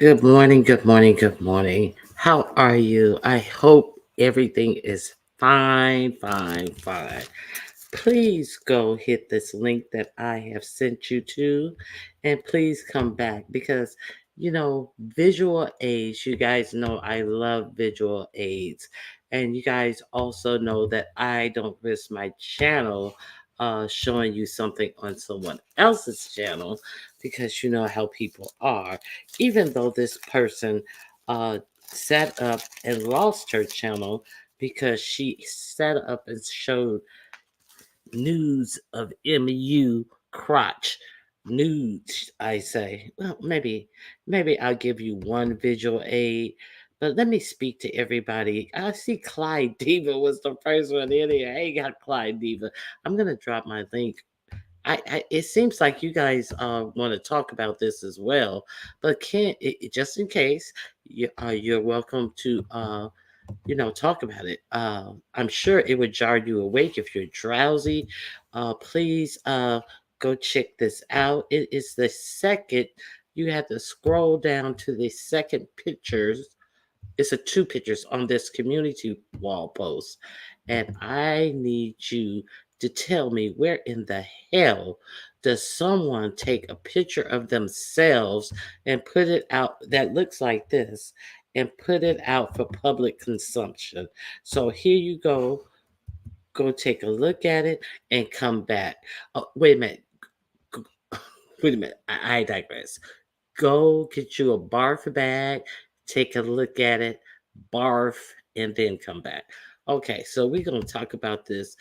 Good morning, good morning, good morning. How are you? I hope everything is fine, fine, fine. Please go hit this link that I have sent you to, and please come back because visual aids. You guys know I love visual aids, and you guys also know that I don't risk my channel showing you something on someone else's channel because you know how people are. Even though this person set up and lost her channel because she set up and showed news of MU crotch nudes, I say. Well, maybe I'll give you one visual aid, but let me speak to everybody. I see Clyde Diva was the first one in here. Hey, got Clyde Diva. I'm gonna drop my link. It seems like you guys want to talk about this as well, but just in case, you're welcome to talk about it. I'm sure it would jar you awake if you're drowsy. Please go check this out. It is the second. You have to scroll down to the second pictures. It's a two pictures on this community wall post, and I need you to tell me where in the hell does someone take a picture of themselves and put it out that looks like this and put it out for public consumption. So here you go. Go take a look at it and come back. Oh, wait a minute. G- Wait a minute. I digress. Go get you a barf bag, take a look at it, barf, and then come back. Okay, so we're gonna talk about this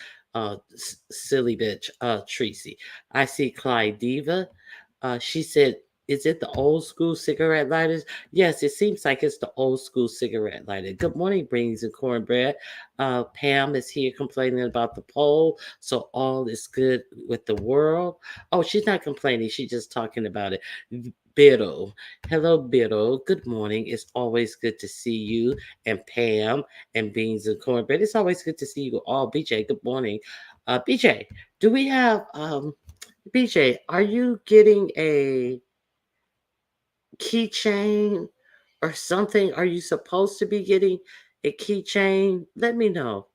silly bitch, Tracy. I see Clyde Diva. She said, "Is it the old school cigarette lighters?" Yes, it seems like it's the old school cigarette lighter. Good morning, Brains and Cornbread. Pam is here complaining about the poll, so all is good with the world. Oh, she's not complaining; she's just talking about it. Biro. Hello, Biro. Good morning. It's always good to see you and Pam and Beans and Cornbread. It's always good to see you all. BJ, good morning. BJ, do we have BJ, are you getting a keychain or something? Are you supposed to be getting a keychain? Let me know.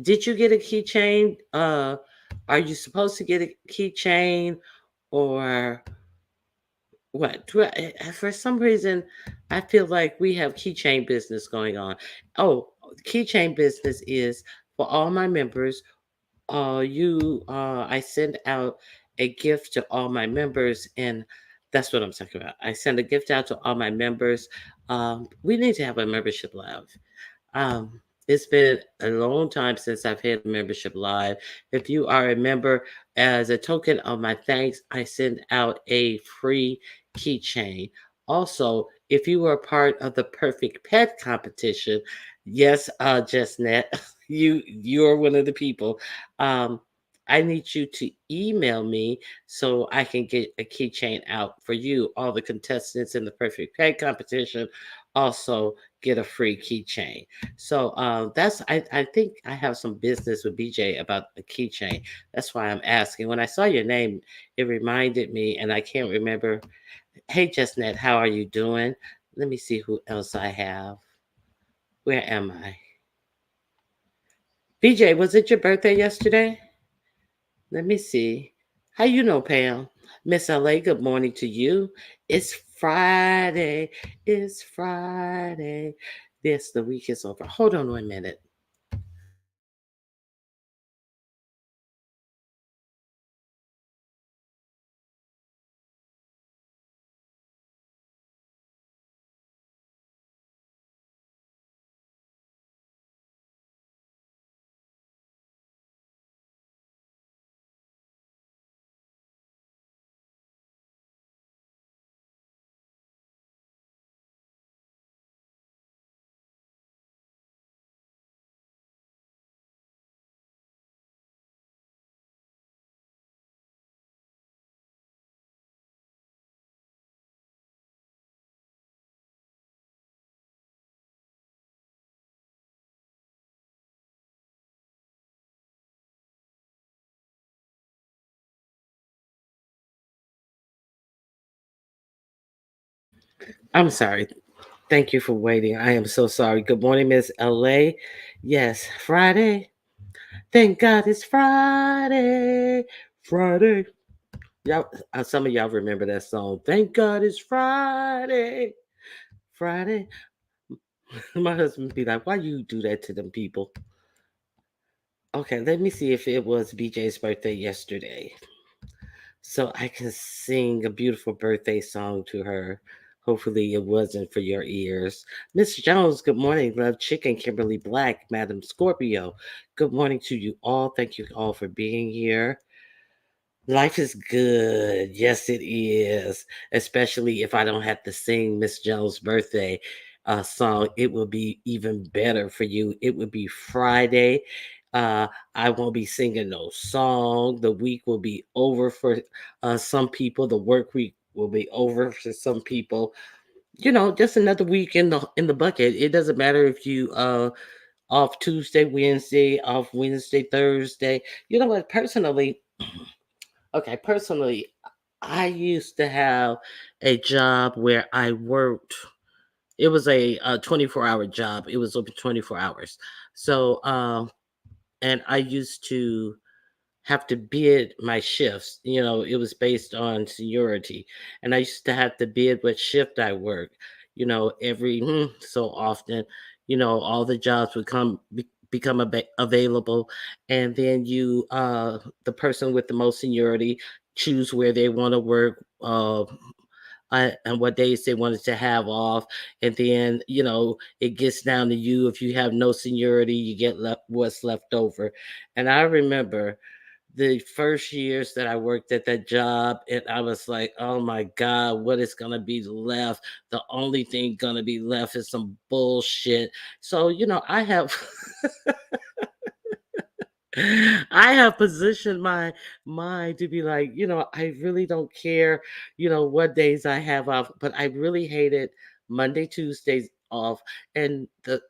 Did you get a keychain? Are you supposed to get a keychain or what? For some reason, I feel like we have keychain business going on. Oh, keychain business is for all my members. I send out a gift to all my members, and that's what I'm talking about. I send a gift out to all my members. We need to have a membership live. It's been a long time since I've had a membership live. If you are a member, as a token of my thanks, I send out a free keychain. Also, if you were part of the Perfect Pet competition, yes, JustNet, you're one of the people. Um, I need you to email me so I can get a keychain out for you. All the contestants in the Perfect Pet competition also get a free keychain. So I think I have some business with BJ about the keychain. That's why I'm asking. When I saw your name, it reminded me, and I can't remember. Hey, Justnet, how are you doing? Let me see who else I have. Where am I? BJ, was it your birthday yesterday? Let me see. How you know, Pam? Miss LA, good morning to you. It's Friday. It's Friday. Yes, the week is over. Hold on 1 minute. I'm sorry. Thank you for waiting. I am so sorry. Good morning, Miss LA. Yes, Friday. Thank God it's Friday. Friday. Y'all, some of y'all remember that song. Thank God it's Friday. Friday. My husband be like, why you do that to them people? Okay, let me see if it was BJ's birthday yesterday. So I can sing a beautiful birthday song to her. Hopefully, it wasn't for your ears. Miss Jones, good morning. Love Chicken, Kimberly Black, Madam Scorpio. Good morning to you all. Thank you all for being here. Life is good. Yes, it is. Especially if I don't have to sing Miss Jones' birthday song, it will be even better for you. It would be Friday. I won't be singing no song. The week will be over for some people. The work week will be over for some people. You know, just another week in the bucket. It doesn't matter if you off Tuesday, Wednesday, off Wednesday, Thursday. You know what? Personally, okay, personally, I used to have a job where I worked. It was a 24-hour job. It was open 24 hours. So, and I used to have to bid my shifts. You know, it was based on seniority, and I used to have to bid what shift I work. You know, every so often, you know, all the jobs would become available, and then the person with the most seniority, choose where they want to work. And what days they wanted to have off, and then it gets down to you. If you have no seniority, you get left what's left over. And I remember the first years that I worked at that job, and I was like, oh my God, what is going to be left? The only thing going to be left is some bullshit. So, I have. I have positioned my mind to be like, I really don't care, what days I have off, but I really hated Monday, Tuesdays off. And the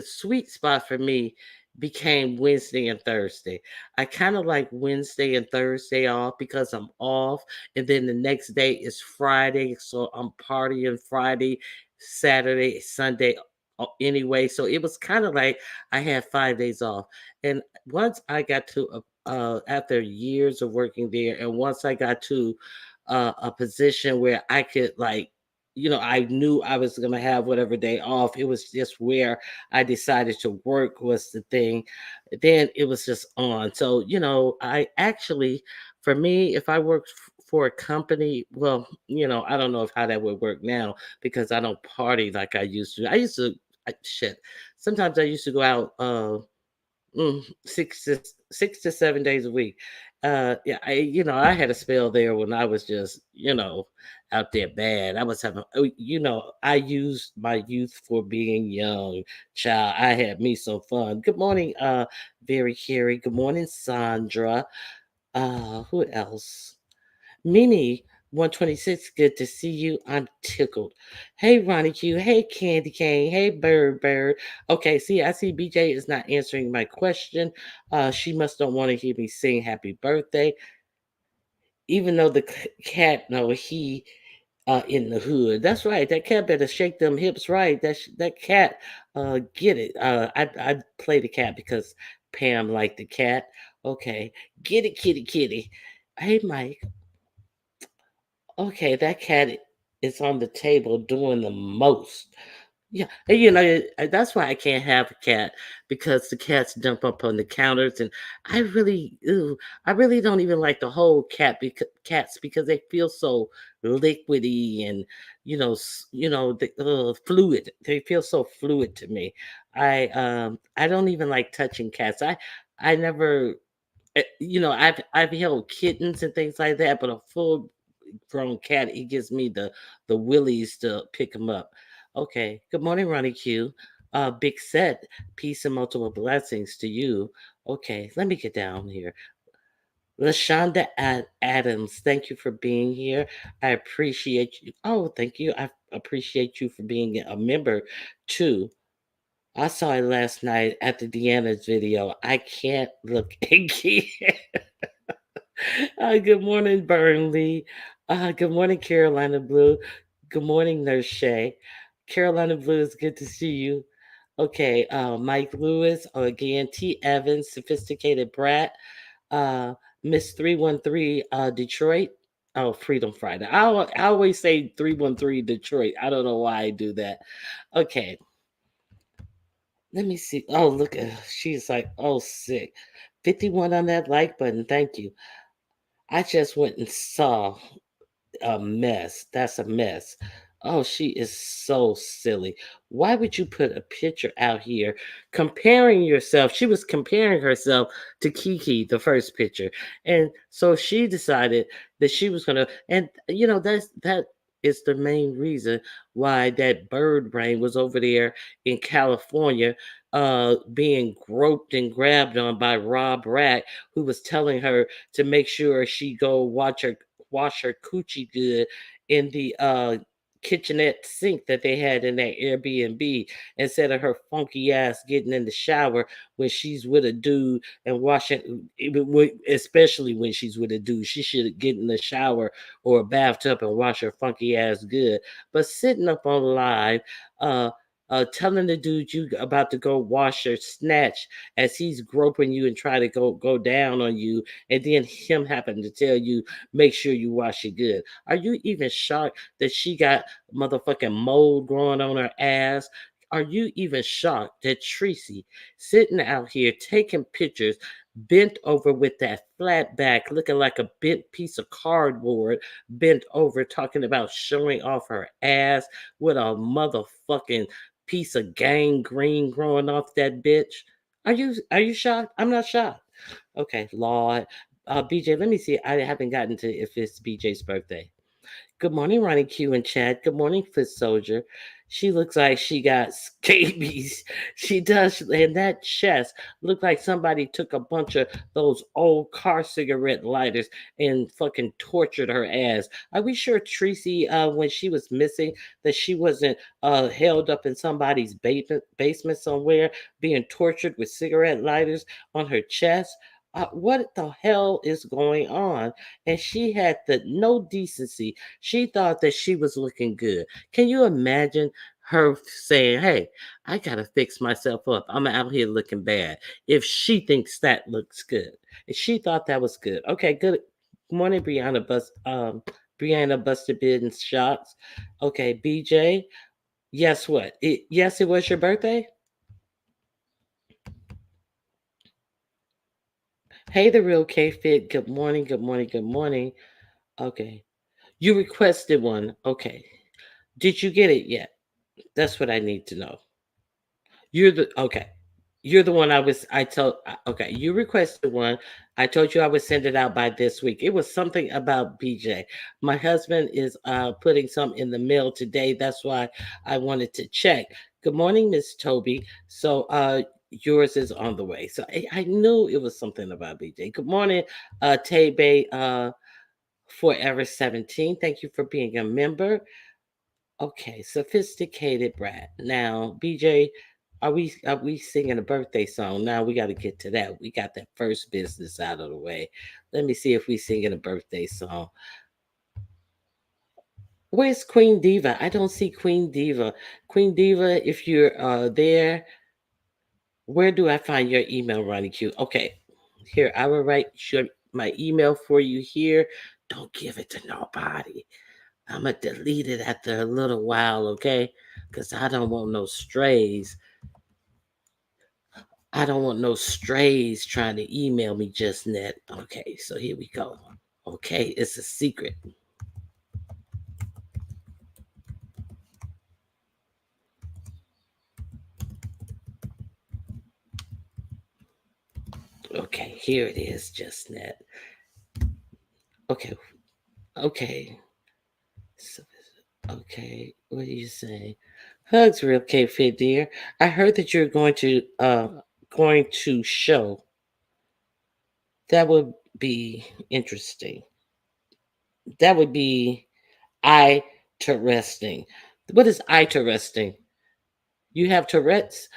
sweet spot for me became Wednesday and Thursday. I kind of like Wednesday and Thursday off because I'm off, and then the next day is Friday, so I'm partying Friday, Saturday, Sunday anyway. So it was kind of like I had 5 days off. And once I got to after years of working there, and once I got to a position where I could I knew I was gonna have whatever day off. It was just where I decided to work was the thing. Then it was just on. So I actually, for me, if I worked for a company, well, I don't know if how that would work now because I don't party like I used to. I used to. Shit. Sometimes I used to go out. 6 to 7 days a week. Yeah, I had a spell there when I was just, out there bad. I was having, I used my youth for being young, child. I had me some fun. Good morning, Very Carey. Good morning, Sandra. Who else? Mimi 126, good to see you. I'm tickled. Hey, Ronnie Q. Hey, Candy Cane. Hey, Bird. Okay, see, I see BJ is not answering my question. She must don't want to hear me sing happy birthday, even though the cat know he in the hood. That's right. That cat better shake them hips right. That cat get it. I play the cat because Pam liked the cat. Okay, get it, kitty, kitty. Hey, Mike. Okay, that cat is on the table doing the most. Yeah, and that's why I can't have a cat because the cats jump up on the counters, and I really don't even like the whole cats because they feel so liquidy and fluid. They feel so fluid to me. I don't even like touching cats. I never I've held kittens and things like that, but a full grown cat, it gives me the willies to pick him up. Okay. Good morning, Ronnie Q. Big set. Peace and multiple blessings to you. Okay, let me get down here. Lashonda Adams, thank you for being here. I appreciate you. Oh, thank you. I appreciate you for being a member too. I saw it last night at the Deanna's video. I can't look again. Good morning, Burnley. Good morning, Carolina Blue. Good morning, Nurse Shay. Carolina Blue, it's good to see you. Okay, Mike Lewis, again, T. Evans, Sophisticated Brat, uh, Miss 313, Detroit. Oh, Freedom Friday. I always say 313 Detroit. I don't know why I do that. Okay, let me see. Oh, look at her. She's like, oh, sick. 51 on that like button. Thank you. I just went and saw a mess. That's a mess. Oh, she is so silly. Why would you put a picture out here comparing yourself? She was comparing herself to Kiki, the first picture. And so she decided that she was gonna, and that is the main reason why that bird brain was over there in California being groped and grabbed on by Rob Rack, who was telling her to make sure she go wash her coochie good in the kitchenette sink that they had in that Airbnb, instead of her funky ass getting in the shower when she's with a dude and washing, especially when she's with a dude. She should get in the shower or a bathtub and wash her funky ass good. But sitting up on live, uh, telling the dude you about to go wash your snatch as he's groping you and try to go down on you, and then him happen to tell you make sure you wash it good. Are you even shocked that she got motherfucking mold growing on her ass? Are you even shocked that Tracy sitting out here taking pictures bent over with that flat back, looking like a bent piece of cardboard, bent over, talking about showing off her ass with a motherfucking piece of gangrene growing off that bitch? Are you shocked? I'm not shocked. Okay, Lord. BJ, let me see. I haven't gotten to if it's BJ's birthday. Good morning, Ronnie Q and Chad. Good morning, Foot Soldier. She looks like she got scabies. She does, and that chest looked like somebody took a bunch of those old car cigarette lighters and fucking tortured her ass. Are we sure Tracy, when she was missing, that she wasn't held up in somebody's basement somewhere, being tortured with cigarette lighters on her chest? What the hell is going on? And she had the no decency. She thought that she was looking good. Can you imagine her saying, "Hey, I gotta fix myself up. I'm out here looking bad." If she thinks that looks good, if she thought that was good, okay, good. Morning, Brianna Buster Bid Shots. Okay, BJ. Guess what? Yes, it was your birthday. Hey, the real K Fit. Good morning. Good morning. Good morning. Okay, you requested one. Okay, did you get it yet? That's what I need to know. You're the okay. You're the one I told okay, you requested one. I told you I would send it out by this week. It was something about BJ. My husband is putting some in the mail today. That's why I wanted to check. Good morning, Miss Toby. So yours is on the way. So I knew it was something about BJ. Good morning, Tay Bay Forever 17. Thank you for being a member. Okay, sophisticated brat. Now, BJ, are we singing a birthday song? Now we got to get to that. We got that first business out of the way. Let me see if we singing a birthday song. Where's Queen Diva? I don't see Queen Diva. Queen Diva, if you're there, where do I find your email, Ronnie Q? Okay, here I will write my email for you here. Don't give it to nobody. I'm gonna delete it after a little while, okay? Because I don't want no strays. I don't want no strays trying to email me just net. Okay, so here we go. Okay, it's a secret. Okay, here it is, just net. Okay, okay. So, okay, what are you saying? Hugs, real K Fit dear. I heard that you're going to show. That would be interesting. That would be interesting. What is interesting? You have Tourette's.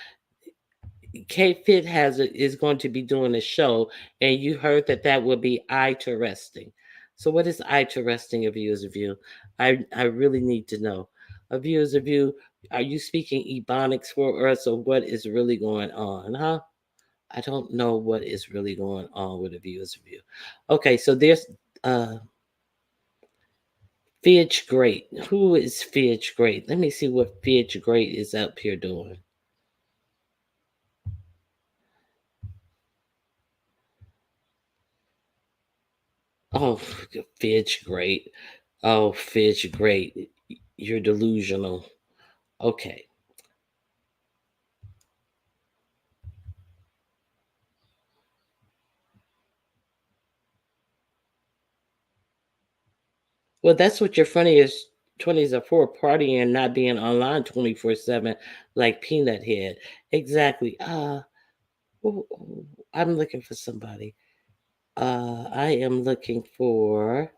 K Fit is going to be doing a show, and you heard that would be interesting. So what is interesting? A view is a view. I really need to know. A view is a view. Are you speaking ebonics for us, or what is really going on, huh? I don't know what is really going on with a view is a view. Okay, so there's uh Fidge Great. Who is Fidge Great? Let me see what Fidge Great is up here doing. Oh, Fidge Great. Oh, Fidge Great. You're delusional. Okay. Well, that's what your funniest 20s are for, partying and not being online 24/7 like Peanut Head. Exactly. Oh, oh, I'm looking for somebody. I am looking for.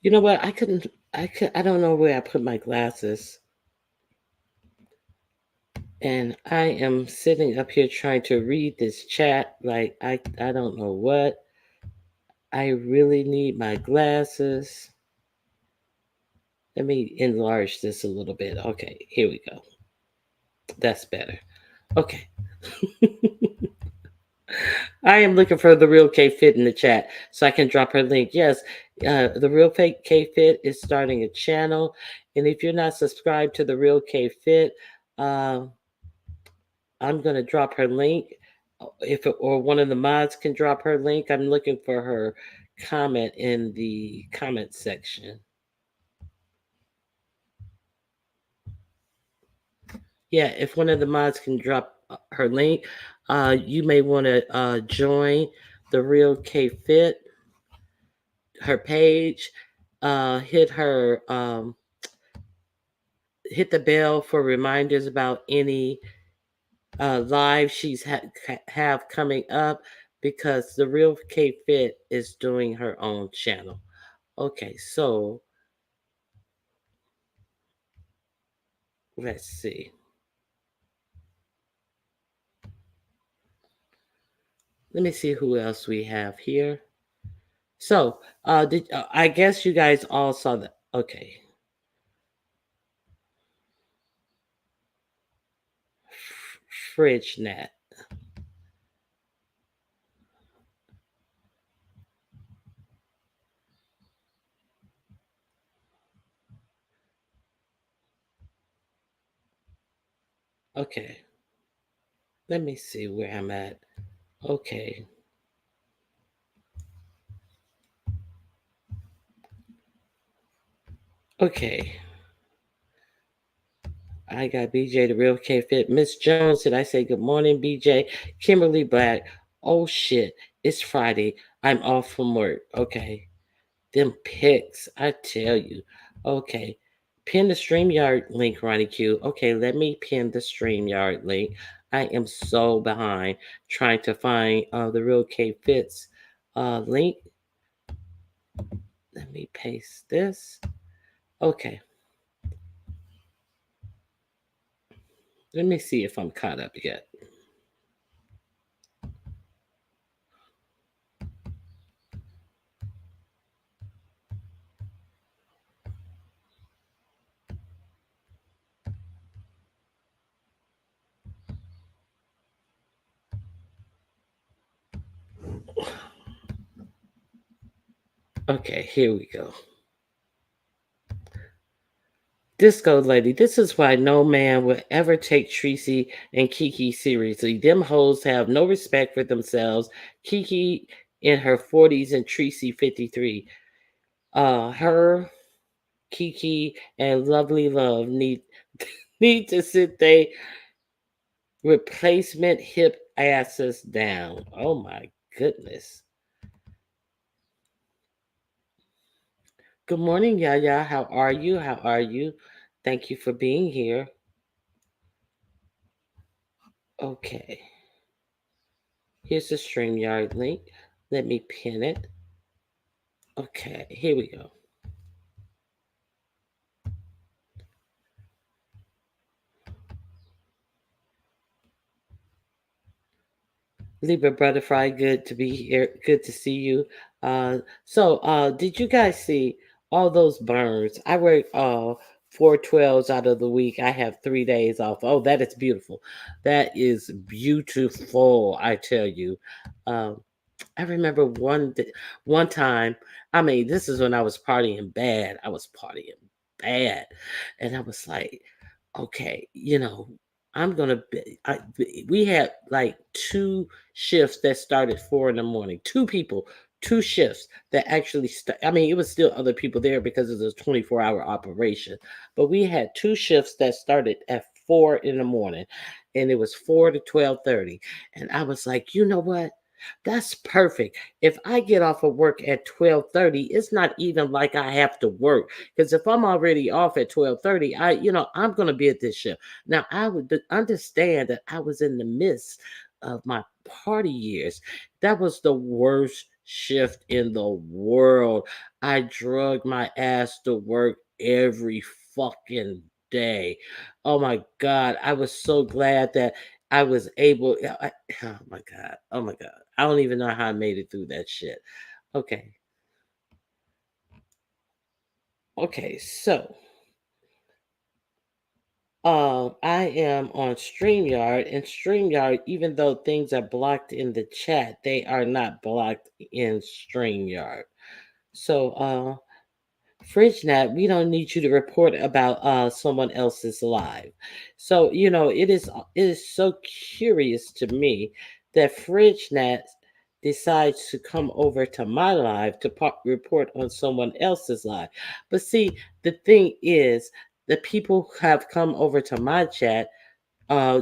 You know what? I couldn't. I could. I don't know where I put my glasses, and I am sitting up here trying to read this chat. Like I don't know what. I really need my glasses. Let me enlarge this a little bit. Okay, here we go. That's better. Okay. I am looking for the real K Fit in the chat so I can drop her link. Yes, the real fake K Fit is starting a channel, and if you're not subscribed to the real K Fit, um, I'm gonna drop her link. If it, or one of the mods can drop her link, I'm looking for her comment in the comment section. Yeah, if one of the mods can drop her link, you may want to join the real K Fit, her page. Hit her, hit the bell for reminders about any live she's have coming up, because the real K Fit is doing her own channel. Okay, so let's see. Let me see who else we have here. So, did I guess you guys all saw that? Okay, Fridge Net. Okay, let me see where I'm at. Okay, okay. I got BJ, the real K Fit. Miss Jones, did I say good morning, BJ? Kimberly Black. Oh shit, it's Friday. I'm off from work. Okay. Them pics, I tell you. Okay. Pin the StreamYard link, Ronnie Q. Okay, let me pin the StreamYard link. I am so behind trying to find the real K Fits link. Let me paste this. Okay. Let me see if I'm caught up yet. Okay, here we go. Disco lady, this is why no man will ever take Tracy and Kiki seriously. Them hoes have no respect for themselves. Kiki in her 40s and Tracy 53. Her, Kiki, and Lovely Love need need to sit they replacement hip asses down. Oh my goodness. Good morning, Yaya. How are you? How are you? Thank you for being here. Okay. Here's the StreamYard link. Let me pin it. Okay, here we go. Libra Butterfly, good to be here. Good to see you. Did you guys see all those burns? I work 4/12s out of the week. I have 3 days off. Oh, that is beautiful. That is beautiful. I tell you. Um, I remember one time. I mean, this is when I was partying bad. I was partying bad, and I was like, okay, I'm gonna be. We had like two shifts that started 4 in the morning. Two people, two shifts that actually. I mean, it was still other people there because it was a 24-hour operation, but we had two shifts that started at 4 in the morning, and it was 4 to 12:30, and I was like, you know what? That's perfect. If I get off of work at 12:30, it's not even like I have to work. Because if I'm already off at 12:30, I'm gonna be at this shift. Now I would understand that I was in the midst of my party years. That was the worst shift in the world. I drug my ass to work every fucking day. Oh my God. I was so glad that I was able. Oh my God. Oh my God. I don't even know how I made it through that shit. Okay. Okay. I am on StreamYard, and StreamYard, even though things are blocked in the chat, they are not blocked in StreamYard. So, FridgeNet, we don't need you to report about someone else's live. So, it is so curious to me that FridgeNet decides to come over to my live to report on someone else's live. But see, the thing is, the people who have come over to my chat, uh,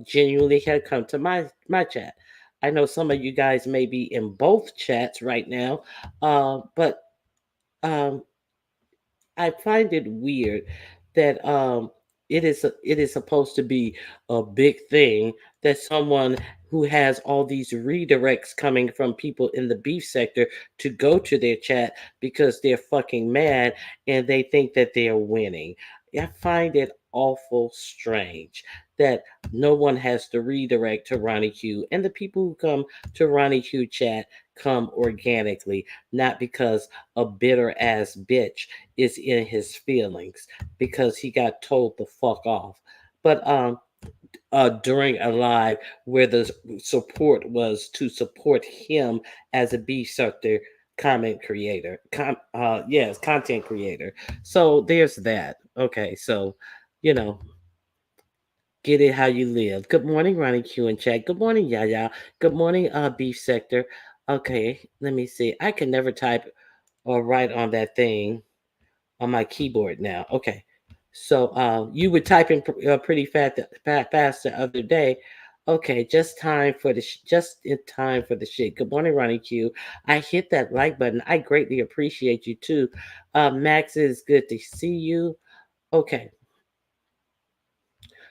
genuinely have come to my chat. I know some of you guys may be in both chats right now, but um, I find it weird that it is supposed to be a big thing that someone who has all these redirects coming from people in the beef sector to go to their chat because they're fucking mad and they think that they're winning. I find it awful strange that no one has to redirect to Ronnie Q, and the people who come to Ronnie Q chat come organically, not because a bitter ass bitch is in his feelings because he got told to fuck off. But during a live where the support was to support him as a B sector comment creator, yes, content creator. So there's that. Okay, so you know, get it how you live. Good morning, Ronnie Q and chat. Good morning, Yaya. Good morning, beef sector. Okay, let me see. I can never type or write on that thing on my keyboard now. Okay. So you were typing pretty fast the other day. Okay, just in time for the shit. Good morning, Ronnie Q. I hit that like button. I greatly appreciate you too. Max, is good to see you. Okay,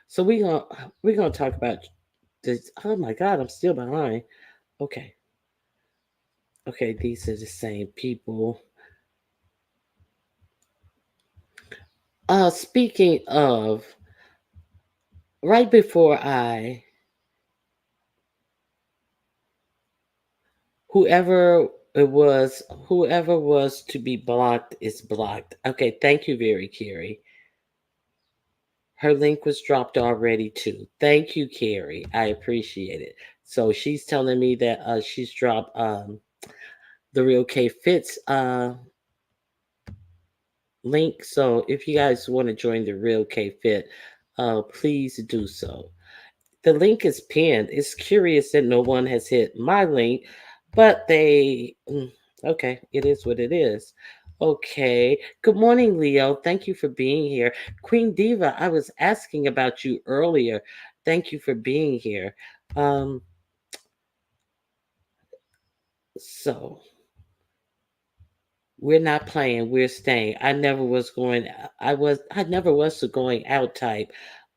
so we're gonna talk about this. Oh my God, I'm still behind. Okay, okay, these are the same people. Speaking of, right before I whoever whoever was to be blocked is blocked. Okay, thank you very Carrie. Her link was dropped already too. Thank you, Carrie. I appreciate it. So she's telling me that she's dropped the Real K Fits link. So if you guys want to join the Real K Fit, please do so. The link is pinned. It's curious that no one has hit my link, but okay, it is what it is. Okay. Good morning, Leo. Thank you for being here. Queen Diva, I was asking about you earlier. Thank you for being here. Um, so we're not playing, we're staying. I never was the going out type.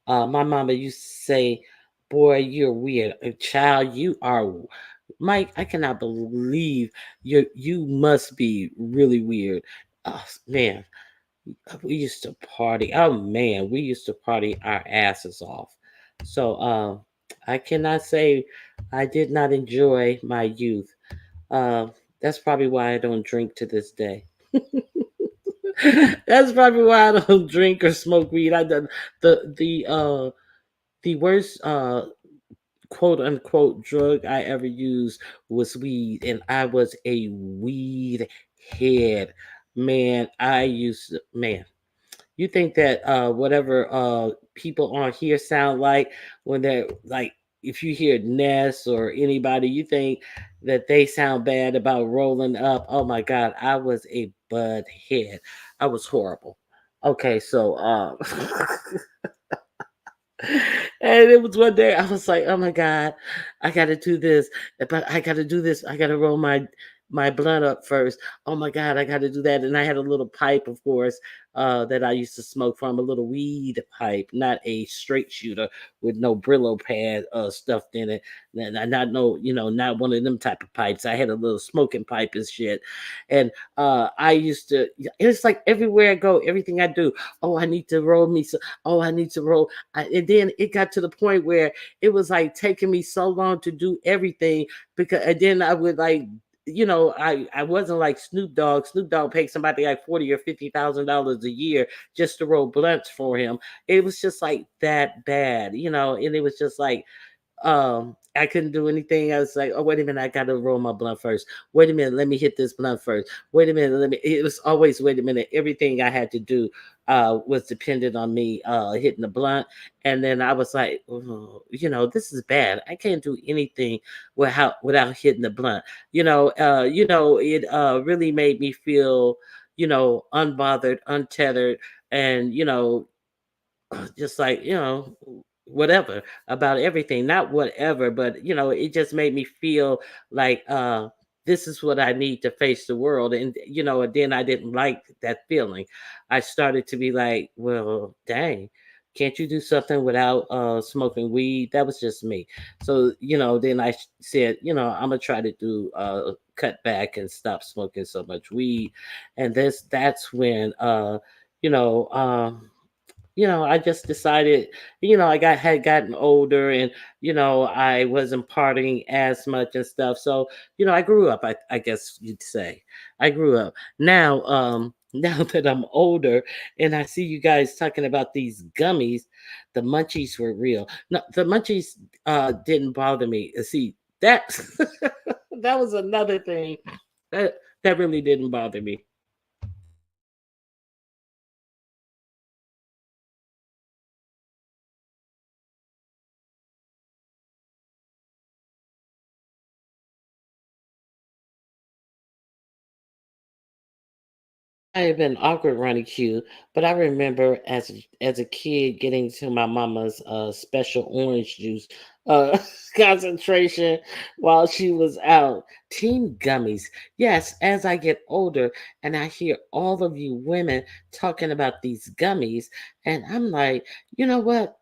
My mama used to say, "Boy, you're weird. Child, you are." Mike, I cannot believe you must be really weird. Oh man, we used to party. Oh man, we used to party our asses off. So I cannot say I did not enjoy my youth. Uh, that's probably why I don't drink to this day. That's probably why I don't drink or smoke weed. The worst quote unquote drug I ever used was weed, and I was a weed head. Man, man. You think that whatever people on here sound like when they're like, if you hear Ness or anybody, you think that they sound bad about rolling up. Oh my God, I was a bud head. I was horrible. Okay, so and it was one day I was like, "Oh my God, I got to do this, but I got to do this. I got to roll my blunt up first. Oh my God, I got to do that." And I had a little pipe, of course, that I used to smoke from, a little weed pipe, not a straight shooter with no Brillo pad stuffed in it. Not no, not one of them type of pipes. I had a little smoking pipe and shit. And I used to. It's like everywhere I go, everything I do. Oh, I need to roll me some. Oh, I need to roll. And then it got to the point where it was like taking me so long to do everything, because and then I would like, I wasn't like Snoop Dogg. Snoop Dogg paid somebody like $40,000 or $50,000 a year just to roll blunts for him. It was just like that bad, and it was just like I couldn't do anything. I was like, oh, wait a minute, I gotta roll my blunt first. Wait a minute, let me hit this blunt first. Wait a minute, let me it was always wait a minute. Everything I had to do was dependent on me hitting the blunt. And then I was like, oh, this is bad. I can't do anything without hitting the blunt. It really made me feel, unbothered, untethered, and just like whatever about everything, not whatever, but it just made me feel like this is what I need to face the world. And and then I didn't like that feeling. I started to be like, well, dang, can't you do something without smoking weed? That was just me. So then I said, I'm gonna try to do cut back and stop smoking so much weed. And that's when you know um I just decided, I had gotten older, and I wasn't partying as much and stuff. So, I grew up, I guess you'd say. I grew up. Now, now that I'm older and I see you guys talking about these gummies, the munchies were real. No, the munchies didn't bother me. See, that that was another thing that really didn't bother me. I have been awkward running queue, but I remember as a kid getting to my mama's special orange juice uh, concentration while she was out. Teen gummies. Yes, as I get older and I hear all of you women talking about these gummies, and I'm like, you know what?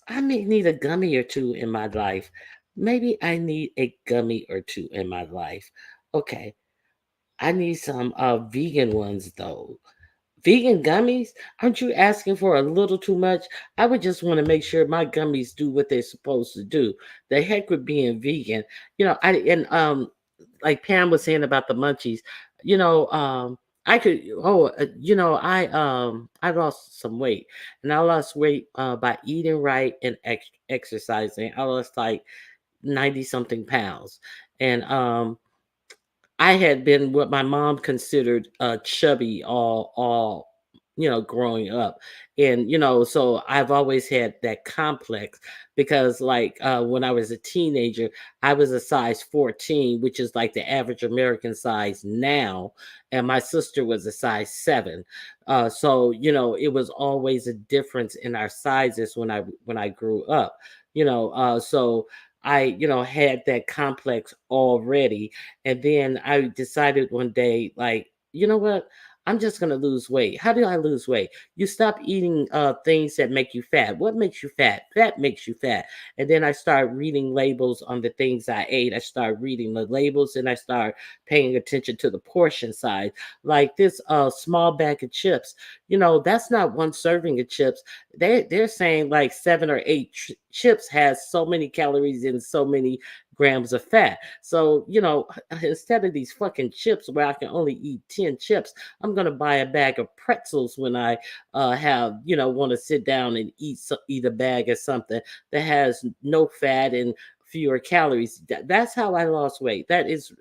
I may need a gummy or two in my life. Maybe I need a gummy or two in my life. Okay, I need some vegan ones though. Vegan gummies? Aren't you asking for a little too much? I would just want to make sure my gummies do what they're supposed to do. The heck with being vegan. Like Pam was saying about the munchies, you know, um I could I lost some weight, and I lost weight by eating right and exercising. I lost like 90 something pounds. And I had been what my mom considered chubby all growing up. And so I've always had that complex, because like when I was a teenager, I was a size 14, which is like the average American size now, and my sister was a size 7. So it was always a difference in our sizes when I grew up. So I had that complex already. And then I decided one day, like, you know what? I'm just going to lose weight. How do I lose weight? You stop eating things that make you fat. What makes you fat? Fat makes you fat. And then I start reading labels on the things I ate. I start reading the labels and I start paying attention to the portion size. Like this small bag of chips, that's not one serving of chips. They're saying like 7 or 8 chips has so many calories and so many grams of fat. So, instead of these fucking chips where I can only eat 10 chips, I'm going to buy a bag of pretzels when I want to sit down and eat a bag of something that has no fat and fewer calories. That's how I lost weight. That is,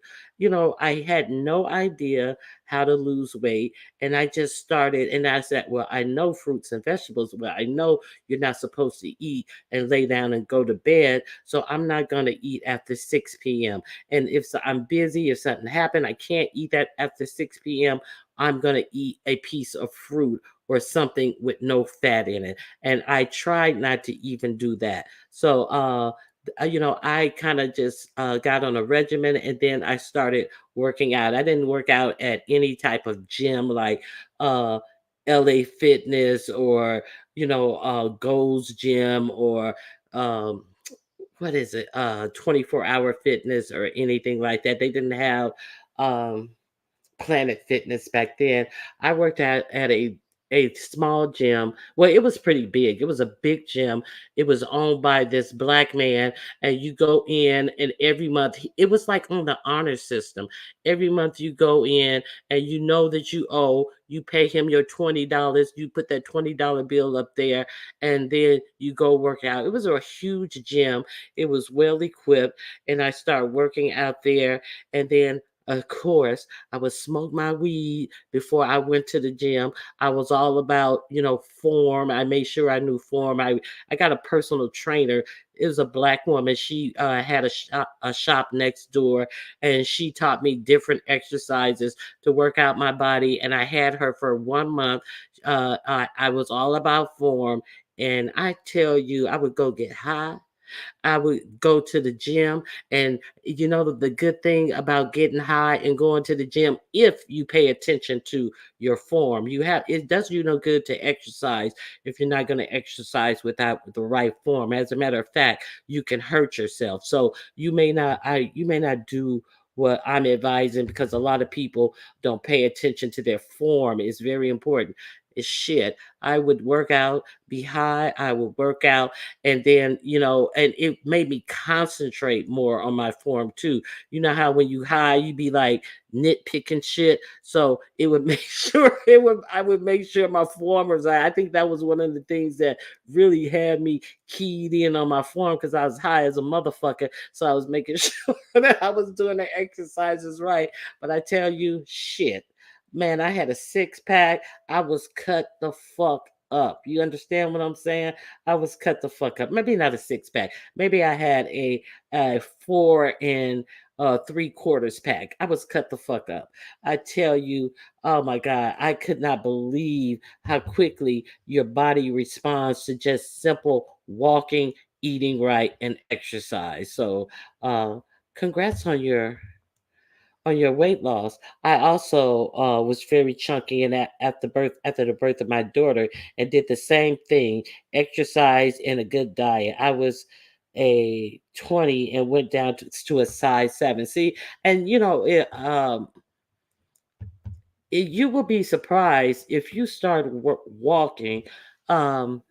I had no idea how to lose weight. And I just started and I said, well, I know fruits and vegetables. Well, I know you're not supposed to eat and lay down and go to bed. So I'm not going to eat after 6 p.m. And I'm busy, if something happened, I can't eat that after 6 p.m. I'm going to eat a piece of fruit or something with no fat in it. And I tried not to even do that. So, I kind of just got on a regimen and then I started working out. I didn't work out at any type of gym like uh, LA Fitness or, Gold's Gym or what is it, 24-hour fitness or anything like that. They didn't have um, Planet Fitness back then. I worked at a small gym. Well, it was pretty big. It was a big gym. It was owned by this black man, and you go in, and every month it was like on the honor system. Every month you go in, and you know that you owe. You pay him your $20. You put that $20 bill up there, and then you go work out. It was a huge gym. It was well equipped, and I started working out there, and then. Of course, I would smoke my weed before I went to the gym. I was all about, form. I made sure I knew form. I got a personal trainer. It was a black woman. She had a shop next door, and she taught me different exercises to work out my body. And I had her for 1 month. I was all about form. And I tell you, I would go get high. I would go to the gym. And the good thing about getting high and going to the gym, if you pay attention to your form, it does you no good to exercise if you're not going to exercise without the right form. As a matter of fact, you can hurt yourself. So you may not do what I'm advising because a lot of people don't pay attention to their form. It's very important. It's shit. I would work out, be high, I would work out, and then and it made me concentrate more on my form too. You know how when you high you be like nitpicking shit, so it would make sure it would I would make sure my form was right. I think that was one of the things that really had me keyed in on my form because I was high as a motherfucker, so I was making sure that I was doing the exercises right. But I tell you, shit, man, I had a six pack. I was cut the fuck up. You understand what I'm saying? I was cut the fuck up. Maybe not a six pack. Maybe I had a 4 and 3/4 pack. I was cut the fuck up. I tell you, oh my God, I could not believe how quickly your body responds to just simple walking, eating right, and exercise. So, congrats on your weight loss. I also was very chunky, and after the birth of my daughter, and did the same thing: exercise and a good diet. I was a 20 and went down to a size 7. See, and you will be surprised if you start walking. Um,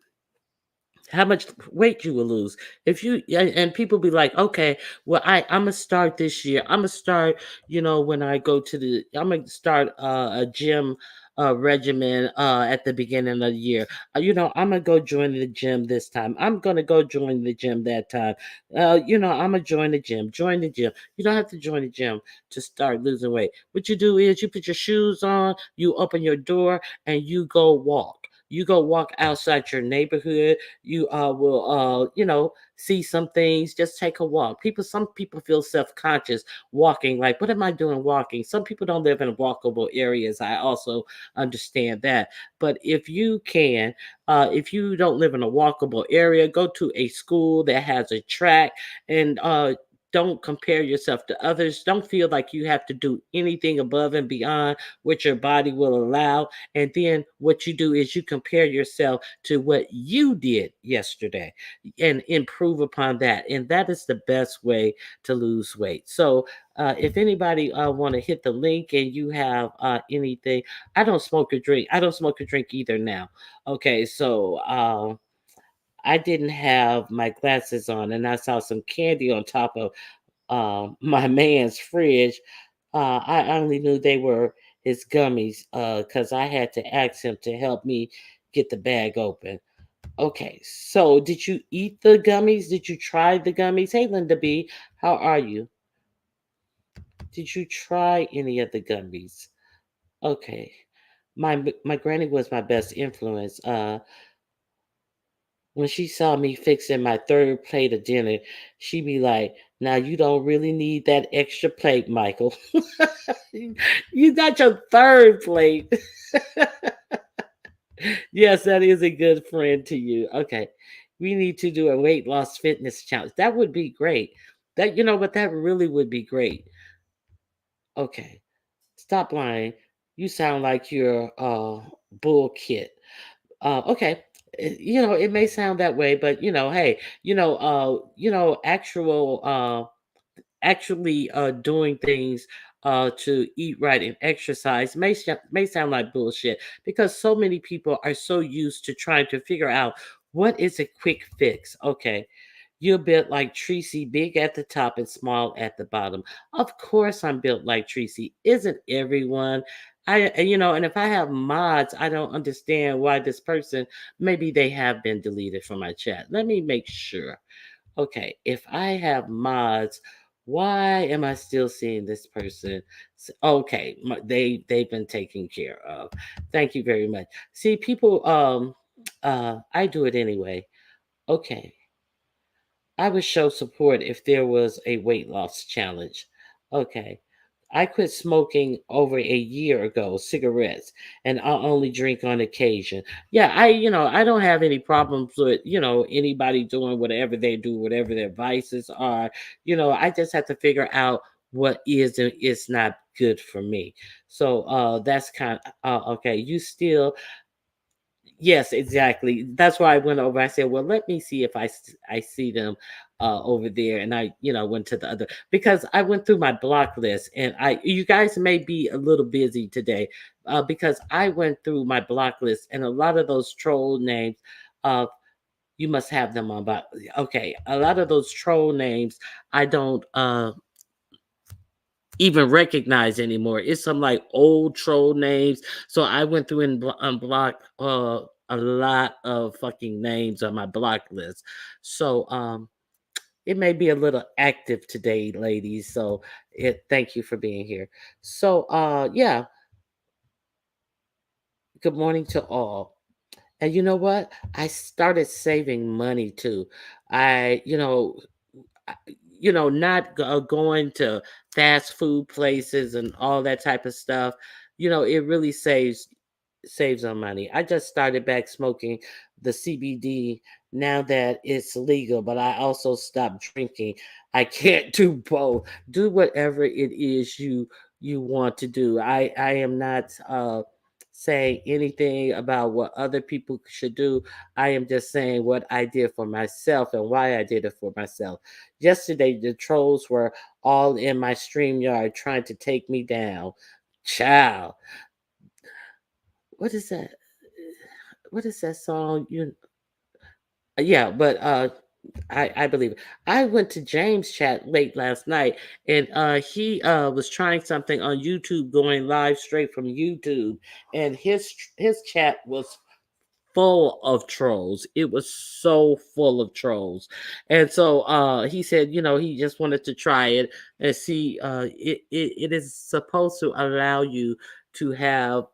how much weight you will lose if you and people be like, okay, well, I'm gonna start this year. I'm gonna start, when I go to I'm gonna start a gym regimen at the beginning of the year. I'm gonna go join the gym this time. I'm gonna go join the gym that time. I'm gonna join the gym. You don't have to join the gym to start losing weight. What you do is you put your shoes on, you open your door, and you go walk. You go walk outside your neighborhood. You will see some things. Just take a walk. Some people feel self-conscious walking, like, what am I doing walking? Some people don't live in walkable areas. I also understand that. But if you don't live in a walkable area, go to a school that has a track and don't compare yourself to others. Don't feel like you have to do anything above and beyond what your body will allow. And then what you do is you compare yourself to what you did yesterday and improve upon that. And that is the best way to lose weight. So if anybody want to hit the link and you have anything, I don't smoke or drink. I don't smoke or drink either now. Okay, so I didn't have my glasses on, and I saw some candy on top of my man's fridge. I only knew they were his gummies because I had to ask him to help me get the bag open. Okay, so did you eat the gummies? Did you try the gummies? Hey, Linda B, how are you? Did you try any of the gummies? Okay, my granny was my best influence. When she saw me fixing my third plate of dinner, she'd be like, "Now you don't really need that extra plate, Michael. You got your third plate." Yes, that is a good friend to you. Okay. We need to do a weight loss fitness challenge. That would be great. That you know what that really would be great. Okay. Stop lying. You sound like you're bull kit. Okay. It may sound that way, but hey, actually doing things to eat right and exercise may sound like bullshit because so many people are so used to trying to figure out what is a quick fix. Okay, you're built like Tracy, big at the top and small at the bottom. Of course, I'm built like Tracy. Isn't everyone? And if I have mods, I don't understand why this person, maybe they have been deleted from my chat. Let me make sure. Okay, if I have mods, why am I still seeing this person? Okay, they've been taken care of. Thank you very much. See, people, I do it anyway. Okay, I would show support if there was a weight loss challenge. Okay. I quit smoking over a year ago, cigarettes, and I'll only drink on occasion. Yeah, I don't have any problems with, anybody doing whatever they do, whatever their vices are. I just have to figure out what is and is not good for me. So that's kind of okay. You still Yes, exactly. That's why I went over. I said, "Well, let me see if I see them over there." And I, went to the other because I went through my block list, and you guys may be a little busy today because I went through my block list, and a lot of those troll names, uh, you must have them on. But okay, a lot of those troll names, I don't even recognize anymore. It's some like old troll names. So I went through and unblocked a lot of fucking names on my block list. So it may be a little active today, ladies. So thank you for being here. So yeah, good morning to all. And you know what? I started saving money too. I, I- not going to fast food places and all that type of stuff. It really saves on money. I just started back smoking the CBD now that it's legal, but I also stopped drinking. I can't do both. Do whatever it is you want to do. I am not saying anything about what other people should do. I am just saying what I did for myself and why I did it for myself. Yesterday the trolls were all in my stream yard trying to take me down. Child, what is that? What is that song? Yeah, but I believe it. I went to James chat late last night, and he was trying something on YouTube, going live straight from YouTube, and his chat was full of trolls. It was so full of trolls. And so he said, he just wanted to try it and see it is supposed to allow you to have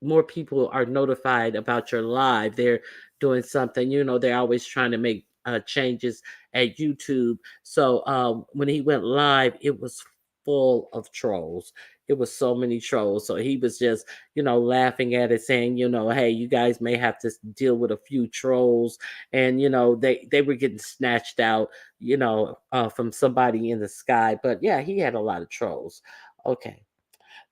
more people are notified about your live. They're doing something, they're always trying to make changes at YouTube. So when he went live, it was full of trolls. It was so many trolls. So he was just, laughing at it, saying, hey, you guys may have to deal with a few trolls. And, they were getting snatched out, from somebody in the sky. But yeah, he had a lot of trolls. Okay.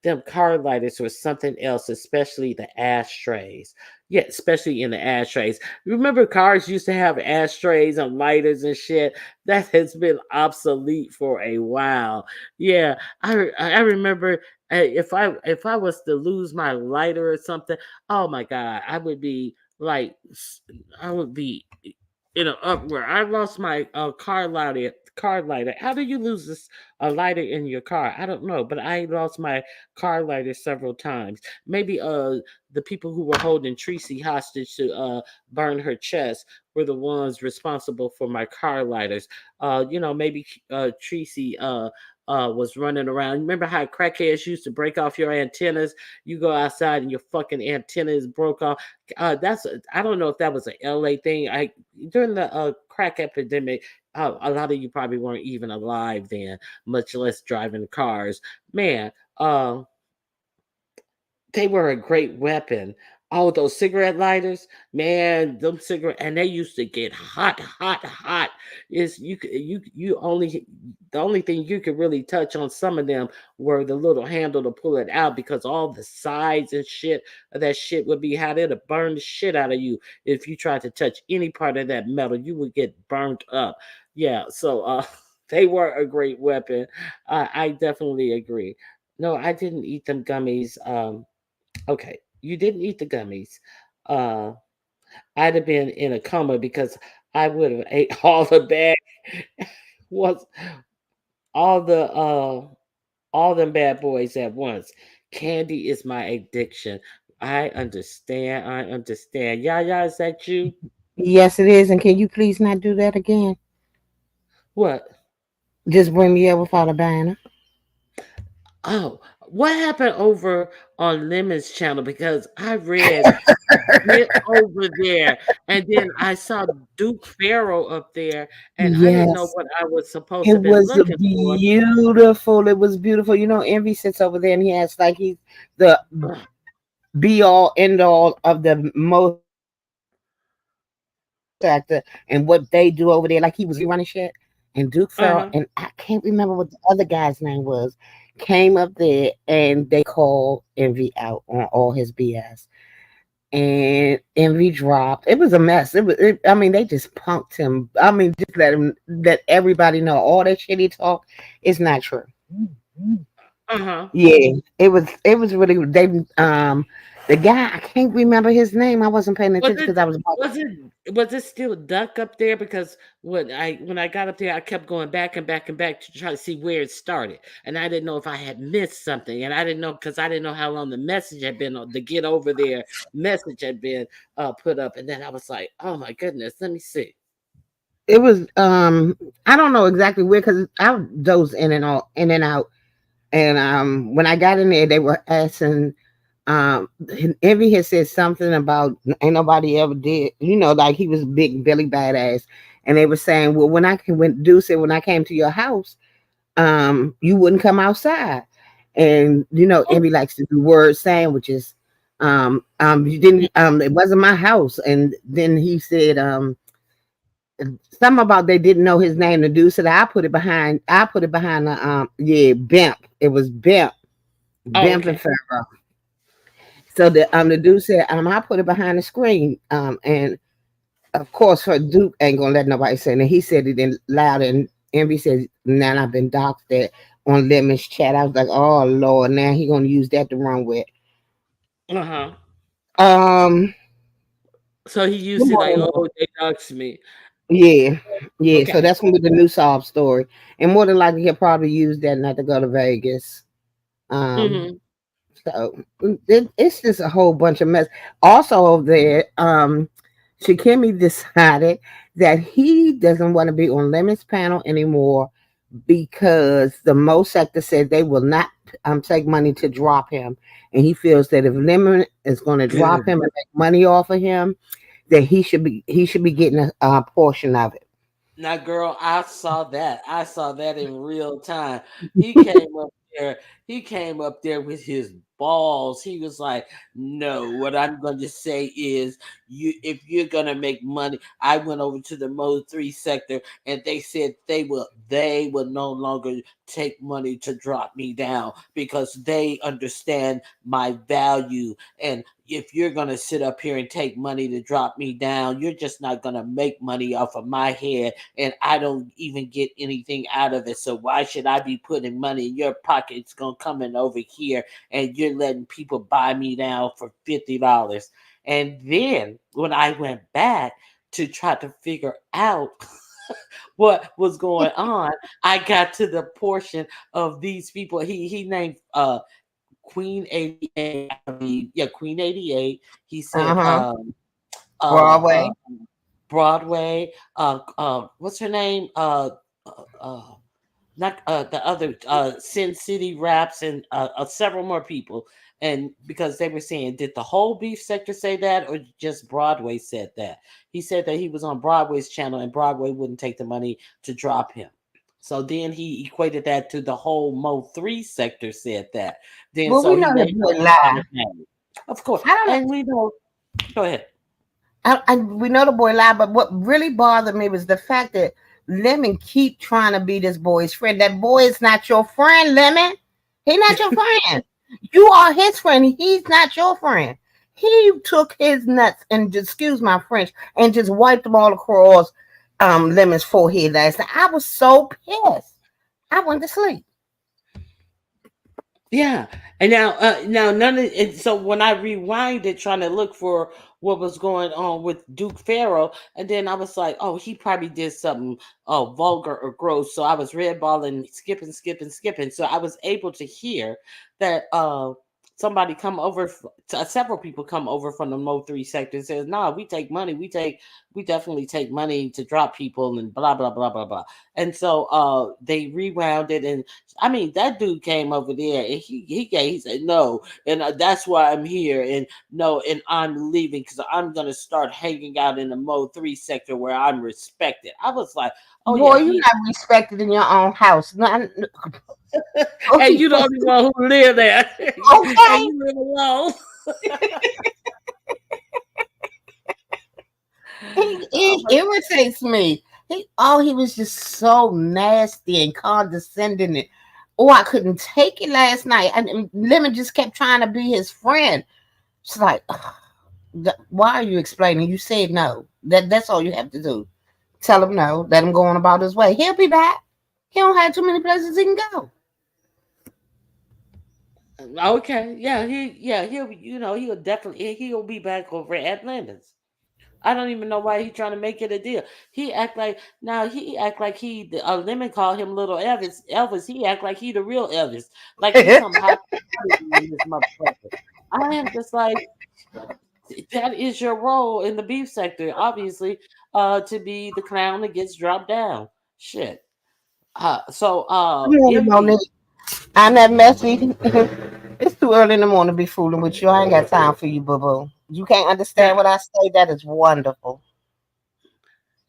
Them car lighters were something else, especially the ashtrays. Yeah, especially in the ashtrays. Remember, cars used to have ashtrays and lighters and shit. That has been obsolete for a while. Yeah, I remember, if I was to lose my lighter or something. Oh my god, I would be like, I would be in an uproar. I lost my car lighter. Car lighter. How do you lose this a lighter in your car? I don't know, but I lost my car lighter several times. Maybe the people who were holding Tracy hostage to burn her chest were the ones responsible for my car lighters. Maybe Tracy was running around. Remember how crackheads used to break off your antennas? You go outside and your fucking antenna is broke off. I don't know if that was an LA thing. I During the crack epidemic, a lot of you probably weren't even alive then, much less driving cars. Man, they were a great weapon. Oh, those cigarette lighters, man, them cigarette, and they used to get hot, hot, hot. Is you only The only thing you could really touch on some of them were the little handle to pull it out, because all the sides and shit of that shit would be hot. It'd burn the shit out of you if you tried to touch any part of that metal. You would get burnt up. Yeah, so they were a great weapon. I definitely agree. No, I didn't eat them gummies. Okay, you didn't eat the gummies. Uh, I'd have been in a coma because I would have ate all the bad was all the all them bad boys at once. Candy is my addiction. I understand. I understand. Yeah, is that you? Yes, it is. And can you please not do that again? What? Just bring me up without a banner. Oh, what happened over on Lemon's channel? Because I read get over there. And then I saw Duke Farrell up there, and I didn't know Yes. what I was supposed It to been was looking for. beautiful. It was beautiful. You know, Envy sits over there and he has like he's the Ugh, be all end all of the most actor and what they do over there. Like he was rerunning shit. And Duke Farrell uh-huh. and I can't remember what the other guy's name was, came up there and they called Envy out on all his BS. And Envy dropped. It was a mess. I mean, they just punked him. I mean, just let everybody know all that shit he talk is not true. Uh-huh. Yeah, it was really they the guy I can't remember his name. I wasn't paying Was attention it because I was about was it still Duck up there? Because when I got up there, I kept going back and back and back to try to see where it started, and I didn't know if I had missed something, and I didn't know because I didn't know how long the message had been on the get over there message had been put up, and then I was like, oh my goodness, let me see. it was I don't know exactly where because I dozed in and out. And when I got in there, they were asking Envy had said something about ain't nobody ever did, like he was big Billy badass. And they were saying, well, when Dude said when I came to your house, you wouldn't come outside. And Oh, Envy likes to do word sandwiches. You didn't it wasn't my house. And then he said, something about they didn't know his name. The dude said I put it behind the Bimp. It was oh, Bimp and okay. Pharaoh. So the dude said, I put it behind the screen. And of course her Duke ain't gonna let nobody say it. And he said it in loud and Envy said, now I've been doxxed that on Lemon's chat. I was like, oh Lord, now he gonna use that to run with. Uh-huh. Um So he used Good it like, morning, Lord. oh, they doxed me. Yeah, yeah. So Okay. that's gonna be the new sob story. And more than likely he'll probably use that not to go to Vegas. Um Mm-hmm. So it's just a whole bunch of mess. Also over there, Shikimi decided that he doesn't want to be on Lemon's panel anymore because the Mo sector said they will not take money to drop him, and he feels that if Lemon is going to drop Good. him and make money off of him, that he should be getting a portion of it. Now, girl, I saw that. I saw that in real time. He came up there. He came up there with his balls. He was like, "No, what I'm going to say is, you, if you're going to make money." I went over to the Mode 3 sector, and they said they will no longer take money to drop me down because they understand my value. And if you're going to sit up here and take money to drop me down, you're just not going to make money off of my head, and I don't even get anything out of it. So why should I be putting money in your pocket? It's gonna come in over here, and you're letting people buy me down for $50. And then when I went back to try to figure out what was going on, I got to the portion of these people. He named Queen 88, I believe. Yeah, Queen 88. He said Uh-huh. uh uh Broadway. Broadway. What's her name? Not the other Sin City Raps, and several more people. And because they were saying, did the whole beef sector say that, or just Broadway said that? He said that he was on Broadway's channel, and Broadway wouldn't take the money to drop him. So then he equated that to the whole Mo 3 sector said that. Then Well, so we he know the made boy up some lie. other name. Of course, I don't know. and we know. Go ahead. We know the boy lied, but what really bothered me was the fact that Lemon keep trying to be this boy's friend. That boy is not your friend, Lemon. He not your friend. You are his friend. He's not your friend. He took his nuts and just, excuse my French, and just wiped them all across Lemon's forehead last night. I was so pissed. I went to sleep. Yeah, and now none of and so when I rewinded trying to look for what was going on with Duke Farrell, and then I was like, oh, he probably did something vulgar or gross. So I was redballing, skipping, skipping, skipping. So I was able to hear that somebody come over, several people come over from the Mo 3 sector and says, "Nah, we take money. We definitely take money to drop people and blah blah blah blah blah." And so they rewound it, and I mean, that dude came over there and he said no, and that's why I'm here, and no, and I'm leaving because I'm gonna start hanging out in the Mo 3 sector where I'm respected. I was like, oh Boy, yeah, you're he, not respected in your own house. Go and keep you the only one who live there, and okay. you live alone. Oh He my, irritates me. He was just so nasty and condescending. And, oh, I couldn't take it last night. And Lemon just kept trying to be his friend. It's like, why are you explaining? You said no. That's all you have to do. Tell him no. Let him go on about his way. He'll be back. He don't have too many places he can go. okay, yeah, he'll he'll definitely he'll be back over at Atlantis. I don't even know why he trying to make it a deal. He act like Lemon called him little Elvis. Elvis, he act like he the real Elvis. Like he's some high commodity in this motherfucker. I am just like, that is your role in the beef sector, obviously, to be the clown that gets dropped down. Shit. Good morning, Envy. Monique. I'm that messy. It's too early in the morning to be fooling with you. I ain't got time for you, boo boo. You can't Now understand what I say. That is wonderful.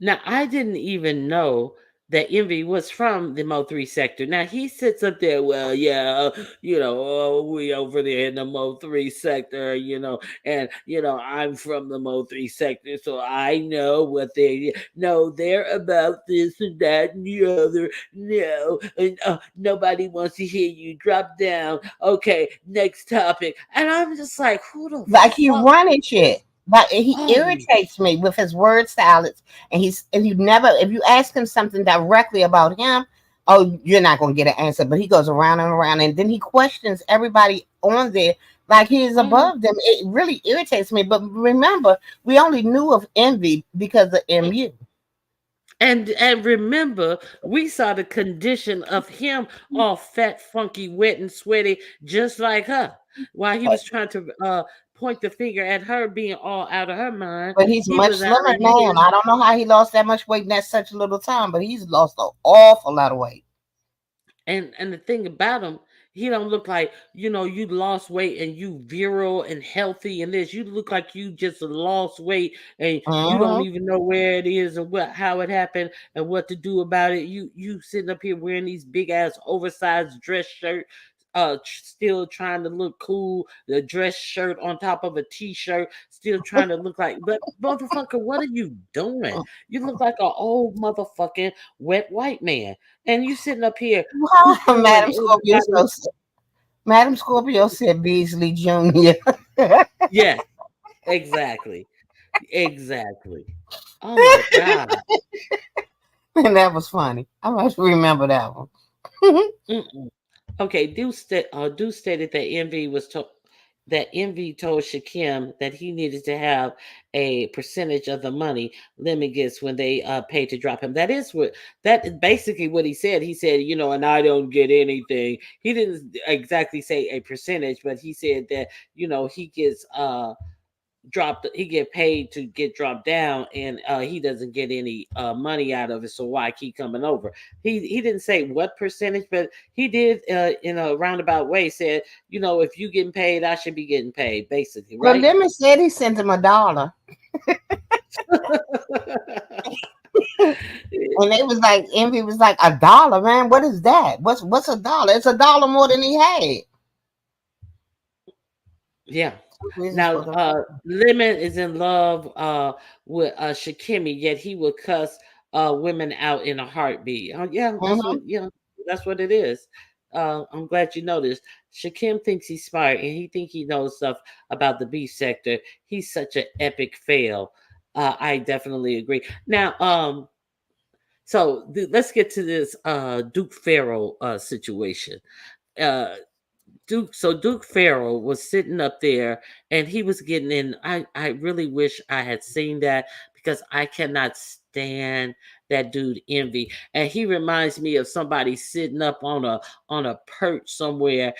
Now, I didn't even know that Envy was from the Mo 3 sector. Now he sits up there, well, yeah, oh, we over there in the Mo 3 sector, and I'm from the Mo 3 sector, so I know what they know. They're about this and that and the other. No, and nobody wants to hear you drop down. Okay, next topic. And I'm just like, who the Like he fuck? running shit. But he Oh, irritates me with his word salads. And you never, if you ask him something directly about him, oh, you're not gonna get an answer. But he goes around and around, and then he questions everybody on there like he is mhm. above them. It really irritates me. But remember, we only knew of Envy because of MU. And remember, we saw the condition of him all fat, funky, wet, and sweaty, just like her. While he was trying to point the finger at her being all out of her mind, But he's he much was out slimmer now. here. I don't know how he lost that much weight in that such a little time, but he's lost an awful lot of weight. And the thing about him, He don't look like, you lost weight and you virile and healthy and this. You look like you just lost weight and you don't Mhm. even know where it is and how it happened and what to do about it. You sitting up here wearing these big ass oversized dress shirt, still trying to look cool, the dress shirt on top of a t-shirt, still trying to look like, but motherfucker, what are you doing? You look like an old motherfucking wet white man. And you sitting up here Wow, poo-pooing Madam Scorpio. everybody. Madam Scorpio said Beasley Jr. Yes, exactly. Exactly. Oh my God. And that was funny. I must remember that one. Mm-mm. Okay, Deuce stated that Envy told Shakim that he needed to have a percentage of the money Lemon gets when they pay to drop him. That is basically what he said. He said, and I don't get anything. He didn't exactly say a percentage, but he said that, he gets dropped, he get paid to get dropped down, and he doesn't get any money out of it, so why keep coming over? He didn't say what percentage, but he did, in a roundabout way, said, if you getting paid, I should be getting paid, basically, Well, right? Lemon said he sent him $1. And they was like, Envy was like, $1, man. What is that? What's $1? It's $1 more than he had. Yeah. Reasons Now, for the Lemon is in love with Shakimi, yet he would cuss women out in a heartbeat. Yeah, Mhm. that's what it is. I'm glad you noticed. Shakim thinks he's smart and he think he knows stuff about the beef sector. He's such an epic fail. I definitely agree. Now, let's get to this Duke Farrell situation. Uh, Duke Farrell was sitting up there and he was getting in. I really wish I had seen that because I cannot stand that dude Envy. And he reminds me of somebody sitting up on a perch somewhere,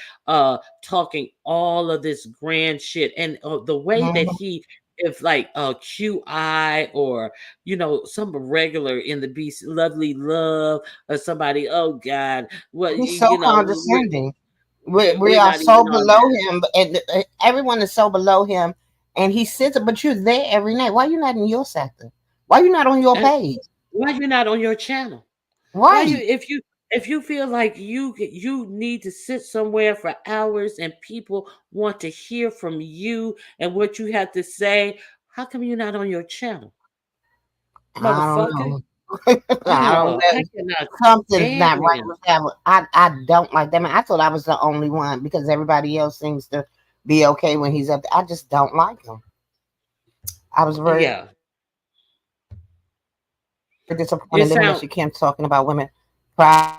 talking all of this grand shit. And the way that Mhm. he, if like QI or some regular in the beast, lovely love, or somebody, oh God, what He's so condescending. We we're are not so even on below that. him, and everyone is so below him. And he sits, but you're there every night. Why you not in your sector? Why you not on your And page? why you're not on your channel? Why you Right. if you feel like you need to sit somewhere for hours and people want to hear from you and what you have to say, how come you're not on your channel, I don't motherfucker? know. I don't Oh, I know. cannot Something's stand not right him. with that one. I don't like that man. I thought I was the only one because everybody else seems to be okay when he's up there. I just don't like him. I was very Yeah, disappointed in him when she kept talking about women pride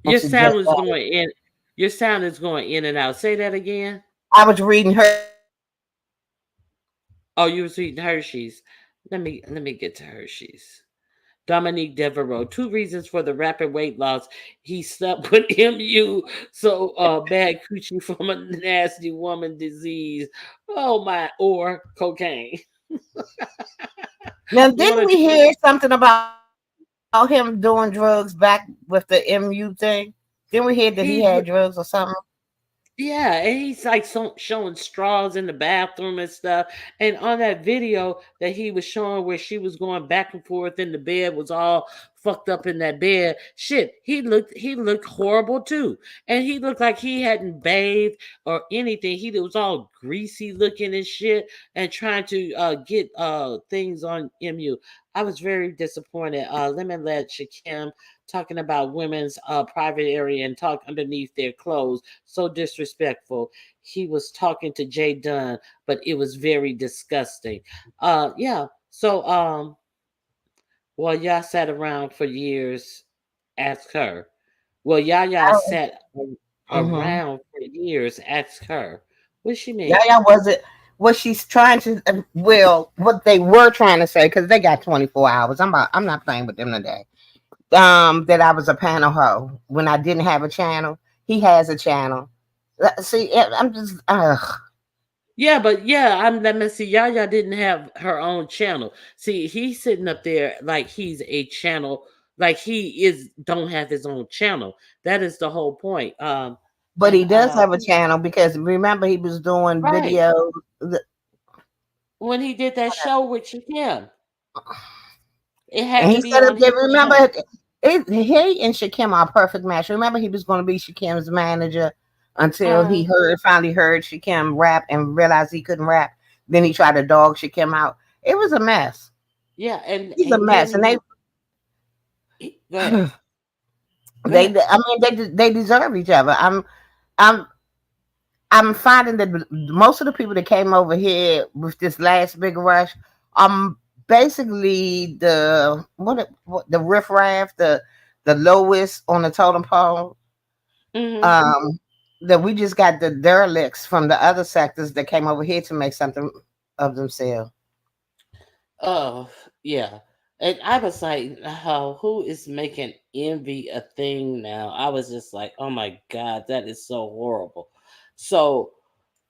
your and sound she just your sound is going in. Your sound is going in and out. Say that again. I was reading Hershey's. Oh, you was eating Hershey's. Let me get to Hershey's. Dominique Devereaux. Two reasons for the rapid weight loss. He slept with MU, so bad coochie from a nasty woman disease. Oh my, or cocaine. Now, didn't One or we two. hear something about him doing drugs back with the MU thing? Didn't we hear that he had drugs or He something? Yeah, and he's like showing straws in the bathroom and stuff. And on that video that he was showing where she was going back and forth in the bed, was all fucked up in that bed. Shit, he looked horrible too. And he looked like he hadn't bathed or anything. He was all greasy looking and shit and trying to get things on MU. I was very disappointed. Lemon led Shakim talking about women's private area and talk underneath their clothes, so disrespectful. He was talking to Jay Dunn, but it was very disgusting. Yeah. So well, y'all sat around for years. Ask her. Well, Yaya sat Mm-hmm. around for years. Ask her. What she mean? Yaya wasn't what she's trying to. Well, what they were trying to say because they got 24 hours. I'm not playing with them today. That I was a panel hoe when I didn't have a channel. He has a channel. See, I'm just. Ugh. Yeah, but yeah, let me see. Yaya didn't have her own channel. See, he's sitting up there like he's a channel, Like he is don't have his own channel. That is the whole point. But he does have a channel because remember he was doing Right. videos. When he did that show with Shakim, it And had to he be set up on there. his Remember, channel. he and Shakim are a perfect match. Remember, he was going to be Shakim's manager until he Uh, finally heard Shakim rap and realized he couldn't rap. Then he tried to dog Shakim out. It was a mess. yeah, He's a and mess, and then go ahead. Go ahead. I mean, they deserve each other. I'm, I'm finding that most of the people that came over here with this last big rush, basically what the riffraff, the lowest on the totem pole. Hmm. Um, that we just got the derelicts from the other sectors that came over here to make something of themselves. Oh, yeah. And I was like, how who is making envy a thing now? I was just like, oh my God, that is so horrible. So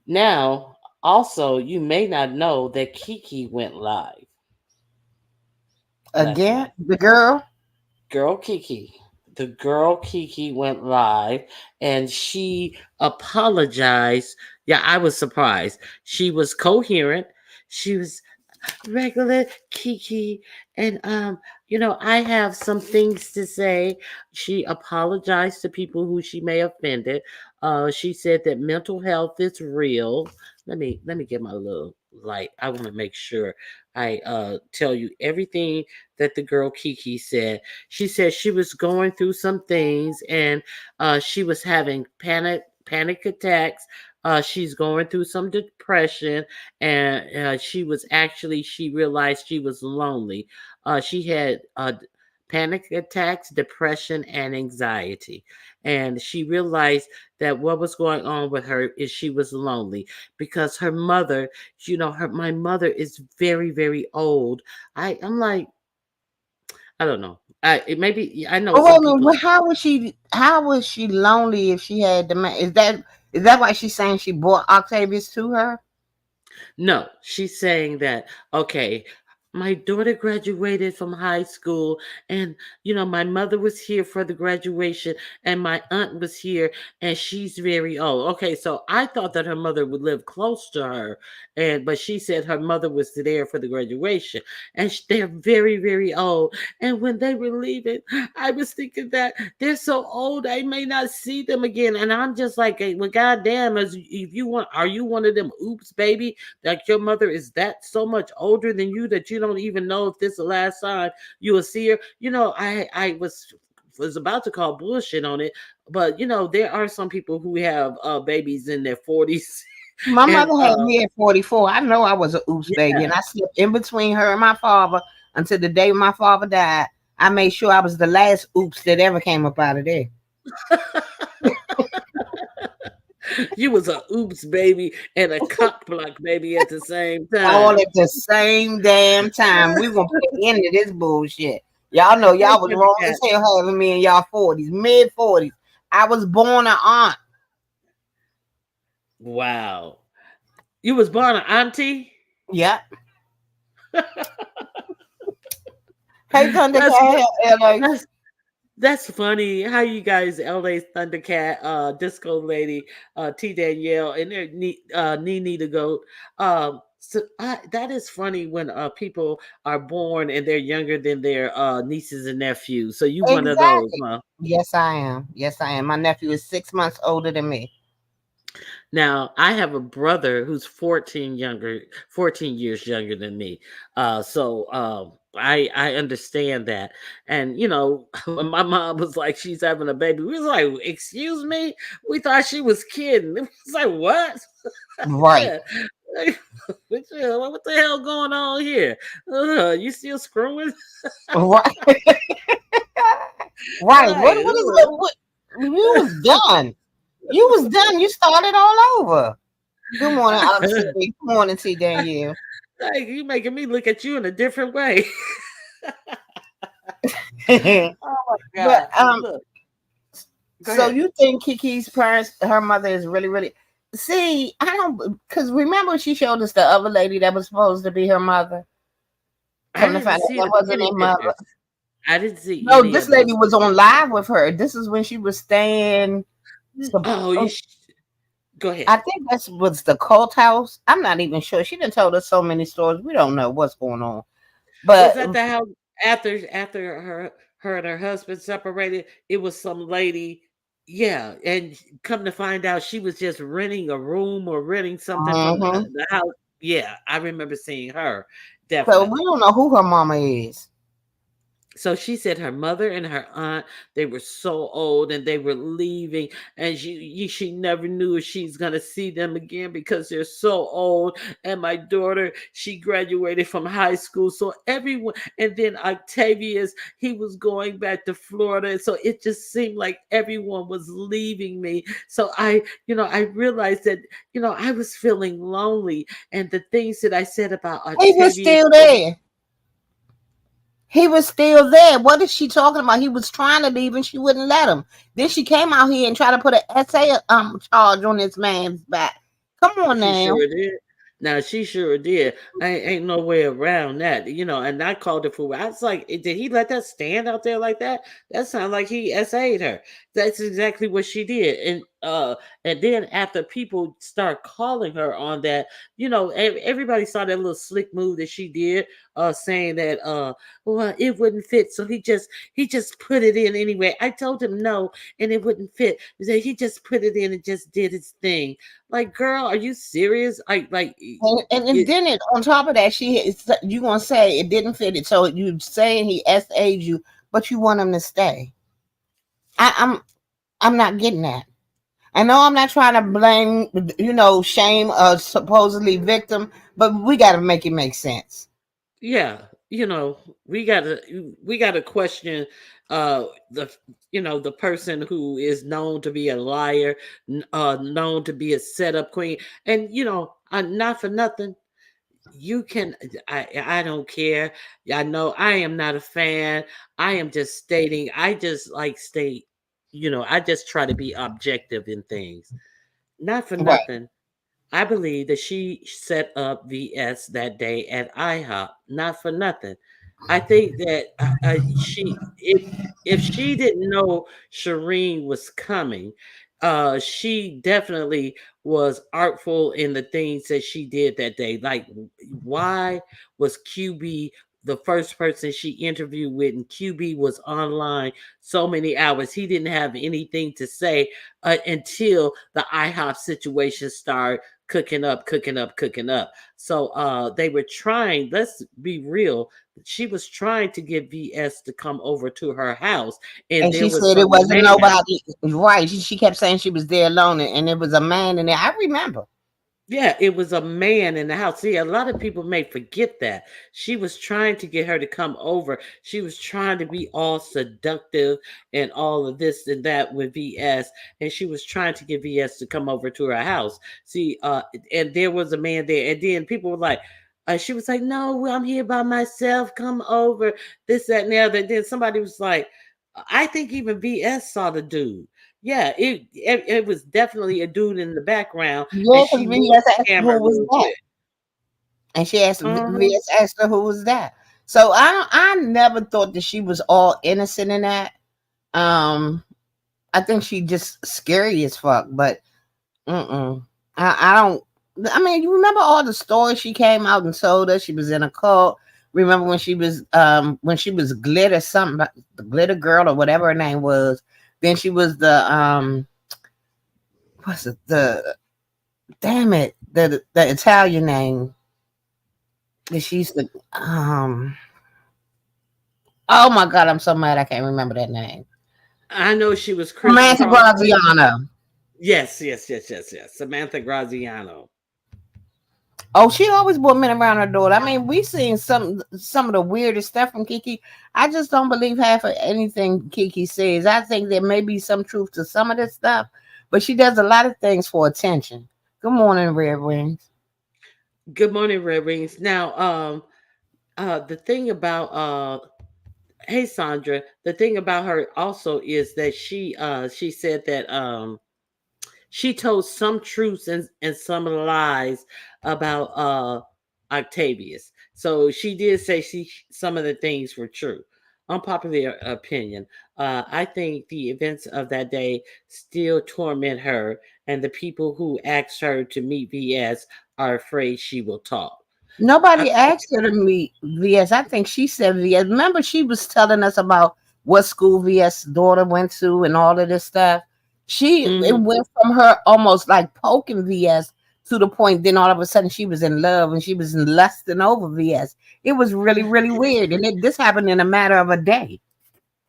now, also, you may not know that Kiki went live last Again, night. the girl. Girl Kiki. The girl Kiki went live and she apologized. Yeah, I was surprised. She was coherent. She was regular Kiki. And I have some things to say. She apologized to people who she may have offended. She said that mental health is real. Let me get my little light. I want to make sure I tell you everything that the girl Kiki said. She said she was going through some things and she was having panic attacks. She's going through some depression, and she realized she was lonely. She had panic attacks, depression, and anxiety, and she realized that what was going on with her is she was lonely because her mother, my mother is very very old. I'm like, I don't know. Maybe I know But wait some a minute, people. well, how was she? How was she lonely if she had the man? Is that why she's saying she brought Octavius to her? No, she's saying that, okay, my daughter graduated from high school, and my mother was here for the graduation, and my aunt was here, and she's very old. Okay, so I thought that her mother would live close to her, but she said her mother was there for the graduation, and they're very, very old. And when they were leaving, I was thinking that they're so old, I may not see them again. And I'm just like, hey, well, goddamn, if you want, are you one of them oops, baby? Like your mother is that so much older than you that you don't even know if this is the last time you will see her. I was about to call bullshit on it, but there are some people who have babies in their 40s My and mother had me at 44. I know I was a oops baby, and yeah. I slept in between her and my father until the day my father died. I made sure I was the last oops that ever came up out of there. You was a oops baby and a cock block baby at the same All time. at the same damn time. We gonna put an end to this bullshit. Y'all know Hey, y'all was wrong Thundercat. as hell having me in y'all 40s, mid 40s. I was born an aunt. Wow. You was born an auntie? Yep. Hey, That's Thundercat, LA. that's That's funny how you guys, LA's Thundercat, Disco Lady, T Danielle, and their Nene the Goat. That is funny when people are born and they're younger than their nieces and nephews. So you one of those, Exactly. huh? Yes, I am. Yes, I am. My nephew is 6 months older than me. Now I have a brother who's 14 years younger than me. I understand that. And when my mom was like she's having a baby, we was like, excuse me? We thought she was kidding. It was like, what? Right. Yeah. Like, what the hell going on here? You still screwing? Right. Right. What Like, what is what you was done. You was done. You started all over. Good morning, Good morning, T Danielle. like you making me look at you in a different way. Oh my But God. Look, go so ahead. you think Kiki's parents, her mother is really, really see, I don't because remember she showed us the other lady that was supposed to be her mother. I Come to didn't find out see that the wasn't kitty her mother. pictures. I didn't see No, any this of those. lady was on live with her. This is when she was staying. Oh, go I ahead. think that was the cult house. I'm not even sure. She done told us so many stories. We don't know what's going on. Was But that the house after her and her husband separated? It was some lady, yeah, and come to find out, she was just renting a room or renting something from mhm. the house. Yeah, I remember seeing her So we definitely. don't know who her mama is. So she said her mother and her aunt, they were so old and they were leaving, and she never knew if she's gonna see them again because they're so old. And my daughter, she graduated from high school, so everyone. And then Octavius, he was going back to Florida, and so it just seemed like everyone was leaving me. So I realized that I was feeling lonely, and the things that I said about He was Octavius. still there. He was still there. What is she talking about? He was trying to leave and she wouldn't let him. Then she came out here and tried to put an essay charge on this man's back. Come on She now. sure did. Now she sure did. Ain't no way around that, And I called it for. I was like, did he let that stand out there like that? That sounded like he SA'd her. That's exactly what she did. And then after people start calling her on that, everybody saw that little slick move that she did, saying that well, it wouldn't fit, so he just put it in anyway. I told him no, and it wouldn't fit. He just put it in and just did his thing. Like, girl, are you serious? I like And it. then on top of that, you gonna say it didn't fit it. So you saying he SA'd you, but you want him to stay. I'm not getting that. I know I'm not trying to blame, shame a supposedly victim, but we got to make it make sense. Yeah, we gotta question the the person who is known to be a liar, known to be a setup queen. And not for nothing, you can I don't care. I know I am not a fan. I am just stating. I just like state, I just try to be objective in things. Not for Right. nothing, I believe that she set up VS that day at IHOP. Not for nothing. I think that she, if she didn't know Shireen was coming, she definitely was artful in the things that she did that day. Like, why was QB the first person she interviewed with, and QB was online so many hours? He didn't have anything to say until the IHOP situation started cooking up, cooking up, cooking up. So they were trying, let's be real, she was trying to get VS to come over to her house, and And there she was said it some wasn't man. nobody. Right. She kept saying she was there alone, and it was a man in there. I remember. Yeah, it was a man in the house. See, a lot of people may forget that. She was trying to get her to come over. She was trying to be all seductive and all of this and that with VS. And she was trying to get VS to come over to her house. See, and there was a man there. And then people were like, she was like, no, well, I'm here by myself. Come over. This, that, and the other. And then somebody was like, I think even VS saw the dude. Yeah, it was definitely a dude in the background, and Yeah, because she moved VS the asked her camera who was real that, quick. and she asked Uh-huh. VS asked her who was that. So I never thought that she was all innocent in that. Um, I think she just scary as fuck. But I don't. I mean, you remember all the stories she came out and told us she was in a cult. Remember when she was glitter something, the glitter girl or whatever her name was. Then she was the what's it, the damn it, the Italian name that she used to oh my god, I'm so mad I can't remember that name. I know she was Samantha crisscross. Graziano. Yes, yes, yes, yes, yes. Samantha Graziano. Oh, she always brought men around her door. I mean, we seen some of the weirdest stuff from Kiki. I just don't believe half of anything Kiki says. I think there may be some truth to some of this stuff, but she does a lot of things for attention. Good morning, Red Wings. Good morning, Red Rings. Now, the thing about hey Sandra, the thing about her also is that she said that she told some truths and some lies about Octavius. So she did say some of the things were true. unpopular opinion. I think the events of that day still torment her, and the people who asked her to meet VS are afraid she will talk. I, Nobody asked her to meet VS. I think she said VS. Remember, she was telling us about what school VS daughter went to and all of this stuff. It mhm. went from her almost like poking VS to the point. Then all of a sudden, she was in love and she was lusting over VS. It was really, really weird, and this happened in a matter of a day.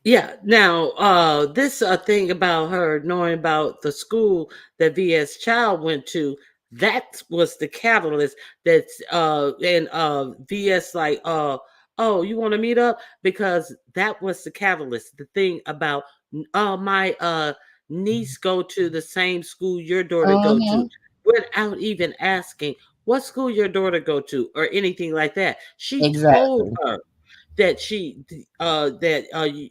Yeah. Now, this thing about her knowing about the school that VS Child went to, that was the catalyst. That's and VS like, oh, you want to meet up because that was the catalyst. The thing about my niece go to the same school your daughter go to, Hmm. without even asking what school your daughter go to or anything like that. She told Exactly. her that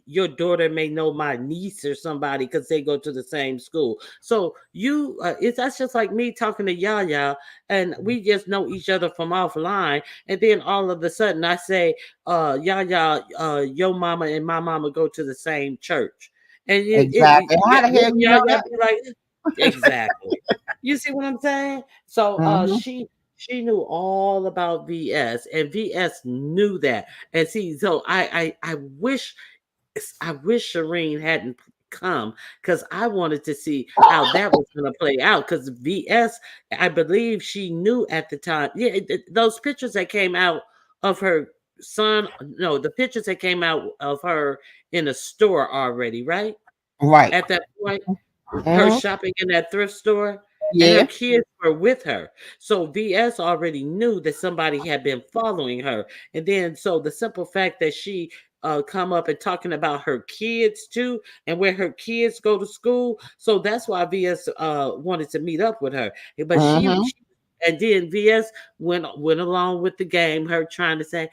your daughter may know my niece or somebody because they go to the same school. So it's that's just like me talking to Yaya, and we just know each other from offline, and then all of a sudden I say, Yaya, your mama and my mama go to the same church, and Exactly. How the hell wouldn't you know Yaya that? be like, exactly. You see what I'm saying? So Hmm. she knew all about VS, and VS knew that. And see, so I wish Shireen hadn't come, because I wanted to see how that was going to play out. Because VS, I believe she knew at the time. Yeah, those pictures that came out of her son, no, the pictures that came out of her in a store already, right? Right. At that point, her Hmm. shopping in that thrift store, and her Yeah. kids were with her. So VS already knew that somebody had been following her. And then so the simple fact that she come up and talking about her kids too, and where her kids go to school. So that's why VS wanted to meet up with her. But Hmm. she and then VS went along with the game, her trying to say,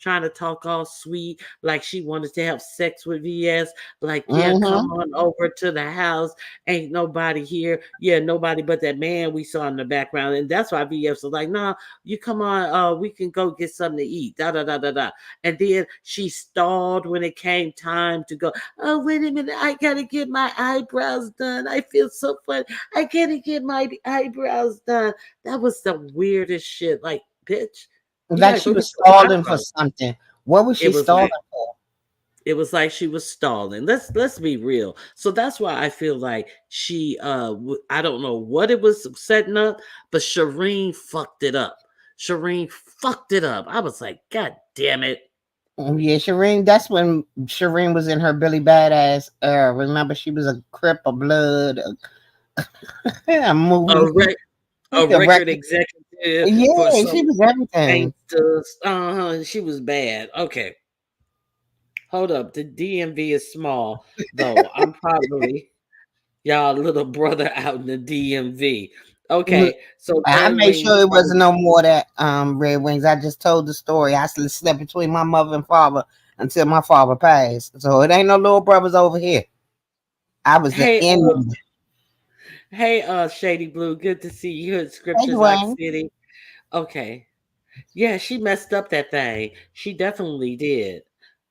trying to talk all sweet, like she wanted to have sex with VS. Like, yeah, come Hmm. on over to the house. Ain't nobody here. Yeah, nobody but that man we saw in the background. And that's why VS was like, no, you come on, we can go get something to eat. Da da da da da. And then she stalled when it came time to go. Oh, wait a minute, I gotta get my eyebrows done. I feel so fun. I gotta get my eyebrows done. That was the weirdest shit. Like, bitch, you Like gotta she go get was those stalling for eyebrows. something. What was she It was stalling like for? she was stalling. Let's be real. So that's why I feel like she I don't know what it was setting up, but Shireen fucked it up. Shireen fucked it up. I was like, God damn it. Yeah, Shireen. That's when Shireen was in her Billy Badass era. Remember, she was a Crip of Blood, a A movie, rec- a a record record. executive for Yeah, some she was everything. gangsters. She was bad. Okay. Hold up. The DMV is small though. I'm probably y'all little brother out in the DMV. Look, Okay, so I Red made Wings sure it wasn't probably. no more of that Red Wings. I just told the story. I slept between my mother and father until my father passed. So it ain't no little brothers over here. I was the Hey, enemy. Shady Blue, good to see you in Hey, Scriptures Like Dwayne. City. Okay. Yeah, she messed up that thing. She definitely did.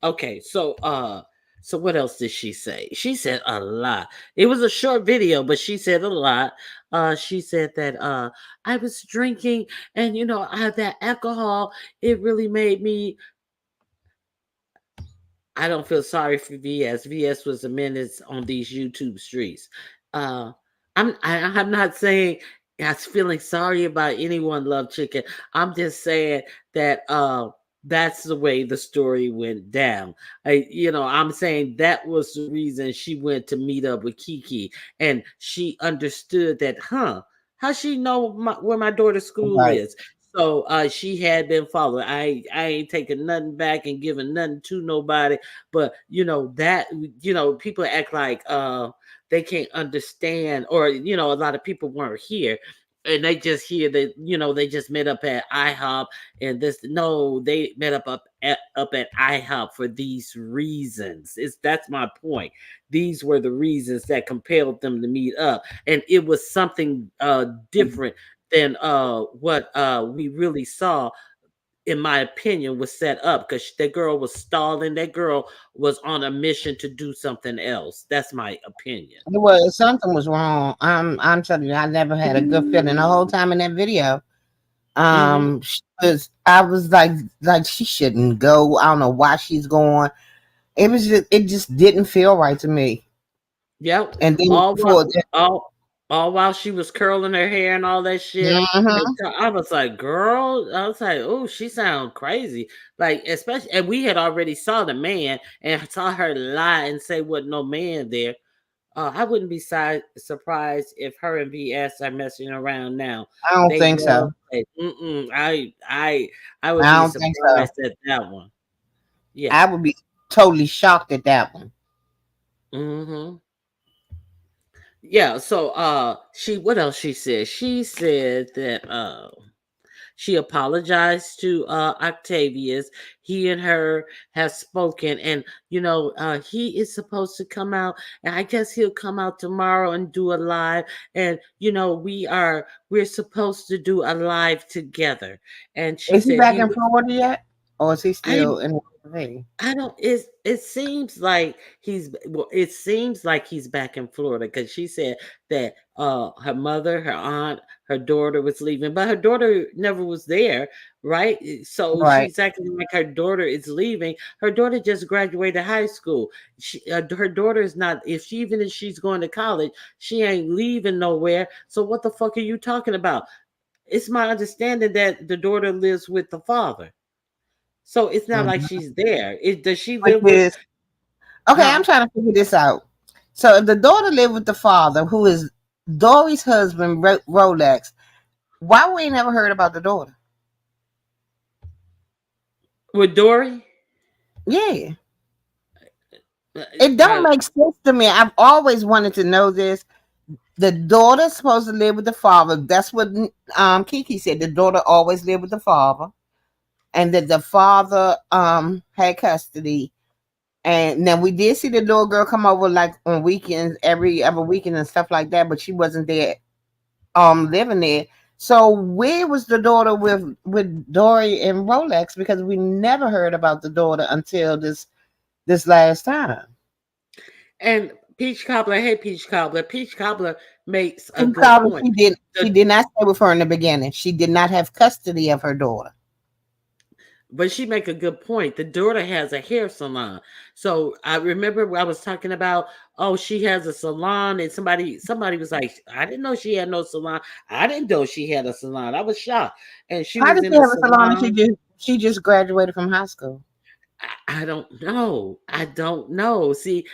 Okay, so what else did she say? She said a lot. It was a short video, but she said a lot. She said that I was drinking, and I that alcohol, it really made me. I don't feel sorry for VS. VS was a menace on these YouTube streets. Uh, I'm not saying I was feeling sorry about anyone, Love Chicken. I'm just saying that that's the way the story went down. I'm saying that was the reason she went to meet up with Kiki, and she understood that, how she know where my daughter's school Right. is. So she had been followed. I ain't taking nothing back and giving nothing to nobody. But that people act like they can't understand, or a lot of people weren't here. And they just hear that they just met up at IHOP, and this no, they met up at IHOP for these reasons. That's my point. These were the reasons that compelled them to meet up, and it was something different than what we really saw. in my opinion, was set up because that girl was stalling. That girl was on a mission to do something else. That's my opinion. Well, something was wrong. I'm telling you, I never had a good feeling the whole time in that video. Hmm. I was like she shouldn't go. I don't know why she's going. It just didn't feel right to me. Yep. And then All while before that, all while she was curling her hair and all that shit. And mhm, so I was like, girl, I was like, oh, she sound crazy. Like, especially, and we had already saw the man and saw her lie and say what no man there. I wouldn't be surprised if her and BS are messing around now. I don't They think love. so. Mm-mm, I would I be don't think so. surprised at that one. Yeah. I would be totally shocked at that one. Hmm. Yeah. So, she what else she said? She said that she apologized to Octavius. He and her have spoken, and he is supposed to come out, and I guess he'll come out tomorrow and do a live. And we're supposed to do a live together. And she Is he said back he in would. Florida yet, or is he I still in the? I don't. It seems like it seems like he's back in Florida because she said that her mother, her aunt, her daughter was leaving, but her daughter never was there, right? So Right. she's acting like her daughter is leaving. Her daughter just graduated high school. Her daughter is not. Even if she's going to college, she ain't leaving nowhere. So what the fuck are you talking about? It's my understanding that the daughter lives with the father. So it's not like Mhm. she's there. Does she Which live with? is okay. I'm Huh? trying to figure this out. So if the daughter lived with the father, who is Dory's husband, Rolex, why we ain't never heard about the daughter? With Dory? Yeah, Uh, it don't uh, make sense to me. I've always wanted to know this. The daughter's supposed to live with the father. That's what Kiki said. The daughter always lived with the father, and that the father had custody. And then we did see the little girl come over like on weekends, every other weekend and stuff like that, but she wasn't there living there. So where was the daughter with Dory and Rolex? Because we never heard about the daughter until this last time. and Peach Cobbler, hey Peach Cobbler. Peach Cobbler makes a She good probably point. she The did not stay with her in the beginning. She did not have custody of her daughter. But she make a good point. The daughter has a hair salon. So I remember I was talking about, oh, she has a salon, and somebody was like, I didn't know she had no salon. I didn't know she had a salon. I was shocked. And she How was did in she the have a salon if salon. she just graduated from high school? I don't know. I don't know. See,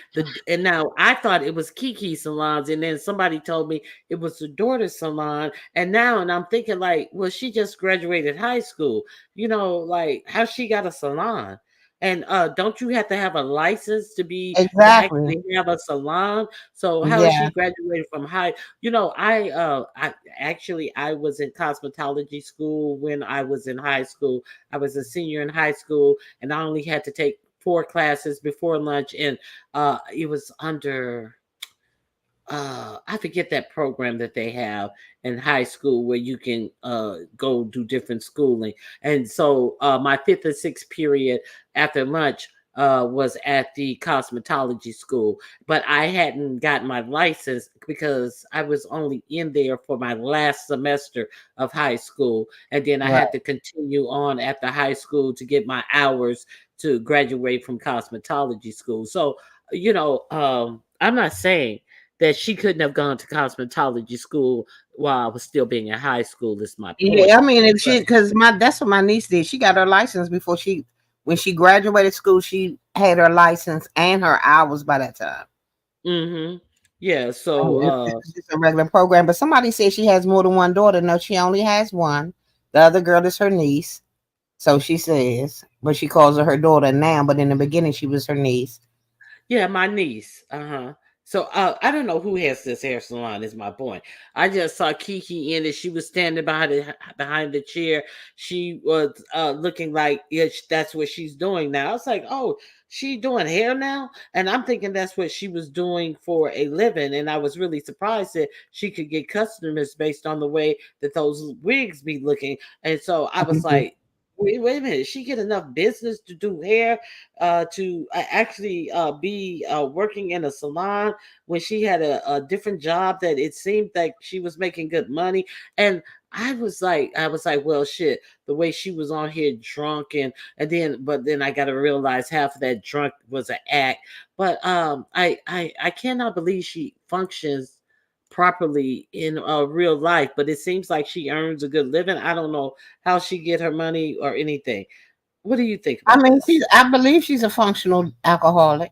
and now I thought it was Kiki salons, and then somebody told me it was the daughter's salon. And I'm thinking like, well, she just graduated high school. Like how she got a salon. And don't you have to have a license to Exactly. actually have a salon? So how is Yeah. she graduated from high? I actually I was in cosmetology school when I was in high school. I was a senior in high school, and I only had to take 4 classes before lunch, and it was under I forget that program that they have in high school where you can go do different schooling. And so my fifth and sixth period after lunch was at the cosmetology school, but I hadn't gotten my license because I was only in there for my last semester of high school, and then I Right. had to continue on after high school to get my hours to graduate from cosmetology school. So I'm not saying that she couldn't have gone to cosmetology school while I was still being in high school, is my point. Yeah, I mean, if But she, because my that's what my niece did. She got her license before when she graduated school. She had her license and her hours by that time. yeah, Oh, so it's just a regular program. But somebody said she has more than one daughter. No, she only has one. The other girl is her niece. So she says, but she calls her daughter now. But in the beginning, she was her niece. yeah, my niece. Uh-huh. So I don't know who has this hair salon. Is my point. I just saw Kiki in it. She was standing behind the chair. She was looking like, yeah, that's what she's doing now. I was like, oh, she doing hair now, and I'm thinking that's what she was doing for a living. And I was really surprised that she could get customers based on the way that those wigs be looking. And so I was Mhm. like, wait a minute. She get enough business to do hair, to actually be working in a salon when she had a different job that it seemed like she was making good money. And I was like, well, shit. The way she was on here drunk, but then I got to realize half of that drunk was an act. But I cannot believe she functions properly in real life. But it seems like she earns a good living. I don't know how she get her money or anything. What do you think I about mean, this? I believe she's a functional alcoholic.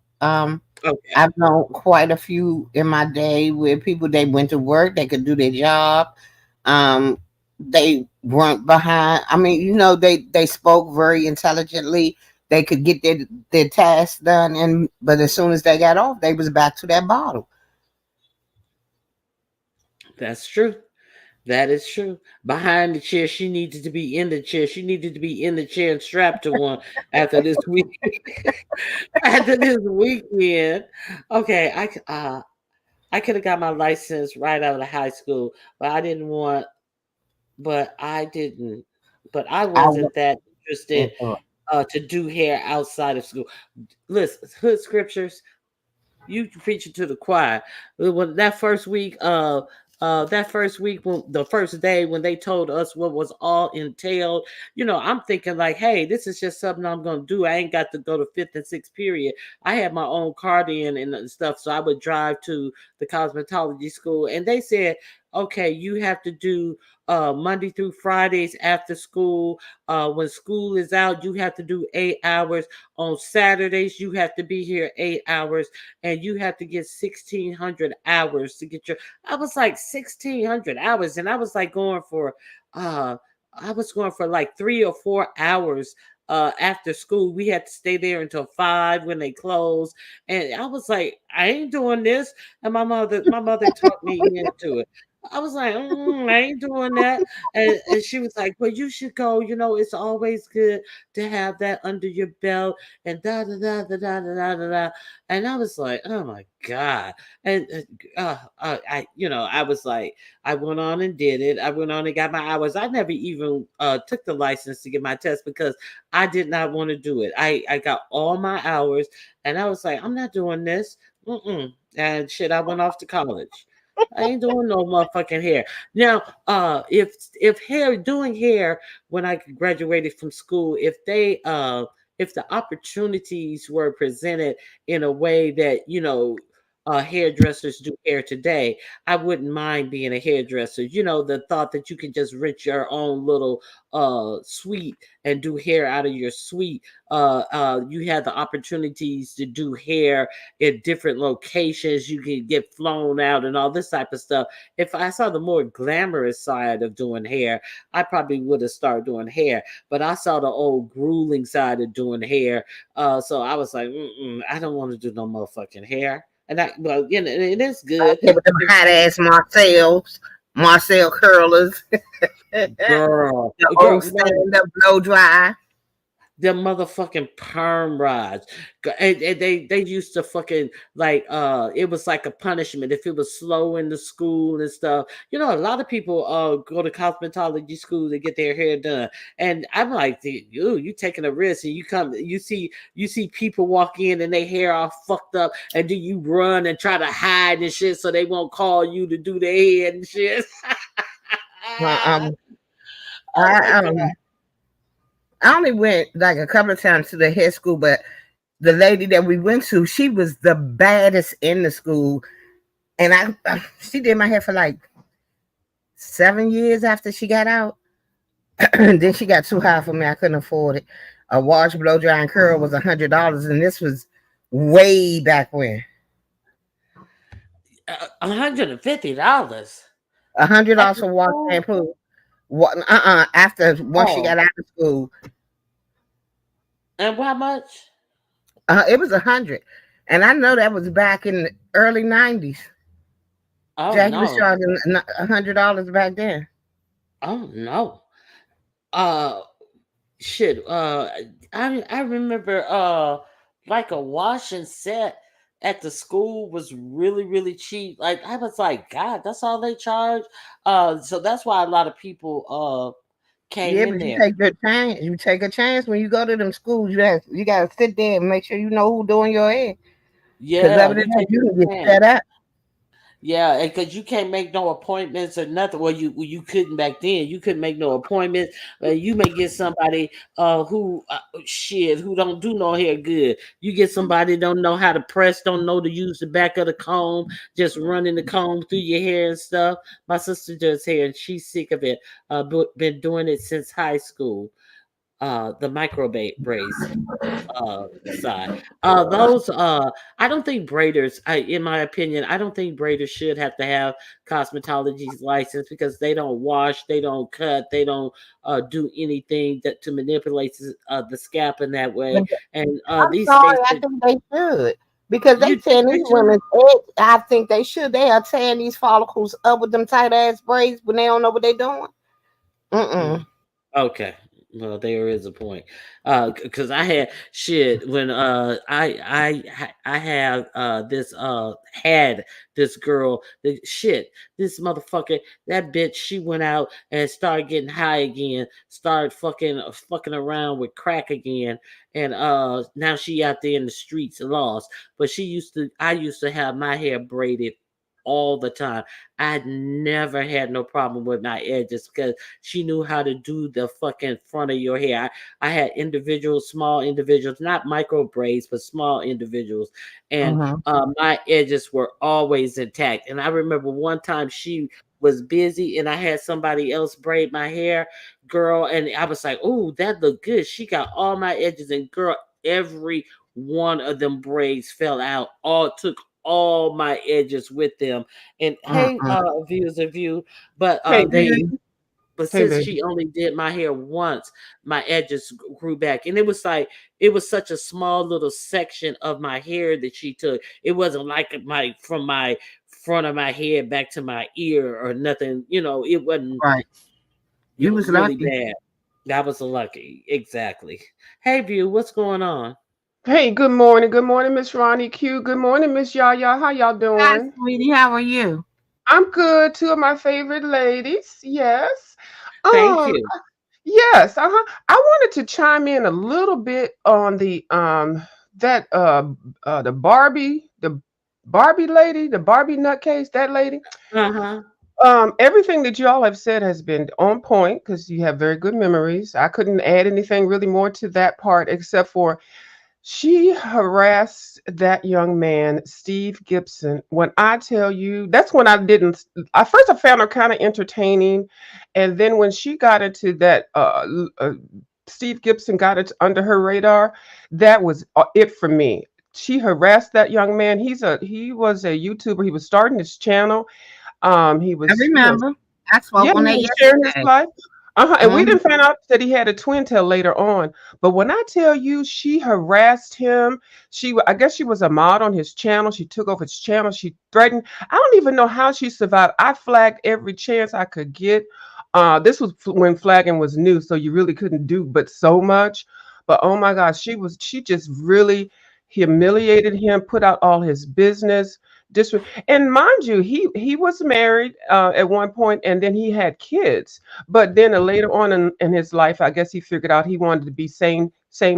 Okay, I've known quite a few in my day where people they went to work, they could do their job. Um, they weren't behind. I mean, they spoke very intelligently. They could get their tasks done, and but as soon as they got off, they was back to that bottle. that's true. That is true. Behind the chair, she needed to be in the chair. She needed to be in the chair and strapped to one after this week. After this weekend, okay, I could have got my license right out of high school, but I didn't want. But I didn't. But I I went wasn't that interested into it. to do hair outside of school. Listen, hood scriptures. You preaching to the choir. When that first week, when the first day when they told us what was all entailed, I'm thinking like, hey, this is just something I'm gonna do. I ain't got to go to fifth and sixth period. I had my own car then and stuff, so I would drive to the cosmetology school, and they said, okay, you have to do Monday through Fridays after school. When school is out, you have to do 8 hours. On Saturdays, you have to be here 8 hours, and you have to get 1,600 hours to get your. I was like 1,600 hours, and uh I was going for like 3 or 4 hours. After school, we had to stay there until 5 when they closed, and I was like, I ain't doing this. And my mother talked me into it. I was like, I ain't doing that. And she was like, well, you should go. It's always good to have that under your belt, and da da da da da da da da. Da. And I was like, oh my god. And I was like, I went on and did it. I went on and got my hours. I never even took the license to get my test because I did not want to do it. I got all my hours, and I was like, I'm not doing this. And shit, I went off to college. I ain't doing no motherfucking hair. Now, if doing hair when I graduated from school, if the opportunities were presented in a way that hairdressers do hair today, I wouldn't mind being a hairdresser. The thought that you can just rent your own little suite and do hair out of your suite. You have the opportunities to do hair in different locations. You can get flown out and all this type of stuff. If I saw the more glamorous side of doing hair, I probably would have started doing hair. But I saw the old grueling side of doing hair. So I was like, I don't want to do no motherfucking hair. And it is good. With them hot ass Marcel curlers, the Girl, old girl, no, stand up blow dry. them motherfucking perm rods. And they used to fucking like it was like a punishment if it was slow in the school and stuff. A lot of people go to cosmetology school to get their hair done. And I'm like, you taking a risk, and you see people walk in and their hair all fucked up, and then you run and try to hide and shit so they won't call you to do their hair and shit. Uh, Um, Oh my I god. I only went like a couple of times to the hair school, but the lady that we went to, she was the baddest in the school, and she did my hair for like 7 years after she got out. Then she got too high for me. I couldn't afford it. A wash, blow dry, and curl was $100, and this was way back when. $150 at $100 the for wash school. shampoo. What? After once she Oh, got out of school, and how much? it was 100, and I know that was back in the early '90s. Oh Jackie was no. charging $100 back then. Oh no. Uh shit. I remember like a wash and set at the school was really, really cheap. Like I was like, God, that's all they charge. So that's why a lot of people came Yeah, in but you there. take your chance. You take a chance when you go to them schools. You gotta sit there and make sure you know who doing your hair. Cause Yeah, other than you that, take you your can get chance. set up. Yeah, because you can't make no appointments or nothing. Well, you couldn't back then. You couldn't make no appointments. You may get somebody who shit who don't do no hair good. You get somebody don't know how to press, don't know to use the back of the comb, just running the comb through your hair and stuff. My sister does hair and she's sick of it. Been doing it since high school. The micro braids side. Those I don't think braiders, in my opinion, I don't think braiders should have to have cosmetology's license because they don't wash, they don't cut, they don't do anything that to manipulate the scalp in that way. And I'm these sorry, states I that think they should. Because they you think tearing they these should. women's eggs. I think they should. They are tearing these follicles up with them tight ass braids when they don't know what they're doing. Mm. Mm-mm. Okay. Well, there is a point. Because I had shit when I have this had this girl the shit this motherfucker that bitch she went out and started getting high again, started fucking around with crack again, and now she out there in the streets lost. But I used to have my hair braided all the time. I never had no problem with my edges because she knew how to do the fucking front of your hair. I had individuals, small individuals, not micro braids, but small individuals. And Mm-hmm. my edges were always intact. And I remember one time she was busy and I had somebody else braid my hair, girl. And I was like, oh, that looked good. She got all my edges, and girl, every one of them braids fell out. All took all my edges with them. And hey, Mm-mm. views of you, but Hey, they baby. but Hey, since baby. she only did my hair once, my edges grew back. And it was like, it was such a small little section of my hair that she took. It wasn't like my from my front of my head back to my ear or nothing. It wasn't Right. You was really lucky. bad. That was lucky. Exactly. Hey, View, what's going on? Hey, good morning. Good morning, Miss Ronnie Q. Good morning, Miss Yaya. How y'all Hi, doing? sweetie. How are you? I'm good. Two of my favorite ladies. Yes. Thank Um, you. yes, uh-huh. I wanted to chime in a little bit on the Barbie lady, the Barbie nutcase, that lady. Uh huh. Everything that you all have said has been on point because you have very good memories. I couldn't add anything really more to that part except for she harassed that young man, Steve Gibson. When I tell you, that's when I didn't. At first, I found her kind of entertaining, and then when she got into that, Steve Gibson got it under her radar. That was it for me. She harassed that young man. He was a YouTuber. He was starting his channel. He I was, remember. I yeah, spoke on he that was sharing his yesterday. life. And we Mm-hmm. didn't find out that he had a twin tail later on. But when I tell you she harassed him, I guess she was a mod on his channel. She took over his channel. She threatened. I don't even know how she survived. I flagged every chance I could get. This was when flagging was new, so you really couldn't do but so much. But oh my gosh, she just really humiliated him, put out all his business. And mind you, he was married at one point, and then he had kids. But then later on in his life, I guess he figured out he wanted to be same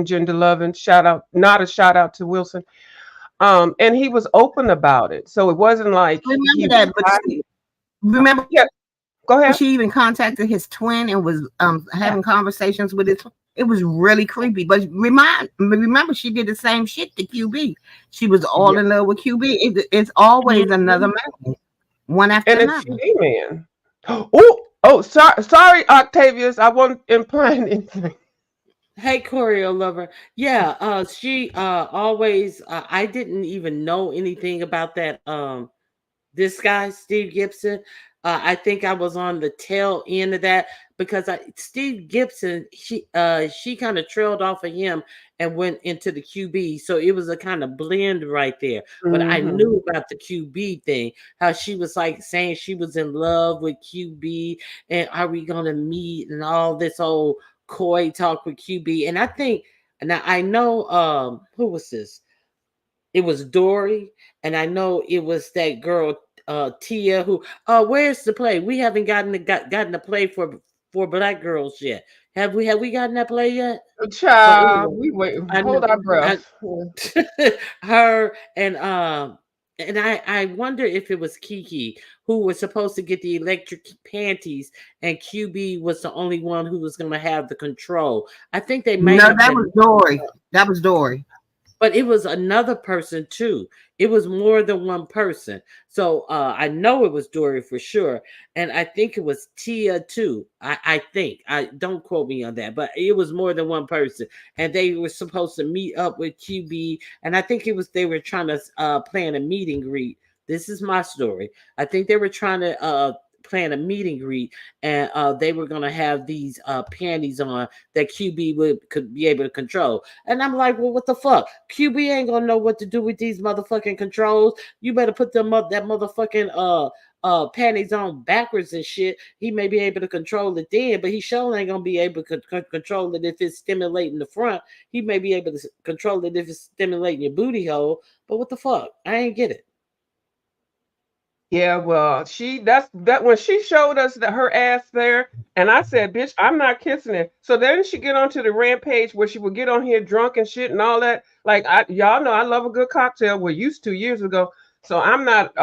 gender loving. Shout out, not a shout out to Wilson. And he was open about it, so it wasn't like he Remember was that, but hiding. remember Yeah, go ahead. she even contacted his twin and was Yeah, having conversations with his. It was really creepy. But remember, she did the same shit to QB. She was all yeah. in love with QB. It's always another Mhm. man, one after And a another. TV man. Oh, sorry, Octavius. I wasn't implying anything. Hey, choreo lover. Yeah, she always. I didn't even know anything about that. This guy, Steve Gibson. I think I was on the tail end of that because Steve Gibson, she kind of trailed off of him and went into the QB. So it was a kind of blend right there. But I Hmm. knew about the QB thing, how she was like saying she was in love with QB and are we gonna meet and all this old coy talk with QB. And I think now I know who was this? It was Dory, and I know it was that girl Tia who where's the play? We haven't gotten the play for black girls yet. Have we gotten that play yet? So Child, anyway, we wait, I hold know our I breath. her and I wonder if it was Kiki who was supposed to get the electric panties and QB was the only one who was going to have the control. I think they may No, have that been, was Dory. That was Dory. but it was another person too. It was more than one person. So I know it was Dory for sure, and I think it was Tia too. I think I don't quote me on that, but it was more than one person, and they were supposed to meet up with QB, and I think it was they were trying to plan a meet and greet. This is my story. I think they were trying to plan a meet and greet, and they were going to have these panties on that QB could be able to control. And I'm like, well, what the fuck? QB ain't gonna know what to do with these motherfucking controls. You better put them up that motherfucking panties on backwards and shit. He may be able to control it then, but he sure ain't gonna be able to control it if it's stimulating the front. He may be able to control it if it's stimulating your booty hole. But what the fuck? I ain't get it. Yeah, well, that's that when she showed us that her ass there, and I said, "Bitch, I'm not kissing it." So then she get onto the rampage where she would get on here drunk and shit and all that. Like y'all know, I love a good cocktail. We used to years ago, so I'm not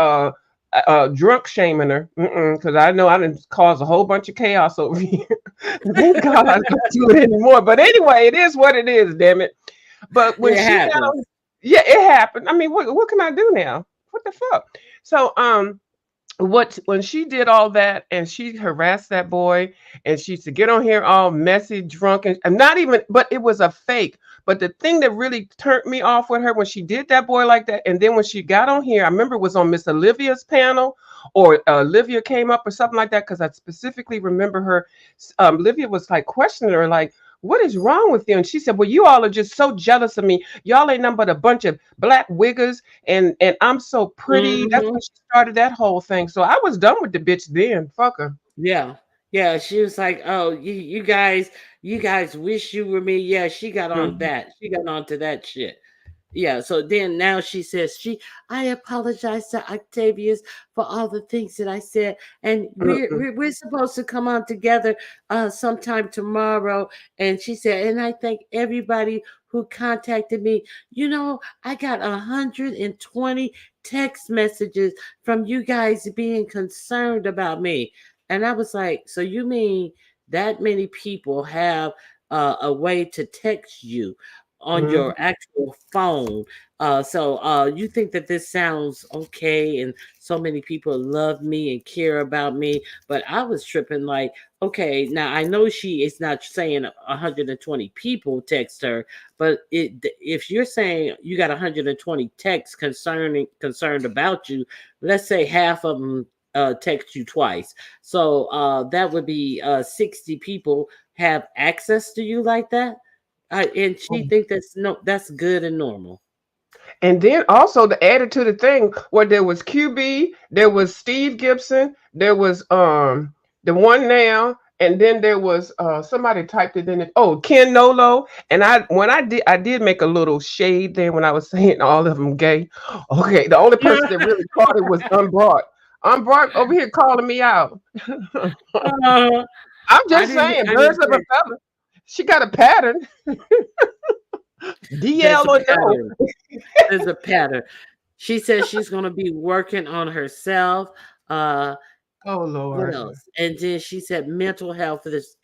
drunk shaming her because I know I didn't cause a whole bunch of chaos over here. Thank God I don't do it anymore. But anyway, it is what it is. Damn it. But when It she got on, happens. yeah, it happened. I mean, what can I do now? What the fuck? So what when she did all that and she harassed that boy and she used to get on here all messy drunk and not even but it was a fake. But the thing that really turned me off with her when she did that boy like that, and then when she got on here, I remember it was on Miss Olivia's panel, or Olivia came up or something like that, because I specifically remember her. Olivia was like questioning her, like, what is wrong with you? And she said, well, you all are just so jealous of me. Y'all ain't nothing but a bunch of black wiggers, and I'm so pretty. That's Hmm. when she started that whole thing. So I was done with the bitch then. Fuck her. Yeah. Yeah. She was like, oh, you guys wish you were me. Yeah, she got on Mhm. that. She got on to that shit. Yeah, so then now she says I apologize to Octavius for all the things that I said, and Mm-mm. we're supposed to come on together sometime tomorrow. And she said, and I thank everybody who contacted me. I got 120 text messages from you guys being concerned about me. And I was like, so you mean that many people have a way to text you on Mhm. your actual phone? So you think that this sounds okay, and so many people love me and care about me, but I was tripping like, okay, now I know she is not saying 120 people text her, but if you're saying you got 120 texts concerned about you, let's say half of them text you twice, so that would be 60 people have access to you like that. And she think that's good and normal. And then also to add it to the thing where there was QB, there was Steve Gibson, there was the one now, and then there was somebody typed it in it. Oh, Ken Nolo. And I did make a little shade there when I was saying all of them gay. Okay, the only person that really caught it was Unbrought. Unbrought over here calling me out. Uh, I'm I just didn't. saying, I birds didn't of a say feather. She got a pattern. there's a DL or no. pattern. There's a pattern. She says she's gonna be working on herself. Uh, Oh what Lord. else? And then she said mental health is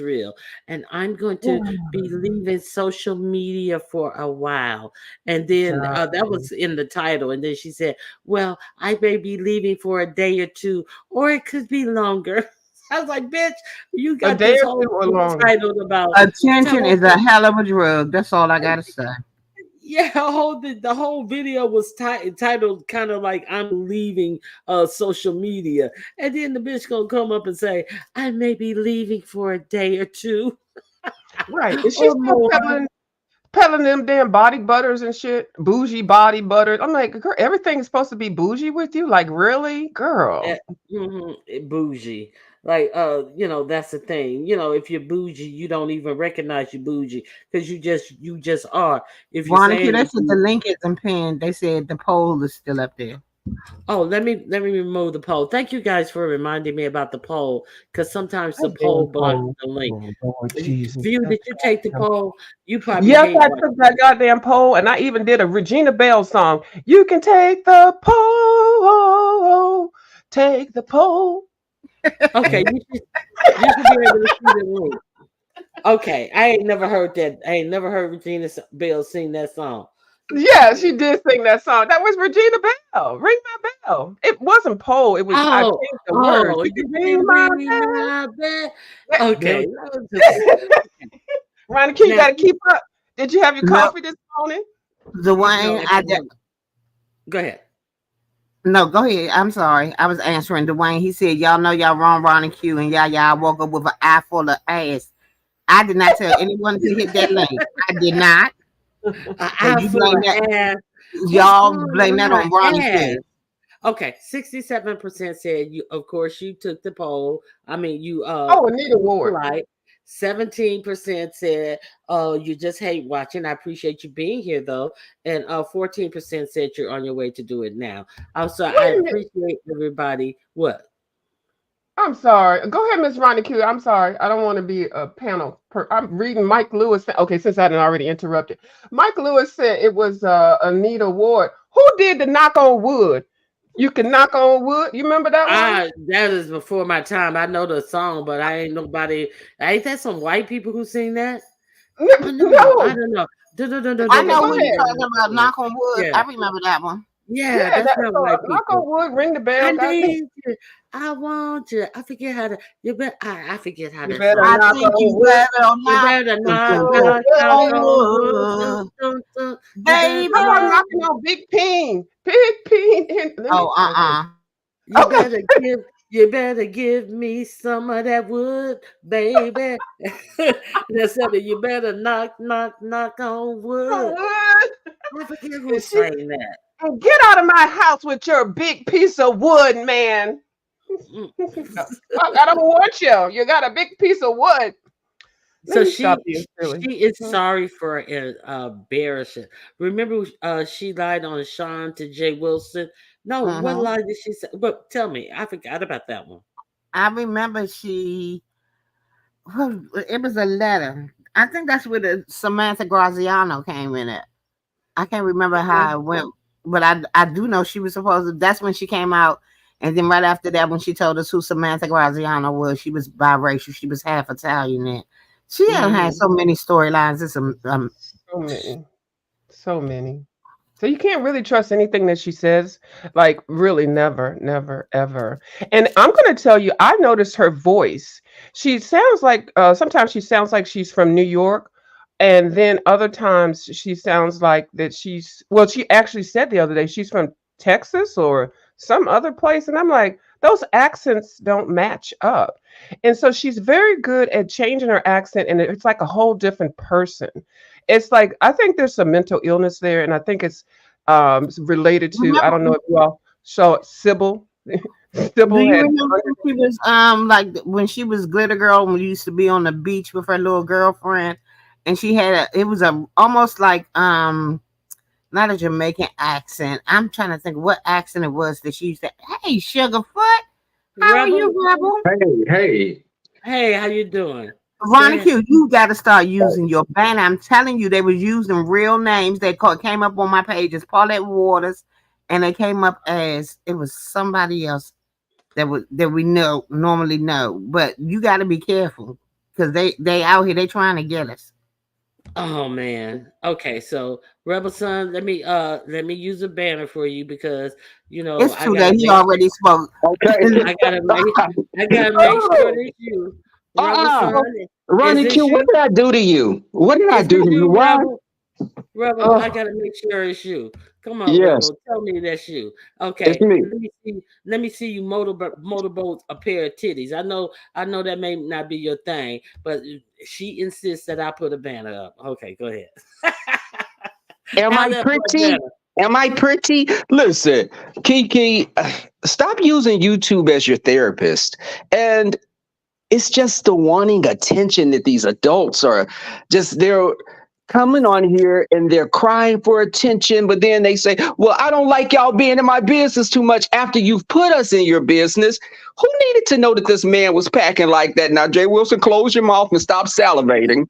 real, and I'm going to be leaving social media for a while. And then that Child. was in the title. And then she said, "Well, I may be leaving for a day or two, or it could be longer." I was like, "Bitch, you A got day this or whole two or thing longer. titled about Attention telling is a hell of a drug. That's all I gotta say. yeah, the whole video was titled kind of like I'm leaving social media, and then the bitch gonna come up and say I may be leaving for a day or two Right. Is she or still more. peddling them damn body butters and shit? Bougie body butters. I'm like, girl, everything's supposed to be bougie with you? Like, really? Girl. Eh, bougie, like that's the thing. If you're bougie, you don't even recognize you bougie because you just are. If you're Veronica, saying they that said the link isn't pinned. They said the poll is still up there. Oh, let me remove the poll. Thank you guys for reminding me about the poll, because sometimes the That poll damn blocks poll. the link. Oh, Lord Jesus. View, That did you take the goddamn- poll? You probably Yes, hate I watching took that goddamn poll, and I even did a Regina Bell song. You can take the poll, take the poll. Okay, you should be able to see the link. Okay, I ain't never heard that. I ain't never heard Regina Bell sing that song. Yeah, she did sing that song. That was Regina Bell. Ring my bell. It wasn't poll. It was I Oh, changed the words. oh, You you can ring can my be my bed. bell. Okay, that was just Ronnie Q, you now. got to keep up. Did you have your No, coffee this morning? No, Dwayne, I I didn't just, have. Go ahead. no, go ahead. I'm sorry. I was answering Dwayne. He said, y'all know y'all wrong, Ron and Q, and I woke up with an eye full of ass. I did not tell anyone to hit that link. I did not. An So eye you full blame of that. ass. What's Y'all wrong blame with that my on Ron and ass? Q. Okay, 67% said you. Of course, you took the poll. I mean, Oh, Anita you Ward. polite. 17% said, "Oh, you just hate watching." I appreciate you being here, though, and 14% said you're on your way to do it now. Also, I Wait a minute. appreciate everybody. What? I'm sorry. Go ahead, Miss Ronnie Q. I'm sorry. I don't want to be a panel. I'm reading Mike Lewis. Okay, since I hadn't already interrupted. Mike Lewis said it was Anita Ward. Who did the knock on wood? You can knock on wood. You remember that one? That is before my time. I know the song, but I ain't nobody. Ain't that some white people who sing that? Oh no, I No. don't know. I know Go when you're ahead. talking about knock on wood. Yeah, I remember that one. yeah, Yeah, that's that, not so white knock on people. wood, ring the I bell, goddamn. need you. I want you. I forget how to. You bet. I forget how You that better song I knock goes. think on you wood. better You knock better dun, knock, dun, dun, knock, Oh, knock on wood. on wood. Dun, wood, dun, dun. You better How about baby. knock. knocking on Big Peen? Big Peen. Let me. Oh, Okay. You Okay. better give. You better give me some of that wood, baby. That's something. You better knock, knock, knock on On wood. wood. I forget who And she sang that. and get out of my house with your big piece of wood, man. Mm. I don't want you. You got a big piece of wood. Let So me stop being silly. she is sorry for embarrassing. Remember, she lied on Sean to Jay Wilson. No, what uh-huh. lie did she say? But tell me, I forgot about that one. I remember it was a letter. I think that's where the Samantha Graziano came in at. I can't remember Okay. how it went, but I do know she was supposed to. That's when she came out, and then right after that, when she told us who Samantha Graziano was, she was biracial. She was half Italian. And she had Mm. so many storylines. It's So many. So many. So you can't really trust anything that she says. Like really never, never, ever. And I'm gonna tell you, I noticed her voice. She sounds like sometimes she sounds like she's from New York. And then other times she sounds like that she's well, she actually said the other day she's from Texas or some other place. And I'm like, those accents don't match up. And so she's very good at changing her accent, and it's like a whole different person. It's like I think there's some mental illness there, and I think it's related to I remember. don't know if you all saw Sybil. Do Sybil you had remember when she was like when she was Glitter Girl when we used to be on the beach with her little girlfriend, and she had it was a almost like not a Jamaican accent. I'm trying to think what accent it was that she used to. Hey, Sugarfoot, how are you, Rebel, Rebel? Hey, hey. hey, how you doing? Go Ronnie ahead. Q, you got to start using your band. I'm telling you, they was using real names. Came up on my page as Paulette Waters, and they came up as it was somebody else that we know normally know. But you got to be careful because they out here they trying to get us. Oh man. Okay, so Rebel Son, let me use a banner for you because It's I too gotta late. He make already spoke. Okay. I gotta make I gotta make sure oh, that you, Rebel Uh-uh. Son, oh, is Ronnie Q, this what you? did I do to you? What did I Is do this to you? you, Why? Rebel? Rebel, I oh. gotta make sure it's you. Come on, Yes, Rebel, tell me that's you. it's Okay, me. let me see you motorboat a pair of titties. I know that may not be your thing, but she insists that I put a banner up. Okay, go ahead. Am How I that boy pretty? banner? Am I pretty? Listen, Kiki, stop using YouTube as your therapist. And it's just the wanting attention that these adults are just they're coming on here and they're crying for attention, but then they say, well, I don't like y'all being in my business too much after you've put us in your business. Who needed to know that this man was packing like that? Now, Jay Wilson, close your mouth and stop salivating.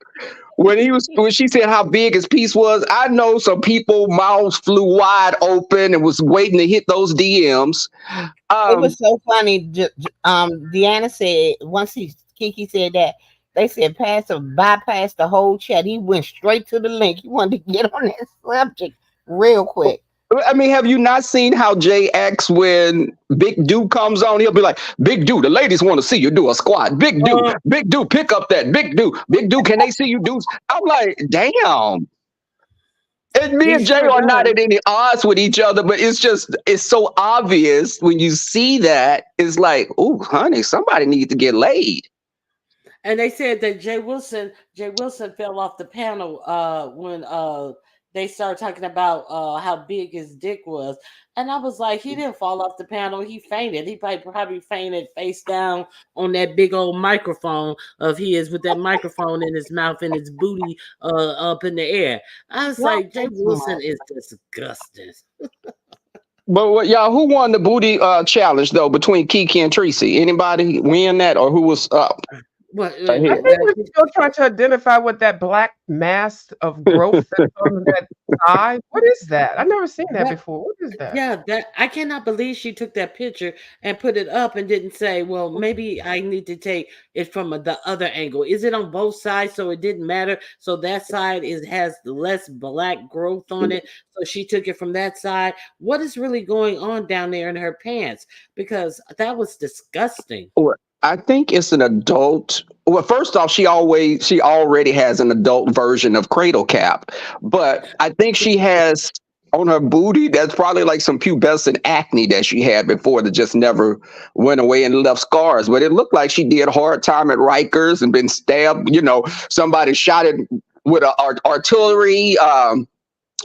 When she said how big his piece was, I know some people mouths flew wide open and was waiting to hit those DMs. It was so funny. Deanna said once Kiki said that, they said Pastor bypassed the whole chat. He went straight to the link. He wanted to get on that subject real quick. I mean, have you not seen how Jay acts when Big Dude comes on? He'll be like, Big Dude, the ladies want to see you do a squat. Big Dude, pick up that. Big Dude, can they see you do? I'm like, damn. And me and Jay are not at any odds with each other, but it's so obvious when you see that. It's like, oh, honey, somebody needs to get laid. And they said that Jay Wilson fell off the panel when they started talking about how big his dick was. And I was like, he didn't fall off the panel. He fainted. He probably fainted face down on that big old microphone of his with that microphone in his mouth and his booty up in the air. I was like, Jay Wilson is disgusting. But y'all, who won the booty challenge, though, between Kiki and Tracy? Anybody win that, or who was up? What, I think we're still trying to identify what that black mass of growth that's on that eye. What is that? I've never seen that before. What is that? Yeah, that I cannot believe she took that picture and put it up and didn't say, well, maybe I need to take it from the other angle. Is it on both sides so it didn't matter? So that side has less black growth on it. So she took it from that side. What is really going on down there in her pants? Because that was disgusting. I think it's an adult. Well, first off, she already has an adult version of Cradle Cap, but I think she has on her booty that's probably like some pubescent acne that she had before that just never went away and left scars. But it looked like she did hard time at Rikers and been stabbed. Somebody shot it with artillery.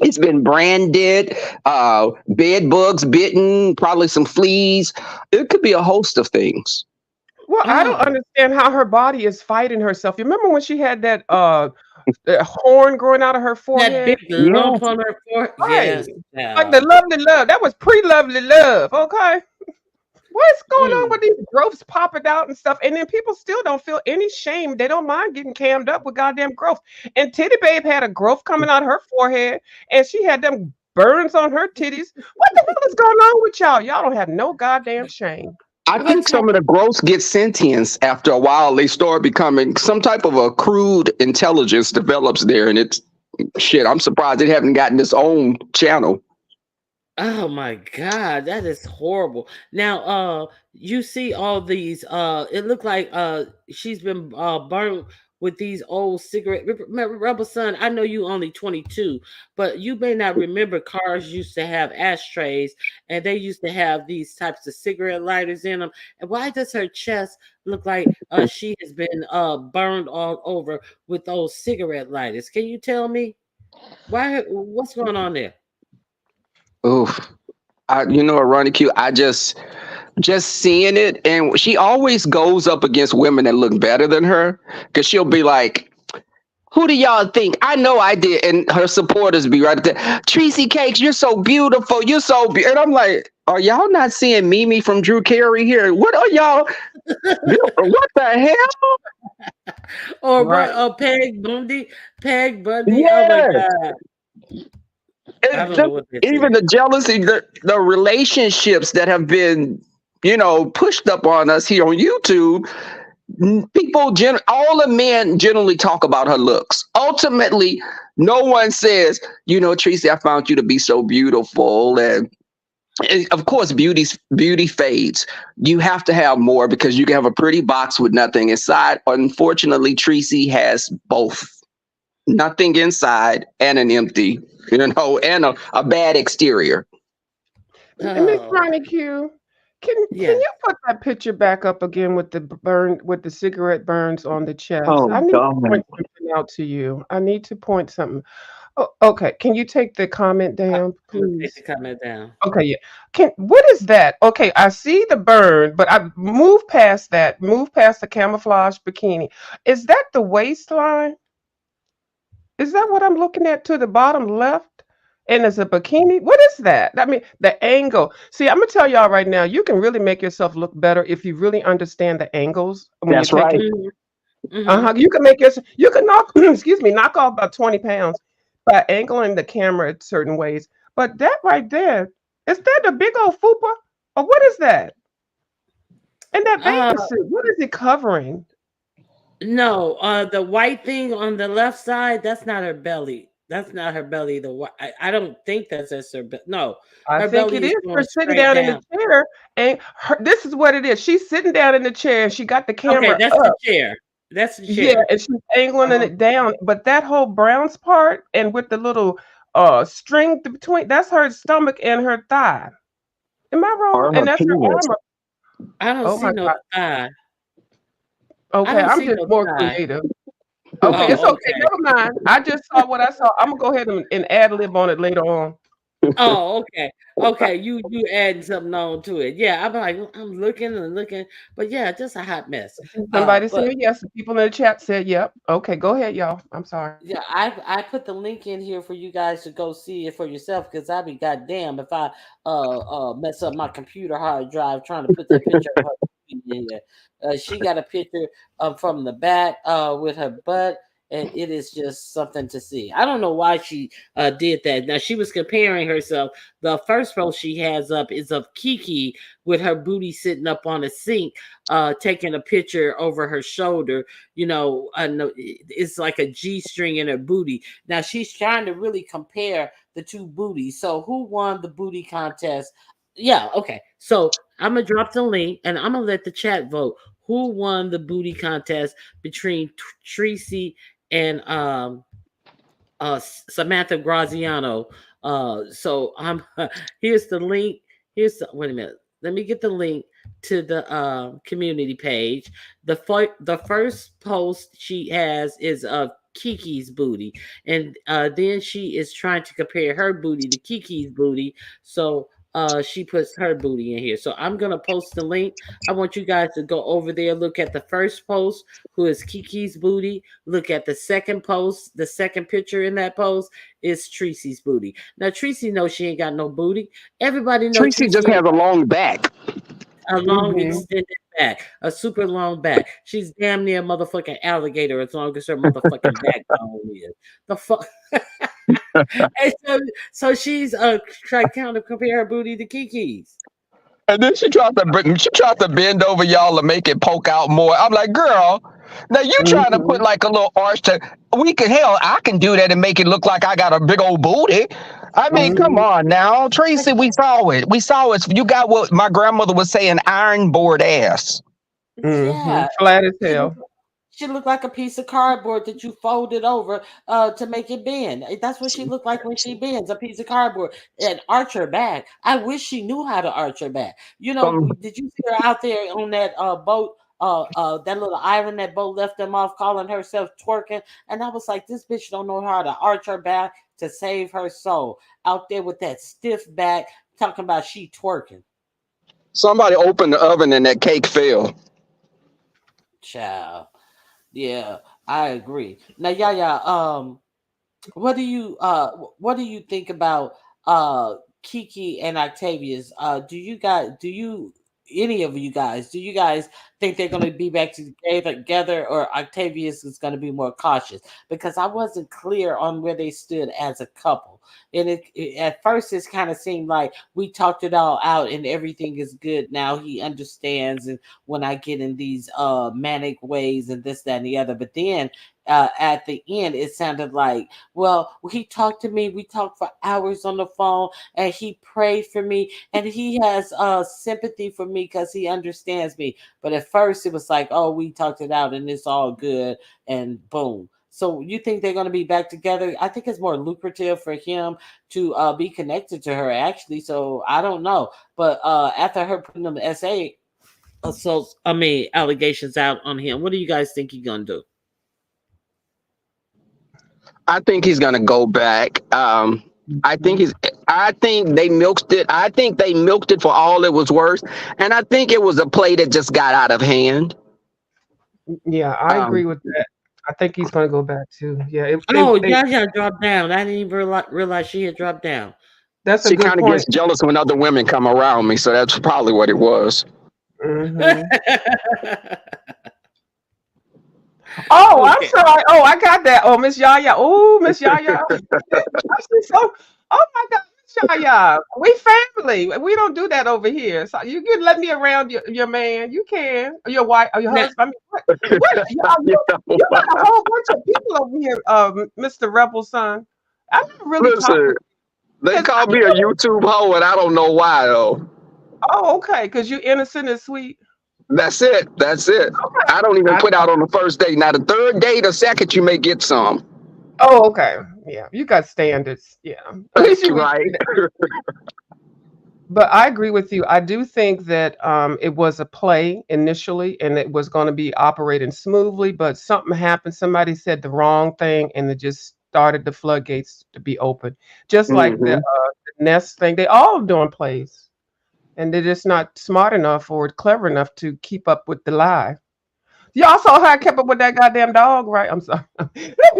It's been branded, bed bugs bitten, probably some fleas. It could be a host of things. Well, I don't understand how her body is fighting herself. You remember when she had that horn growing out of her forehead? That big lump on her forehead? Right. Yes. Like the lovely love. That was pre-lovely love, okay? What's going on with these growths popping out and stuff? And then people still don't feel any shame. They don't mind getting cammed up with goddamn growth. And Titty Babe had a growth coming out of her forehead, and she had them burns on her titties. What the hell is going on with y'all? Y'all don't have no goddamn shame. I think some of the growths get sentience after a while. They start becoming some type of a crude intelligence develops there, and it's shit. I'm surprised it haven't gotten its own channel. Oh my God, that is horrible. Now, you see all these. It looked like she's been burned with these old cigarette. Remember, Rebel Son, I know you only 22, but you may not remember cars used to have ashtrays, and they used to have these types of cigarette lighters in them. And why does her chest look like she has been burned all over with those cigarette lighters? Can you tell me why? What's going on there? Oof. Ronnie Q, I just seeing it, and she always goes up against women that look better than her, because she'll be like, who do y'all think? I know I did. And her supporters be right there. Tracy Cakes, you're so beautiful. You're so beautiful. And I'm like, are y'all not seeing Mimi from Drew Carey here? What are y'all? What the hell? Or right. Peg Bundy. Yes. Oh my God. Even the jealousy, the relationships that have been, pushed up on us here on YouTube. People, all the men generally talk about her looks. Ultimately, no one says, Tracy, I found you to be so beautiful. And of course, beauty fades. You have to have more because you can have a pretty box with nothing inside. Unfortunately, Tracy has both. Nothing inside and an empty, and a bad exterior. Miss Ronnie Q, can you put that picture back up again with the cigarette burns on the chest? I need to point something out to you. I need to point something. Oh, okay, can you take the comment down, please? Take the comment down. Okay, yeah. What is that? Okay, I see the burn, but I move past that. Move past the camouflage bikini. Is that the waistline? Is that what I'm looking at to the bottom left? And it's a bikini. What is that? I mean, the angle. See, I'm gonna tell y'all right now, you can really make yourself look better if you really understand the angles when you're That's right. taking. Mm-hmm. Mm-hmm. You can make yourself. You can knock. Excuse me, knock off about 20 pounds by angling the camera certain ways. But that right there, is that a big old fupa, or what is that? And that Uh, bathing suit, what is it covering? no, the white thing on the left side, that's not her belly. That's not her belly. I don't think that's her belly. No, I her think belly it is is for going sitting straight down in the down. chair. And this is what it is. She's sitting down in the chair and she got the Okay, camera that's the up. chair. That's the Yeah, chair. and she's angling Uh-huh. it down. But that whole Browns part and with the little string between, that's her stomach and her thigh. Am I wrong? Or And her that's her penis. armor. I don't Oh see my no God. thigh. I Okay, don't I'm see just no more thigh. creative. Okay, it's Oh, okay. okay. Never mind. I just saw what I saw. I'm gonna go ahead and ad lib on it later on. Oh, okay. Okay, you adding something on to it. Yeah, I'm like, I'm looking and looking, but yeah, just a hot mess. Somebody But said yes. The people in the chat said yep. Okay, go ahead, y'all. I'm sorry. yeah, I put the link in here for you guys to go see it for yourself because I'd be goddamn if I mess up my computer hard drive trying to put that picture of her in here. She got a picture from the back with her butt, and it is just something to see. I don't know why she did that. Now she was comparing herself. The first post she has up is of Kiki with her booty sitting up on a sink, taking a picture over her shoulder. It's like a G string in her booty. Now she's trying to really compare the two booties. So who won the booty contest? Yeah, okay. So I'm gonna drop the link and I'm gonna let the chat vote. Who won the booty contest between Tracy and Samantha Graziano? So I'm here's the link. Wait a minute. Let me get the link to the community page. The first post she has is of Kiki's booty, and then she is trying to compare her booty to Kiki's booty. So she puts her booty in here. So I'm gonna post the link. I want you guys to go over there, look at the first post, who is Kiki's booty. Look at the second post. The second picture in that post is Tracy's booty. Now Tracy knows she ain't got no booty. Everybody knows Tracy Tracy just has ain't a long back. a long Hmm. extended back, a super long back. She's damn near a motherfucking alligator as long as her motherfucking backbone is. The fuck. And so she's trying to counter compare her booty to Kiki's. And then she tried to bend over y'all to make it poke out more. I'm like, girl, now you trying to put Hmm. like a little arch to we can hell, I can do that and make it look like I got a big old booty. I mean, come Hmm. on now. Tracy, we saw it. We saw it. You got what my grandmother was saying, iron board ass. Hmm. Yeah, Flat as she hell. looked, she looked like a piece of cardboard that you folded over to make it bend. That's what she looked like when she bends, a piece of cardboard and arch her back. I wish she knew how to arch her back. Um, Did you see her out there on that boat? That little island that boat left them off, calling herself twerking, and I was like, this bitch don't know how to arch her back to save her soul. Out there with that stiff back, talking about she twerking. Somebody opened the oven and that cake fell. Child. Yeah, I agree. Now, yeah. What do you think about Kiki and Octavius? Do you any of you guys, do you guys think they're going to be back together, or Octavius is going to be more cautious? Because I wasn't clear on where they stood as a couple. And at first it kind of seemed like we talked it all out and everything is good now. He understands, and when I get in these manic ways and this, that, and the other. But then at the end, it sounded like, well, he talked to me. We talked for hours on the phone, and he prayed for me, and he has sympathy for me because he understands me. But at first, it was like, oh, we talked it out, and it's all good, and boom. So you think they're going to be back together? I think it's more lucrative for him to be connected to her, actually. So I don't know, but after her putting them SA, allegations out on him, what do you guys think he's gonna do? I think he's gonna go back. I think Mhm. he's. I think they milked it. I think they milked it for all it was worth, and I think it was a play that just got out of hand. Yeah, I agree Um, with that. I think he's going to go back too. Yeah, Oh, yeah, dropped down. I didn't even realize she had dropped down. that's a She good kind of point. gets jealous when other women come around me, so that's probably what it was. Hmm. Oh, I'm Okay. sorry. Oh, I got that. Oh, Miss Yaya. Oh, Miss Yaya. She's so. Oh my God, Miss Yaya. We family. We don't do that over here. So you can let me around your man. You can. Or your wife or your Now, husband. I mean, what? What? Y'all, You know, you got a whole bunch of people over here, Mr. Rebel son. I'm not really talking listen, they because call me a YouTube hoe, and I don't know why though. oh, okay, because you're innocent and sweet. That's it. That's it. Okay. I don't even I, put out on the first date. Now the third date or second, you may get some. oh, okay. Yeah, you got standards. Yeah. At least you Right. but I agree with you. I do think that it was a play initially and it was going to be operating smoothly, but something happened. Somebody said the wrong thing and it just started the floodgates to be open. Just like Hmm. the Nest thing. They all doing plays and they're just not smart enough or clever enough to keep up with the lie. Y'all saw how I kept up with that goddamn dog, right? I'm sorry.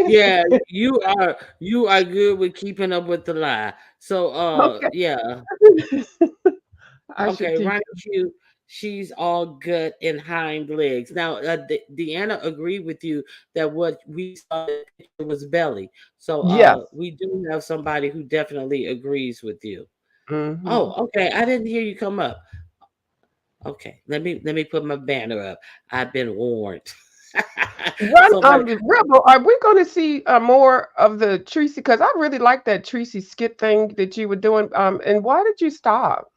yeah, you are good with keeping up with the lie. So Okay. yeah. I should Okay, teach Ronnie Q, she's all gut and hind legs. Now, Deanna agreed with you that what we saw in the picture was belly. So, yes. we do have somebody who definitely agrees with you. Hmm. Oh, okay. I didn't hear you come up. Okay, let me put my banner up. I've been warned. Run, So, but Rebel, are we going to see more of the Tracy? Because I really like that Tracy skit thing that you were doing. And why did you stop?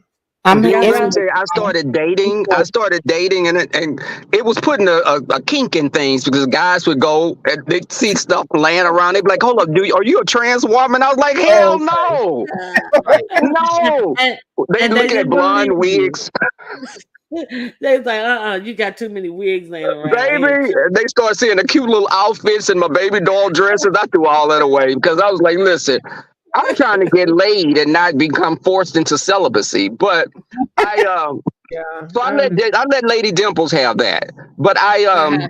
Do you It's yeah, really say I started dating? I started dating, and it was putting a kink in things because guys would go and they'd see stuff laying around. They'd be like, "Hold up, are you a trans woman?" I was like, Oh, "Hell okay. no, Right. no!" and, They and they looking at didn't blonde believe you. wigs, They was like, you got too many wigs laying around here. baby. And they start seeing the cute little outfits and my baby doll dresses. I threw all that away because I was like, "Listen, I'm trying to get laid and not become forced into celibacy." But I Yeah, so I understand. I let Lady Dimples have that, but Uh-huh.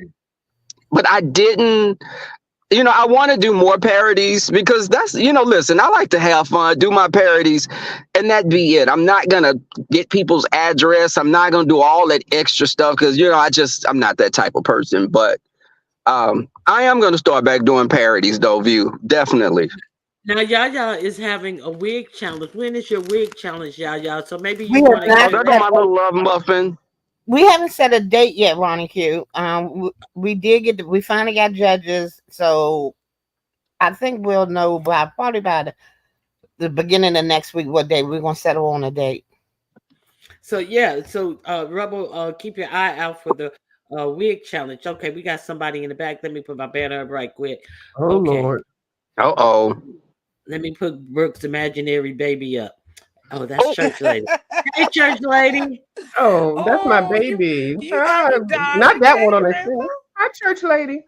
I didn't. I want to do more parodies because that's listen, I like to have fun, do my parodies, and that be it. I'm not gonna get people's address. I'm not gonna do all that extra stuff because I'm not that type of person. But I am gonna start back doing parodies though. View definitely. Now Yaya is having a wig challenge. When is your wig challenge, Yaya? So maybe we you have want to Oh, not give there go set that. my little love muffin. we haven't set a date yet, Ronnie Q. We did we finally got judges, so I think we'll know probably by the beginning of next week what day we're gonna settle on a date. So yeah, so Rebel, keep your eye out for the wig challenge. Okay, we got somebody in the back. Let me put my banner up right quick. Oh, Okay, Lord. Uh oh. let me put Brooks' imaginary baby up. Oh, that's Oh, church lady. Hey, church lady. Oh, that's my Oh, baby. you got me, Not darling. that one Hey, on the Rebel. screen. Hi, church lady.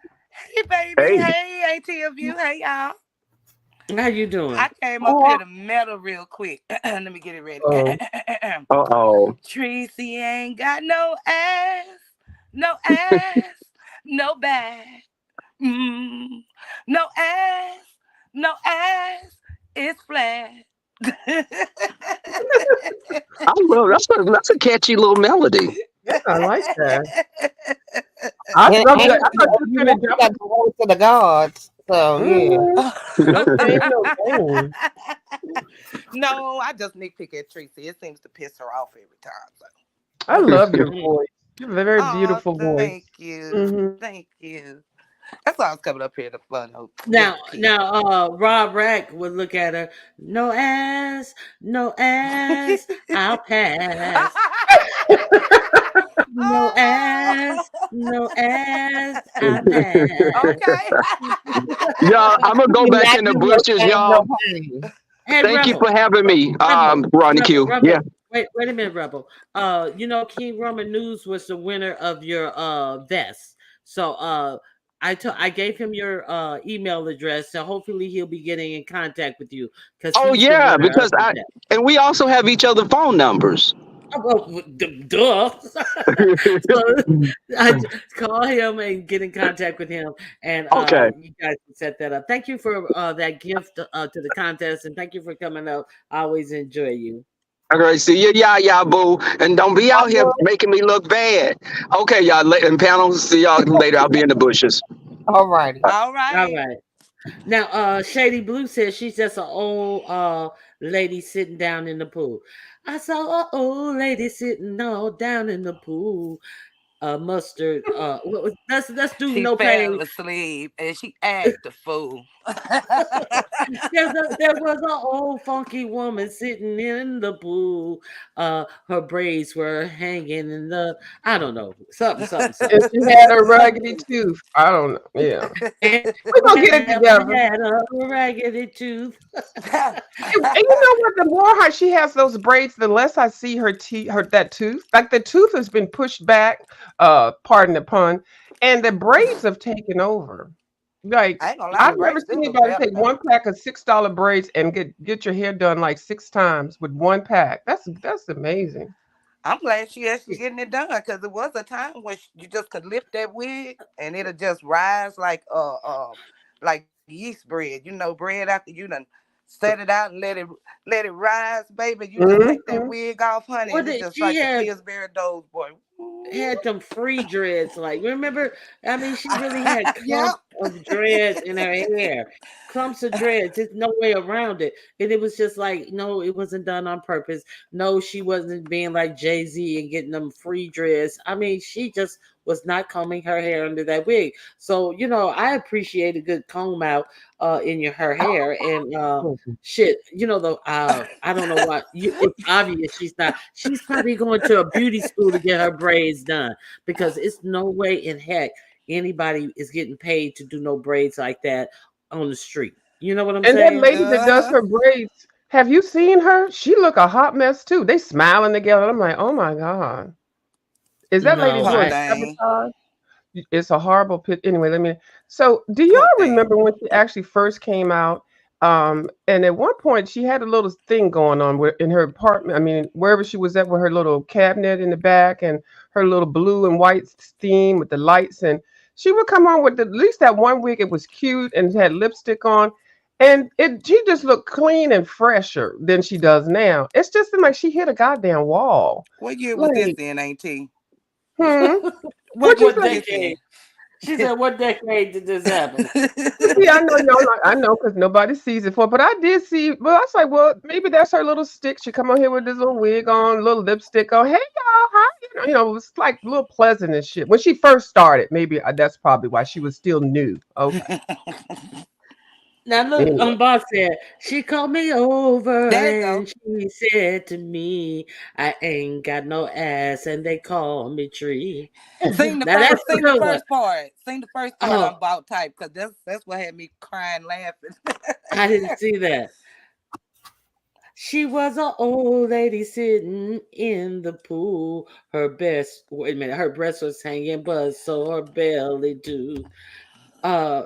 Hey, baby. hey. Hey, AT of you. Hey, y'all. How you doing? I came up Oh, here to meddle real quick. Let me get it ready. oh. Uh oh. Tracy ain't got no ass, no ass, no back. Mm, no ass, no ass. It's flat. I love that's a catchy little melody. Yeah, I like that. I thought And I thought you were you know gonna we jump. got the voice of the gods. So yeah. Mhm. No shame, no game. No, I just nitpick at Tracy. It seems to piss her off every time. So. I love your Mhm. voice. You have a very Oh, beautiful voice. thank you. Hmm. Thank you. That's why I was coming up here to fun with Now, the kids. now, Rob Rack would look at her. No ass, no ass. I'll pass. No Oh, ass, no ass. I'll pass. okay. Y'all, I'm gonna go Do back not in the do no bushes, shame, no y'all. pain. Hey, Thank you Rebel, for having me, Rebel, Ronnie Rebel, Q. Yeah. Rebel. Wait a minute, Rebel. King Roman News was the winner of your vest. So I gave him your email address, so hopefully he'll be getting in contact with you because Oh he's the yeah, winner of because the vest. and we also have each other phone numbers. well, duh. So I call him and get in contact with him, and Okay. you guys can set that up. Thank you for that gift to the contest, and thank you for coming up. I always enjoy you. All right, see you, yeah, boo. And don't be out here making me look bad. Okay, y'all, and panels, see y'all later. I'll be in the bushes. All righty. All All right. right. Now, Shady Blue says she's just an old lady sitting down in the pool. I saw an old lady sitting all down in the pool. Mustard. Let's do She no pain. fell asleep and she act a fool. There was an old funky woman sitting in the pool. Her braids were hanging in the I don't know something. And she had a raggedy tooth. I don't know. Yeah. And We're gonna get it together. had a raggedy tooth. And you know what? The more how she has those braids, the less I see her teeth, her that tooth. Like the tooth has been pushed back. Pardon the pun. And the braids have taken over. Like I ain't gonna lie, the I've never braids do seen look anybody better take now. one pack of $6 braids and get your hair done like 6 times with one pack. That's amazing. I'm glad she actually getting it done because there was a time when you just could lift that wig and it'll just rise like yeast bread. You know, bread after you done set it out and let it rise, baby. You just take that Hmm. wig off, honey, What and it's did just she like the had Pillsbury Doughs, boy. Ooh. had them free dreads. Like remember, I mean, she really had Yep. clumps of dreads in her hair, clumps of dreads. There's no way around it, and it was just like, no, it wasn't done on purpose. No, she wasn't being like Jay-Z and getting them free dreads. I mean, she just was not combing her hair under that wig. So I appreciate a good comb out in her hair, and shit, though, I don't know what it's obvious she's not. She's probably going to a beauty school to get her braids done because it's no way in heck anybody is getting paid to do no braids like that on the street. You know what I'm And that saying? lady that does Uh-huh. her braids, have you seen her? She look a hot mess too. They smiling together. I'm like, oh my God. Is that lady No, Poor doing I thing. sabotage? It's a horrible pit. Anyway, let me. So, do Poor y'all thing. remember when she actually first came out? And at one point, she had a little thing going on in her apartment. I mean, wherever she was at, with her little cabinet in the back and her little blue and white theme with the lights. And she would come on with at least that one wig. It was cute and had lipstick on, and she just looked clean and fresher than she does now. It's just like she hit a goddamn wall. What year was this Like, in, Auntie? hmm, what you What what was say? this decade? in? She said, "What decade did this happen?" See, I know y'all like I know because nobody sees it for, but I did see. Well, I was like, well, maybe that's her little stick. She come on here with this little wig on, little lipstick on. Hey y'all, hi. It was like a little pleasant and shit when she first started. Maybe that's probably why she was still new. Okay, Now look, anyway. Boss said she called me over There you go. and she said to me, "I ain't got no ass," and they call me Tree. Now that's a Sing the good one. first part. Sing the first part on Oh, about type because that's what had me crying laughing. I didn't see that. She was an old lady sitting in the pool. Wait a minute, her breast was hanging, but so her belly too. Uh,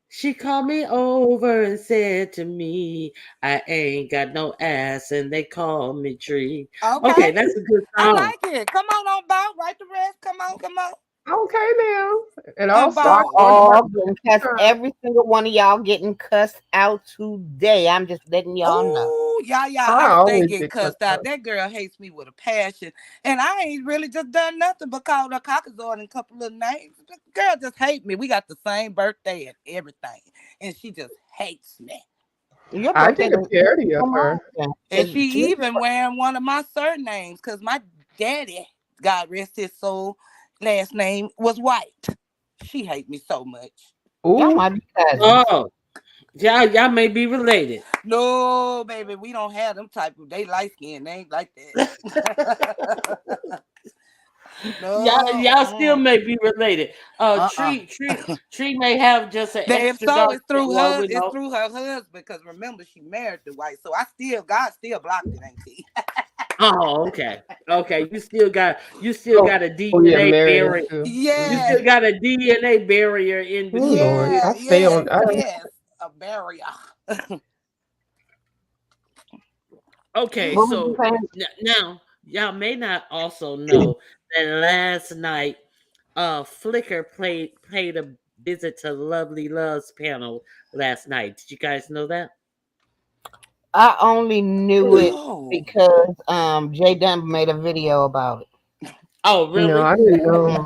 she called me over and said to me, "I ain't got no ass," and they call me Tree. Okay, Okay. that's a good I song. like it. Come on about. Write the rest. Come on, come on. Okay now, and also About. what about All getting cussed. Every single one of y'all getting cussed out today. I'm just letting y'all know. Oh, yeah, I how they always get get cussed cussed out. out. That girl hates me with a passion. And I ain't really just done nothing but called her cockazord and a couple of names. The girl just hate me. We got the same birthday and everything. And she just hates me. Your I birthday did a don't parody of come on. her. And It's she even wearing one of my surnames because my daddy, God rest his soul, last name was White. She hate me so much. y'all Ooh, might be cousins. Oh, y'all may be related. No, baby, we don't have them type of. They light skin. They ain't like that. No. Y'all still may be related. Uh-uh. Tree may have just an If extra so, dark it's skin. through Well, her. we It's know. through her husband. Because remember, she married the white. So God still blocked it, ain't he? Oh, okay. Okay. oh, You still got a oh yeah, DNA Marion barrier. too. You Hmm. Yes, still got a DNA barrier in Oh between Lord, you. I stay on. yes. A barrier. Okay, What was you so saying? now y'all may not also know that last night, Flickr paid a visit to Lovely Love's panel last night. Did you guys know that? I only knew it No. because Jay Dunn made a video about it. Oh, No, really? I didn't know.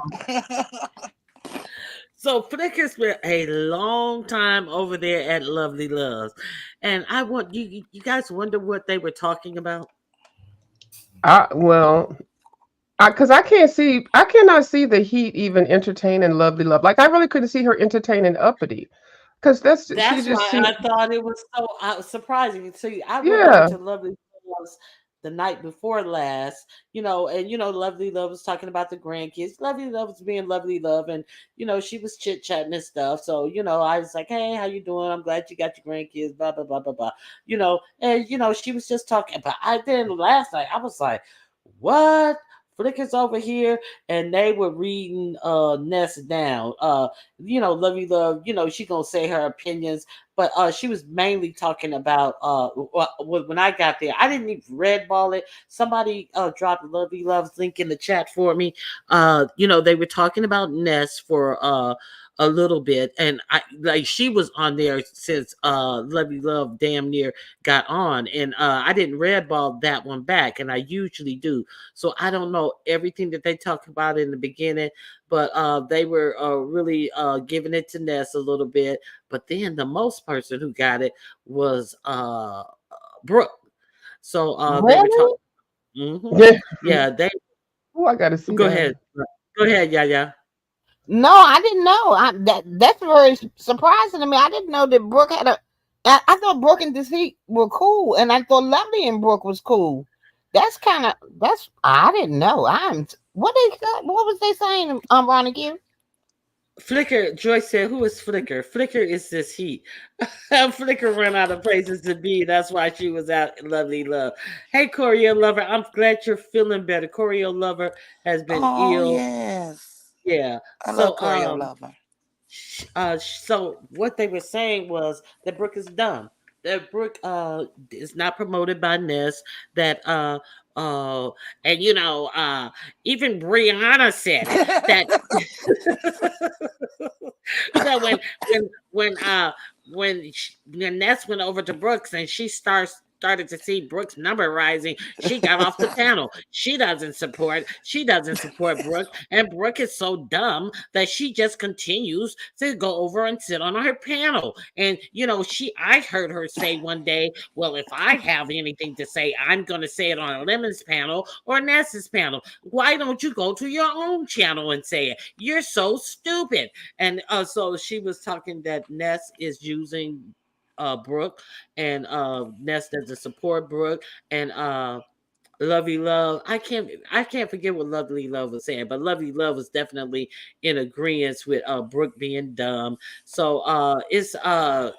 So Flickr spent a long time over there at Lovely Love's, and I want you guys wonder what they were talking about. Well, because I can't see, I cannot see the Heat even entertaining Lovely Love. Like I really couldn't see her entertaining Uppity, because she That's just why I seemed, thought it was so surprising. See, I went over yeah. to Lovely Love's the night before last, and Lovely Love was talking about the grandkids. Lovely Love was being Lovely Love, and she was chit chatting and stuff. So I was like, "Hey, how you doing? I'm glad you got your grandkids." Blah blah blah blah blah. And she was just talking. But I then last night I was like, "What?" Flicker's over here, and they were reading Ness down. Lovey Love, she gonna say her opinions, but she was mainly talking about when I got there. I didn't even red ball it. Somebody dropped Lovey Love's link in the chat for me. They were talking about Ness for a little bit, and I like she was on there since Lovey Love damn near got on, and I didn't red ball that one back, and I usually do. So I don't know everything that they talked about in the beginning, but they were really giving it to Ness a little bit. But then the most person who got it was Brooke. So they were talking. Really? Hmm. Yeah. Yeah, they Oh, I got to see go that. ahead. Go ahead, yeah, yeah. No, I didn't know. That's very surprising to me. I didn't know that Brooke had a. I thought Brooke and Deceit were cool, and I thought Lovely and Brooke was cool. That's I didn't know. What was they saying? Ronnie Q? Flickr, Joyce said, who is Flickr? Flickr is this heat. Flickr ran out of places to be. That's why she was out in Lovely Love. Hey, Choreo Lover, I'm glad you're feeling better. Choreo Lover has been Oh ill. yes. Yeah. I love So, Choreo Lover. so what they were saying was that Brooke is dumb. That Brooke is not promoted by Ness. That uh and even Brianna said it. That that when Ness went over to Brooks and she started to see Brooks' number rising, she got off the panel. She doesn't support Brooke, and Brooke is so dumb that she just continues to go over and sit on her panel. And I heard her say one day, "Well, if I have anything to say, I'm going to say it on Lemon's panel or Ness's panel. Why don't you go to your own channel and say it? You're so stupid." And so she was talking that Ness is using Brooke, and Ness doesn't support Brooke, and Lovely Love. I can't forget what Lovely Love was saying, but Lovely Love was definitely in agreement with Brooke being dumb. So it's the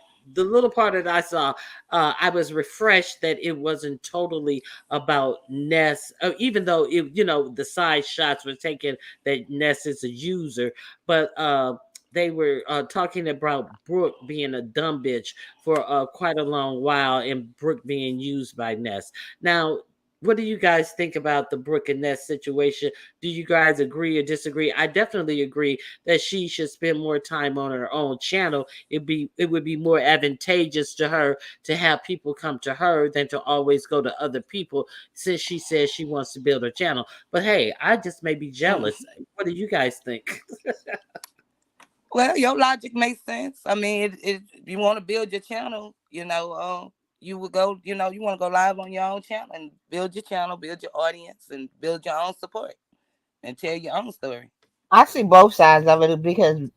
little part that I saw, I was refreshed that it wasn't totally about Ness, even though the side shots were taken that Ness is a user, but they were talking about Brooke being a dumb bitch for quite a long while, and Brooke being used by Ness. Now, what do you guys think about the Brooke and Ness situation? Do you guys agree or disagree? I definitely agree that she should spend more time on her own channel. It would be more advantageous to her to have people come to her than to always go to other people, since she says she wants to build her channel. But hey, I just may be Mm. jealous. What do you guys think? Well, your logic makes sense. I mean, you want to build your channel, you would go, you want to go live on your own channel and build your channel, build your audience, and build your own support and tell your own story. I see both sides of it because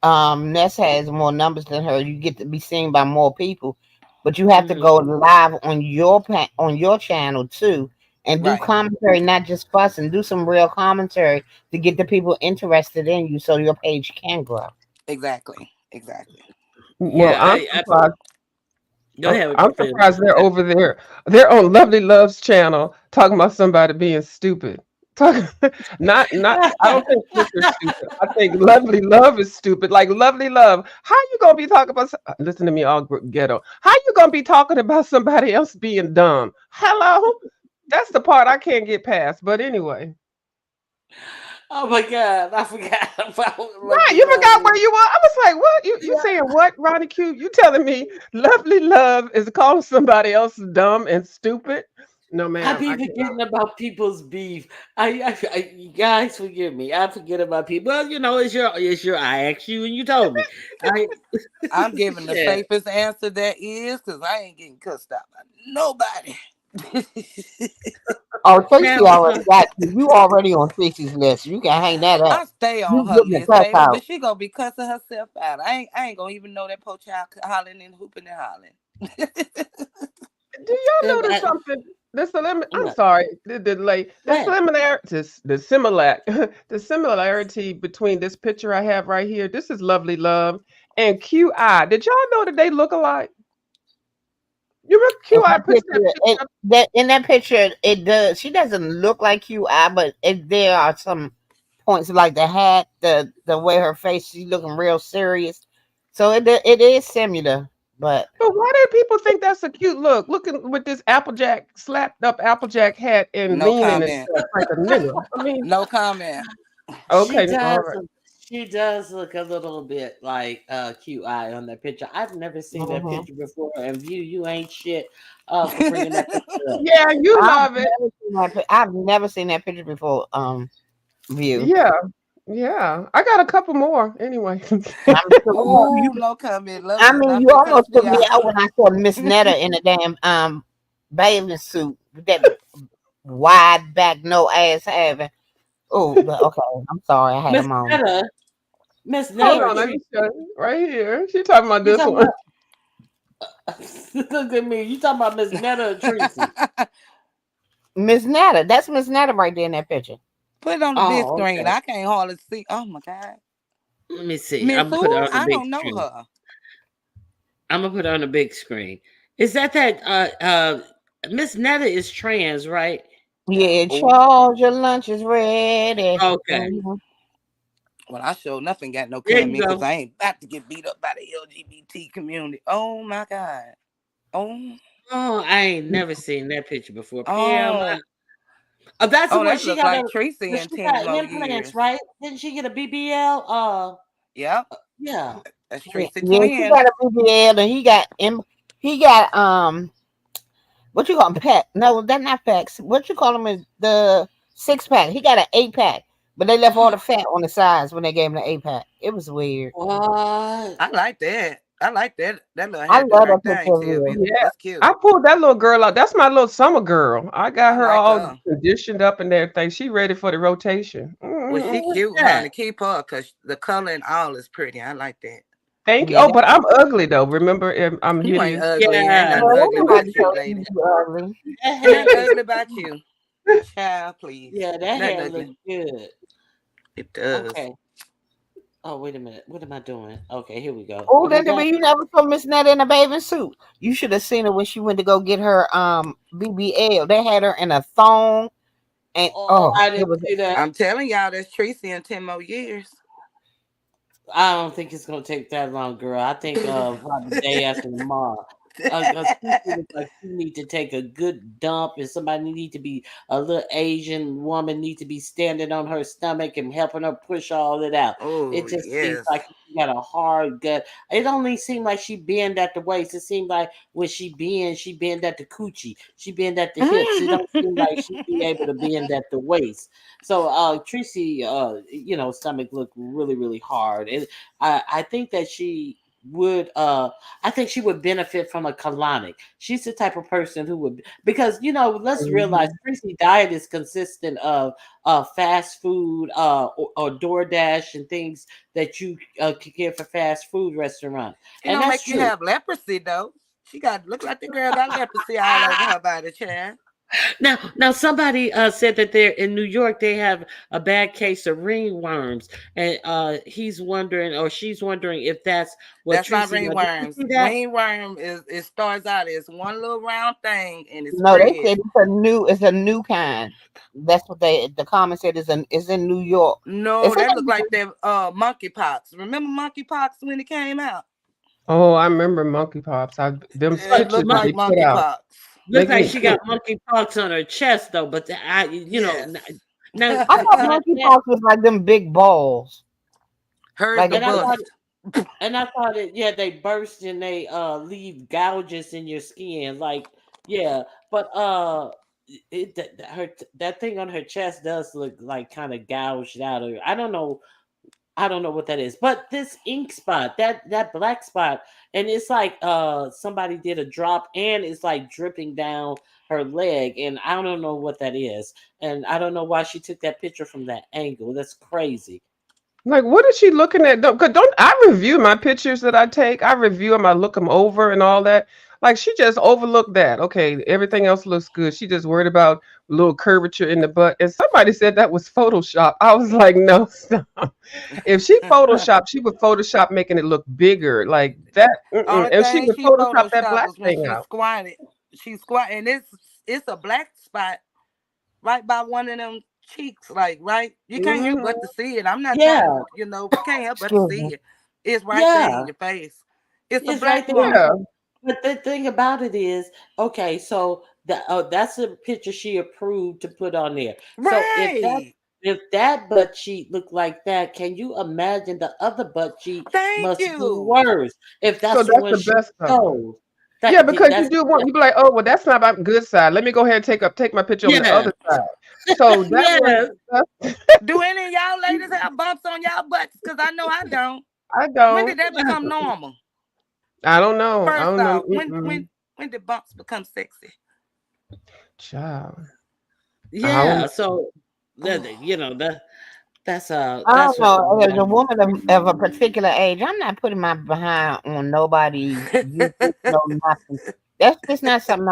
Ness has more numbers than her. You get to be seen by more people, but you have to Hmm. go live on on your channel too, and do Right. commentary, not just fuss, and do some real commentary to get the people interested in you, so your page can grow. Exactly. Exactly. Well, Yeah, I'm I surprised. go ahead, I'm Finn. surprised they're over there. They're on Lovely Love's channel talking about somebody being stupid. talking not I don't think Twister's stupid. I think Lovely Love is stupid. Like Lovely Love, how you gonna be talking about listen to me all ghetto. How you gonna be talking about somebody else being dumb? Hello? That's the part I can't get past. But anyway. Oh my God, I forgot about Right, Lovely you forgot Love. where you were. I was like, what? You Yeah, saying what, Ronnie Q? You telling me Lovely Love is calling somebody else dumb and stupid? No, I ma'am, be I cannot. forgetting about people's beef. You guys forgive me. I forget about people. Well, it's your. I asked you and you told me. I I'm giving the yeah. safest answer that is because I ain't getting cussed out by nobody. Oh, Tracy Now, already got you. You already on Tracy's list. You can hang that up. I stay You on her getting the list, cuss baby, out. but she gonna be cussing herself out. I ain't gonna even know that poor child hollering and hooping and hollering. Do y'all if notice I, something? I'm what? sorry, the delay, the What? similarity, the similar, the similarity between this picture I have right here. This is Lovely Love and QI. Did y'all know that they look alike? You remember In QI that puts that picture, picture up? in that picture, it does. She doesn't look like QI, but there are some points like the hat, the way her face, she's looking real serious. So it is similar, but But why do people think that's a cute look? Looking with this Applejack slapped up Applejack hat and No leaning and comment. stuff like a nigga. I mean, No comment. She okay, all does. right. She does look a little bit like QI on that picture. I've never seen that mhm. picture before. And you ain't shit for bringing that picture up. Yeah, you love it. I've never seen that picture before. View. Yeah, yeah. I got a couple more anyway. I'm sure Oh, no comment. Love I is mean, not you finna cuss almost me took me out. out when I saw Miss Netta in a damn bathing suit with that wide back, no ass having. Oh, but okay. I'm sorry, I had a Miss moment. Netta, Miss Hold Netta or on, let me Treat. show you. Right here. She talking about You this talking one. about? Look at me. You talking about Miss Netta or Tracy? Miss Netta, that's Miss Netta right there in that picture. Put it on the big Oh, screen. okay. I can't hardly see. Oh my God. Let me see. Miss I'm gonna put it who? on the I big don't know screen. her. I'm gonna put it on the big screen. Is that Miss Netta is trans, right? Yeah, Oh, Charles, your lunch is ready. Okay. Mhm. well, I sure nothing got no There comment you because go. I ain't about to get beat up by the LGBT community. Oh my God. Oh, Oh, I ain't never seen that picture before. Pam, oh, that's the oh, one that she look got like Tracy in she 10 got more implants, years. right? Didn't she get a BBL? Yep, Yeah. that's Yeah, Tracy yeah, she twin. got a BBL and he got what you call them, pack? No, that's not packs. What you call them is the 6 pack. He got an 8 pack, but they left all the fat on the sides when they gave him the 8 pack. It was weird. What? I like that. I like that. That little I hairdo love that right there picture ain't of tell real. me. Yeah. That's cute. I pulled that little girl out. That's my little summer girl. I got I her like all her. conditioned up and everything. She ready for the rotation. Well, she What's cute, honey. that? Keep her because the color and all is pretty. I like that. Thank you. Yeah, Oh, that, but I'm ugly though. Remember, I'm You ain't hideous. ugly. Ain't Yeah. nothing well, ugly ain't nobody about you, told you lady. you ugly. That Nothing hair is ugly about you. Child, please. yeah, that Nothing hair look ugly. good. It does. Okay. Oh, wait a minute. What am I doing? Okay, here we go. Oh, What is then that? you never saw Miss Netta in a bathing suit. You should have seen her when she went to go get her BBL. They had her in a thong and Oh, oh, I it didn't was see that. I'm telling y'all, that's Tracy in 10 more years. I don't think it's gonna take that long, girl. I think probably the day after tomorrow. She looks like she need to take a good dump, and somebody need to be a little Asian woman need to be standing on her stomach and helping her push all it out. Oh, It just seems yes. like she got a hard gut. It only seemed like she bend at the waist. It seemed like when she bend at the coochie, she bend at the hips. It don't seem like she be able to bend at the waist. So Tracy, stomach looked really, really hard. And I think that she would I think she would benefit from a colonic. She's the type of person who would because let's realize mhm. Tracy diet is consistent of fast food or DoorDash and things that you can get for fast food restaurant. It And don't that's make you true. have leprosy, though. She got look like the girl got leprosy all over her body, child. Now, somebody said that they're in New York. They have a bad case of ringworms, and he's wondering, or she's wondering, if that's what That's not Tracy. Now, did you ringworms. see that? Ringworm is it starts out as one little round thing and it No, they spreads. said it's a new kind. That's what the comment said is in New York. No, It's that look like like that monkeypox. Remember monkeypox when it came out? Oh, I remember monkeypox. Them It But pictures looked that like they put out monkeypox. look making like it she look. got monkeypox on her chest, though. But Yes. now, I thought monkeypox was like them big balls. Hers Like the and I thought, bust. yeah, they burst and they leave gouges in your skin, like, yeah. But that thing on her chest does look like kind of gouged out. Or I don't know what that is. But this ink spot, that black spot, and it's like somebody did a drop, and it's like dripping down her leg, and I don't know what that is, and I don't know why she took that picture from that angle. That's crazy. Like, what is she looking at? Cause don't I review my pictures that I take? I review them. I look them over and all that. Like, she just overlooked that. Okay, everything else looks good. She just worried about a little curvature in the butt. And somebody said that was Photoshop. I was like, no, stop. If she Photoshop, she would Photoshop making it look bigger, like that. Mm-mm. Only And she thing would she Photoshop that photoshopped black was when thing she out. squatted. She squatted, and it's a black spot right by one of them cheeks, like right. You can't help but to Hmm. see it. I'm not trying to, Yeah, you can't help but to excuse me. see it. It's right there in yeah, your face. It's a it's black right there. mark. Yeah. But the thing about it is, okay, so that's a picture she approved to put on there. So Right. if that butt cheek looked like that, can you imagine the other butt cheek Thank must be you. worse if So that's the that's one the she best of them. chose. Yeah, because you That's do want you be like, oh well, that's not my good side. Let me go ahead and take my picture on the yeah, other side. So that was yeah, that's, Do any of y'all ladies have bumps on y'all butts? Because I know I don't. I When did don't. that become normal? I don't know. I First don't know. off, Mm-mm. when did bumps become sexy? Child. I don't yeah. So Oh, I that's don't what. know. As a woman of a particular age, I'm not putting my behind on nobody's YouTube, no nothing. That's just not something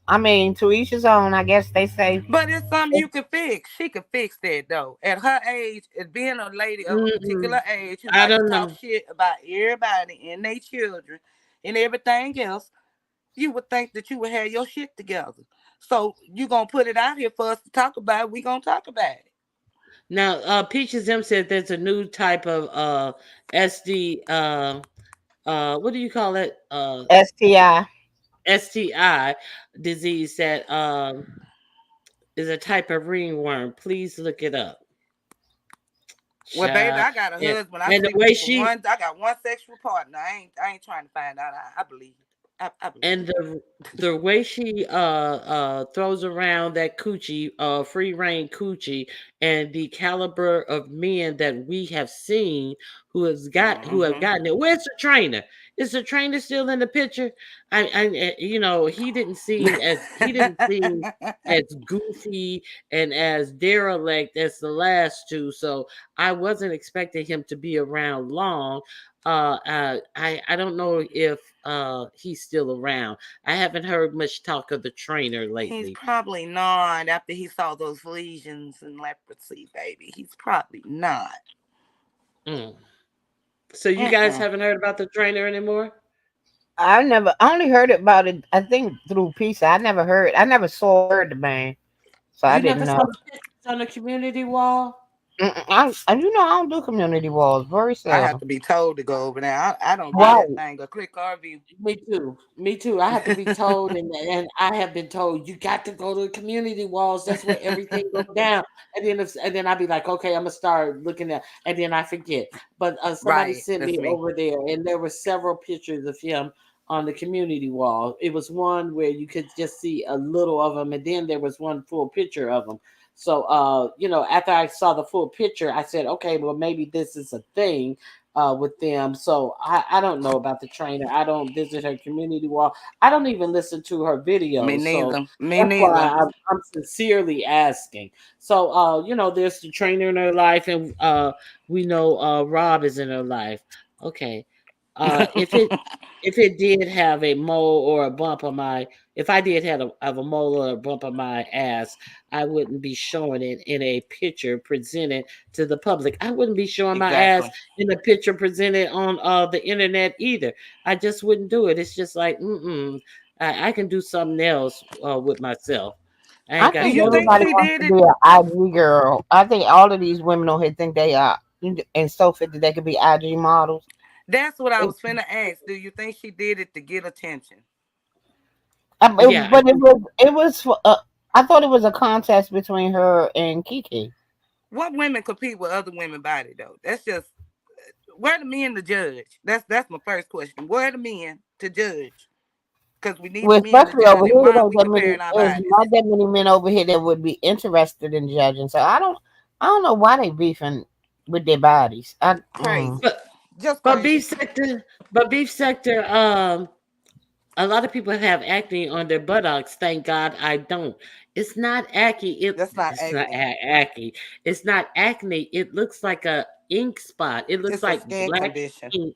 I mean, to each his own, I guess they say. but it's something you can fix. She can fix that though. At her age, as being a lady of a Mm-mm, particular age who I like to don't talk know. shit about everybody and their children and everything else, you would think that you would have your shit together. So you gonna put it out here for us to talk about. We gonna talk about it. Now, Peaches M said there's a new type of SD. What do you call it? STI. STI disease that is a type of ringworm. Please look it up. Well, baby, Child. I got a husband. I And the sleep way with for she one. I got one sexual partner. I ain't trying to find out. I believe it. I believe and the way she throws around that coochie, free reign coochie, and the caliber of men that we have seen it. who have gotten it. Where's the trainer? Is the trainer still in the picture? He didn't seem as goofy and as derelict as the last two, so I wasn't expecting him to be around long. I don't know if he's still around. I haven't heard much talk of the trainer He's lately. probably not after he saw those lesions and leprosy, baby. He's probably not. Mm. So you guys Mm-mm. haven't heard about the trainer anymore? I only heard about it, I think, through Pizza. I never saw or heard the man, so I You didn't never know. saw the pictures on the community wall? Mm-mm. I don't do community walls, very I have seldom. to be told to go over there. I don't give that Right. thing a click or a view. Me too. Me too. I have to be told, and I have been told you got to go to the community walls. That's where everything goes down. And then I'd be like, okay, I'm gonna start looking at, and then I forget. But somebody Right. sent That's me me. over there, and there were several pictures of him on the community wall. It was one where you could just see a little of him, and then there was one full picture of him. So, after I saw the full picture, I said, okay, well, maybe this is a thing with them. So I don't know about the trainer. I don't visit her community wall. I don't even listen to her Me videos. So neither. Me that's why neither. I'm sincerely asking. So, there's the trainer in her life, and we know Rob is in her life. Okay. If it did have a mole or a bump on my, if I did have a mole or a bump on my ass, I wouldn't be showing it in a picture presented to the public. I wouldn't be showing my ass Exactly. in a picture presented on the internet either. I just wouldn't do it. It's just like, I can do something else with myself. I I ain't Do got think to you go think everybody she there. wants did to it? be an IG girl. I think all of these women on here think they are, and so fit that they could be IG models. That's what I It, was finna ask. Do you think she did it to get attention? Yeah, but it was for, I thought it was a contest between her and Kiki. What women compete with other women body though? That's just where the men to judge. That's my first question. Where the men to judge? Because we need the Well, men to especially judge over it. here, Why there are ain't we that many. comparing our There's bodies? not that many men over here that would be interested in judging. So I don't know why they beefing with their bodies. Crazy. but Just but crazy. beef sector. A lot of people have acne on their buttocks. Thank God I don't. It's not acne. That's not It's not acne. acne. It's not acne. It looks like a ink spot. It looks It's a like skin black condition. ink You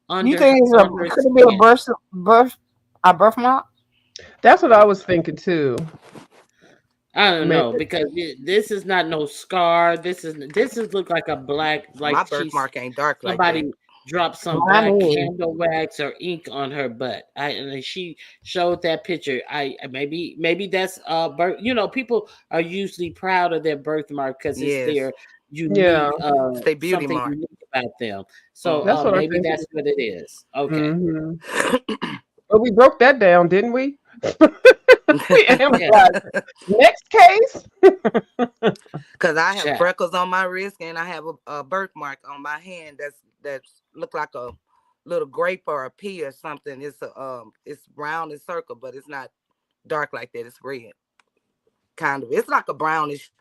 under think her could it be a skin. birthmark? That's what I was thinking too. I don't Maybe. know because this is not no scar. This is look like a black, My like birthmark ain't dark like somebody that. dropped some Mine black is. candle wax or ink on her butt. And she showed that picture. Maybe that's birth. People are usually proud of their birthmark because it's Yes. their Yeah, unique It's a beauty something mark. unique about them. So Hmm that's what I maybe think. that's what it is. Okay. Mm-hmm. But we broke that down, didn't we? We Yeah. analyzed. Next case. Cause I have Chat. freckles on my wrist and I have a birthmark on my hand that's look like a little grape or a pea or something. It's round and circle, but it's not dark like that. It's red, kind of. It's like a brownish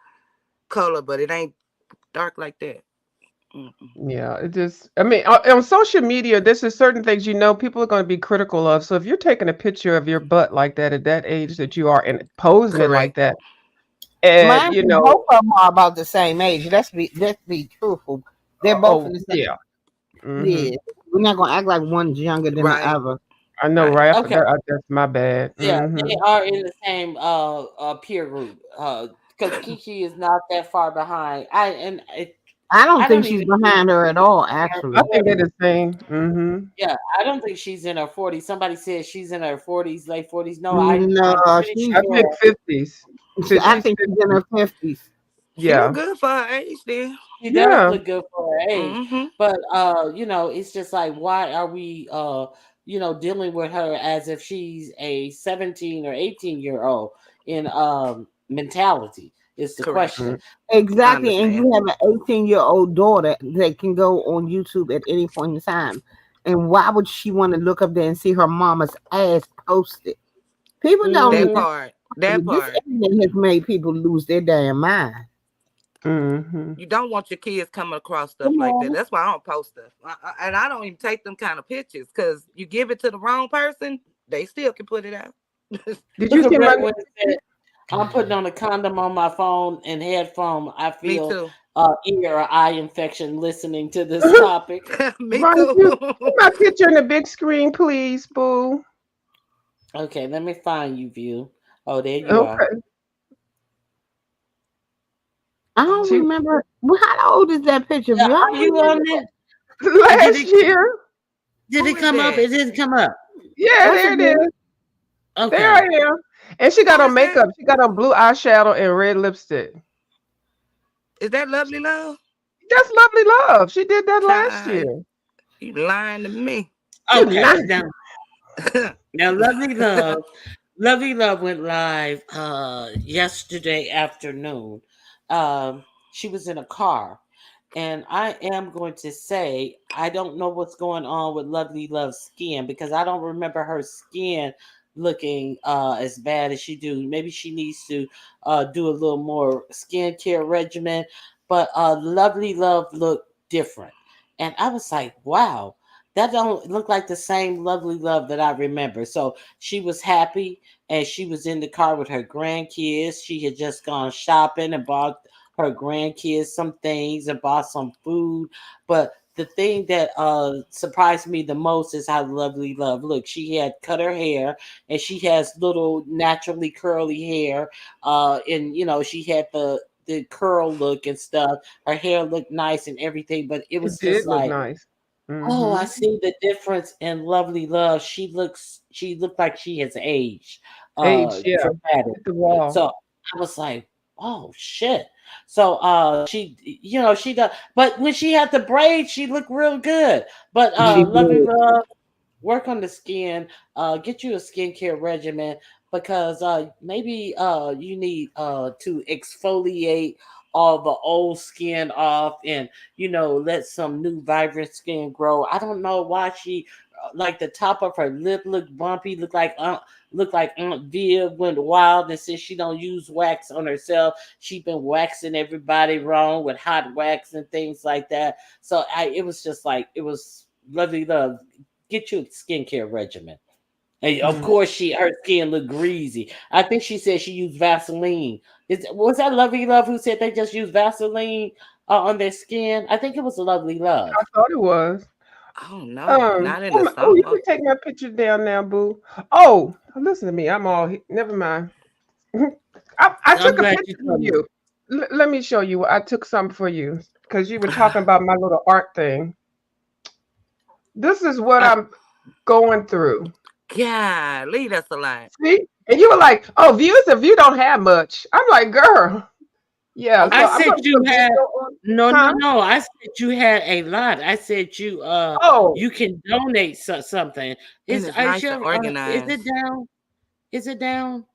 color, but it ain't dark like that. Mm-mm. Yeah, it just, I mean, on social media, this is certain things people are going to be critical of. So if you're taking a picture of your butt like that at that age that you are and posing it like Correct. that, and Mine, both of them are about the same age. Let's be truthful. They're both in oh the same. yeah, Yeah, we're not gonna act like one's younger than the Right. other. I know, Right. right? Okay. That's my bad. Yeah, they are in the same peer group. Because Kiki is not that far behind. I don't I think don't she's even think behind her at all. her I Actually, think they're 40s. the same. Yeah, I don't think she's in her 40s. Somebody said she's in her 40s, late 40s. No, no, I'm pretty I think sure 50s. I She's think she's in 50. her 50s. She look Yeah, good for her age then. she does yeah. look good for her age. Mm-hmm. But it's just like why are we dealing with her as if she's a 17 or 18-year-old in mentality is the Correct. question. Mm. I Exactly, and understand. you have an 18-year-old daughter that can go on YouTube at any point in time. And why would she want to look up there and see her mama's ass posted? People don't That need Mhm. that. part. That This part. internet has made people lose their damn mind. Mhm. You don't want your kids coming across stuff Come like that. on. That's why I don't post stuff. And I don't even take them kind of pictures because you give it to the wrong person, they still can put it out. Did you Look at see my Red Wind said, I'm putting on a condom on my phone and headphone. I Me feel too. ear or eye infection listening to this topic. Me Ronnie, too. put my picture in the big screen, please, boo? Okay, let me find you, View. Oh, there you are. Okay. I don't She Oh, remember. Well, how old is that picture of Yeah, you? I are don't you on remember. there? Did last it year. did who it is come up? that? It didn't come up. Yeah, That's a there it is. good. There I Okay. am. And she got Who on is that? makeup. She got on blue eyeshadow and red lipstick. Is that Lovely Love? That's lovely love. She did that last Child, year. you lying to me. You Okay. lying. Now Lovely Love went live yesterday afternoon. She was in a car. And I am going to say I don't know what's going on with Lovely Love's skin because I don't remember her skin looking as bad as she do. Maybe she needs to do a little more skincare regimen. But Lovely Love looked different, and I was like, wow. That don't look like the same Lovely Love that I remember. So she was happy and she was in the car with her grandkids. She had just gone shopping and bought her grandkids some things and bought some food. But the thing that surprised me the most is how lovely love looked. She had cut her hair, and she has little naturally curly hair. And she had the curl look and stuff. Her hair looked nice and everything, but it It was did just look like, nice. oh, I Mm-hmm. see the difference in lovely love. She looked like she has aged Age, yeah. dramatic. Hit the wall. So I was like, oh shit. So she she does, but when she had the braids, she looked real good. But She lovely did. love, work on the skin, get you a skincare regimen, because maybe you need to exfoliate all the old skin off, and let some new vibrant skin grow. I don't know why she like the top of her lip looked bumpy, looked like Aunt Viv went wild and said she don't use wax on herself. She been waxing everybody wrong with hot wax and things like that. So it was just like, it was lovely love, get you a skincare regimen. And of Mm. course, her skin looked greasy. I think she said she used Vaseline. Was that Lovely Love who said they just use Vaseline on their skin? I think it was Lovely Love. I thought it was. Oh no, not in Oh, the you summer. can take my picture down now, boo. Oh, listen to me. I'm all never mind. I I'm took a glad picture you of told me. you. Let me show you. I took some for you because you were talking about my little art thing. This is what I, I'm going through. God, leave us alone. See? And you were like, oh, views if you don't have much. I'm like, girl. Yeah, so I I'm said gonna you do a had video on, no, no, huh? no. I said you had a lot. I said Oh, you can donate something. And it's nice and Is it organized. down? Is it down?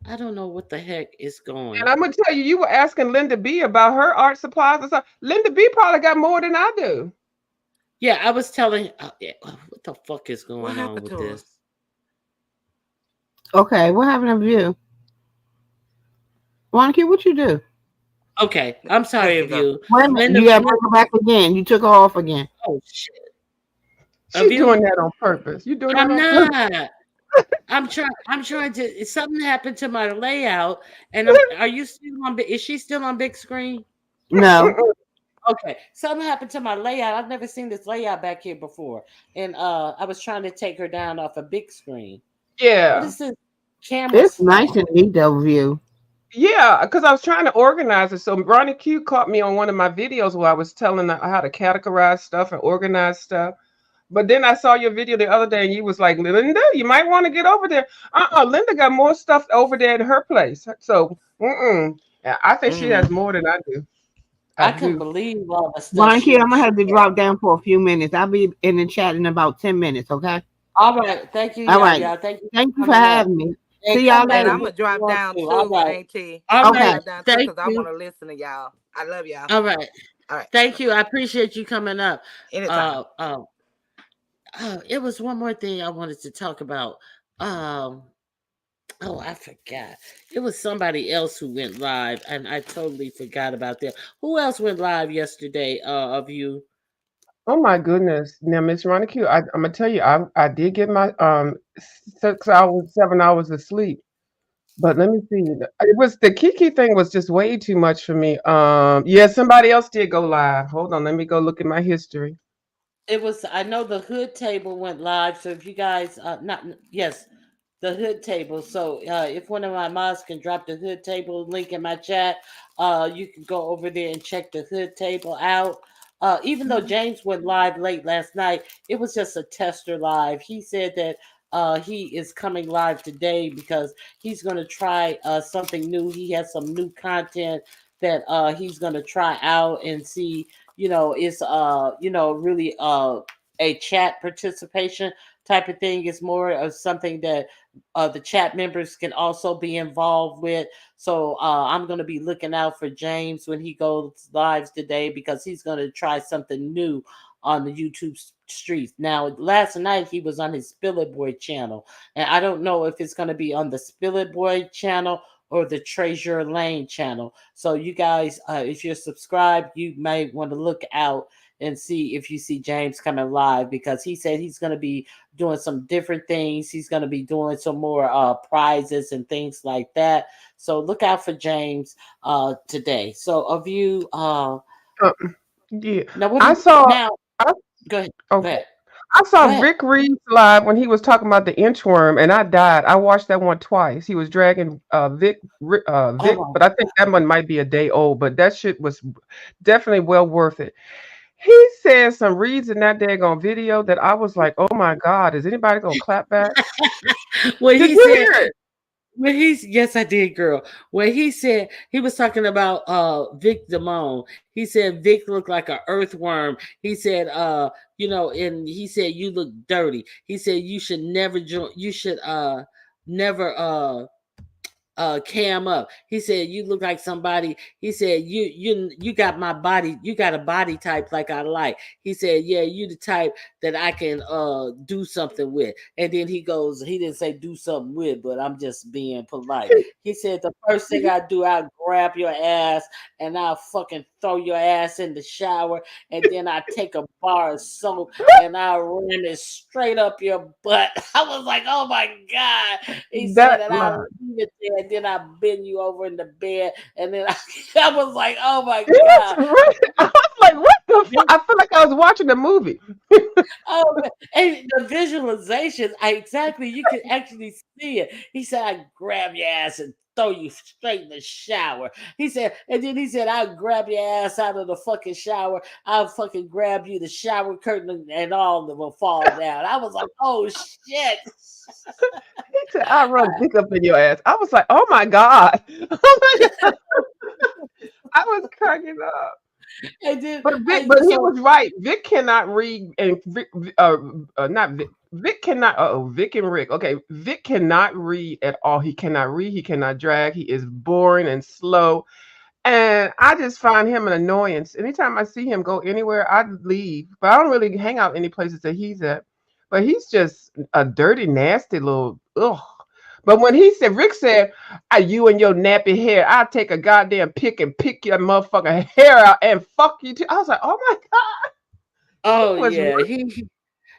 I don't know what the heck is and going. I'm gonna tell you, you were asking Linda B about her art supplies and stuff. Linda B probably got more than I do. Yeah, I was telling. Yeah, what the fuck is What going on happened with to her? this? Okay, what happened to you? Monica, what you do? Okay, I'm There sorry she of go. you, Wait a minute, you gotta bring her back again. You took her off again. Oh shit, of She's doing you. that on purpose. You doing that I'm on purpose? not. I'm trying. I'm trying to. Something happened to my layout, and Are you still on? Is she still on big screen? No. Okay. Something happened to my layout. I've never seen this layout back here before, and I was trying to take her down off a big screen. What Yeah. is this camera It's stuff? nice and neat though, view. Yeah, because I was trying to organize it. So Ronnie Q caught me on one of my videos where I was telling her how to categorize stuff and organize stuff. But then I saw your video the other day and you was like, Linda, you might want to get over there. Linda got more stuff over there at her place. So, yeah, I think she has Mm. more than I do. I I couldn't do. believe all the stuff Monica, I'm gonna she have to had. drop down for a few minutes. I'll be in the chat in about 10 minutes, okay? All right. Thank you, All y'all. right. Y'all. Thank you Thank for you for coming up. having me. And See come y'all back And later. I'm if gonna you drop want down to. All too, right. Auntie. All I'm gonna Okay. right. drop down too Thank because I you. want to listen to y'all. I love y'all. All right. All right, Thank you. I appreciate you coming up. anytime. Uh, uh, it was one more thing I wanted to talk about. Um, oh, I forgot. It was somebody else who went live, and I totally forgot about them. Who else went live yesterday? Of you? Oh my goodness. Now, Miss Ronnie Q, I'm gonna tell you, I did get my 6 hours, 7 hours of sleep. But let me see. It was the Kiki thing was just way too much for me. Yeah, somebody else did go live. Hold on, let me go look at my history. It was. I know the hood table went live. So if you guys, not yes, the hood table. So if one of my mods can drop the hood table link in my chat, you can go over there and check the hood table out. Even though James went live late last night, it was just a tester live. He said that he is coming live today because he's going to try something new. He has some new content that he's going to try out and see. It's really a chat participation type of thing. It's more of something that the chat members can also be involved with. So I'm going to be looking out for James when he goes lives today because he's going to try something new on the YouTube streets. Now, last night he was on his Spill It Boy channel, and I don't know if it's going to be on the Spill It Boy channel or the Treasure Lane channel. So you guys, if you're subscribed, you may want to look out and see if you see James coming live because he said he's going to be doing some different things. He's going to be doing some more prizes and things like that. So look out for James today. So of you, Uh, yeah, now what do I you saw. now? I, Go ahead. Go okay. ahead. I saw Go ahead. Rick Reeves live when he was talking about the inchworm, and I died. I watched that one twice. He was dragging Oh Vic, my but I think that one might be a day old. But that shit was definitely well worth it. He said some reads in that daggone video that I was like, "Oh my God, is anybody gonna clap back?" When Did he you said, hear it? when he's yes, I did, girl. When he said he was talking about Vic Damone, he said Vic looked like an earthworm. He said, and he said you look dirty. He said you should never join. You should never cam up. He said you look like somebody. He said you got my body. You got a body type like I like. He said yeah, you the type that I can do something with. And then he goes, he didn't say do something with, but I'm just being polite. He said the first thing I do, I grab your ass and I'll fucking throw your ass in the shower, and then I take a bar of soap and I ram it straight up your butt. I was like, oh my God. He said That that I line. leave it there, and then I bend you over in the bed, and then I was like, oh my It's God. right. I was like, "What the fuck?" I feel like I was watching a movie. Oh, and the visualization, exactly, you can actually see it. He said, I grab your ass and throw you straight in the shower. He said, and then he said, I'll grab your ass out of the fucking shower. I'll fucking grab you, the shower curtain and all of them will fall down. I was like, oh shit. He said, "I run dick up in your ass." I was like, "Oh my God!" Oh my God! I was cracking up. And then But Vic, I but he so was right. Vic cannot read, and not Vic. Vic cannot. Vic and Rick. Okay, Vic cannot read at all. He cannot read. He cannot drag. He is boring and slow. And I just find him an annoyance. Anytime I see him go anywhere, I leave. But I don't really hang out any places that he's at. But he's just a dirty, nasty little ugh. But when he said, Rick said, you and your nappy hair, I'll take a goddamn pick and pick your motherfucking hair out and fuck you too. I was like, oh my God, he oh was yeah, right.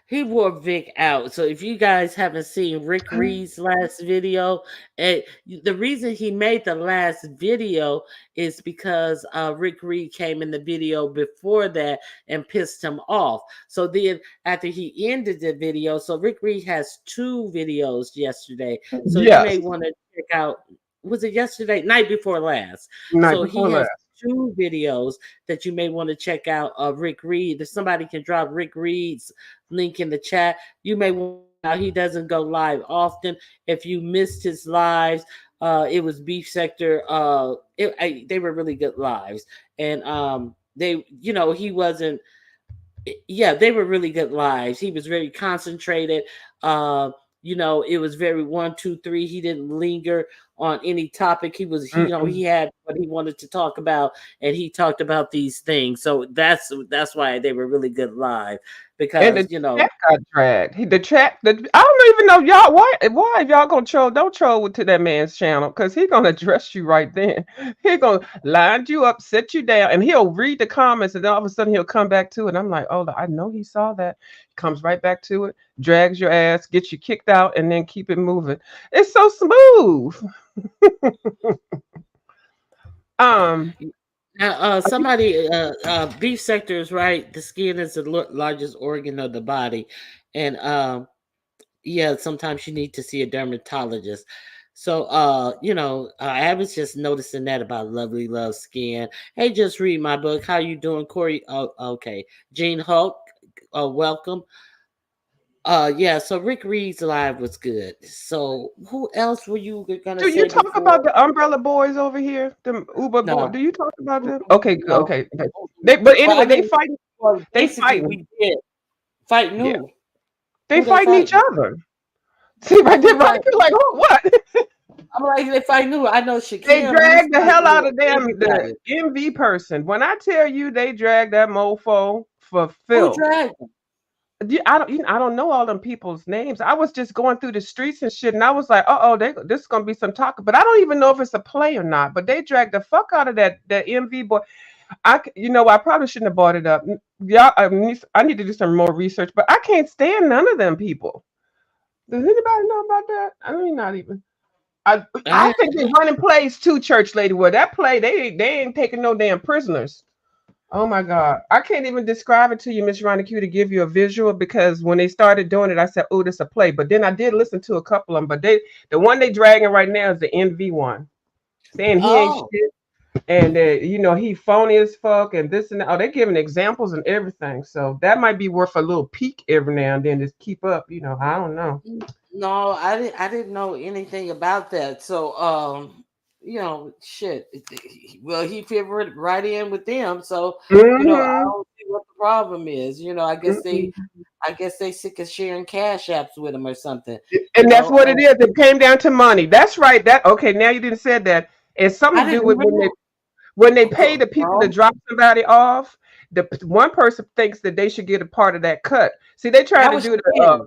he wore Vic out. So if you guys haven't seen Rick Reed's last video, the reason he made the last video is because Rick Reed came in the video before that and pissed him off. So then after he ended the video, so Rick Reed has two videos yesterday. So you may Yes, want to check out. Was it yesterday? Night before last. night So he before has last. two videos that you may want to check out of Rick Reed. If somebody can drop Rick Reed's link in the chat, you may want to check out. He doesn't go live often. If you missed his lives, it was Beef Sector. They were really good lives, and he wasn't. Yeah, they were really good lives. He was very concentrated. Uh, it was very one, two, three. He didn't linger on any topic. He Mm-mm. had what he wanted to talk about, and he talked about these things. So that's why they were really good live And because the chat got dragged. I don't even know y'all why if y'all gonna troll, don't troll to that man's channel because he gonna address you right then. He gonna line you up, set you down, and he'll read the comments, and then all of a sudden he'll come back to it. I'm like, oh, I know he saw that. Comes right back to it, drags your ass, gets you kicked out, and then keep it moving. It's so smooth. Um, now, somebody, beef sector is right. The skin is the largest organ of the body, and yeah, sometimes you need to see a dermatologist. So, I was just noticing that about Lovely Love Skin. Hey, just read my book. How you doing, Corey? Oh, okay. Gene Hulk, welcome. Yeah. So Rick Reed's live was good. So who else were you gonna do you say talk before? about the umbrella boys over here? The Uber boy. No, Do you talk about them? Okay, good. no. Okay. But Well, anyway, I they mean, fighting. well, They basically fighting. we did fighting Yeah, who? they Who they fighting each fighting? other. See right Who there, they right? fighting? You're like, oh, what? I'm like they fighting who? I know They Shakim. He's dragged the hell fighting out with of them. The everybody. MV person. When I tell you they dragged that mofo for Who filth. dragged him? I don't know all them people's names. I was just going through the streets and shit, and I was like, this is gonna be some talk. But I don't even know if it's a play or not. But they dragged the fuck out of that MV boy. I probably shouldn't have brought it up. Yeah, I need to do some more research, but I can't stand none of them people. Does anybody know about that? I mean, not even. I I think they're running plays too, church lady. Well, that play they ain't taking no damn prisoners. Oh my God. I can't even describe it to you, Miss Ronnie Q, to give you a visual because when they started doing it, I said, oh, this a play. But then I did listen to a couple of them. But the one they dragging right now is the NV one. Saying he ain't Oh, shit and he phony as fuck and this and that. Oh, they giving examples and everything. So that might be worth a little peek every now and then to keep up. I don't know. no, I didn't know anything about that. So, shit. Well, he fit right in with them. So, I Hmm. don't see what the problem is. I guess they sick of sharing cash apps with him or something. You And that's know, what it is. It came down to money. That's right. That okay. Now you didn't said that. It's something I to do didn't with even know. when they pay the people to Girl, drop somebody off. One person thinks that they should get a part of that cut. See, they trying that to was do the Shakim.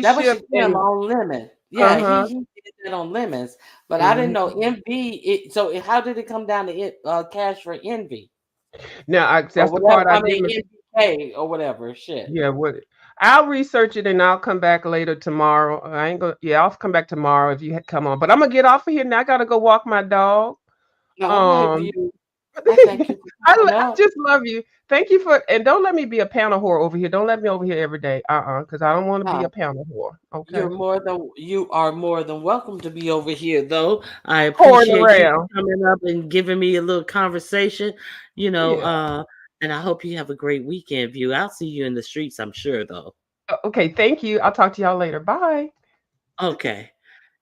That was spaceship Shakim and on Lemon. uh Yeah, he huh. he did that on Lemons, but I didn't Hmm. know Envy. So how did it come down to cash for Envy Now or that's the whatever? part I I mean didn't. NVK or whatever. Shit. Yeah, what? I'll research it and I'll come back later tomorrow. I ain't gonna. Yeah, I'll come back tomorrow if you come on. But I'm gonna get off of here now. I gotta go walk my dog. All right, Um, view. I I, thank you for coming I up. just love you. Thank you for and don't let me be a panel whore over here. Don't let me over here every day. Because I don't want to be a Uh, panel whore. Okay, you are more than welcome to be over here, though. I whoring appreciate you around. coming up and giving me a little conversation. You know, Yeah. uh, and I hope you have a great weekend, view. I'll see you in the streets, I'm sure, though. Okay. Thank you. I'll talk to y'all later. Bye. Okay.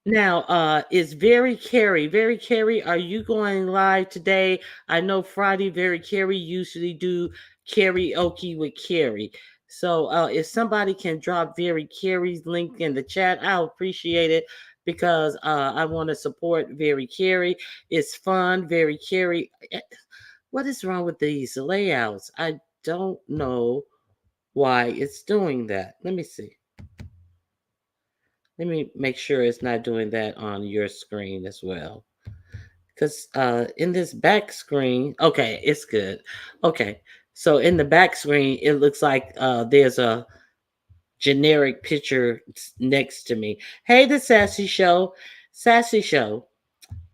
Now, it's Very Carrie. Very Carrie, are you going live today? I know Friday, Very Carrie usually do karaoke with Carrie. So, if somebody can drop Very Carrie's link in the chat, I'll appreciate it because I want to support Very Carrie. It's fun, Very Carrie. What is wrong with these layouts? I don't know why it's doing that. Let me see. Let me make sure it's not doing that on your screen as well. Because in this back screen, okay, it's good. Okay, so in the back screen, it looks like there's a generic picture next to me. Hey, the Sassy Show. Sassy Show.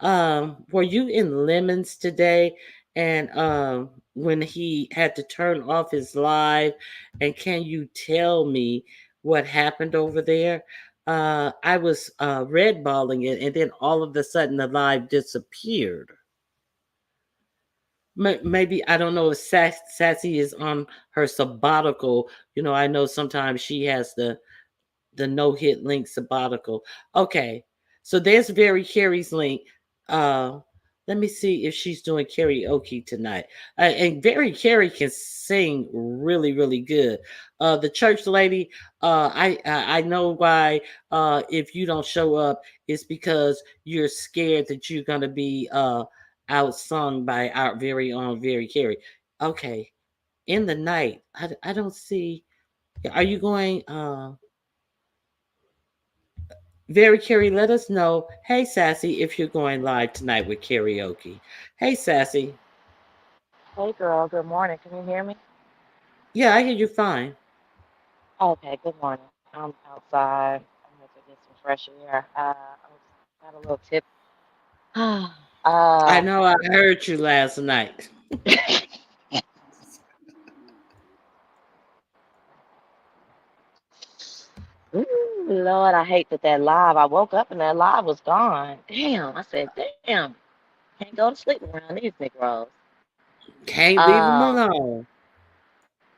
Were you in Lemons today? And when he had to turn off his live, and can you tell me what happened over there? I was red balling it, and then all of a sudden the live disappeared. Maybe I don't know if Sassy is on her sabbatical. I know sometimes she has the no hit link sabbatical. Okay, so there's Very Carrie's link. Uh, Let me see if she's doing karaoke tonight. And Very Carrie can sing really, really good. The church lady, I know why. If you don't show up, it's because you're scared that you're gonna be outsung by our very own Very Carrie. Okay, in the night, I don't see. Are you going? Very Carrie, let us know. Hey, Sassy, if you're going live tonight with karaoke. Hey, Sassy. Hey girl, good morning. Can you hear me? Yeah, I hear you fine. Okay, good morning. I'm outside. I'm here to get some fresh air. Got a little tip. I uh, know I heard you last night. ooh, Lord, I hate that live. I woke up and that live was gone. Damn, I said, damn, can't go to sleep around these Negroes. Can't leave them Um, alone.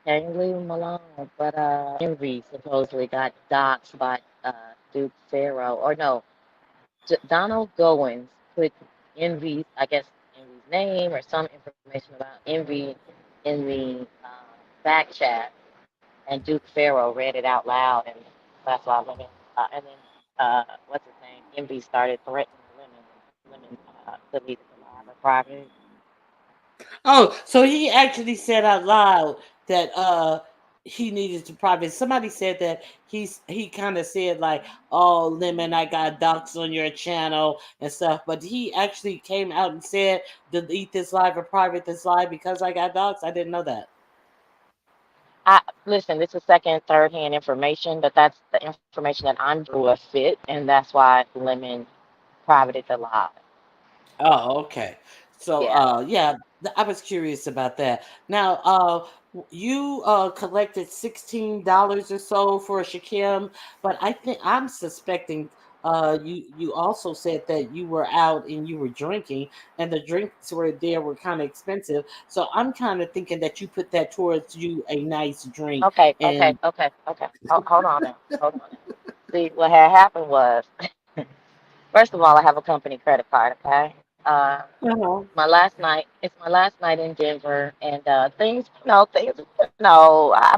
can't leave them alone. But Envy supposedly got doxxed by Duke Pharaoh, or no, Donald Goins put Envy's, I guess, Envy's name or some information about Envy in the back chat, and Duke Pharaoh read it out loud, and that's why Lemon, and then what's his name? Envy started threatening Lemon, and Lemon deleted the live or private. Oh, so he actually said out loud that he needed to private. Somebody said that he kind of said like, "Oh, Lemon, I got docs on your channel and stuff," but he actually came out and said, "Delete this live or private this live because I got docs." I didn't know that. I listen. This is second, third hand information, but that's the information that I'm drew a fit, and that's why Lemon privated the live. Oh, okay. So Yeah. yeah, I was curious about that. Now you collected $16 or so for Shakim, but I think I'm suspecting you also said that you were out and you were drinking and the drinks were kind of expensive. So I'm kind of thinking that you put that towards you a nice drink Okay, okay, and okay, okay. Hold on now. Hold on now. See, what had happened was, first of all, I have a company credit card, okay? uh-huh. My last night, it's my last night in Denver, and I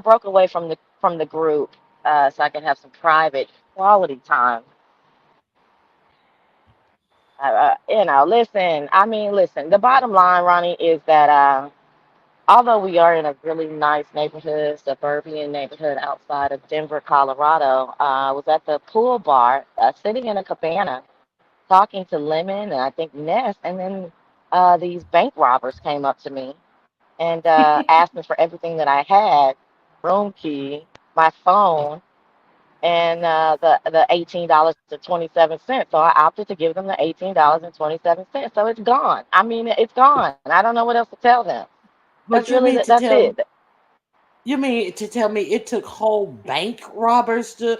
broke away from the group, so I can have some private quality time. Listen, I mean, listen. The bottom line, Ronnie, is that although we are in a really nice neighborhood, suburban neighborhood outside of Denver, Colorado, I was at the pool bar, sitting in a cabana, talking to Lemon and I think Ness, and then these bank robbers came up to me and asked me for everything that I had, room key, my phone, and the $18.27. So I opted to give them the $18.27. So it's gone. I mean, it's gone. I don't know what else to tell them. That's But you really mean to that's tell it. You mean to tell me it took whole bank robbers to,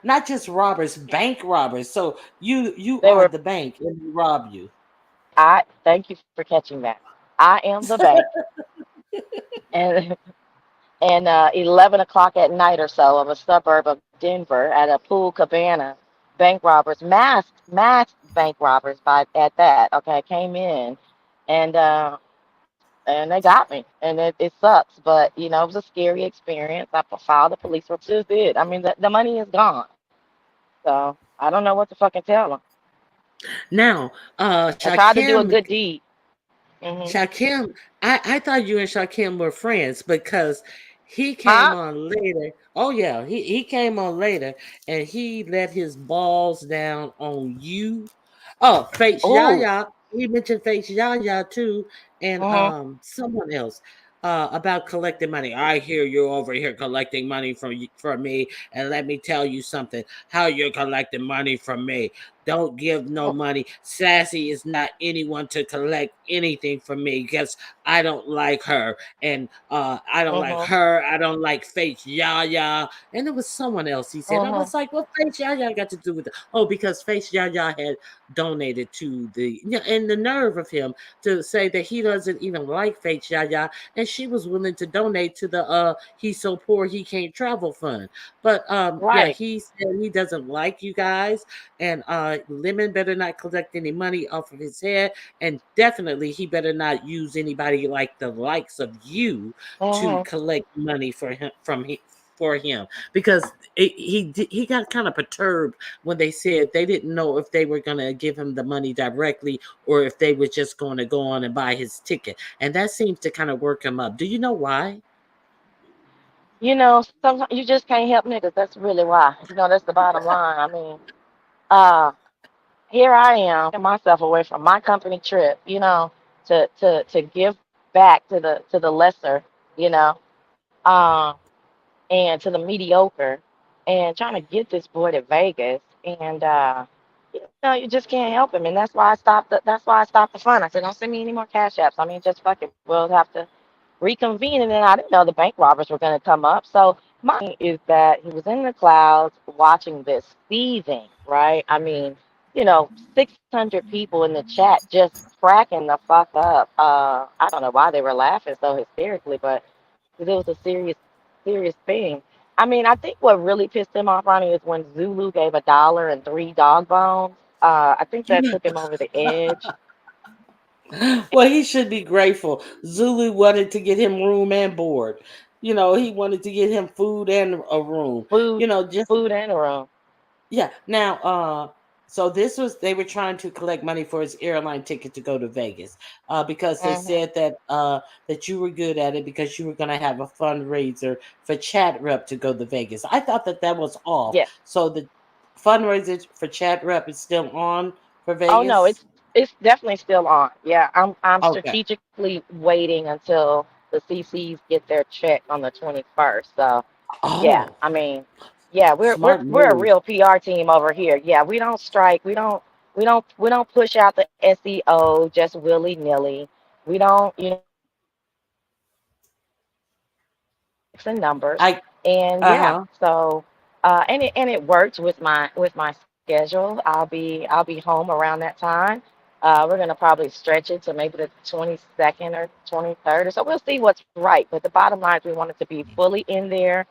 not just robbers, bank robbers. So you They are were. the bank and we rob you. I thank you for catching that. I am the bank, and 11 o'clock at night or so of a suburb of Denver at a pool cabana, bank robbers, masked bank robbers by at that. Okay, came in, and and they got me, and it sucks, but it was a scary experience. I filed a police report. Just did. I mean, the money is gone, so I don't know what to fucking tell them. Now, I tried to do a Shakim good deed. Hmm. Shakim, I thought you and Shakim were friends because he came Huh? on later. Oh yeah, he came on later and he let his balls down on you. Oh, Face Ooh. Yaya. He mentioned Face Yaya too, and Hmm. someone else about collecting money. I hear you over here collecting money from me, and let me tell you something. How you're collecting money from me? Don't give no money. Sassy is not anyone to collect anything from me because I don't like her. And I don't like Hmm. her. I don't like Face Yaya. And it was someone else he said. I Hmm. was like, what Face Yaya got to do with it? Oh, because Face Yaya had donated to and the nerve of him to say that he doesn't even like Face Yaya. And she was willing to donate to the He's So Poor He Can't Travel Fund. But yeah, Right. he said he doesn't like you guys and Lemon better not collect any money off of his head, and definitely he better not use anybody like the likes of you to Hmm. collect money for him because he got kind of perturbed when they said they didn't know if they were going to give him the money directly or if they were just going to go on and buy his ticket, and that seems to kind of work him up. Do you know why? Sometimes you just can't help niggas. That's really why. That's the bottom line. I mean, uh, here I am, taking myself away from my company trip, to give back to the lesser, you know, um, and to the mediocre, and trying to get this boy to Vegas, and you just can't help him, and that's why I stopped the fun. I said, don't send me any more cash apps. I mean, just fuck it. We'll have to reconvene, and then I didn't know the bank robbers were going to come up. So my is that he was in the clouds watching this seething, right? I mean, 600 people in the chat just cracking the fuck up. I don't know why they were laughing so hysterically, but 'cause it was a serious thing. I mean, I think what really pissed him off, Ronnie, is when Zulu gave $1 and 3 dog bones. I think that took him over the edge. Well, he should be grateful. Zulu wanted to get him room and board. He wanted to get him food and a room. Food, Just food and a room. yeah. Now, so this was they were trying to collect money for his airline ticket to go to Vegas, because they Hmm. said that you were good at it because you were going to have a fundraiser for Chat Rep to go to Vegas. I thought that was off. Yes. So the fundraiser for Chat Rep is still on for Oh no, Vegas. it's definitely still on. Yeah, I'm Okay. strategically waiting until the CCs get their check on the 21st. So yeah, Oh, I mean, yeah, we're we're smart we're a move. real PR team over here. Yeah, we don't strike. We don't. We don't push out the SEO just willy nilly. We don't, and numbers. I And yeah, uh-huh. so and it works with my schedule. I'll be home around that time. We're gonna probably stretch it to maybe the 22nd or 23rd, or so. We'll see what's right. But the bottom line is we want it to be fully in their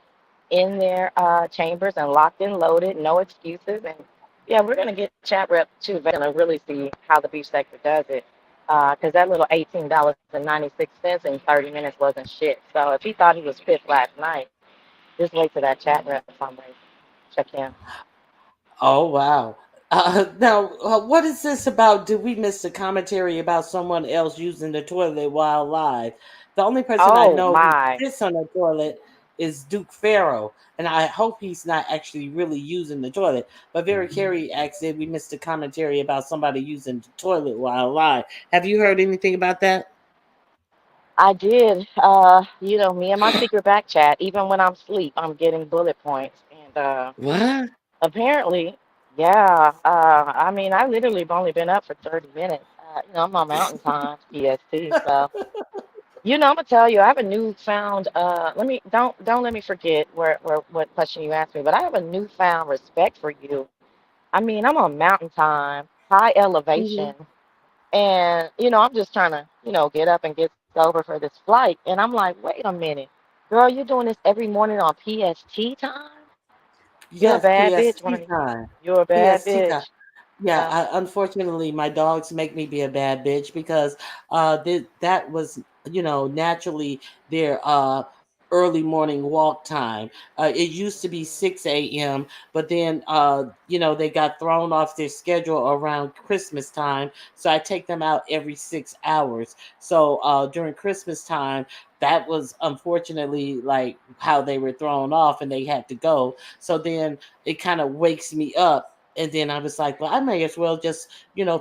chambers and locked and loaded, no excuses. And yeah, we're gonna get chat rep too. But gonna really see how the beef sector does it. Because that little $18.96 in 30 minutes wasn't shit. So if he thought he was pissed last night, just wait till that chat rep fundraiser. Check in. Oh wow. Now, what is this about? Did we miss the commentary about someone else using the toilet while live? The only person I Oh know who my. sits on the toilet is Duke Farrow, and I hope he's not actually really using the toilet. But Vera Carey asked, "Did we miss the commentary about somebody using the toilet while live?" Have you heard anything about that? I did. Me and my secret back chat, even when I'm asleep, I'm getting bullet points. And What? apparently, yeah. I mean, I literally have only been up for 30 minutes. I'm on Mountain Time, EST. So, I'm gonna tell you, I have a newfound. Let me don't let me forget where what question you asked me. But I have a newfound respect for you. I mean, I'm on Mountain Time, high elevation, Hmm. and I'm just trying to get up and get sober for this flight. And I'm like, wait a minute, girl, you're doing this every morning on PST time? You're a Yes, bad bitch. PST time. You're a bad PST time. bitch. Yeah, Uh, unfortunately, my dogs make me be a bad bitch because that was, naturally their early morning walk time. It used to be 6 a.m., but then, they got thrown off their schedule around Christmas time. So I take them out every 6 hours. So during Christmas time, that was unfortunately like how they were thrown off and they had to go. So then it kind of wakes me up, and then I was like, well, I may as well just,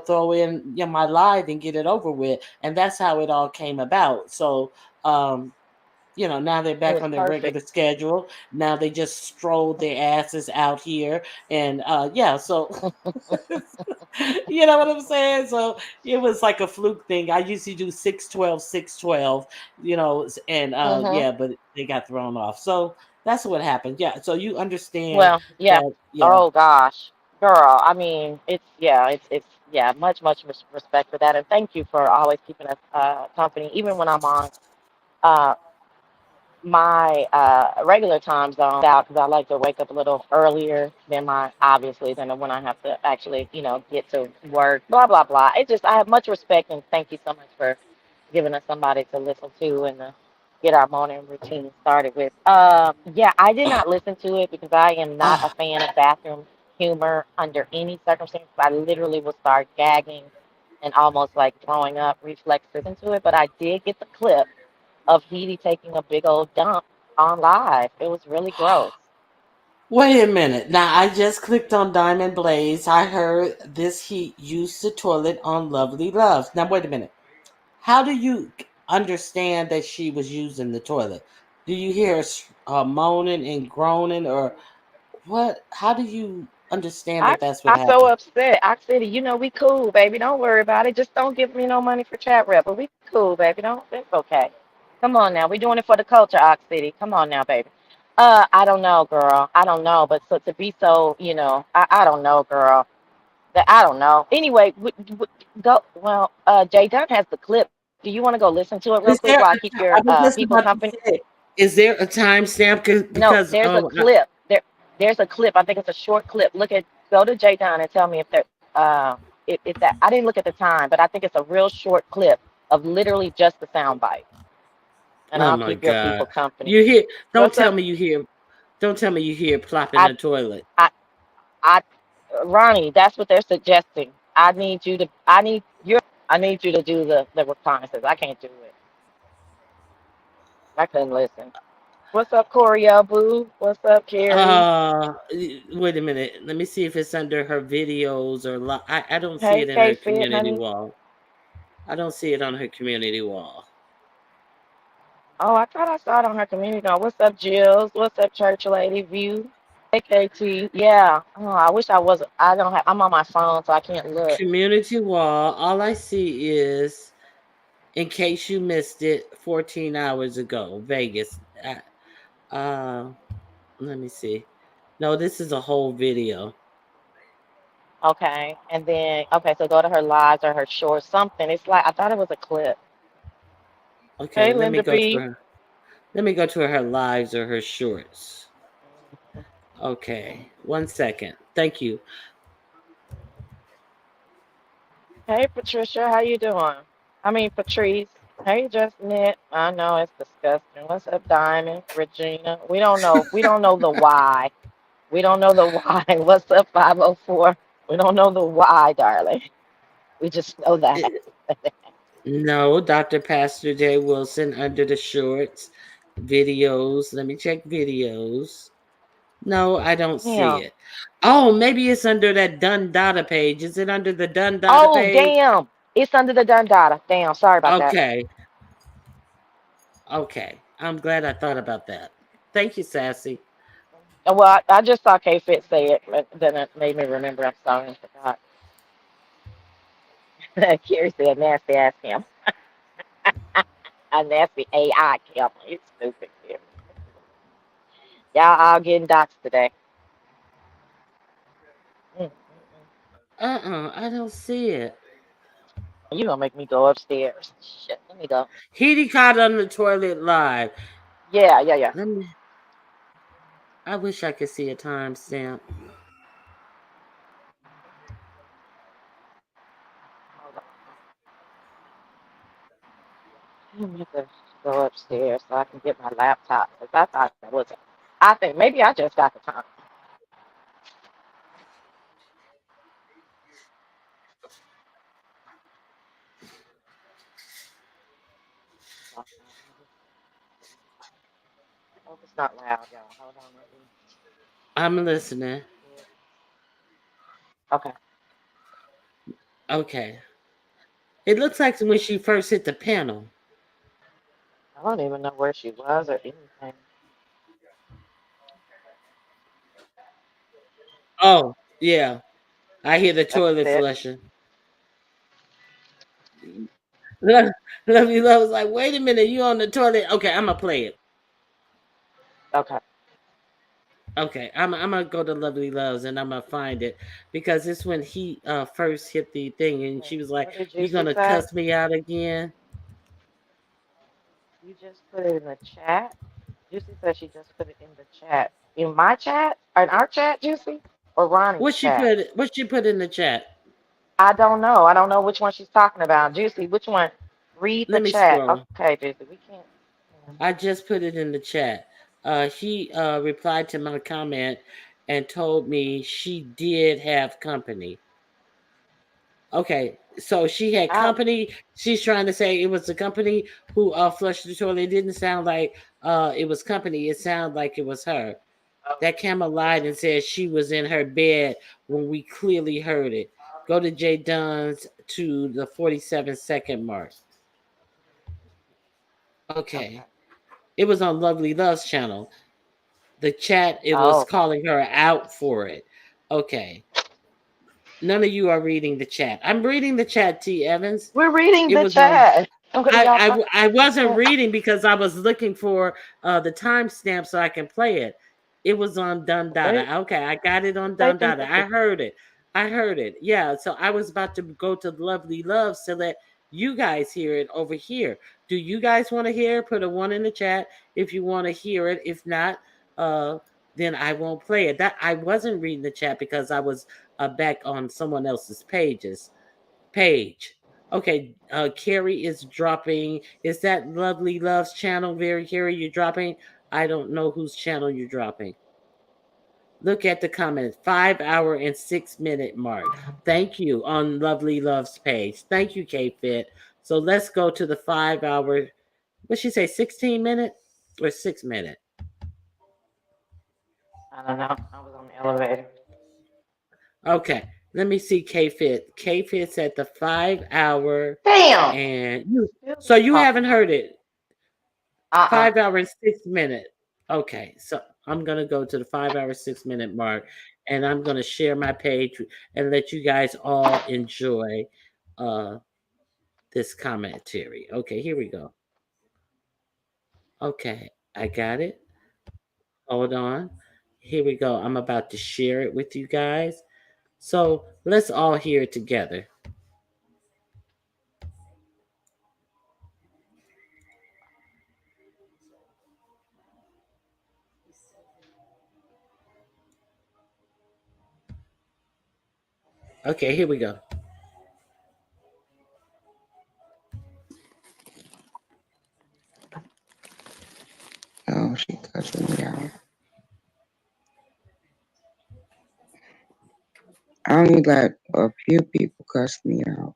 throw in, my live and get it over with. And that's how it all came about. So, um, now they're it back was on their perfect. regular schedule. Now they just strolled their asses out here. And yeah, so you know what I'm saying? So it was like a fluke thing. I usually do 612, 612, and Hmm. yeah, but they got thrown off. So that's what happened. Yeah. So you understand Well, yeah. that, yeah. Oh gosh, girl. I mean, it's yeah. Much respect for that, and thank you for always keeping us company, even when I'm on uh my regular time zone out, because I like to wake up a little earlier than than when I have to actually get to work. Blah blah blah. It just I have much respect and thank you so much for giving us somebody to listen to and get our morning routine started with. Yeah, I did not listen to it because I am not a Ah, fan of bathroom humor under any circumstance. I literally will start gagging and almost like throwing up reflexes into it. But I did get the clip of Edie taking a big old dump on live. It was really gross. wait a minute. Now I just clicked on Diamond Blaze. I heard this heat used the toilet on Lovely Loves. Now wait a minute. How do you understand that she was using the toilet? Do you hear her moaning and groaning, or what? How do you understand I that that's what I so happened? upset. I said, we cool, baby. Don't worry about it. Just don't give me no money for chat rep. But we cool, baby. Don't. It's okay. Come on now. We doing it for the culture, Ox City. Come on now, baby. I don't know, girl. I don't know. But so to be so, I don't know, girl. That I don't know. Anyway, go. Well, Jay Dunn has the clip. Do you want to go listen to it real quick Is while I there? keep your I was just people about to company? say, is there a timestamp? No, Because there's a clip. There's a clip. I think it's a short clip. Go to J Don and tell me if that. I didn't look at the time, but I think it's a real short clip of literally just the sound bite. And oh I'll my keep your people god, company. you hear? Don't What's tell up? me you hear. Don't tell me you hear plop in I, the toilet. I, I, Ronnie, that's what they're suggesting. I need you to do the reconnaissance. I can't do it. I couldn't listen. What's up, Corey Boo? What's up, Carrie? Wait a minute. Let me see if it's under her videos or I don't see Hey, it in her K Fit, community honey. wall. I don't see it on her community wall. Oh, I thought I saw it on her community. What's up, Jills? What's up, Church Lady View? Hey, KT. Yeah. Oh, I wish I was. I don't have. I'm on my phone, so I can't look. Community wall. All I see is, in case you missed it, 14 hours ago, Vegas. Uh, let me see. No, this is a whole video. Okay. And then, okay, so go to her lives or her shorts, something. It's like, I thought it was a clip. Okay, Hey, let me Linda go to B. her. Let me go to her lives or her shorts. Okay, 1 second. Thank you. Hey, Patricia. How you doing? I mean, Patrice. Hey, Just Knit. I know it's disgusting. What's up, Diamond? Regina. We don't know the why. We don't know the why. What's up, 504? We don't know the why, darling. We just know that. No, Dr. Pastor J. Wilson under the shorts. Videos. Let me check videos. No, I don't see Damn. it. Oh, maybe it's under that Dun Data page. Is it under the Dun Data Oh, page? damn. It's under the Dundada. Damn. Sorry about that. Okay. Okay. I'm glad I thought about that. Thank you, Sassy. Well, I just saw K Fit say it, but then it made me remember. I'm sorry, I forgot. Carrie said, nasty ass him. A nasty AI camp. You stupid kid. Y'all all getting doxxed today. I don't see it. You gonna make me go upstairs. Shit, let me go. He caught on the toilet live. Yeah, yeah, yeah. Let me. I wish I could see a timestamp. Hold on. I'm gonna have to go upstairs so I can get my laptop. Cause I thought it was. I think maybe I just got the time. Hope it's not loud, y'all. Hold on. Let me I'm listening. get. Okay. Okay. It looks like when she first hit the panel. I don't even know where she was or anything. Oh, yeah. I hear the That's toilet it. flushing. Lovely Love was like, wait a minute, you on the toilet? Okay, I'm gonna play it. Okay. Okay, I'm gonna go to Lovely Loves and I'm gonna find it because it's when he first hit the thing and Wait, she was like, what did "You Juicy gonna say? cuss me out again?" You just put it in the chat. Juicy said she just put it in the chat. In my chat? Or in our chat, Juicy? Or Ronnie's chat? What she put in the chat? I don't know. I don't know which one she's talking about. Juicy, which one? Read the Let me chat. scroll. Okay, Juicy, we can't. I just put it in the chat. He replied to my comment and told me she did have company. Okay, so she had I, company. She's trying to say it was the company who flushed the toilet. It didn't sound like it was company. It sounded like it was her. That camera lied and said she was in her bed when we clearly heard it. Go to Jay Dunn's to the 47-second mark. okay. Okay. It was on Lovely Love's channel. The chat, it was Oh, calling her out for it. Okay. None of you are reading the chat. I'm reading the chat, T. Evans. we're reading It the was on. chat. What are y'all talking I wasn't about? reading because I was looking for the timestamp so I can play it. It was on Dun Wait, Dada. Okay, I got it who's on Dun taking Dada. I pictures? heard it. I heard it. Yeah. So I was about to go to Lovely Loves to let you guys hear it over here. Do you guys want to hear it? Put a one in the chat if you want to hear it. If not, uh, then I won't play it. That I wasn't reading the chat because I was back on someone else's page. Okay, Carrie is dropping. Is that Lovely Love's channel? Very Carrie, you're dropping. I don't know whose channel you're dropping. Look at the comment. 5 hour and 6 minute mark. Thank you on Lovely Love's page. Thank you, K Fit. So let's go to the 5 hour. What she say? 16 minute or 6 minute? I don't know. I was on the elevator. Okay, let me see K Fit. K Fit's at the 5 hour, Damn! and you. Still So not you popping haven't up. heard it. Uh-uh. 5 hour and 6 minute. Okay, so I'm gonna go to the 5 hour 6 minute mark, and I'm gonna share my page and let you guys all enjoy uh this commentary. Okay, here we go. Okay, I got it. Hold on. Here we go. I'm about to share it with you guys. So let's all hear it together. Okay, here we go. Oh, she cussing me out. I only got a few people cuss me out.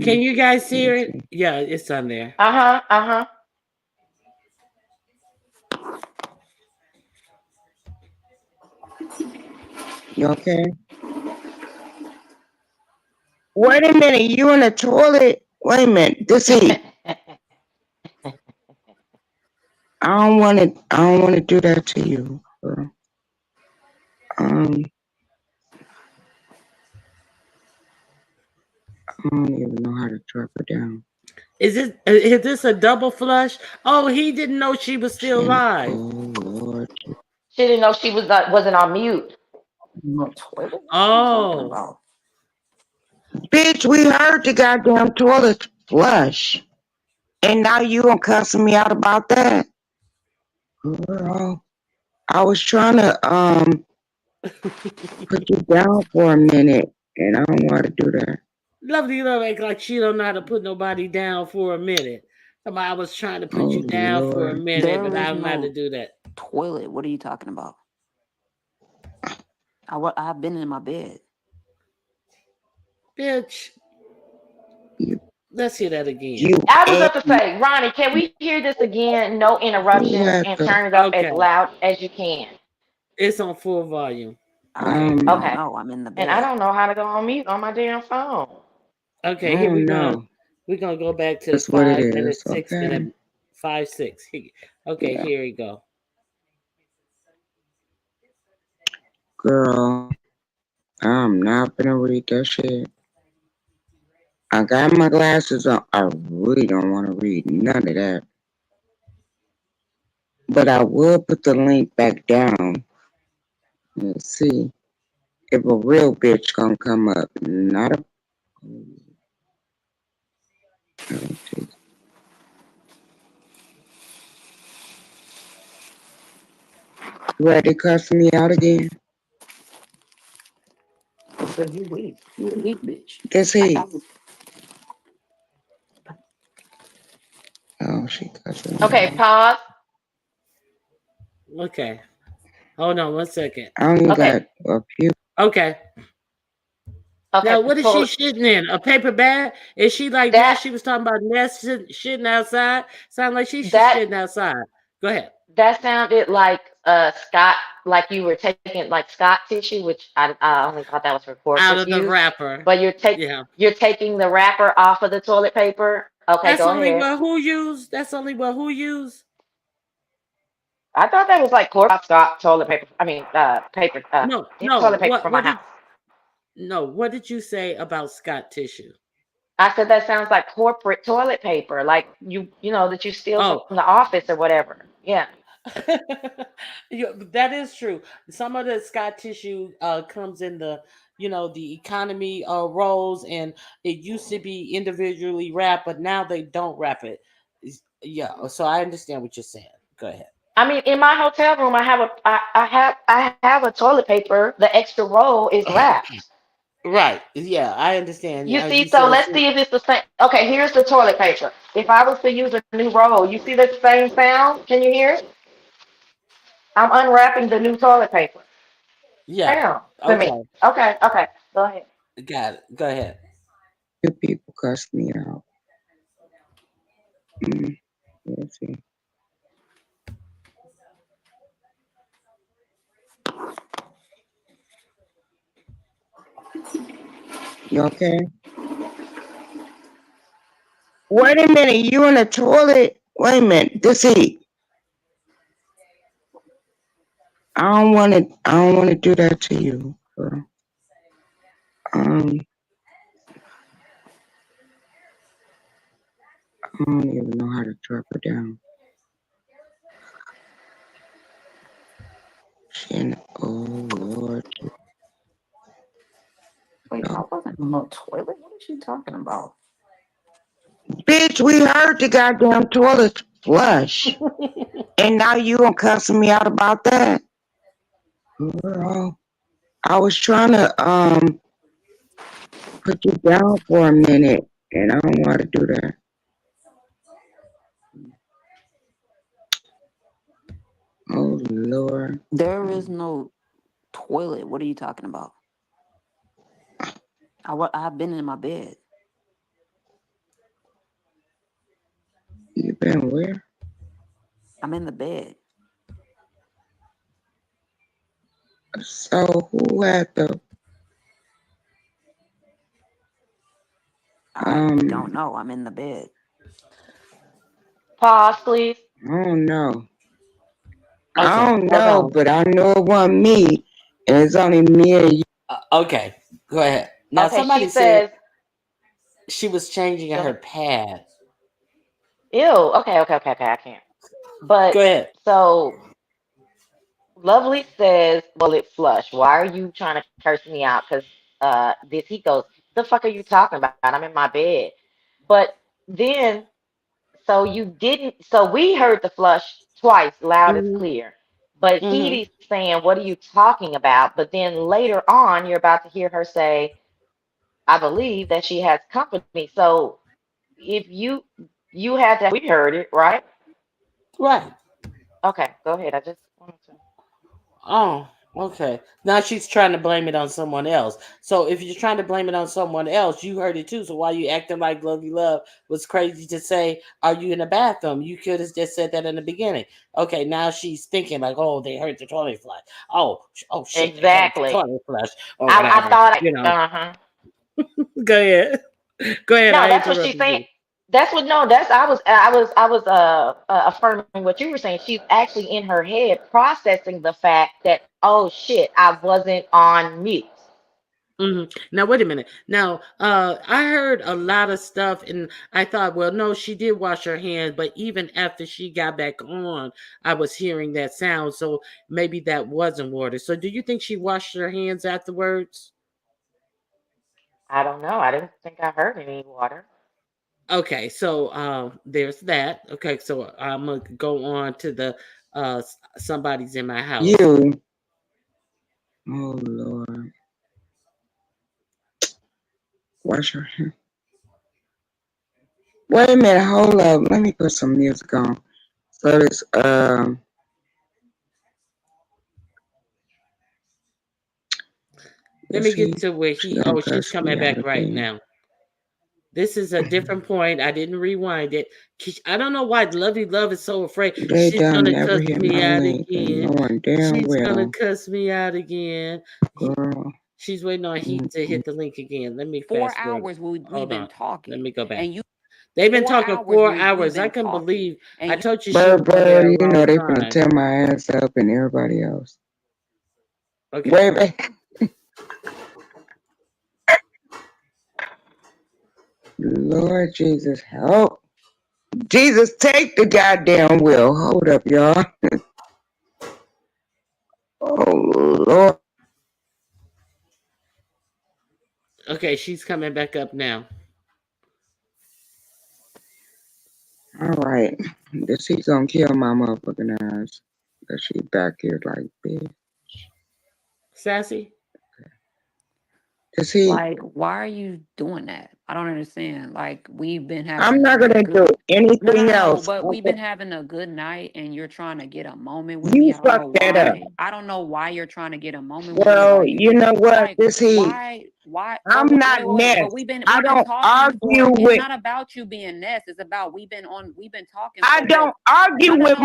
Can you guys Let me hear it? see. Yeah, it's on there. Uh-huh. Uh-huh. You okay? Wait a minute, you in the toilet? Wait a minute, this heat. I don't wanna do that to you, girl. Um, I don't even know how to drop her down. Is this a double flush? Oh, he didn't know she was still live. Oh Lord. She didn't know she was not wasn't on mute. No toilet? What are you talking Oh, about? Bitch, we heard the goddamn toilet flush. And now you gonna cuss me out about that? Girl, I was trying to put you down for a minute and I don't want to do that. lovely love act like she don't know how to put nobody down for a minute. Somebody, I was trying to put Oh you down for a Lord. minute, There but I is don't know how to no do that. toilet. What are you talking about? I've been in my bed. Bitch, You let's hear that again. you I was ain't about to say, Ronnie, can we hear this again? No who interruptions had and the turn it up as Okay, loud as you can. it's on full volume. I Okay, don't Okay. know. I'm in the And I bed. don't know how to go on mute on my damn phone. okay, I here don't know. we're gonna go back to the That's what it 5 minute, is, 6 minute, okay? 5 6. Okay, Yeah. here we go. Girl, I'm not gonna read that shit. I got my glasses on. I really don't want to read none of that. But I will put the link back down. Let's see if a real bitch gonna come up. Not a. Ready to cuss me out again? Because you weak. You a weak bitch. This he. Oh, she cussing me Okay, out. pause. Okay, hold on 1 second. I only Okay. got a few. Okay, Okay, now what is she pull shitting in? A paper bag? Is she like that Ness? She was talking about Ness shitting outside. Sound like she's that shitting outside. Go ahead. that sounded like Scott, like you were taking like Scott tissue, which I only thought that was for Out corporate of the use. wrapper. But Yeah. you're taking the wrapper off of the toilet paper. Okay, That's go only ahead. what who use. That's only what who use. I thought that was like corporate Scott toilet paper. I mean, paper, No, yeah, no. toilet paper for my What did house. no? What did you say about Scott tissue? I said that sounds like corporate toilet paper, like you know that you steal from Oh, the office or whatever. Yeah. that is true. Some of the Scott tissue comes in the the economy rolls, and it used to be individually wrapped, but now they don't wrap it. Yeah, so I understand what you're saying. Go ahead. I mean, in my hotel room, I have a toilet paper. The extra roll is wrapped. Right. Yeah, I understand. You You see, so said let's see if it's the same. Okay, here's the toilet paper. If I was to use a new roll, you see the same sound? Can you hear it? I'm unwrapping the new toilet paper. yeah. Sound to me. Okay. Okay, okay. Go ahead. Got it. Go ahead. Few people cuss me out. Mm, let's see. You okay? Wait a minute, you in the toilet? Wait a minute, this heat. I don't want to. I don't want to do that to you, girl. Um, I don't even know how to drop her down. Oh Lord. Wait, I wasn't on no toilet. What is she talking about? Bitch, we heard the goddamn toilet flush. And now you gonna cuss me out about that? Girl, I was trying to put you down for a minute, and I don't know how to do that. Oh Lord. There is no toilet. What are you talking about? I've been in my bed. You been where? I'm in the bed. So who had the I don't know. I'm in the bed. Pause, please. I don't know. I Okay, don't hold know, on. but I know it wasn't me. And it's only me and you. Okay, go ahead. Now, Okay, she somebody said says, she was changing go her ahead. pad. Ew. Okay, I can't. But Go ahead. so Lovely says, well, it flush. Why are you trying to curse me out? Because this he goes, the fuck are you talking about? I'm in my bed. But then so you didn't so we heard the flush twice, loud as Mm-hmm. clear. But Mm-hmm. He's saying, what are you talking about? But then later on, you're about to hear her say, I believe that she has company. So if you had that, we heard it, right? Right. Okay, go ahead. I just wanted to. Oh, okay. Now she's trying to blame it on someone else. So if you're trying to blame it on someone else, you heard it too. So why you acting like Lovey Love was crazy to say, are you in the bathroom? You could have just said that in the beginning. Okay, now she's thinking like, oh, they heard the toilet flush. Oh shit, they heard the Exactly. toilet flush or I whatever. thought, You know. uh-huh. Go ahead. Go ahead. No, I that's what she's interrupted saying. you. That's what no, that's I was affirming what you were saying. She's actually in her head processing the fact that, oh shit, I wasn't on mute. Now wait a minute. Now, I heard a lot of stuff, and I thought, well, no, she did wash her hands, but even after she got back on, I was hearing that sound. So maybe that wasn't water. So do you think she washed her hands afterwards? I don't know. I didn't think I heard any water. Okay, so there's that. Okay, so I'm gonna go on to the somebody's in my house. You. Oh Lord. Wash your hands. Wait a minute, hold up. Let me put some music on. So this Let is me get to where she he. gonna Oh, she's cuss coming me out back right again. now. This is a different point. I didn't rewind it. I don't know why Lovey Love is so afraid. They She's done gonna never cuss hit me my out link and again. knowing damn She's gonna well, cuss me out again. girl. She's waiting on Heat to hit the link again. Let me fast forward. We've Hold been on. Let talking, me go back. and you They've been 4 talking hours 4 hours. we've I been couldn't talking, believe. I and you told you she was on there Bird, at you the know wrong they finna time. tear my ass up and everybody else. Okay. Wait, wait. Lord Jesus, help. Jesus, take the goddamn wheel. Hold up, y'all. Oh, Lord. Okay, she's coming back up now. All right. This he's gonna kill my motherfucking ass. But she back here like, bitch. Sassy. Is he? like, why are you doing that? I don't understand. Like, we've been I'm having not a gonna good do anything no, else. but we've been having a good night, and you're trying to get a moment with me. You I don't know fucked that up. why. I don't know why you're trying to get a moment with me. Well, Like, you know what? like This he. but I'm not but next. I we've been don't talking argue for it's with. not about you being Ness, it's about we've been talking I for what don't argue with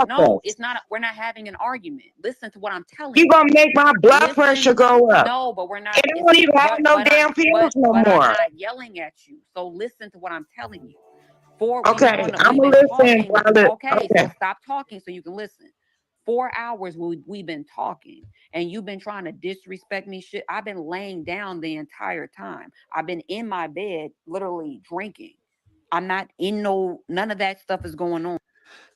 no, motherfuckers. it's not we're not having an argument. Listen to what I'm telling You you. gonna make my blood Listen, pressure go up. no, but we're not And I it's don't even have no damn feelings no but I'm more. not yelling at you. So listen to what I'm telling you. For Okay, I'm we've gonna been listen talking. while it. Okay, so Okay, stop talking so you can listen. 4 hours we've been talking, and you've been trying to disrespect me. Shit, I've been laying down the entire time. I've been in my bed, literally drinking. I'm not in none of that stuff is going on.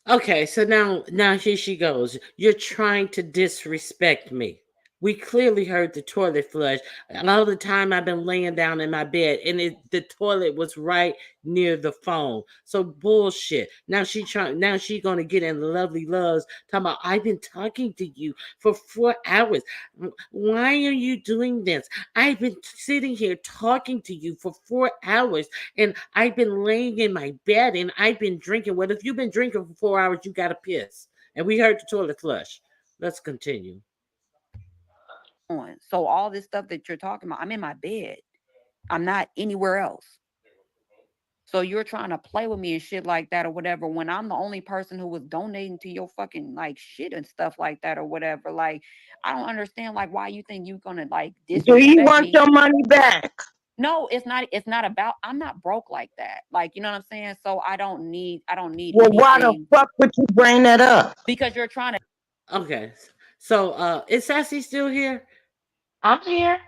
Okay, so now here she goes. You're trying to disrespect me. We clearly heard the toilet flush. And all the time I've been laying down in my bed and the toilet was right near the phone. So bullshit. Now she gonna get in lovely loves talking about I've been talking to you for 4 hours. Why are you doing this? I've been sitting here talking to you for 4 hours and I've been laying in my bed and I've been drinking. Well, if you've been drinking for 4 hours, you got to piss. And we heard the toilet flush. Let's continue. So all this stuff that you're talking about, I'm in my bed. I'm not anywhere else. So you're trying to play with me and shit like that or whatever when I'm the only person who was donating to your fucking like shit and stuff like that or whatever. Like, I don't understand like why you think you're gonna like Do you disrespect want me. your money back? No, it's not about, I'm not broke like that. Like, you know what I'm saying? So I don't need Well, why the anything fuck would you bring that up? because you're trying to. Okay. So is Sassy still here? I'm here.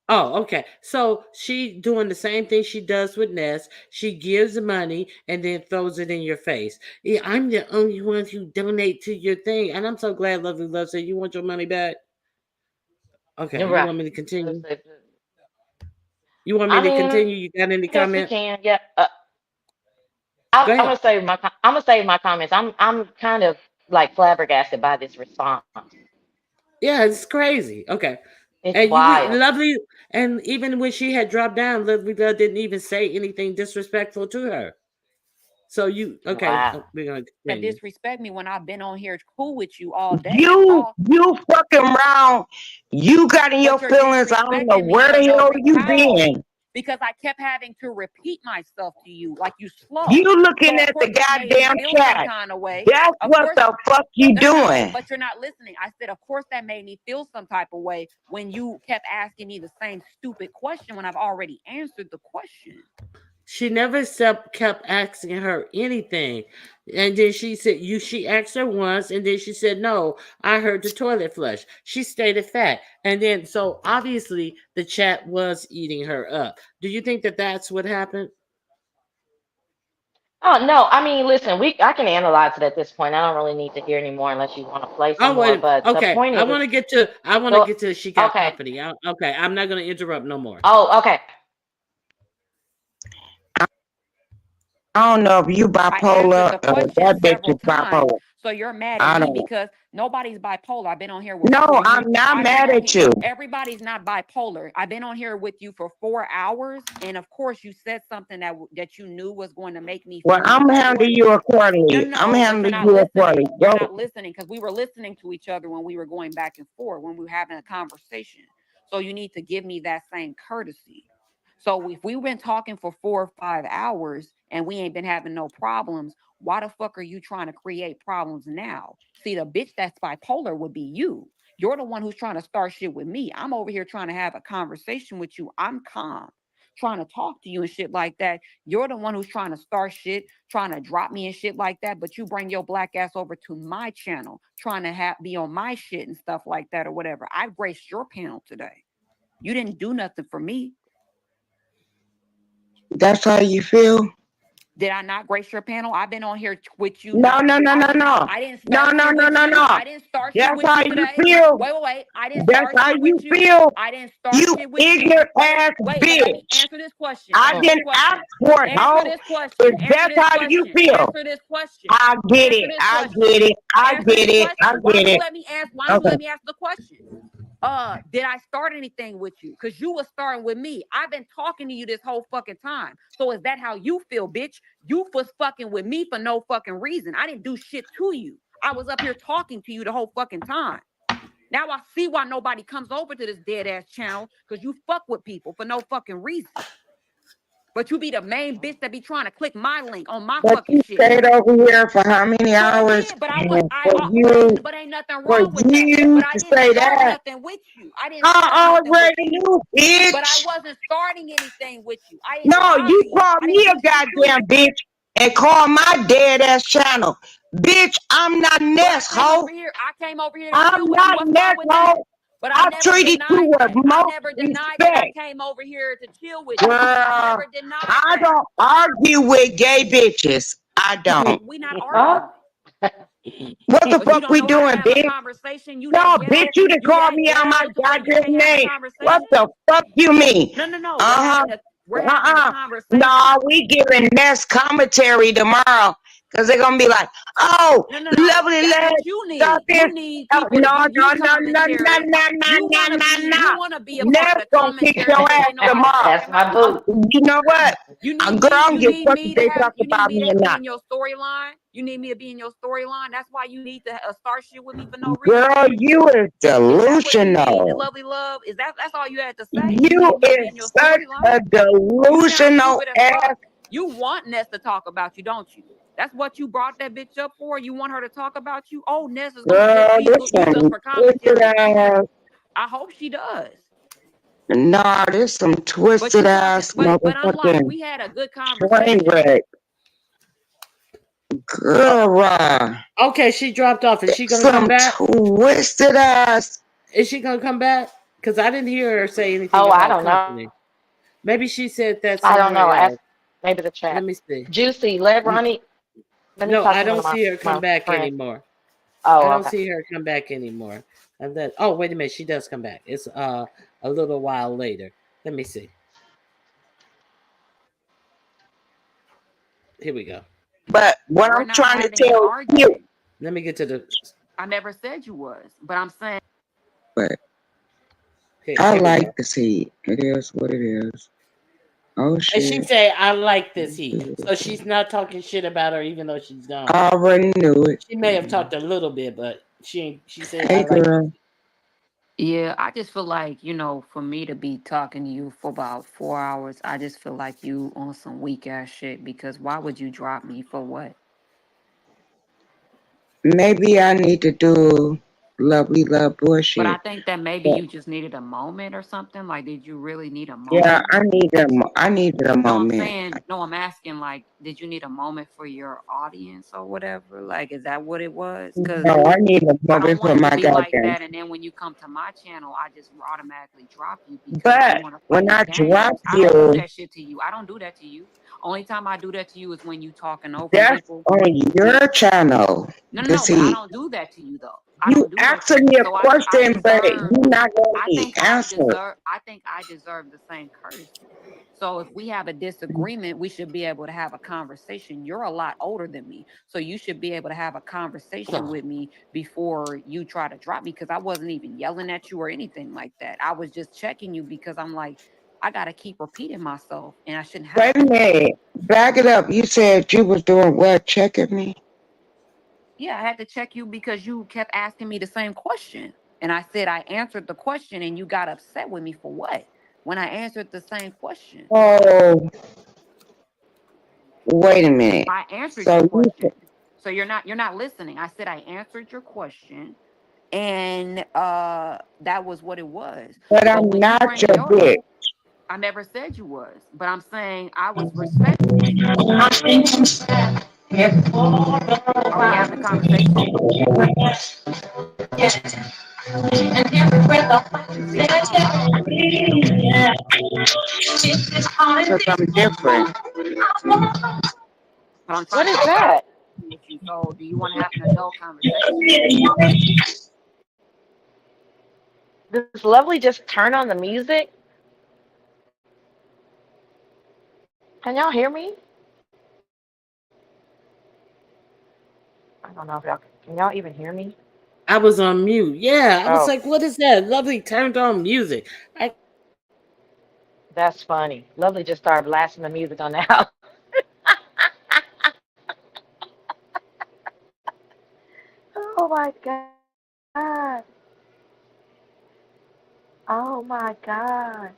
Oh, okay. So she doing the same thing she does with Ness. She gives money and then throws it in your face. Yeah, I'm the only one who donate to your thing. And I'm so glad Lovely Love said, you want your money back? Okay, You're you right. want me to continue? You want me I to mean, continue? You got any I guess we comment? can. Yeah. Go I'm ahead. gonna save I'm gonna save my comments. I'm kind of like flabbergasted by this response. Yeah, it's crazy. Okay. It's And wild. Lovely, and even when she had dropped down, Lovely Love didn't even say anything disrespectful to her. So okay, Wow. we're gonna To continue. disrespect me when I've been on here cool with you all day. You fucking around. You got in your But you're feelings. I don't know disrespecting me where for the no hell reason. you How? been. Because I kept having to repeat myself to you like you slow. You looking So of at the course that made me goddamn feel some chat. kind of way. That's Of what course, the fuck you no, doing. but you're not listening. I said, of course that made me feel some type of way when you kept asking me the same stupid question when I've already answered the question. She never kept asking her anything. And then she said, she asked her once, and then she said, no, I heard the toilet flush. She stated fact. And then, so obviously, the chat was eating her up. Do you think that that's what happened? Oh no, I mean, listen, I can analyze it at this point. I don't really need to hear anymore unless you want to play some Oh, more. wait. But the Okay. point is, I want to so get to she got okay. company. Okay. I'm not going to interrupt no more. Oh, okay. I don't know if you I answered bipolar the or question that bitch several is times. bipolar. So you're mad at I me don't know. because nobody's bipolar. I've been on here with No, 4 I'm years. not I've been mad on at here. you. Everybody's not bipolar. I've been on here with you for 4 hours. And of course you said something that you knew was going to make me Well, feel some I'm type of handling way. you No, accordingly. I'm no, but you're handling not you listening. accordingly. You're Go. not listening because we were listening to each other when we were going back and forth, when we were having a conversation. So you need to give me that same courtesy. So if we've been talking for 4 or 5 hours and we ain't been having no problems, why the fuck are you trying to create problems now? See, the bitch that's bipolar would be you. You're the one who's trying to start shit with me. I'm over here trying to have a conversation with you. I'm calm, trying to talk to you and shit like that. You're the one who's trying to start shit, trying to drop me and shit like that. But you bring your black ass over to my channel, trying to be on my shit and stuff like that or whatever. I graced your panel today. You didn't do nothing for me. That's how you feel? Did I not grace your panel? I've been on here with you. No, no, no, no, no. I didn't No, start no, shit no, with no, you. no. I didn't start shit That's with how you you today. feel. Wait. I didn't That's start how shit you with you. feel. I didn't start You shit with you. ignorant ass But let me bitch. answer this question. I Answer this didn't ask question. for it, Answer ho. this question. If Answer that's this how you question. feel, Answer this question. I get Answer it. this I question. get it. I Answer get this it. I question. Why get don't you it. let me ask? Why don't you Okay. let me ask the question? Did I start anything with you? Because you was starting with me. I've been talking to you this whole fucking time. So is that how you feel, bitch? You was fucking with me for no fucking reason. I didn't do shit to you. I was up here talking to you the whole fucking time. Now I see why nobody comes over to this dead ass channel, because you fuck with people for no fucking reason. But you be the main bitch that be trying to click my link on my But fucking you shit. stayed over here for how many So I hours? did, but And but ain't nothing for wrong with that. you But I to didn't say start that, nothing with you. I didn't start I nothing with already you. knew, But I bitch. wasn't starting anything with you. I didn't No, rob you you. called I me didn't a do shit to goddamn you. bitch and called my dead ass channel. Bitch, I'm not But I Ness, came over hoe. here. I came over here to I'm chill with you. not What's Ness, wrong with that? hoe. But I I never treated you denied with that. I most never denied that I respect. came over here to chill with you. I Girl, never denied I that. don't argue with gay bitches. I don't. We not Huh? arguing. What the But you fuck don't we know how to doing, have a bitch? conversation. You No, that bitch, ghetto. you done You called that me out my ghetto to where you goddamn can't have a name. What conversation. the fuck you mean? No. Uh-huh. We're having a Uh-uh. conversation. No, we giving Ness commentary tomorrow. Cause they're gonna be like, oh, No. lovely That's lad, what you got need. this. You need No, people to no, give no, you no, no, no, commentary. no, no, no, no, You no. want to be a Ness part of gonna kick commentary your because ass ain't nobody tomorrow. That's talking my about you. boo. You know what? You A need girl me. don't You give need a fuck me if to they have. talk You need about me me to or be not. in your storyline. You need me to be in your storyline. That's why you need to start shit with me for no reason. Girl, you is Is that what you need, delusional. lovely love? Is that's all you had to say? You You need me to be in your is such storyline. a You sound delusional stupid as ass. fuck. You want Ness to talk about you, don't you? That's what you brought that bitch up for. You want her to talk about you. Oh, Ness is gonna Girl, use this us some for twisted commentary. ass. I hope she does. Nah, this some But twisted you talking, ass but I'm like, motherfucking we had a good train conversation. wreck. Girl, Okay, she dropped off. Is she gonna come some back? twisted ass. Is she gonna come back? Because I didn't hear her say anything Oh, I about don't know. company. Maybe she said that I don't know. somewhere Ask else. maybe the chat. Let me see. Juicy, let N- Ronnie. Let me No, talk I to one don't of see her come my back friends. anymore. I Oh, don't okay. see her come back anymore. And then, oh, wait a minute, she does come back. It's a little while later. Let me see. Here we go. But what We're I'm not trying to having an tell you, argument. Let me get to the. I never said you was, but I'm saying but I Here we like go. to see it is what it is. Oh And she shit. say, "I like this heat." So she's not talking shit about her, even though she's gone. I already knew it. She may have talked a little bit, but she ain't. She said, "I Hey like this girl. heat." yeah, I just feel like, for me to be talking to you for about 4 hours, I just feel like you on some weak ass shit because why would you drop me for what? Maybe I need to do lovely love But I bullshit. think that maybe But you just needed a moment or something. Like, did you really need a yeah, moment? I needed a No, I'm moment. saying, no, I'm asking, like, did you need a moment for your audience or whatever? Like, is that what it was? Because No, I need a I don't moment for want it to my be like goddamn. that. And then when you come to my channel, I just automatically drop you because you But want to play when these I drop games. I don't do you, that shit to you. I don't do that to you. Only time I do that to you is when you talking over that's people. on your channel. No. This But I heat. don't do that to you though. I You don't do that to asking you. me a So I question, but deserve. you not gonna I be think I answered. deserve. I think I deserve the same courtesy. So if we have a disagreement, we should be able to have a conversation. You're a lot older than me, so you should be able to have a conversation with me before you try to drop me. Because I wasn't even yelling at you or anything like that. I was just checking you because I'm like, I gotta keep repeating myself, and I shouldn't have Wait a to. minute. Back it up. You said you was doing what? Checking me? Yeah, I had to check you because you kept asking me the same question. And I said I answered the question and you got upset with me for what? When I answered the same question. Oh, wait a minute. I answered your So you, question. So you're not listening. I said I answered your question and that was what it was. but So I'm when you not bring your your bitch. I never said you was, but I'm saying I was respectful to you. Are we having a conversation? See, I don't do that to you. Because I'm different. But I'm What trying to is have a that? conversation with you. So do you want to have an adult conversation? Does Lovely just turn on the music? Can y'all hear me? I don't know if y'all can y'all even hear me? I was on mute. Yeah, I was Oh, like, "What is that?" Lovely turned on music. I that's funny. Lovely just started blasting the music on the house. Oh my god. Oh my gosh.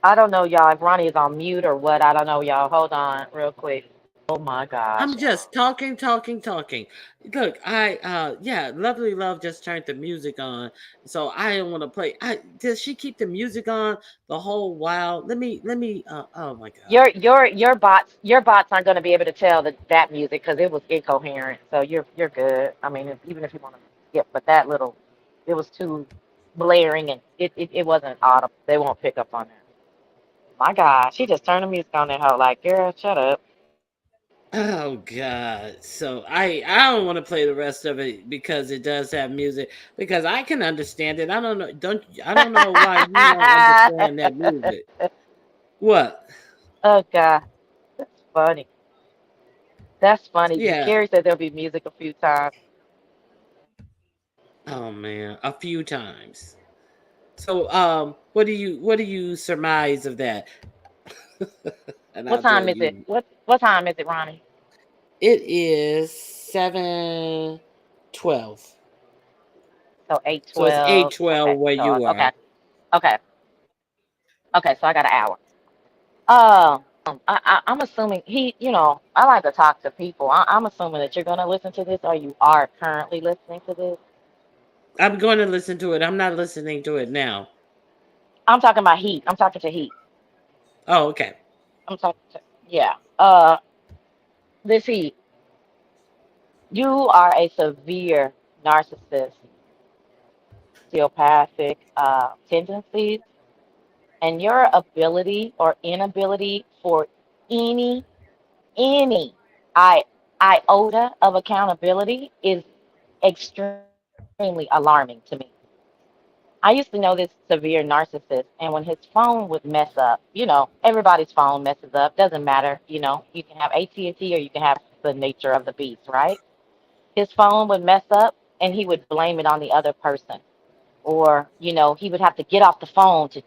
I don't know, y'all, if Ronnie is on mute or what. I don't know, y'all. Hold on real quick. Oh my gosh, I'm just y'all. talking, talking, talking. Look, yeah, Lovely Love just turned the music on, so I don't want to play. Does she keep the music on the whole while? Let me. Oh my God. Your bots aren't going to be able to tell that music because it was incoherent. So you're good. I mean, even if you want to skip, but that little, it was too blaring and it wasn't audible. They won't pick up on that. My God, she just turned the music on that hoe. Like, girl, shut up. Oh God. So I don't want to play the rest of it because it does have music because I can understand it. I don't know why you don't understand that music. What? Oh God, that's funny. That's funny. Yeah. Carrie said there'll be music a few times. Oh man, a few times. So what do you surmise of that? And What I'll tell time is it? you. What time is it, Ronnie? It is 7:12. So eight So it's twelve. 8:12 Okay. where So you okay. are. Okay. Okay. So I got an hour. I'm assuming I like to talk to people. I'm assuming that you're gonna listen to this, or you are currently listening to this. I'm going to listen to it. I'm not listening to it now. I'm talking about Heat. I'm talking to Heat. Oh, okay. I'm talking to yeah. This Heat. You are a severe narcissist, sociopathic tendencies, and your ability or inability for any any I iota of accountability is extremely alarming to me. I used to know this severe narcissist, and when his phone would mess up, everybody's phone messes up. Doesn't matter, you can have AT&T or you can have the nature of the beast, right? His phone would mess up, and he would blame it on the other person, or he would have to get off the phone to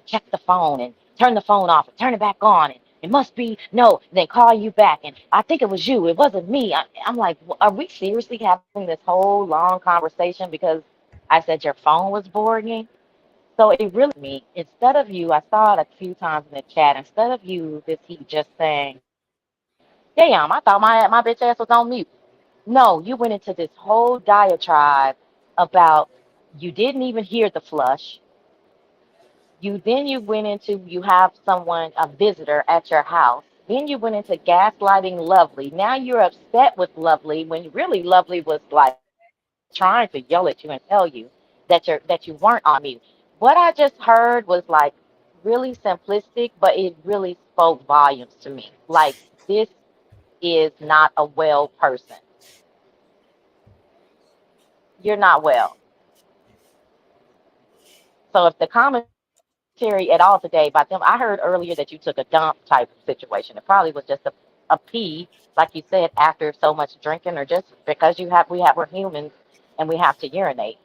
check the phone and turn the phone off and turn it back on, and it must be no, and then call you back, and I think it was you, it wasn't me. I'm like, are we seriously having this whole long conversation because I said your phone was boring? So it really me. Instead of you, I saw it a few times in the chat. Instead of you, this he just saying, "Damn, I thought my bitch ass was on mute." No, you went into this whole diatribe about you didn't even hear the flush. You went into you have someone, a visitor at your house. Then you went into gaslighting Lovely. Now you're upset with Lovely when really Lovely was like trying to yell at you and tell you that you weren't on mute. What I just heard was like really simplistic, but it really spoke volumes to me. Like, this is not a well person. You're not well. So if the commentary at all today about them, I heard earlier that you took a dump type situation. It probably was just a pee, like you said, after so much drinking, or just because we're humans and we have to urinate.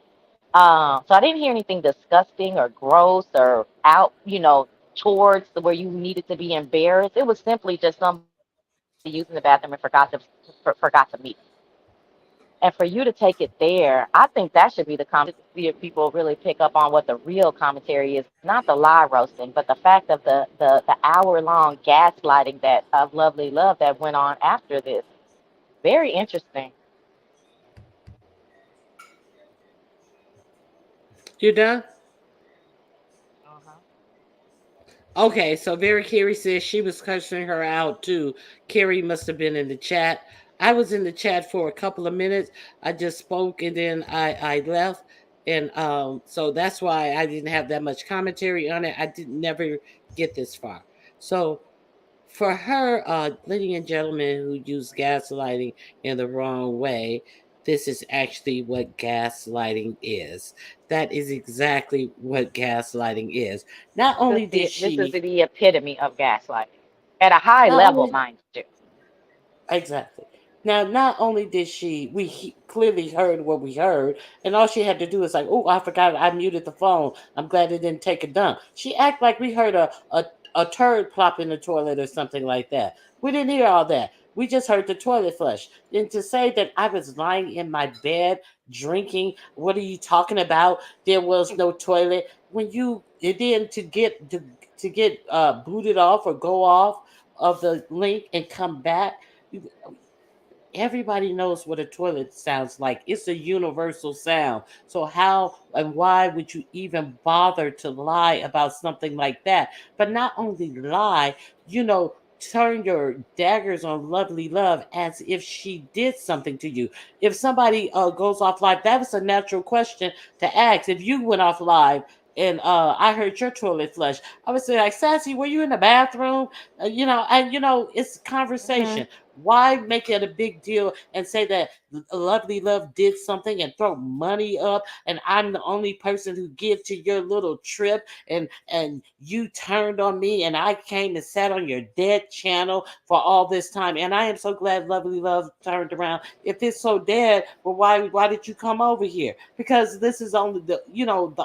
So I didn't hear anything disgusting or gross or out, towards where you needed to be embarrassed. It was simply just somebody using the bathroom and forgot to meet. And for you to take it there, I think that should be the conversation to see if people really pick up on what the real commentary is, not the lie roasting, but the fact of the hour long gaslighting that of Lovely Love that went on after this. Very interesting. You done? Uh-huh. Okay, so Very Carrie says she was cursing her out too. Carrie must have been in the chat. I was in the chat for a couple of minutes. I just spoke and then I left. And so that's why I didn't have that much commentary on it. I didn't never get this far. So for her, ladies and gentlemen who use gaslighting in the wrong way, this is actually what gaslighting is. That is exactly what gaslighting is. Not only did This is she, the epitome of gaslighting at a high not level, only mind you. Exactly. Now, not only did clearly heard what we heard, and all she had to do is like, oh, I forgot I muted the phone. I'm glad it didn't take a dump. She act like we heard a turd plop in the toilet or something like that. We didn't hear all that. We just heard the toilet flush. And to say that I was lying in my bed drinking, what are you talking about? There was no toilet. When you and then to get booted off or go off of the link and come back. You, everybody knows what a toilet sounds like. It's a universal sound. So how and why would you even bother to lie about something like that? But not only lie, you know, turn your daggers on lovely love as if she did something to you. If somebody goes off live, that was a natural question to ask. If you went off live and I heard your toilet flush, I would say like, Sassy, were you in the bathroom? It's Hmm. conversation. Why make it a big deal and say that Lovely Love did something and throw money up and I'm the only person who give to your little trip and you turned on me and I came and sat on your dead channel for all this time and I am so glad Lovely Love turned around. If it's so dead, well why did you come over here? Because this is only the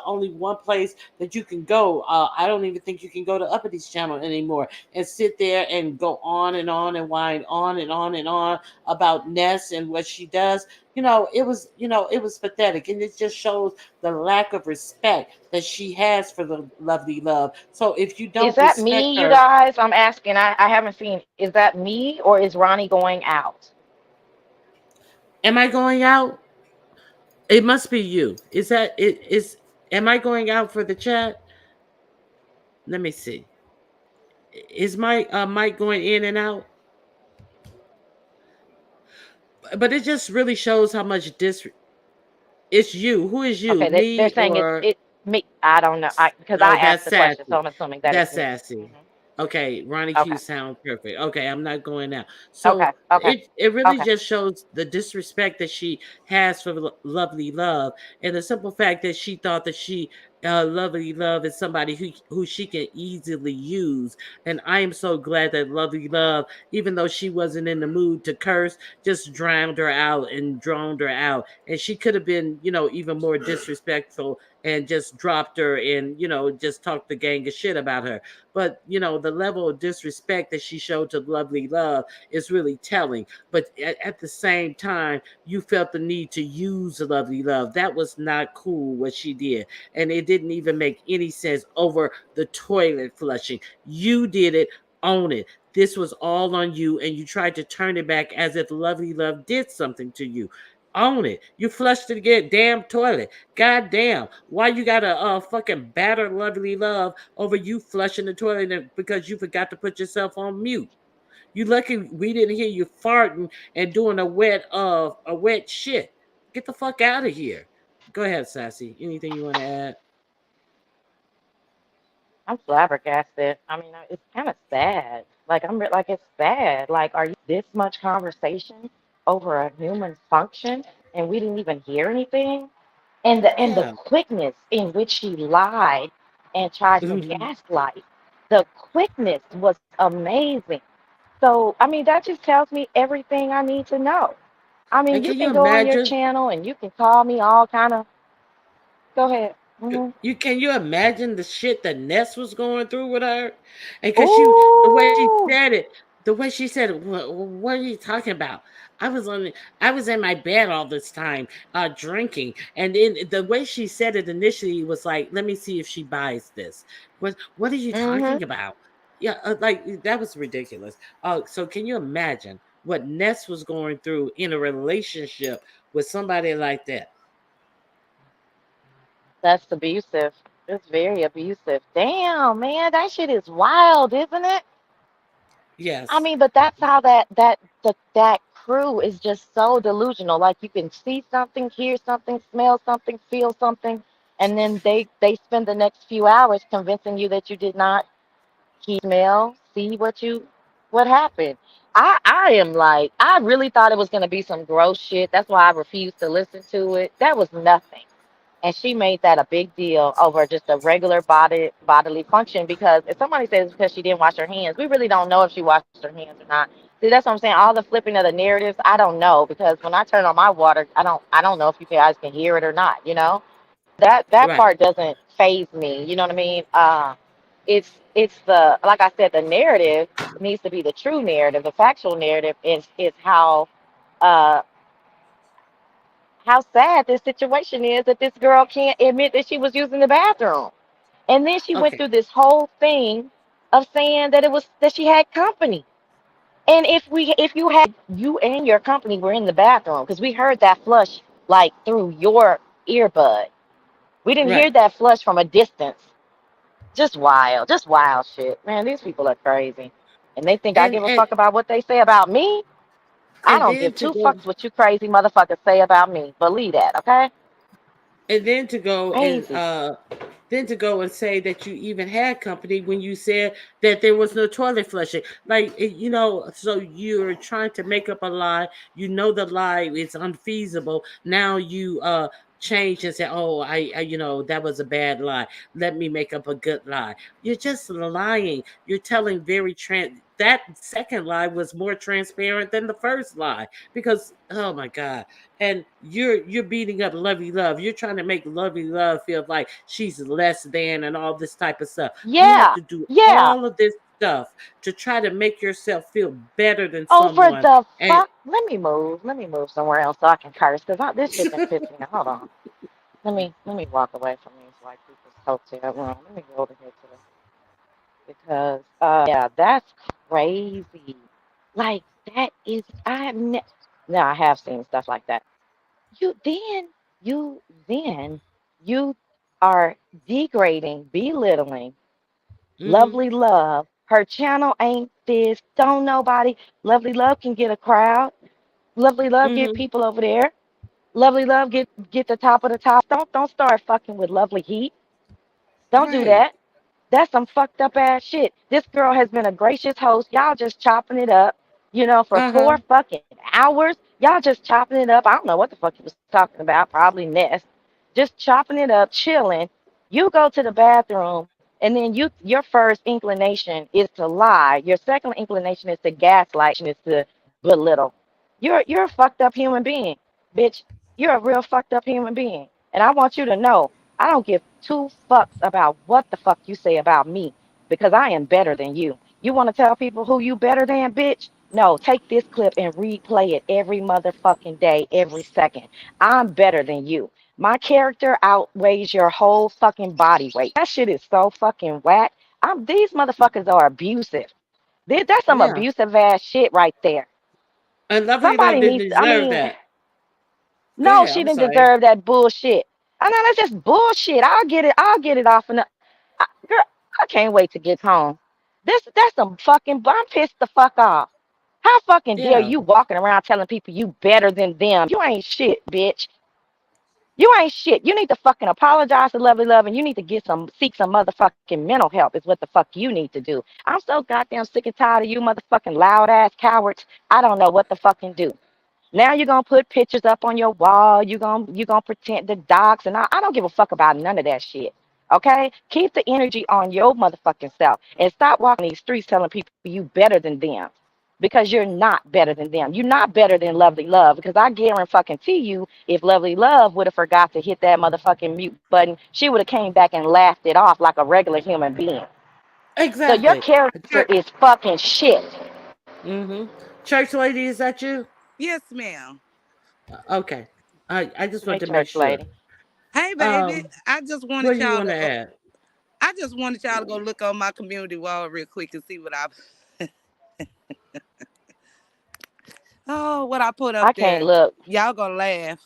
only one place that you can go. I don't even think you can go to Uppity channel anymore and sit there and go on and whine on and on and on about Ness and what she does. It was pathetic, and it just shows the lack of respect that she has for the Lovely Love. So if you Is don't that respect me, you her, guys? I'm asking. I haven't seen. Is that me or is Ronnie going out? am I going out? It must be you. Is that it? Is am I going out for the chat? Let me see. Is my mic going in and out? But it just really shows how much it's you. Who is you? Okay, they're Me saying or it me. I don't know. I because oh, I asked that's the question, so sassy. I'm assuming that it's That's me. sassy. Hmm. Okay, Ronnie Q Okay. sound perfect. Okay, I'm not going now. Okay. So Okay. it really Okay. just shows the disrespect that she has for Lovely Love, and the simple fact that she thought that she Lovely Love is somebody who she can easily use. And I am so glad that Lovely Love, even though she wasn't in the mood to curse, just drowned her out and droned her out. And she could have been, even more disrespectful and just dropped her and just talked the gang of shit about her. But the level of disrespect that she showed to Lovely Love is really telling. But at the same time, you felt the need to use Lovely Love. That was not cool what she did, and it didn't even make any sense over the toilet flushing. You did it. Own it. This was all on you, and you tried to turn it back as if Lovely Love did something to you. Own it. You flushed the damn toilet. God damn. Why you gotta fucking batter Lovely Love over you flushing the toilet because you forgot to put yourself on mute? You lucky we didn't hear you farting and doing a wet shit. Get the fuck out of here. Go ahead, Sassy. Anything you want to add? I'm flabbergasted. I mean, it's kind of sad. Like like it's sad. Like, are you this much conversation over a human function, and we didn't even hear anything? And the Yeah. quickness in which she lied and tried to Mhm. gaslight, the quickness was amazing. So, I mean, that just tells me everything I need to know. I mean, And you can you can go on your imagine? channel and you can call me all kind of. Go ahead. Can you imagine the shit that Ness was going through with her? And because the way she Ooh. said it, what are you talking about? I was in my bed all this time, drinking, and then the way she said it initially was like, "Let me see if she buys this." What are you Mm-hmm. talking about? Yeah, like that was ridiculous. So can you imagine what Ness was going through in a relationship with somebody like that? That's abusive. It's very abusive. Damn, man, that shit is wild, isn't it? I Yes, mean, but that's how that crew is just so delusional. Like you can see something, hear something, smell something, feel something, and then they spend the next few hours convincing you that you did not hear, smell, see what happened. I am like I really thought it was gonna be some gross shit. That's why I refused to listen to it. That was nothing. And she made that a big deal over just a regular bodily function because if somebody says because she didn't wash her hands, we really don't know if she washed her hands or not. See, that's what I'm saying. All the flipping of the narratives, I don't know because when I turn on my water, I don't know if you guys can hear it or not. That right. part doesn't phase me. You know what I mean? It's the like I said, the narrative needs to be the true narrative. The factual narrative is uh how sad this situation is that this girl can't admit that she was using the bathroom. And then she went Okay. through this whole thing. of saying that it was that she had company. And if you and your company were in the bathroom, because we heard that flush like through your earbud. We didn't hear Right. that flush from a distance. Just wild shit. Man, these people are crazy. And they think I And give a and fuck about what they say about me. I and don't then give to two go fucks what you crazy motherfuckers say about me. Believe that, okay? and then to go and Crazy. then to go and say that you even had company when you said that there was no toilet flushing. Like so you're trying to make up a lie. You know the lie is unfeasible. Now you change and say, "Oh, I that was a bad lie. Let me make up a good lie." You're just lying. You're telling that second lie was more transparent than the first lie because oh my god. And you're beating up Lovey Love. You're trying to make Lovey Love feel like she's less than and all this type of stuff. You have Yeah. to do Yeah. all of this stuff to try to make yourself feel better than Over someone. the And fuck. Let me move. Let me move somewhere else so I can curse. Because this shit done pissed me off. Hold on. Let me walk away from these white people's hotel room. Let me go over here to the because yeah, that's crazy. Like that is now I have seen stuff like that. You then you you are degrading, belittling mhm, Lovely Love. Her channel ain't this. Don't nobody. Lovely Love can get a crowd. Lovely Love get mhm, people over there. Lovely Love get the top of the top. Don't start fucking with Lovely Heat. Don't do right. that. That's some fucked up ass shit. This girl has been a gracious host. Y'all just chopping it up, for Uh four huh. fucking hours. Y'all just chopping it up. I don't know what the fuck he was talking about. Probably Nest. Just chopping it up, chilling. You go to the bathroom, and then your first inclination is to lie. Your second inclination is to gaslight, is to belittle. You're a fucked up human being, bitch. You're a real fucked up human being. And I want you to know I don't give two fucks about what the fuck you say about me because I am better than you. You want to tell people who you better than, bitch? No, take this clip and replay it every motherfucking day, every second. I'm better than you. My character outweighs your whole fucking body weight. That shit is so fucking whack. These motherfuckers are abusive. That's some Yeah. abusive ass shit right there. And Lovely Love Somebody didn't needs, I deserve mean, that. Go no, ahead. she I'm didn't sorry. deserve that bullshit. I know that's just bullshit. I'll get it. I'll get it off. Girl, I can't wait to get home. That's some fucking. I'm pissed the fuck off. How fucking dare Yeah. you walking around telling people you better than them? You ain't shit, bitch. You ain't shit. You need to fucking apologize to Lovely Love and you need to seek some motherfucking mental help is what the fuck you need to do. I'm so goddamn sick and tired of you motherfucking loud ass cowards. I don't know what to fucking do. Now you're gonna put pictures up on your wall. You gonna pretend the docs, and I don't give a fuck about none of that shit. Okay? Keep the energy on your motherfucking self and stop walking these streets telling people you better than them. Because you're not better than them. You're not better than Lovely Love. Because I guarantee you, if Lovely Love would have forgot to hit that motherfucking mute button, she would have came back and laughed it off like a regular human being. So your Exactly. character is fucking shit. Mhm. Church lady, is that you? Yes, ma'am. Okay. I just want Hey, to make church sure. lady. Hey, baby. Um, I just what wanted do you y'all want to. to add? I just wanted y'all to go look on my community wall real quick and see what I. Oh, what I put up I can't there. look. Y'all gonna laugh.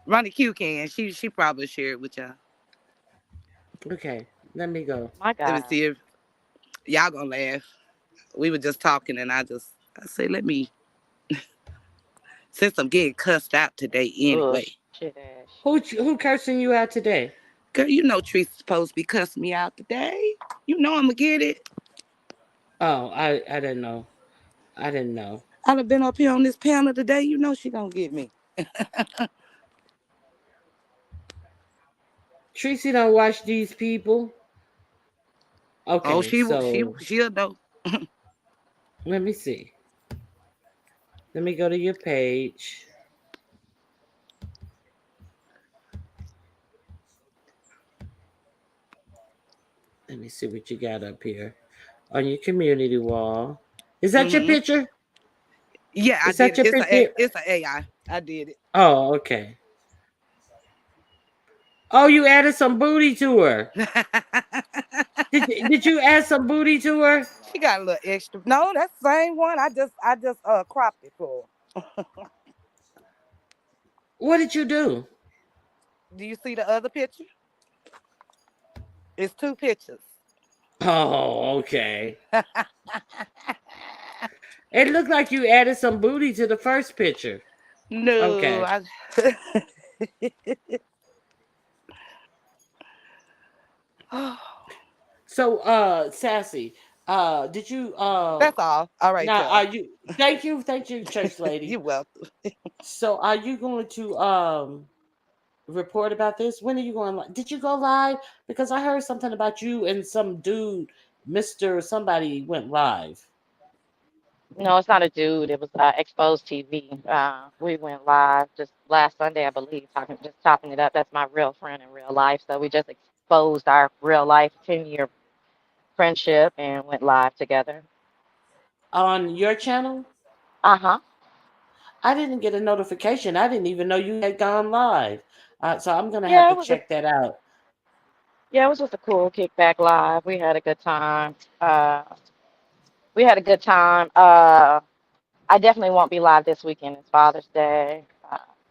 Ronnie Q can. She probably share it with y'all. Okay, let me go. My Let me God. see if y'all gonna laugh. We were just talking, and I say, let me. Since I'm getting cussed out today anyway. Bullshit ass shit. Who cursing you out today? Girl, you know Teresa's supposed to be cussing me out today. You know I'm gonna get it. Oh, I didn't know. I didn't know. I done been up here on this panel today. You know she gonna get me. Tracy don't watch these people. Oh, Okay, so she'll know. let me see. Let me go to your page. Let me see what you got up here on your community wall. Is that your Hmm. picture? Yeah, I Is did that it. your picture? It's a AI. I did it. Oh, okay. Oh, you added some booty to her. Did you add some booty to her? She got a little extra. No, that's the same one. I just cropped it for her. What did you do? Do you see the other picture? It's two pictures. Oh, okay. It looked like you added some booty to the first picture. No, Okay. I So, Sassy, did you that's all right, now y'all. are you thank you, church lady. You welcome. So are you going to report about this? When are you going live? Did you go live? Because I heard something about you and some dude, Mr. Somebody went live. No, it's not a dude. It was Exposed TV. We went live just last Sunday, I believe, just chopping it up. That's my real friend in real life. So we just exposed our real life 10-year friendship and went live together. On your channel? Uh-huh. I didn't get a notification. I didn't even know you had gone live. So I'm gonna have Yeah, to it was a check that out. yeah, it was just a cool kickback live. We had a good time. We had a good time. I definitely won't be live this weekend. It's Father's Day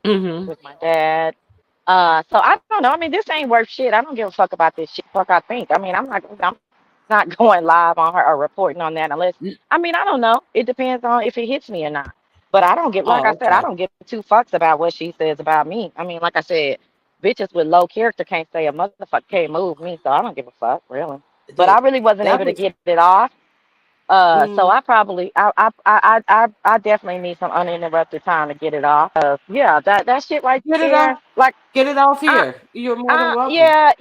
Mm-hmm. with my dad. So I don't know. I mean, this ain't worth shit. I don't give a fuck about this shit. Fuck, I think. I mean, I'm not going live on her or reporting on that unless. I mean, I don't know. It depends on if it hits me or not. But I don't give, like I Oh, said, I okay. don't give two fucks about what she says about me. I mean, like I said, bitches with low character can't say a motherfucker can't move me, so I don't give a fuck, really. But I That really wasn't that able to was get it off. So mm, I probably, I definitely need some uninterrupted time to get it off. Yeah, that shit right get it off. there, like, Get it off I, here. You're more than welcome. yeah,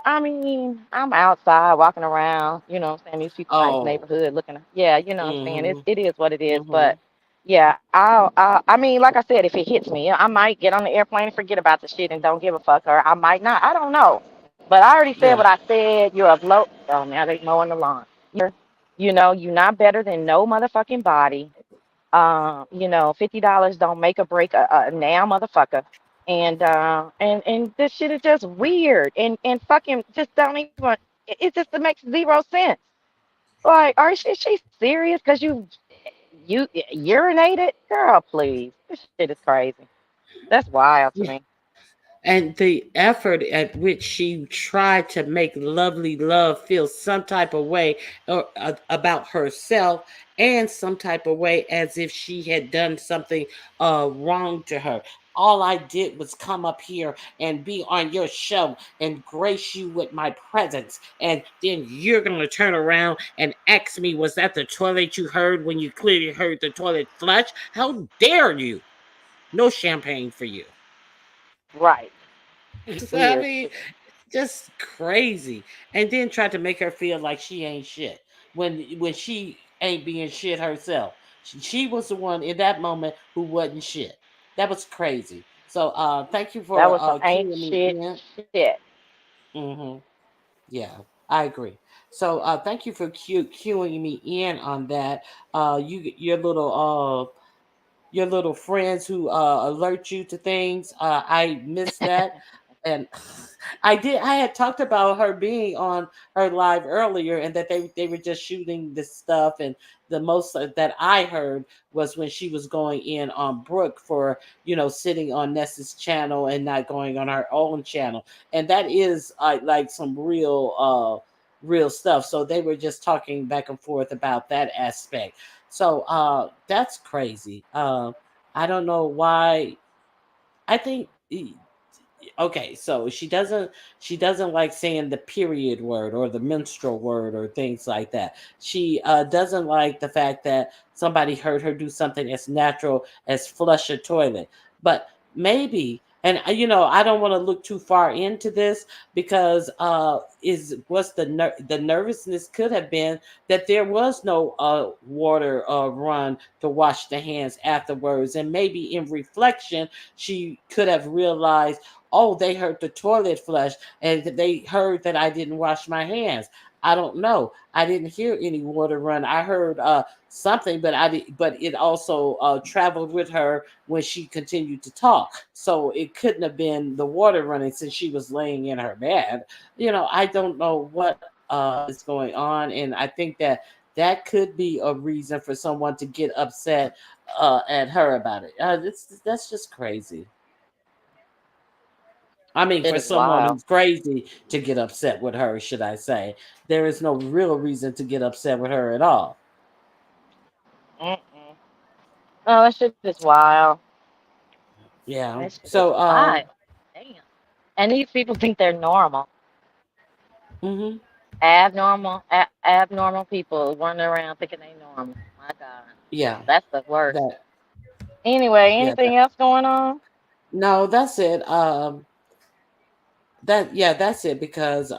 I mean, I'm outside walking around, what I'm saying, these people nice Oh. neighborhood looking, yeah, what I'm saying, Mm-hmm. it is what it is, Mm-hmm. but yeah, I mean, like I said, if it hits me, I might get on the airplane and forget about the shit and don't give a fuck, or I might not, I don't know, but I already said Yeah. what I said. You're a blow. Oh, now they mowing the lawn. You're not better than no motherfucking body. $50 don't make or break a now motherfucker. And this shit is just weird and fucking just don't even. It just makes zero sense. Like, is she serious? Because you urinated, girl. Please, this shit is crazy. That's wild to me. And the effort at which she tried to make lovely love feel some type of way or about herself and some type of way as if she had done something wrong to her. All I did was come up here and be on your show and grace you with my presence, and then you're gonna turn around and ask me, was that the toilet you heard when you clearly heard the toilet flush? How dare you? No champagne for you. Right. I Weird. mean, just crazy. And then tried to make her feel like she ain't shit when she ain't being shit herself. She was the one in that moment who wasn't shit. That was crazy. So thank you That for was some ain't cueing me shit in. shit. Hmm. Yeah, I agree. So thank you for cueing me in on that. Your little friends who alert you to things. I missed that, and I had talked about her being on her live earlier, and that they were just shooting this stuff, and the most that I heard was when she was going in on Brooke for sitting on Ness's channel and not going on her own channel, and that is like some real stuff. So they were just talking back and forth about that aspect. So that's crazy. I don't know why. I think okay, so she doesn't like saying the period word or the menstrual word or things like that. She doesn't like the fact that somebody heard her do something as natural as flush a toilet. But maybe, and I don't want to look too far into this because is what's the nervousness could have been that there was no water run to wash the hands afterwards, and maybe in reflection she could have realized, oh, they heard the toilet flush and they heard that I didn't wash my hands. I don't know. I didn't hear any water run. I heard something, but but it also traveled with her when she continued to talk. So it couldn't have been the water running since she was laying in her bed. I don't know what is going on, and I think that that could be a reason for someone to get upset at her about it. That's just crazy. I mean, It for is someone wild. who's crazy to get upset with her, should I say? There is no real reason to get upset with her at all. Mm-mm. Oh, that shit is wild. Yeah. That shit is So, wild. Damn. And these people think they're normal. hmm Abnormal people running around thinking they normal. My God. yeah, That's the worst. that, Anyway, yeah, anything else going on? no, that's it. Yeah, that's it because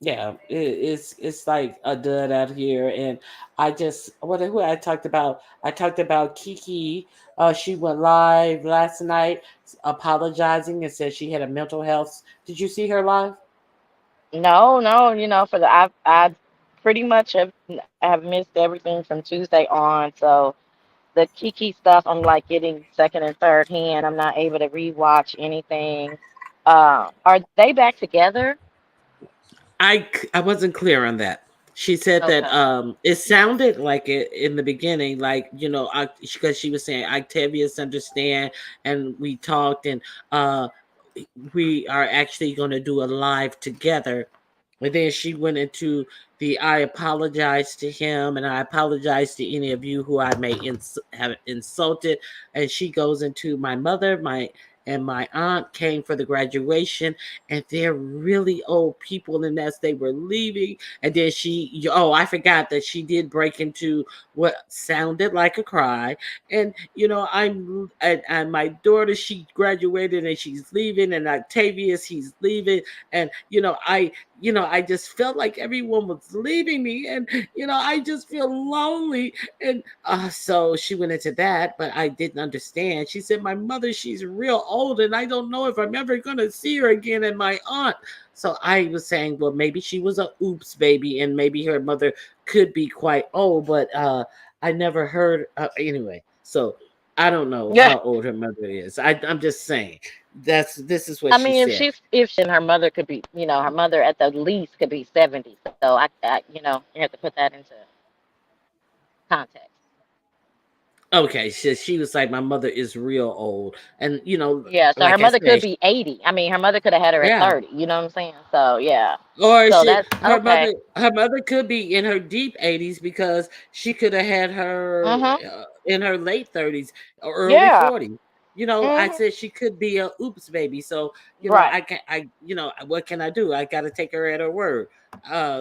yeah, it's like a dud out here, and I just what who I talked about. I talked about Kiki. She went live last night, apologizing and said she had a mental health. Did you see her live? No, no, for the I pretty much have missed everything from Tuesday on. So the Kiki stuff, I'm like getting second and third hand. I'm not able to rewatch anything. Are they back together? I wasn't clear on that. She said that Okay. it sounded like it in the beginning, like because she was saying Octavius understand, and we talked, and we are actually going to do a live together. And then she went into the I apologize to him, and I apologize to any of you who I may have insulted. And she goes into my mother, my aunt came for the graduation, and they're really old people, and as they were leaving, and then I forgot that she did break into what sounded like a cry, and and my daughter, she graduated and she's leaving, and Octavius, he's leaving, and I just felt like everyone was leaving me, and I just feel lonely, and so she went into that, but I didn't understand. She said, my mother, she's real old, and I don't know if I'm ever going to see her again, and my aunt. So I was saying, well, maybe she was a oops baby, and maybe her mother could be quite old, but I never heard. Anyway, so I don't know Yeah. how old her mother is. I'm just saying. This is what I she mean, said. if she's 80 and her mother could be, her mother at the least could be 70. So you have to put that into context. Okay, she was like, my mother is real old, and Yeah. So her like I mother could said, be 80. I mean, her mother could have had her at yeah. 30. You know what I'm saying? So yeah. Or So she that's her okay. mother could be in her deep 80s because she could have had her Mhm. in her late 30s or early Yeah. 40s. I Mhm. said she could be a oops baby. So, Right. what can I do? I got to take her at her word.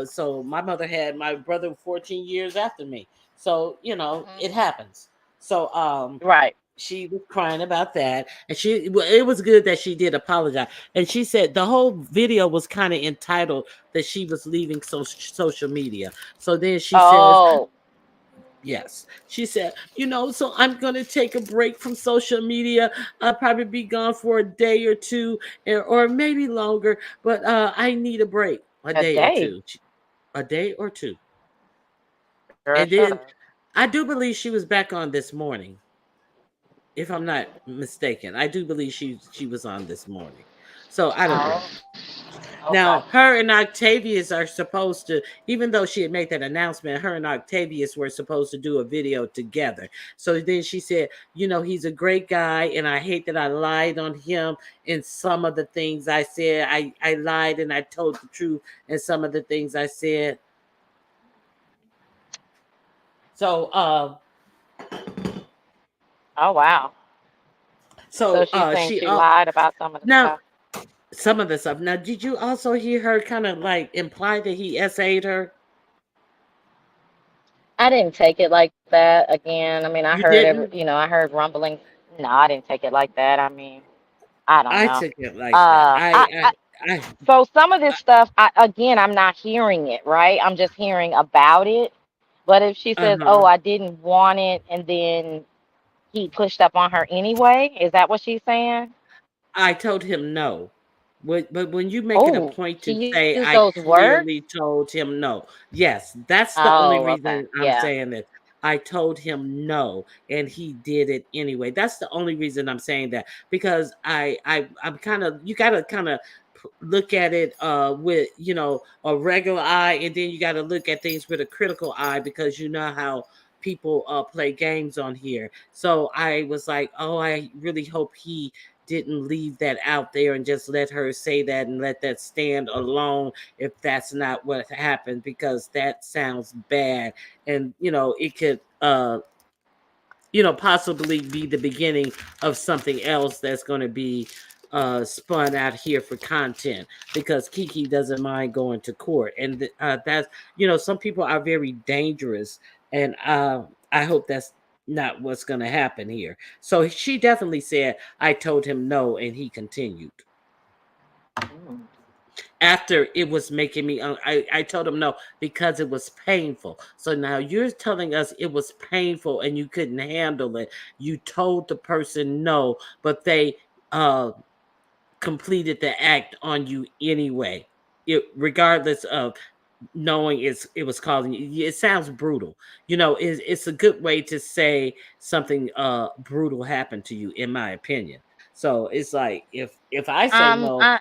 So my mother had my brother 14 years after me. So, Mhm. it happens. So, Right. she was crying about that, and it was good that she did apologize, and she said the whole video was kind of entitled that she was leaving social media. So then she says, Oh, yes, she said, so I'm going to take a break from social media. I'll probably be gone for a day or two, or maybe longer, but I need a break. A a day or day. two. A day or two. Girl, And shut then up. I do believe she was back on this morning, if I'm not mistaken. I do believe she was on this morning. So I don't know. Oh, okay. Now, her and Octavius are supposed to, even though she had made that announcement, her and Octavius were supposed to do a video together. So then she said, he's a great guy, and I hate that I lied on him in some of the things I said. I lied and I told the truth in some of the things I said. So Oh wow. So she's saying she she lied about some of the now stuff. some of the stuff. Now, did you also hear her kind of like imply that he essayed her? I didn't take it like that. Again, I mean, You didn't? I heard rumblings. No, I didn't take it like that. I mean, I don't I know. took it like that. I So some of this stuff, I'm not hearing it, right? I'm just hearing about it. But if she says, "Oh, uh-huh. I didn't want it," and then he pushed up on her anyway, is that what she's saying? I told him no. But when you make it a Oh, point she to used say, those I words? clearly told him no. Yes, that's the only Oh, okay. reason I'm Yeah. saying this. I told him no, and he did it anyway. That's the only reason I'm saying that, because I'm kind of, you got to kind of look at it with a regular eye, and then you got to look at things with a critical eye, because you know how people play games on here. So I was like, oh, I really hope he didn't leave that out there and just let her say that and let that stand alone if that's not what happened, because that sounds bad. And it could possibly be the beginning of something else that's going to be spun out here for content, because Kiki doesn't mind going to court. And that's, some people are very dangerous. And I hope that's not what's going to happen here. So she definitely said, I told him no, and he continued Mm. after it was making me I told him no because it was painful. So now you're telling us it was painful and you couldn't handle it. You told the person no, but they uh completed the act on you anyway, regardless of knowing it was causing you. It sounds brutal. It's a good way to say something brutal happened to you, in my opinion. So it's like, if I say no I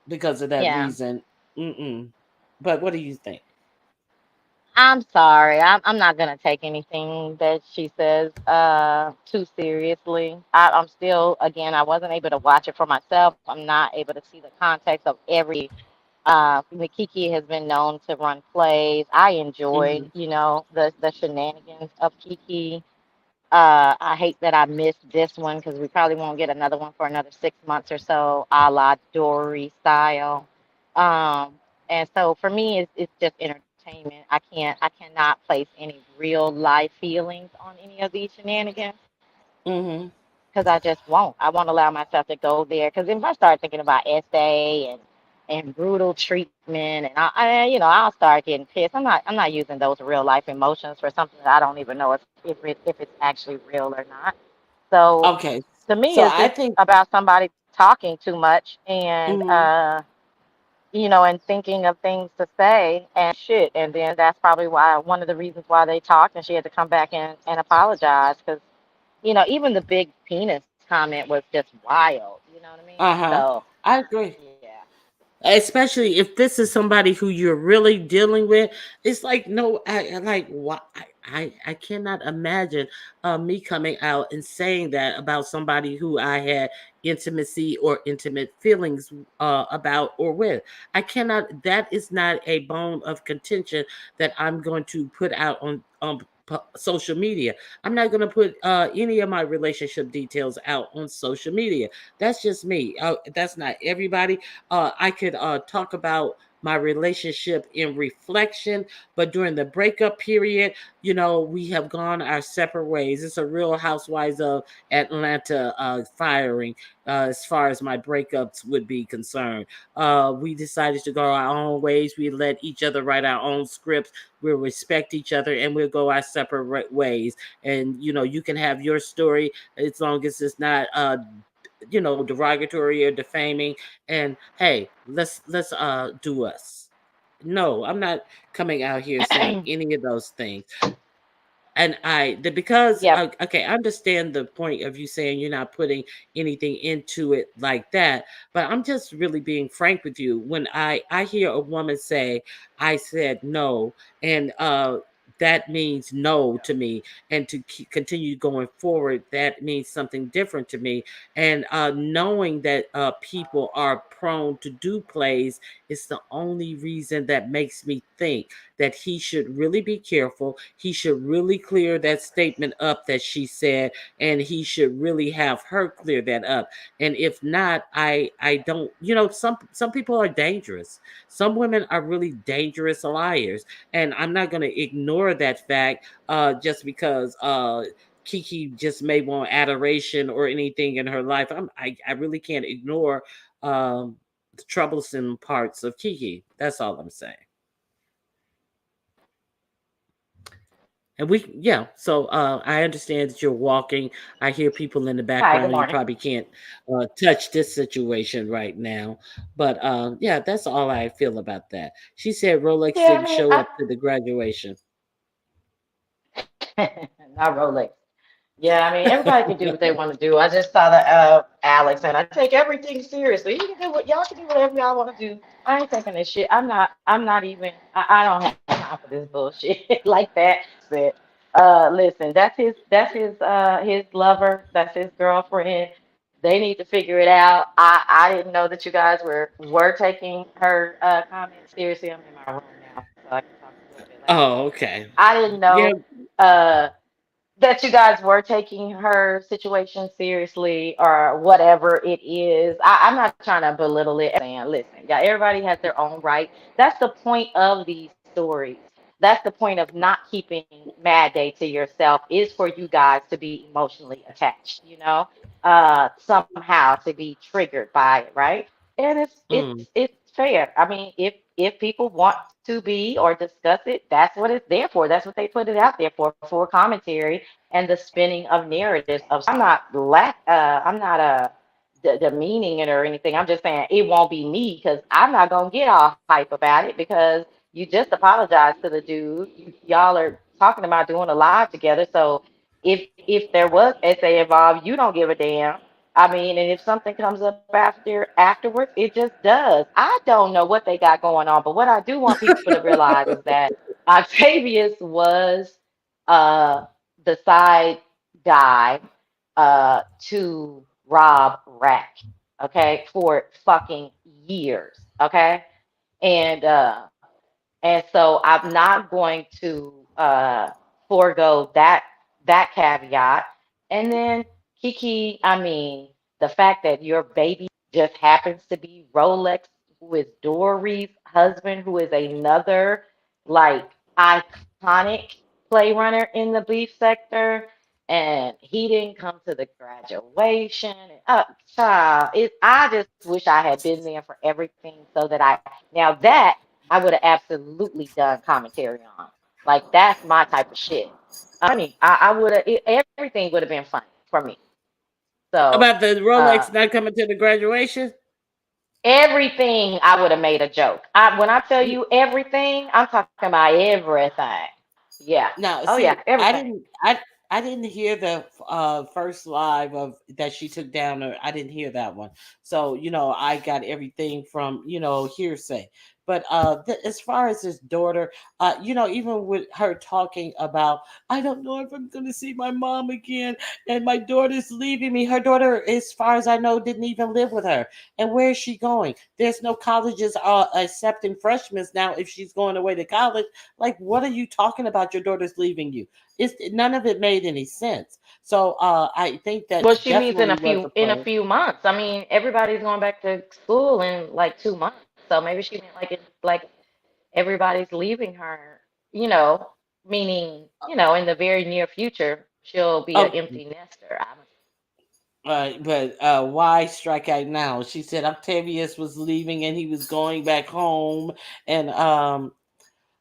because of that yeah. reason. Mm-mm. But what do you think? I'm sorry. I'm not gonna take anything that she says too seriously. I'm still, again, I wasn't able to watch it for myself. I'm not able to see the context of every. Kiki has been known to run plays. I Mm-hmm. enjoyed, the shenanigans of Kiki. I hate that I missed this one because we probably won't get another one for another 6 months or so, a la Dory style. Um, and so for me, it's just entertainment. I cannot place any real life feelings on any of these shenanigans Mm-hmm. because I just won't. I won't allow myself to go there because if I start thinking about essay and brutal treatment, and I'll start getting pissed. I'm not using those real life emotions for something that I don't even know if it's actually real or not. So Okay. to me, So it's I just think. about somebody talking too much and Mm-hmm. and thinking of things to say and shit. And then that's probably why one of the reasons why they talked and she had to come back and apologize because even the big penis comment was just wild. You know what I mean? Uh-huh. So I agree. yeah. Especially if this is somebody who you're really dealing with. It's like, no, I like, why. I cannot imagine me coming out and saying that about somebody who I had intimacy or intimate feelings about or with. I cannot. That is not a bone of contention that I'm going to put out on social media. I'm not going to put any of my relationship details out on social media. That's just me. That's not everybody. I could talk about my relationship in reflection, but during the breakup period, we have gone our separate ways. It's a real Housewives of Atlanta firing as far as my breakups would be concerned. We decided to go our own ways. We let each other write our own scripts. We'll respect each other and we'll go our separate ways. And, you can have your story as long as it's not derogatory or defaming. And hey, let's do us. No, I'm not coming out here saying any of those things. And because Yep. okay, I understand the point of you saying you're not putting anything into it like that, but I'm just really being frank with you. When I hear a woman say, I said no, and that means no to me, and to continue going forward, that means something different to me. And knowing that people are prone to do plays is the only reason that makes me think that he should really be careful. He should really clear that statement up that she said, and he should really have her clear that up. And if not, I don't. Some people are dangerous. Some women are really dangerous liars, and I'm not going to ignore that fact just because Kiki just may want adoration or anything in her life. I really can't ignore the troublesome parts of Kiki. That's all I'm saying. And yeah, so I understand that you're walking. I hear people in the Hi, good background. You morning. probably can't touch this situation right now. But yeah, that's all I feel about that. She said Rolex Yeah, I didn't mean, show up to the graduation. not Rolex. Yeah, I mean, everybody can do what they want to do. I just saw the Alex, and I take everything seriously. You can do what y'all can do whatever y'all want to do. I ain't taking this shit. I'm not even. I don't have time for this bullshit like that. But listen, his lover. That's his girlfriend. They need to figure it out. I didn't know that you guys were taking her comments seriously. I'm in my room now, so I can talk a little bit louder. Oh, But okay. I didn't Yeah. know. Uh, that you guys were taking her situation seriously or whatever it is. I'm not trying to belittle it. Saying, listen, yeah, everybody has their own right. That's the point of these stories. That's the point of not keeping Mad Day to yourself is for you guys to be emotionally attached, somehow to be triggered by it, right? And Mm. it's fair. I mean, if people want to be or discuss it, that's what it's there for. That's what they put it out there for commentary and the spinning of narratives of. So I'm not demeaning it or anything. I'm just saying it won't be me because I'm not gonna get all hype about it because you just apologized to the dude. Y'all are talking about doing a live together. So if there was essay involved, you don't give a damn. I mean, and if something comes up afterwards, it just does. I don't know what they got going on, but what I do want people to realize is that Octavius was uh the side guy to Rob Rack, okay, for fucking years, okay? And so I'm not going to forego that caveat. And then Kiki, I mean, the fact that your baby just happens to be Rolex, who is Dory's husband, who is another like iconic play runner in the beef sector, and he didn't come to the graduation. And child, I just wish I had been there for everything so that that I would have absolutely done commentary on. Like that's my type of shit. I would have everything would have been funny for me. So About the uh Rolex not coming to the graduation? everything I would have made a joke. When I tell you everything, I'm talking about everything. Yeah. No, Oh yeah, see, everything. I didn't hear the first live of that she took down. Or I didn't hear that one. So I got everything from hearsay. But as far as his daughter, even with her talking about, I don't know if I'm going to see my mom again, and my daughter's leaving me. Her daughter, as far as I know, didn't even live with her. And where is she going? There's no colleges accepting freshmen now if she's going away to college. Like, what are you talking about? Your daughter's leaving you. It's none of it made any sense. So I think Well, that she means definitely was a in a play. few months. I mean, everybody's going back to school in like 2 months. So maybe she meant like everybody's leaving her, meaning, in the very near future, she'll be an Oh, empty nester. but why strike out now? She said Octavius was leaving and he was going back home, and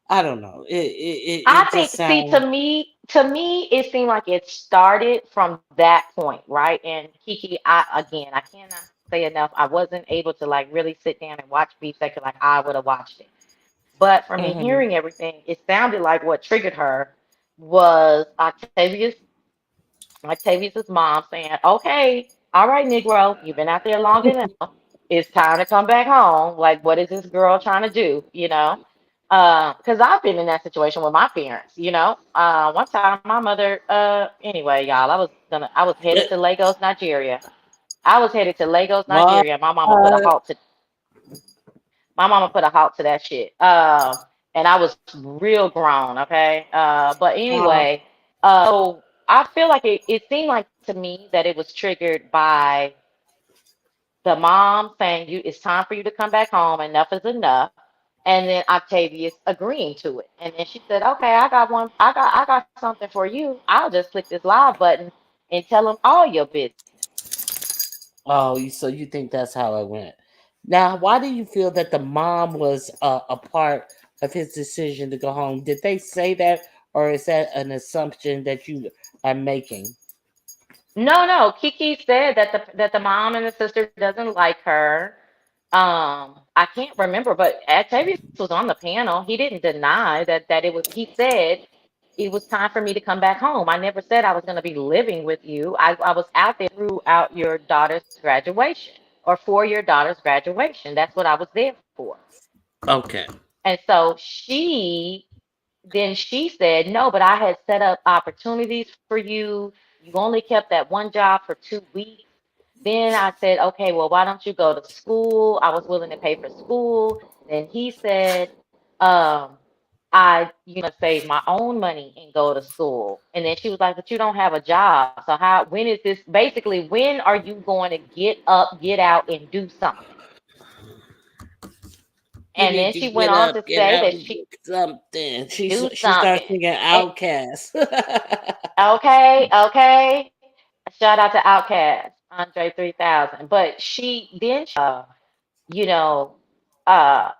I don't know. It I just think, see, sounds. to me, it seemed like it started from that point, right? And Kiki, I cannot say enough. I wasn't able to like really sit down and watch Beef Sector like I would have watched it. But from me Mhm. hearing everything, it sounded like what triggered her was Octavius's mom saying, "Okay, all right, Negro, you've been out there long enough. It's time to come back home. Like, what is this girl trying to do? Because I've been in that situation with my parents. One time my mother. Anyway, y'all, I was headed to Lagos, Nigeria. I was headed to Lagos, What? Nigeria. My mama put a halt to that shit. And I was real grown, okay? But anyway, so I feel like it seemed like to me that it was triggered by the mom saying it's time for you to come back home, enough is enough. And then Octavius agreeing to it. And then she said, okay, I got something for you. I'll just click this live button and tell them all your business. Oh, so you think that's how it went? Now, why do you feel that the mom was a part of his decision to go home? Did they say that, or is that an assumption that you are making? No. Kiki said that the mom and the sister doesn't like her. I can't remember, but Octavius was on the panel. He didn't deny that it was. He said it was time for me to come back home. I never said I was going to be living with you. I was out there throughout your daughter's graduation or for your daughter's graduation. That's what I was there for. Okay. And so she said, no, but I had set up opportunities for you. You only kept that one job for 2 weeks. Then I said, okay, well, why don't you go to school? I was willing to pay for school. Then he said, save my own money and go to school. And then she was like, but you don't have a job. So when is this, basically, when are you going to get up, get out and do something? You And need then to she went get on up, to get say out, that and she do something. do She starts something. singing And, Outcast. okay, okay. Shout out to Outkast, Andre 3000. But you know,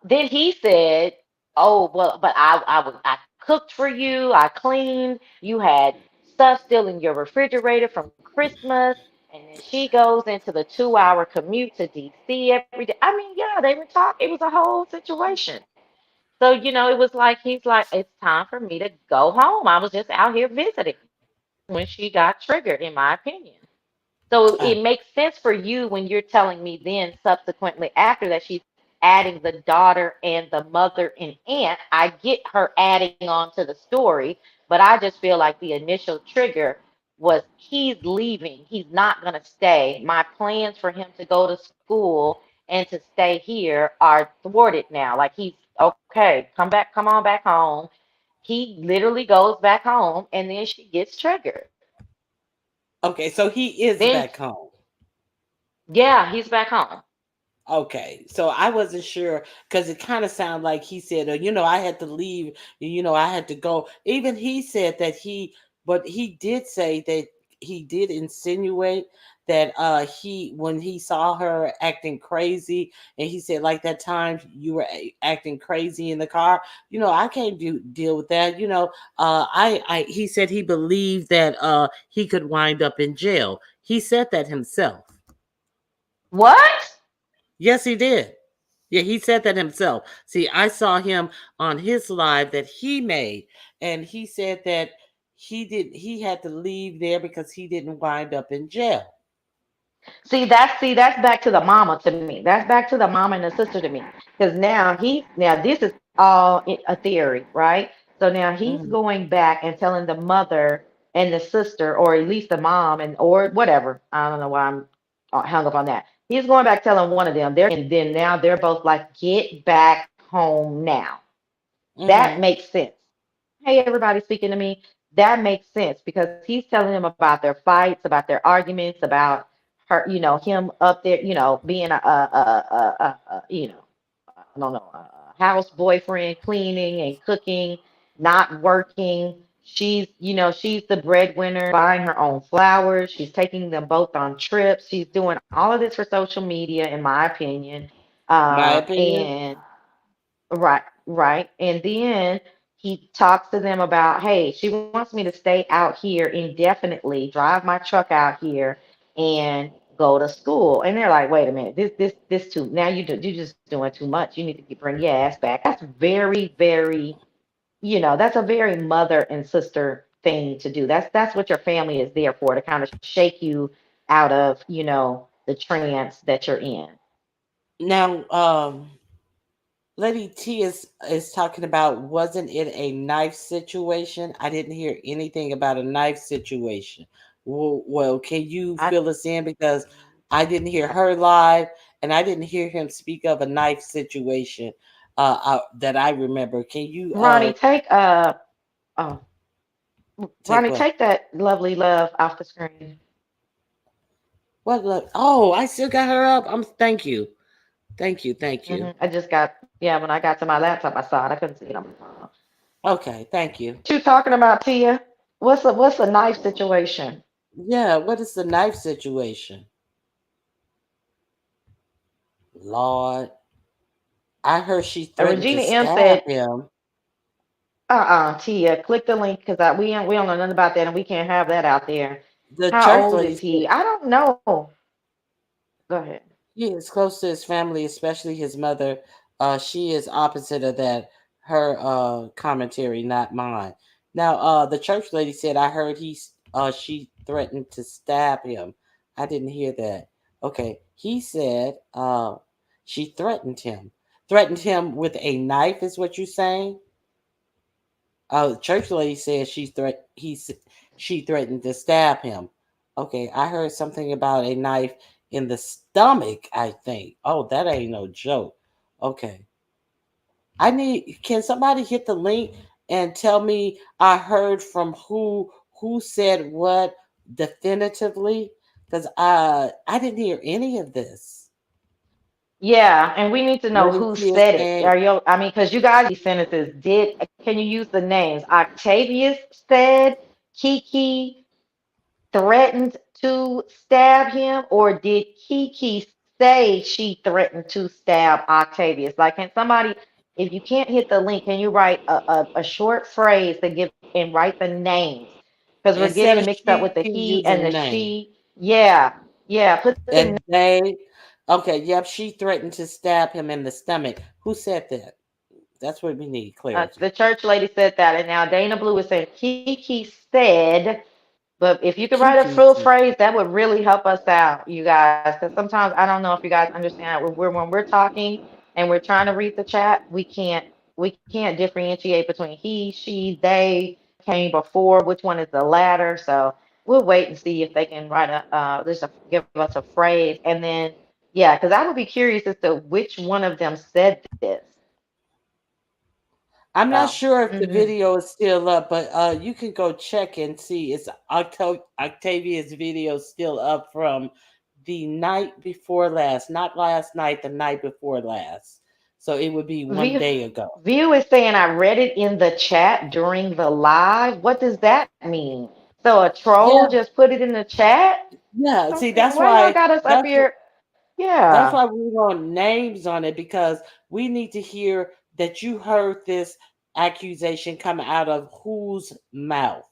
then he said, "Oh, well, but I cooked for you, I cleaned, you had stuff still in your refrigerator from Christmas." And then she goes into the 2 hour commute to DC every day. I mean, yeah, they were talking. It was a whole situation. So, it was like he's like, it's time for me to go home. I was just out here visiting when she got triggered, in my opinion. So Ah, it makes sense for you when you're telling me then subsequently after that she's adding the daughter and the mother and aunt. I get her adding on to the story, but I just feel like the initial trigger was he's leaving. He's not going to stay. My plans for him to go to school and to stay here are thwarted now. Like he's okay, come on back home. He literally goes back home and then she gets triggered. okay, so he is Then, back home. yeah, he's back home. Okay, so I wasn't sure because it kind of sounded like he said, I had to leave, I had to go. Even he said that but he did say that he did insinuate that when he saw her acting crazy, and he said, like that time you were acting crazy in the car, I can't deal with that. He said he believed that he could wind up in jail. He said that himself. What? Yes, he did. Yeah, he said that himself. See, I saw him on his live that he made, and he said that he had to leave there because he didn't wind up in jail. See that's back to the mama to me. That's back to the mama and the sister to me. Because now this is all a theory, right? So now he's Mhm. going back and telling the mother and the sister, or at least the mom and or whatever. I don't know why I'm hung up on that. He's going back telling one of them. And then now they're both like, get back home now. That Mhm. makes sense. Hey, everybody speaking to me. That makes sense because he's telling them about their fights, about their arguments, about her, him up there, being I don't know, a house boyfriend, cleaning and cooking, not working. She's the breadwinner, buying her own flowers. She's taking them both on trips. She's doing all of this for social media, in my opinion. My opinion. And Right, right. And then he talks to them about, hey, she wants me to stay out here indefinitely, drive my truck out here and go to school. And they're like, wait a minute, this too, now you're just doing too much. You need to bring your ass back. That's very, very, that's a very mother and sister thing to do. That's what your family is there for, to kind of shake you out of, the trance that you're in. Now, Lady T is talking about, wasn't it a knife situation? I didn't hear anything about a knife situation. Well, can you I fill us in, because I didn't hear her live, and I didn't hear him speak of a knife situation that I remember. Can you Ronnie, oh, take Ronnie, what? take that lovely love off the screen. What? Oh, I still got her up. Thank you, thank you, thank you. I just yeah, when I got to my laptop, I saw it. I couldn't see it on my phone. Okay, thank you. What you talking about, Tia? What's a knife situation? Yeah, what is the knife situation? Lord, I heard she threatened to Regina M stab said, him. Tia, click the link because we don't know nothing about that and we can't have that out there. The How church old lady is said he? I don't know. Go ahead. he is close to his family, especially his mother. She is opposite of that. Her commentary, not mine. Now, the church lady said, I heard she threatened to stab him. I didn't hear that. Okay, he said, she threatened him with a knife. Is what you're saying? The church lady said she threatened to stab him. Okay, I heard something about a knife in the stomach. I think. Oh, that ain't no joke. Okay, can somebody hit the link and tell me I heard from who said what definitively? Because I didn't hear any of this. Yeah, and we need to know What is who he said it. saying? Are you? I mean, because you guys these sentences. Did can you use the names? Octavius said Kiki threatened to stab him, or did Kiki say she threatened to stab Octavius? Like, can somebody, if you can't hit the link, can you write a short phrase to give and write the names? Because we're getting Instead it of mixed up with she the he and using the name she. Yeah, yeah. Put the and they. Okay, yep, she threatened to stab him in the stomach. Who said that? That's what we need clarity. the church lady said that, and now Dana Blue is saying Kiki said. But if you could write a Kiki full said. phrase, that would really help us out, you guys. Because sometimes I don't know if you guys understand when we're talking and we're trying to read the chat, we can't differentiate between he, she, they came before, which one is the latter. So we'll wait and see if they can write give us a phrase, and then yeah, because I would be curious as to which one of them said this. I'm not So. sure if the Mhm. video is still up, but you can go check and see. Is Octavia's video still up from the night before last? Not last night, the night before last. So it would be one View day ago. View is saying I read it in the chat during the live. What does that mean? So a troll Yeah, just put it in the chat? yeah. See, Okay, why y'all got us up here? that's Yeah. why we want names on it because we need to hear that you heard this accusation come out of whose mouth.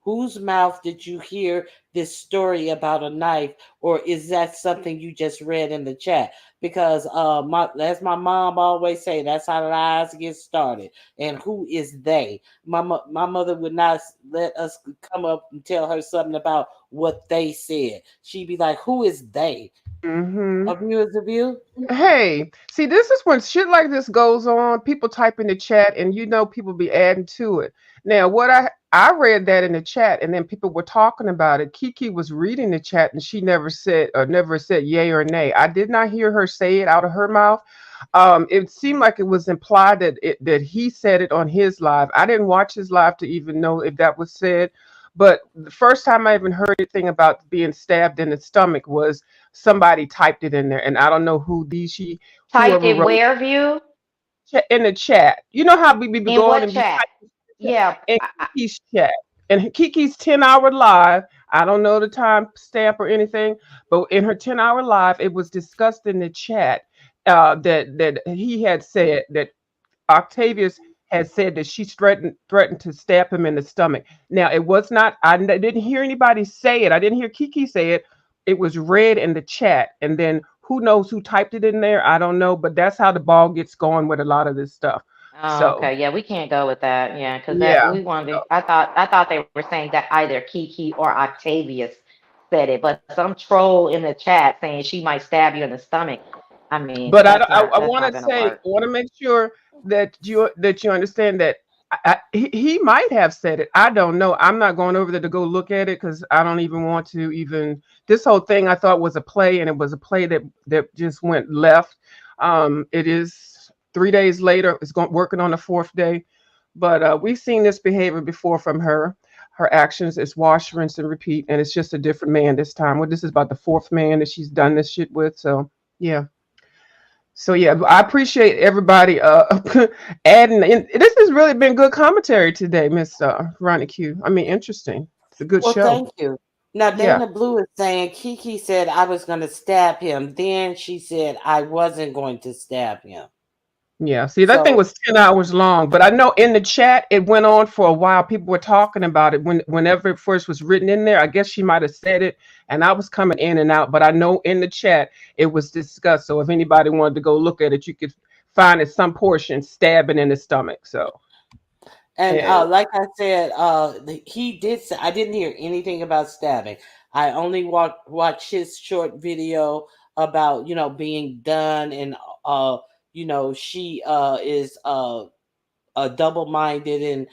Whose mouth did you hear this story about a knife, or is that something you just read in the chat? Because as my mom always say, that's how lies get started. And who is they? My mother would not let us come up and tell her something about what they said. She'd be like, "Who is they? Hmm. A view is a view." Hey, see, this is when shit like this goes on. People type in the chat, and people be adding to it. Now, what I read that in the chat, and then people were talking about it. Kiki was reading the chat, and she never said yay or nay. I did not hear her say it out of her mouth. It seemed like it was implied that he said it on his live. I didn't watch his live to even know if that was said. But the first time I even heard anything about being stabbed in the stomach was somebody typed it in there, and I don't know who Typed whoever it wrote where, View? in the chat. You know how we be In going what and be chat? typing Yeah. in Kiki's chat, and Kiki's 10-hour live. I don't know the time stamp or anything, but in her 10-hour live, it was discussed in the chat that he had said that Octavius had said that she threatened to stab him in the stomach. Now it was not. Didn't hear anybody say it. I didn't hear Kiki say it. It was read in the chat, and then who knows who typed it in there? I don't know, but that's how the ball gets going with a lot of this stuff. Oh, So okay. Yeah, we can't go with that. Yeah, because that yeah, we wanted. I thought they were saying that either Kiki or Octavius said it, but some troll in the chat saying she might stab you in the stomach. I mean, but that's not I that's want not to gonna say, I work. want to make sure that you understand that he might have said it. I don't know. I'm not going over there to go look at it because I don't even want to even. This whole thing I thought was a play, and it was a play that just went left. It is 3 days later. It's going working on the fourth day, but we've seen this behavior before from her. Her actions is wash, rinse, and repeat, and it's just a different man this time. Well, this is about the fourth man that she's done this shit with. So yeah. So yeah, I appreciate everybody adding in. This has really been good commentary today, Miss Ronnie Q. I mean, interesting. It's a good Well, show. thank you. Now Yeah, Dana Blue is saying Kiki said I was going to stab him. Then she said I wasn't going to stab him. yeah. See, that thing So was 10 hours long, but I know in the chat it went on for a while. People were talking about it whenever it first was written in there. I guess she might have said it, and I was coming in and out. But I know in the chat it was discussed. So if anybody wanted to go look at it, you could find at some portion stabbing in the stomach. So And And like I said, he did say, I didn't hear anything about stabbing. I only watched his short video about, being done, and uh she is double-minded, and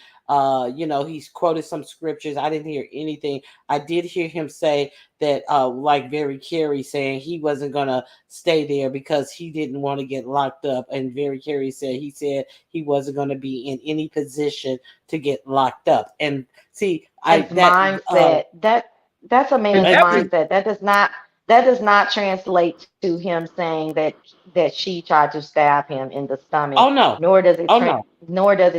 he's quoted some scriptures. I didn't hear anything. I did hear him say that, like Very Carey saying he wasn't gonna stay there because he didn't want to get locked up, and Very Carey said he wasn't gonna be in any position to get locked up. And see, I Man's that mindset. That's a and man's that was mindset. That does not translate to him saying that she tried to stab him in the stomach, oh no, nor does it oh no,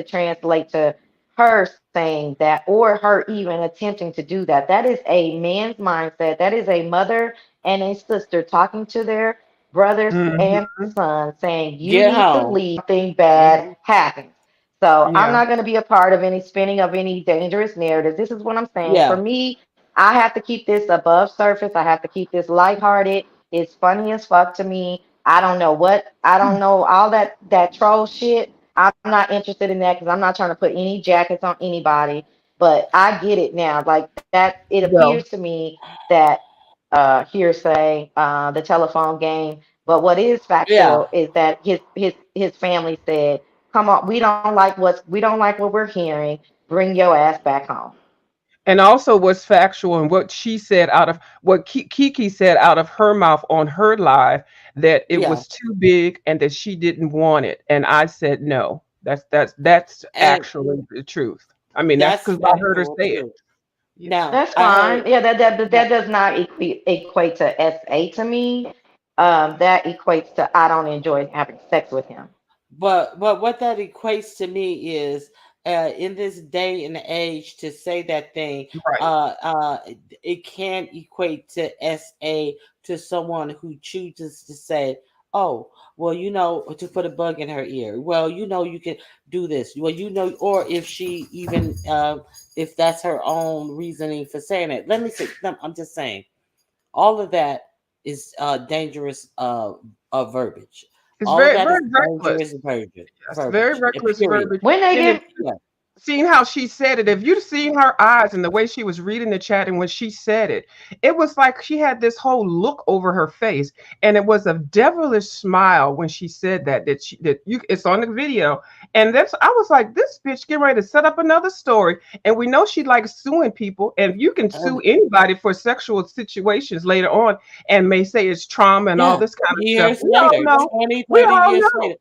translate to her saying that, or her even attempting to do that. That is a man's mindset. That is a mother and a sister talking to their brothers and mhm, son saying you get need to home. leave something bad Hmm. happens. So I'm yeah. not going to be a part of any spinning of any dangerous narratives. This is what I'm saying. For Yeah, me, I have to keep this above surface. I have to keep this lighthearted. It's funny as fuck to me. I don't know all that troll shit. I'm not interested in that because I'm not trying to put any jackets on anybody. But I get it now. Like that, it appears Well, to me that hearsay, the telephone game. But what is yeah. factual is that his family said, "Come on, we don't like what we're hearing. Bring your ass back home." and also what's factual and what she said out of what Kiki said out of her mouth on her live, that it Yeah. was too big and that she didn't want it. And I said no. That's And actually the truth. I mean, that's that's because I heard her factual say it. too. Yeah. Now That's I heard fine. Yeah, now, that does not equate to SA to me. That equates to I don't enjoy having sex with him. but what that equates to me is, in this day and age, to say that thing, Right. it can equate to SA, to someone who chooses to say, oh, well, to put a bug in her ear. Well, you can do this. Well, or if she even, if that's her own reasoning for saying it. Let me say, no, I'm just saying, all of that is dangerous, verbiage. It's All of very, that is very reckless. dangerous verbiage. That's very Verbiage. reckless Period. verbiage. When they And if get Yeah. seen how she said it, if you'd seen her eyes and the way she was reading the chat and when she said it, it was like she had this whole look over her face, and it was a devilish smile when she said that. That you, it's on the video, and that's I was like, this bitch getting ready to set up another story, and we know she likes suing people, and you can sue Um, anybody for sexual situations later on, and may say it's trauma and all yeah. this kind of stuff. Years We all later, know. 20, We 30 all years know. later.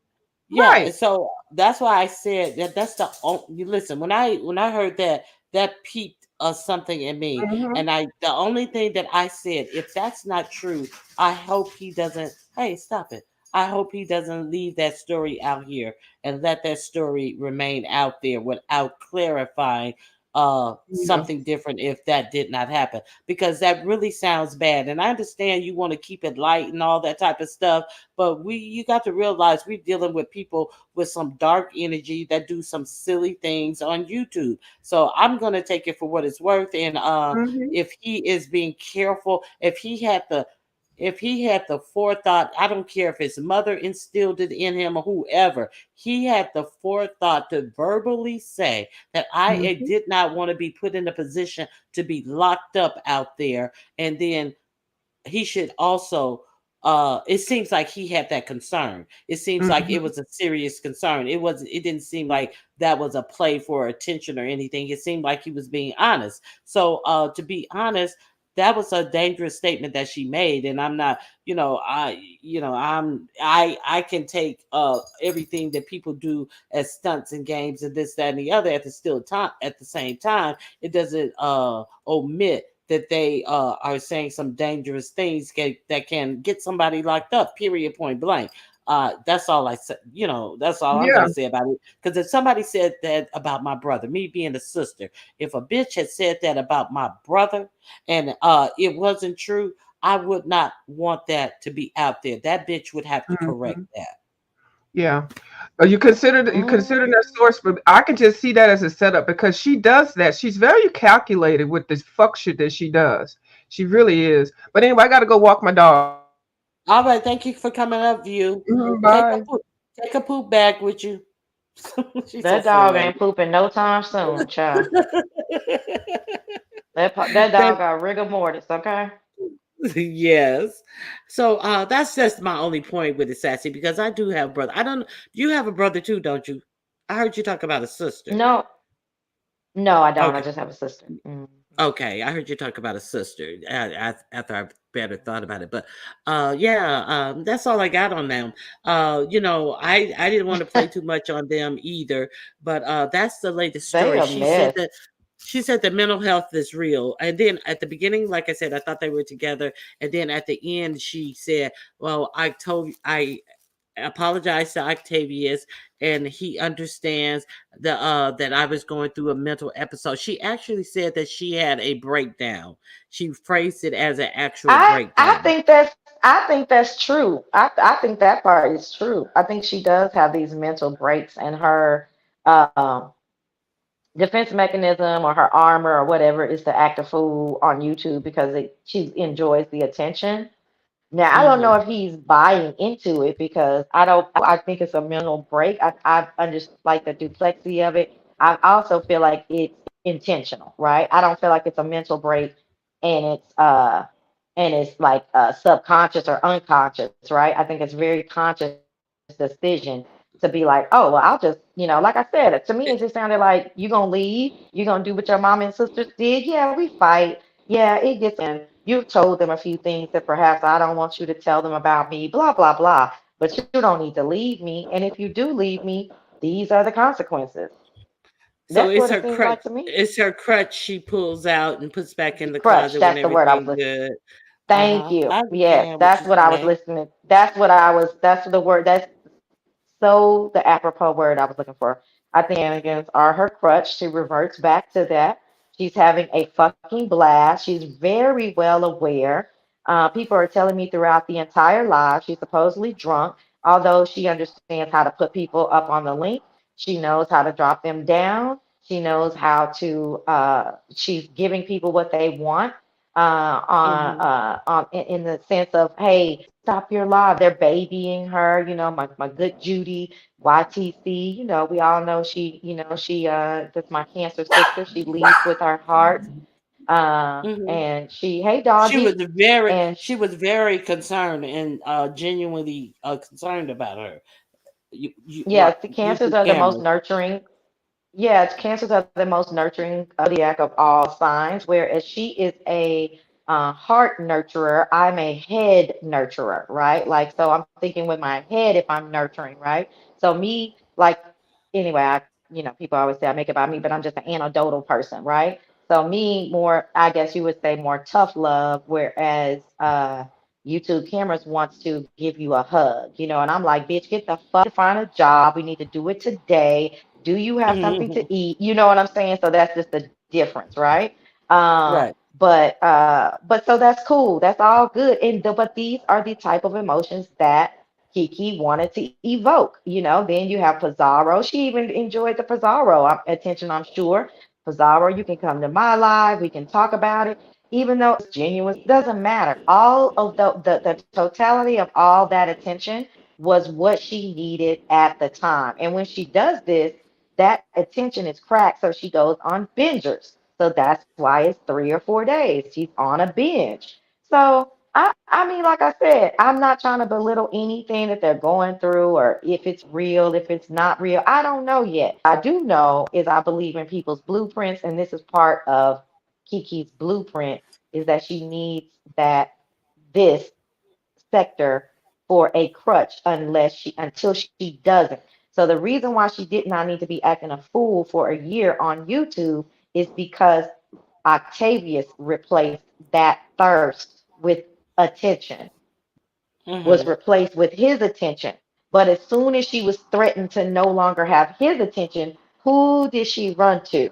Yeah. Right. So that's why I said that that's the you listen, when I heard that, that piqued something in me. Hmm. And the only thing that I said, if that's not true, I hope he doesn't, hey, stop it. I hope he doesn't leave that story out here and let that story remain out there without clarifying Yeah. something different if that did not happen, because that really sounds bad. And I understand you want to keep it light and all that type of stuff, but you got to realize we're dealing with people with some dark energy that do some silly things on YouTube. So I'm going to take it for what it's worth. And Hmm. if he is being careful, if he had the forethought, I don't care if his mother instilled it in him or whoever, he had the forethought to verbally say that I Hmm. did not want to be put in a position to be locked up out there. And then he should also, it seems like he had that concern. It seems like it Hmm. was a serious concern. It didn't seem like that was a play for attention or anything. It seemed like he was being honest. So to be honest, that was a dangerous statement that she made. And I'm not, I can take everything that people do as stunts and games and this, that, and the other at the same time. It doesn't omit that they are saying some dangerous things that can get somebody locked up. Period. Point blank. That's all I said. That's all I'm Yeah. gonna say about it. Because if somebody said that about my brother, me being a sister, if a bitch had said that about my brother and it wasn't true, I would not want that to be out there. That bitch would have to correct Hmm. that. Yeah. You consider that source, but I can just see that as a setup because she does that. She's very calculated with this fuck shit that she does. She really is. But anyway, I got to go walk my dog. All right, thank you for coming up, View. Mhm, Take a bye. poop, take a poop bag with you. She's so That dog ain't silly. pooping no time soon, child. That But dog got rigor mortis, okay? yes. So that's just my only point with it, Sassy, because I do have brother. I don't you have a brother too, don't you? I heard you talk about a sister. No, no, I don't. I Okay. just have a sister. Okay, I heard you talk about a sister after I better thought about it, but yeah, that's all I got on them. I didn't want to play too much on them either, but that's the latest They story. a mess. She said that mental health is real, and then at the beginning, like I said, I thought they were together, and then at the end, she said, "Well, I apologized to Octavius and he understands that I was going through a mental episode." She actually said that she had a breakdown. She phrased it as an actual I breakdown. think that's true. I think that part is true. I think she does have these mental breaks, and her um defense mechanism or her armor or whatever is to act a fool on YouTube because she enjoys the attention. Now, I don't know Hmm. if he's buying into it because I think it's a mental break. I understand like the duplexity of it. I also feel like it's intentional, right? I don't feel like it's a mental break and it's like subconscious or unconscious, right? I think it's very conscious decision to be like, oh, well, I'll just, like I said, to me, it just sounded like you gonna leave, you gonna do what your mom and sisters did. Yeah, we fight. Yeah, it gets you've told them a few things that perhaps I don't want you to tell them about me, blah, blah, blah. But you don't need to leave me. And if you do leave me, these are the consequences. So That's what it seems like to me. it's her crutch she pulls out and puts back in the Crutch, closet when that's the word I was everything listening. good. Thank I you. Yes, understand what that's you're what I was saying. listening. That's so the apropos word I was looking for. I think shenanigans are her crutch. She reverts back to that. She's having a fucking blast. She's very well aware. People are telling me throughout the entire live she's supposedly drunk, although she understands how to put people up on the link. She knows how to drop them down. She knows how to. She's giving people what they want. Hmm. In the sense of, hey, stop your live. They're babying her, my good Judy, YTC, we all know that's my cancer sister. She leads with her heart. Hmm. And hey, doggy. And She was very concerned and genuinely concerned about her. yeah, the You cancers do are the most cameras. nurturing. Yeah, cancers are the most nurturing zodiac of all signs, whereas she is a heart nurturer. I'm a head nurturer, right? Like, so I'm thinking with my head if I'm nurturing, right? So me, like, anyway, people always say I make it about me, but I'm just an anecdotal person, right? So me, more, I guess you would say more tough love, whereas YouTube cameras wants to give you a hug, and I'm like, bitch, get the fuck to find a job. We need to do it today. Do you have something to eat? You know what I'm saying? So that's just the difference, right? Right. But so that's cool. That's all good. But these are the type of emotions that Kiki wanted to evoke. Then you have Pizarro. She even enjoyed the Pizarro attention, I'm sure. Pizarro, you can come to my live. We can talk about it. Even though it's genuine, doesn't matter. All of the totality of all that attention was what she needed at the time. And when she does this, that attention is cracked. So she goes on bingers. So that's why it's 3 or 4 days. She's on a binge. So I mean, like I said, I'm not trying to belittle anything that they're going through or if it's real, if it's not real. I don't know yet. I do know is I believe in people's blueprints, and this is part of Kiki's blueprint is that she needs this sector for a crutch until she doesn't. So the reason why she did not need to be acting a fool for a year on YouTube is because Octavius replaced that thirst with attention, was Hmm. replaced with his attention. But as soon as she was threatened to no longer have his attention, who did she run to?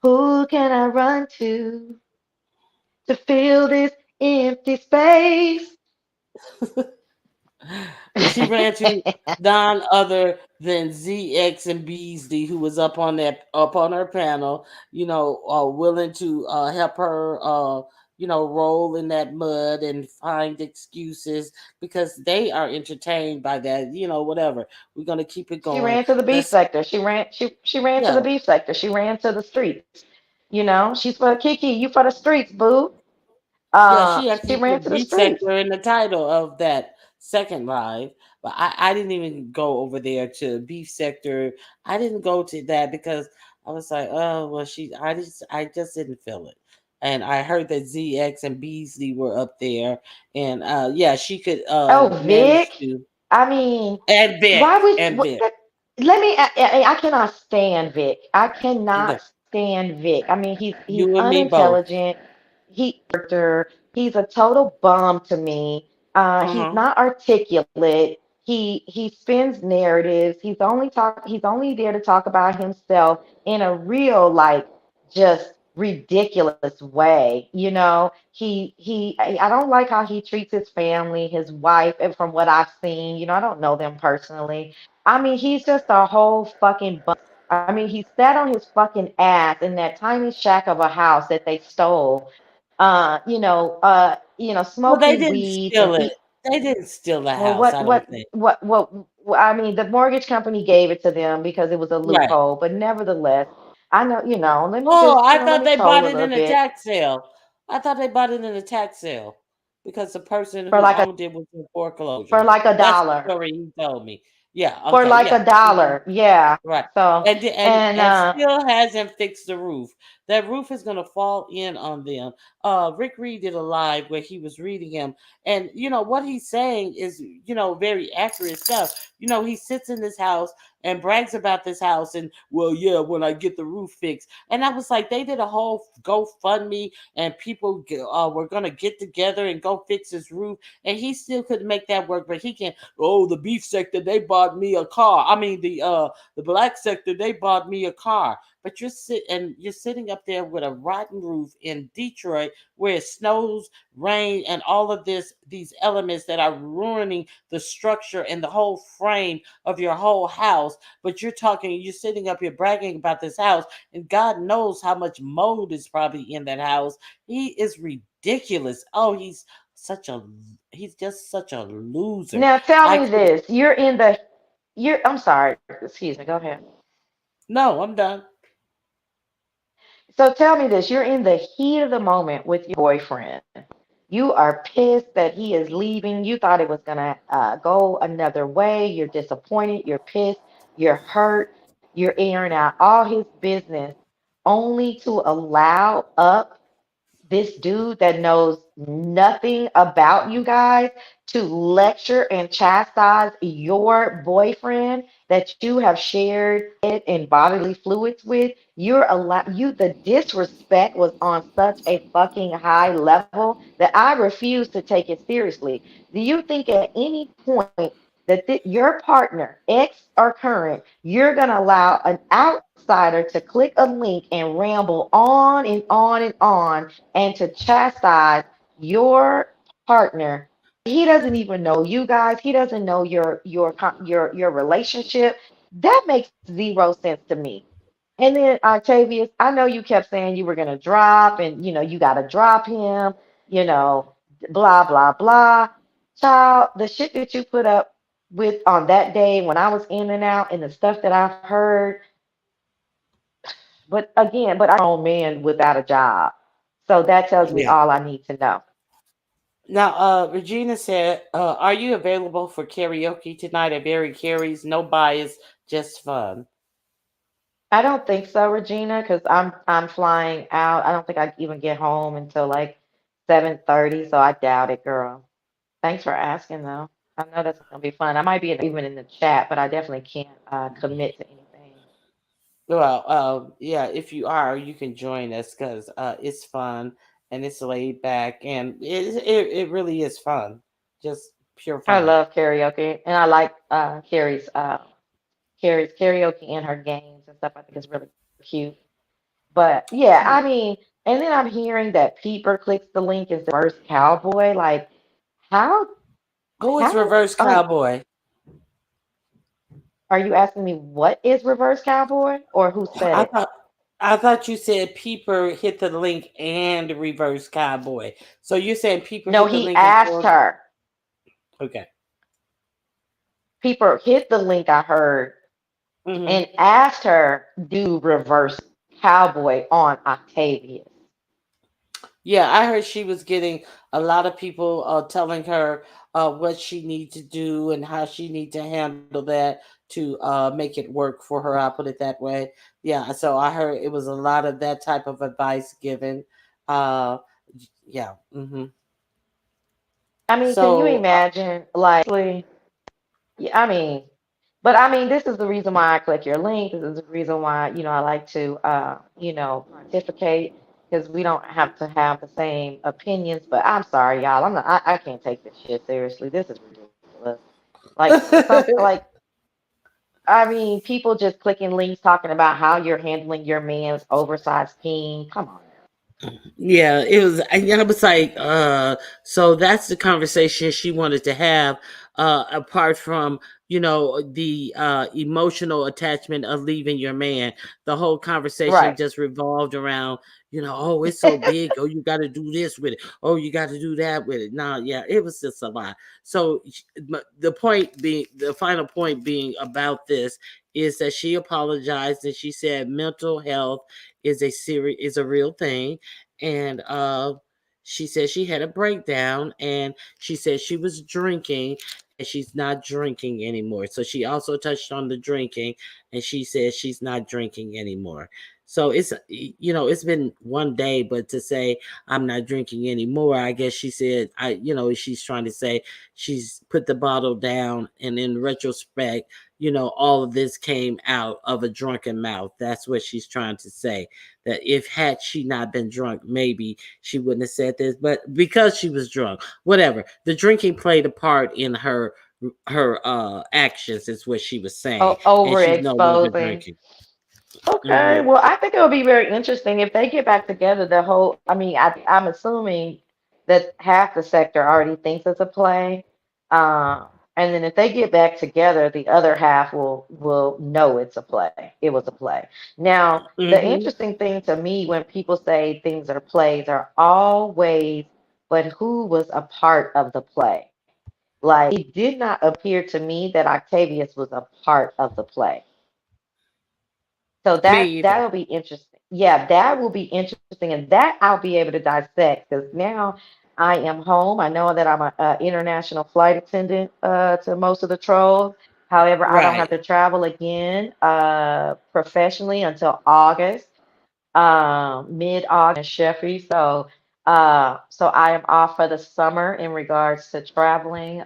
Who can I run to fill this empty space? She ran to none other than ZX and Beasley, who was up on her panel, willing to help her roll in that mud and find excuses because they are entertained by that, whatever. We're going to keep it She going. ran to the beef Let's, sector. She ran to yeah. the beef sector. She ran to the streets. She's for Kiki. You for the streets, boo. Yeah, she She actually ran put to the beef streets. sector in the title of that second live, but I didn't even go over there to beef sector. I didn't go to that because I was like, oh well, I just didn't feel it. And I heard that ZX and Beasley were up there, and yeah, she could Oh, manage Vic. to, I mean, and why Vic would and what, Vic. let me I cannot stand Vic. I cannot Yeah, stand Vic. I mean, he's you and me both. unintelligent. He's a total bum to me. He's Uh-huh. not articulate. He spins narratives. He's only there to talk about himself in a real like just ridiculous way. I don't like how he treats his family, his wife, and from what I've seen, I don't know them personally. I mean, he's just a whole fucking bum. I mean, he sat on his fucking ass in that tiny shack of a house that they stole, Well, they smoking didn't weed and steal it. eat. They didn't steal the Well, house, I don't think. I mean, the mortgage company gave it to them because it was a Right. loophole, but nevertheless, I know, Oh, I let thought me they troll bought a it little in a bit tax sale. I thought they bought it in a tax sale because the person for who like a owned it was in for foreclosure. like a That's the dollar. story he told me. Yeah, For okay, like yeah. a dollar. Yeah. Right. So, and And still hasn't fixed the roof. That roof is gonna fall in on them. Rick Reed did a live where he was reading him, and what he's saying is very accurate stuff. He sits in this house and brags about this house, and well, yeah, when I get the roof fixed. And I was like, they did a whole GoFundMe, and people were gonna get together and go fix his roof, and he still couldn't make that work. But he can. Oh, the beef sector, they bought me a car. I mean, the black sector, they bought me a car. But you're sitting up there with a rotten roof in Detroit where it snows, rain, and all of these elements that are ruining the structure and the whole frame of your whole house. But you're sitting up here bragging about this house, and God knows how much mold is probably in that house. He is ridiculous. Oh, such a he's just such a loser. now tell I me can't. this. I'm sorry, excuse me, go ahead. No, I'm done. So tell me this. You're in the heat of the moment with your boyfriend. You are pissed that he is leaving. You thought it was going to go another way. You're disappointed. You're pissed. You're hurt. You're airing out all his business only to allow up this dude that knows nothing about you guys to lecture and chastise your boyfriend that you have shared and bodily fluids with. The disrespect was on such a fucking high level that I refuse to take it seriously. Do you think at any point that your partner, ex or current, you're going to allow an outsider to click a link and ramble on and on and on and to chastise your partner? He doesn't even know you guys. He doesn't know your relationship. That makes zero sense to me. And then Octavius, I know you kept saying you were gonna drop, and you got to drop him. You know, blah blah blah. Child, the shit that you put up with on that day when I was in and out, and the stuff that I've heard. But again, but I'm a grown man without a job. So that tells me Yeah. all I need to know. Now, Regina said, "Are you available for karaoke tonight at Barry Carey's? No bias, just fun." I don't think so, Regina, because I'm flying out. I don't think I even get home until like 7:30, so I doubt it, girl. Thanks for asking though. I know that's gonna be fun. I might be even in the chat, but I definitely can't commit to anything. Well, yeah, if you are, you can join us because it's fun and it's laid back and it really is fun, just pure I fun. love karaoke, and I like Carrie's karaoke and her games and stuff. I think it's really cute. But yeah, I mean, and then I'm hearing that Peeper clicks the link and says reverse cowboy. Like, how Who is how Reverse Cowboy? are you asking me what is reverse cowboy or who said I it? thought. I thought you said Peeper hit the link and reverse cowboy. So you're saying Peeper No, hit the he link and asked told. her. Okay. People hit the link I heard Hmm. and asked her do reverse cowboy on Octavius. Yeah, I heard she was getting a lot of people telling her what she need to do and how she need to handle that to make it work for her. I'll put it that way. Yeah, so I heard it was a lot of that type of advice given. Uh, yeah. I mean, can you So imagine? Yeah, I mean, but I mean, this is the reason why I click your link. This is the reason why, I like to, pontificate because we don't have to have the same opinions. But I'm sorry, y'all. I can't take this shit seriously. This is ridiculous. I mean, people just clicking links talking about how you're handling your man's oversized peen. Come on now. yeah, it was. And I was like, so that's the conversation she wanted to have. Apart from the emotional attachment of leaving your man, the whole conversation Right. just revolved around oh, it's so big. Oh, you got to do this with it. Oh, you got to do that with it. Nah, yeah, it was just a lot. So the point being, the final point being about this is that she apologized and she said mental health is a real thing, and she said she had a breakdown, and she said she was drinking and she's not drinking anymore. So she also touched on the drinking, and she said she's not drinking anymore. So it's been one day, but to say I'm not drinking anymore, I guess she said she's trying to say she's put the bottle down, and in retrospect, all of this came out of a drunken mouth. That's what she's trying to say, that if had she not been drunk, maybe she wouldn't have said this, but because she was drunk, whatever, the drinking played a part in her actions, is what she was saying, Oh, and she's no longer overexposing. drinking. Okay, Hmm. well, I think it would be very interesting if they get back together. I mean, I'm assuming that half the sector already thinks it's a play, and then if they get back together, the other half will know it's a play. It was a play. Now, the Hmm. interesting thing to me when people say things are plays are always, but who was a part of the play? Like, it did not appear to me that Octavius was a part of the play. So Me that either. will be interesting. Yeah, that will be interesting, and that I'll be able to dissect because now I am home. I know that I'm a international flight attendant to most of the trolls. However, I don't have Right. to travel again professionally until August, mid-August in Sheffield. So I am off for the summer in regards to traveling.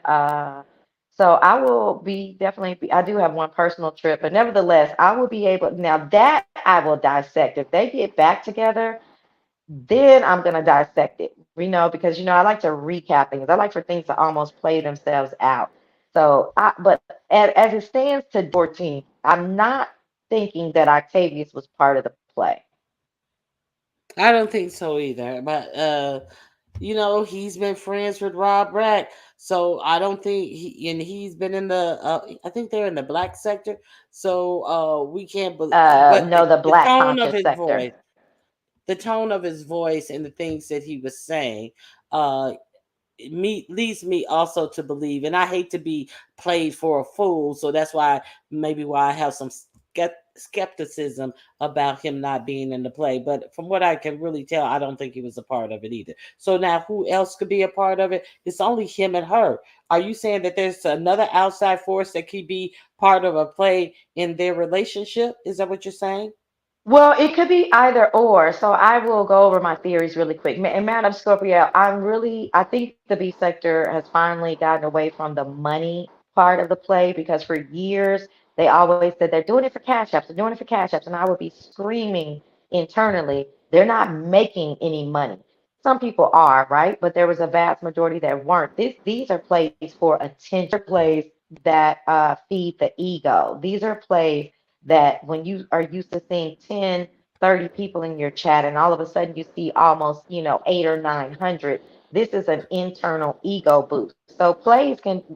So I will be definitely I do have one personal trip, but nevertheless, I will be able now that I will dissect. If they get back together, then I'm gonna dissect it. Because I like to recap things. I like for things to almost play themselves out. But as it stands to 14, I'm not thinking that Octavius was part of the play. I don't think so either. But he's been friends with Rob Rack, so I don't think he's been in the. I think they're in the black sector, so we can't. But No, the the Black tone of conscious his sector. voice, the tone of his voice, and the things that he was saying, uh, me leads me also to believe, and I hate to be played for a fool, so that's why I have some skepticism about him not being in the play. But from what I can really tell, I don't think he was a part of it either. So now, who else could be a part of it? It's only him and her. Are you saying that there's another outside force that could be part of a play in their relationship? Is that what you're saying? Well, it could be either or. So I will go over my theories really quick. And Madam Scorpio, I think the B sector has finally gotten away from the money part of the play because for years they always said they're doing it for cash apps, they're doing it for cash apps. And I would be screaming internally, they're not making any money. Some people are, right? But there was a vast majority that weren't. These are plays for attention. These are plays that feed the ego. These are plays that when you are used to seeing 10, 30 people in your chat and all of a sudden you see almost, 8 or 900, this is an internal ego boost. So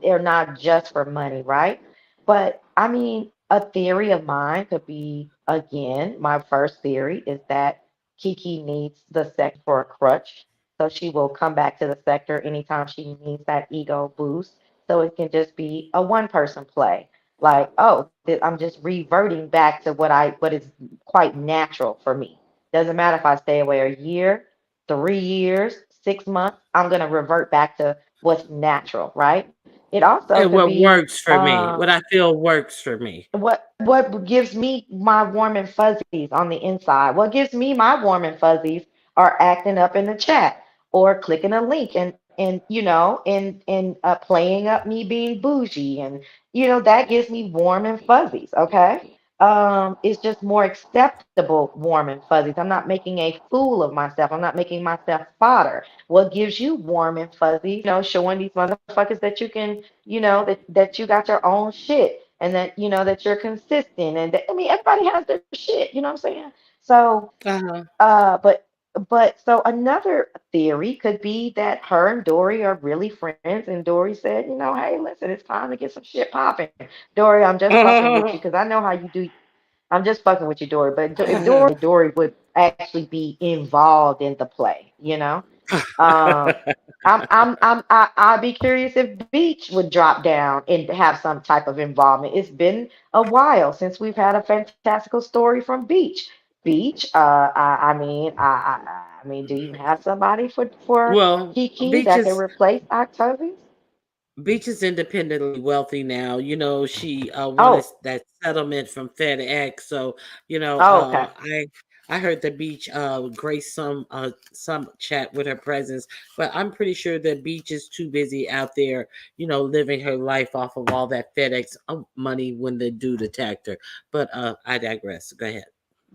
they're not just for money, right? But I mean, a theory of mine could be Again, my first theory is that Kiki needs the sector for a crutch. So she will come back to the sector anytime she needs that ego boost. So it can just be a one person play. Like, oh, I'm just reverting back to what is quite natural for me. Doesn't matter if I stay away a year, 3 years, 6 months, I'm gonna revert back to what's natural, right? It also And could what be works for me, what I feel works for me. what gives me my warm and fuzzies on the inside. What gives me my warm and fuzzies are acting up in the chat or clicking a link and playing up me being bougie, and that gives me warm and fuzzies. Okay. It's just more acceptable warm and fuzzies. I'm not making a fool of myself. I'm not making myself fodder. What gives you warm and fuzzies? Showing these motherfuckers that you can, that you got your own shit, and that that you're consistent, and that, I mean, everybody has their shit. You know what I'm saying? So, Uh-huh. so another theory could be that her and Dory are really friends, and Dory said, hey, listen, it's time to get some shit popping. Dory, I'm just fucking with you because I know how you do. I'm just fucking with you, Dory. But if Dory would actually be involved in the play, um, I'd be curious if Beach would drop down and have some type of involvement. It's been a while since we've had a fantastical story from Beach. Beach, I mean, do you have somebody for Well, Kiki Beach that can is replace Octavius? Beach is independently wealthy now. She wanted Oh, that settlement from FedEx. So, oh, okay. I heard the Beach grace some chat with her presence, but I'm pretty sure that Beach is too busy out there, living her life off of all that FedEx money when the dude attacked her. But I digress. Go ahead.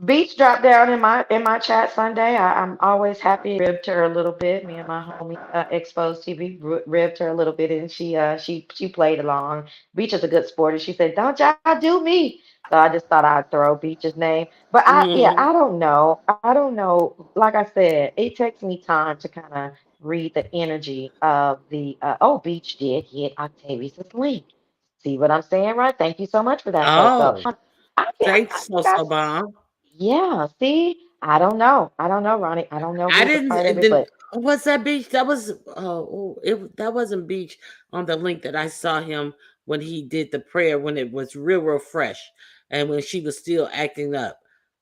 Beach dropped down in my chat Sunday. I'm always happy. Ribbed her a little bit. Me and my homie Exposed TV ribbed her a little bit, and she played along. Beach is a good sport, and she said, "Don't y'all do me." So I just thought I'd throw Beach's name. But Mhm. I don't know. I don't know. Like I said, it takes me time to kind of read the energy of the. Beach did hit Octavius's link. See what I'm saying, right? Thank you so much for that, so. Oh, thanks, I got so bomb. yeah, see, I don't know. I don't know, Ronnie. I don't know I who's a didn't. part of And it, then but what's that beach? That was that wasn't beach on the link that I saw him when he did the prayer when it was real fresh and when she was still acting up.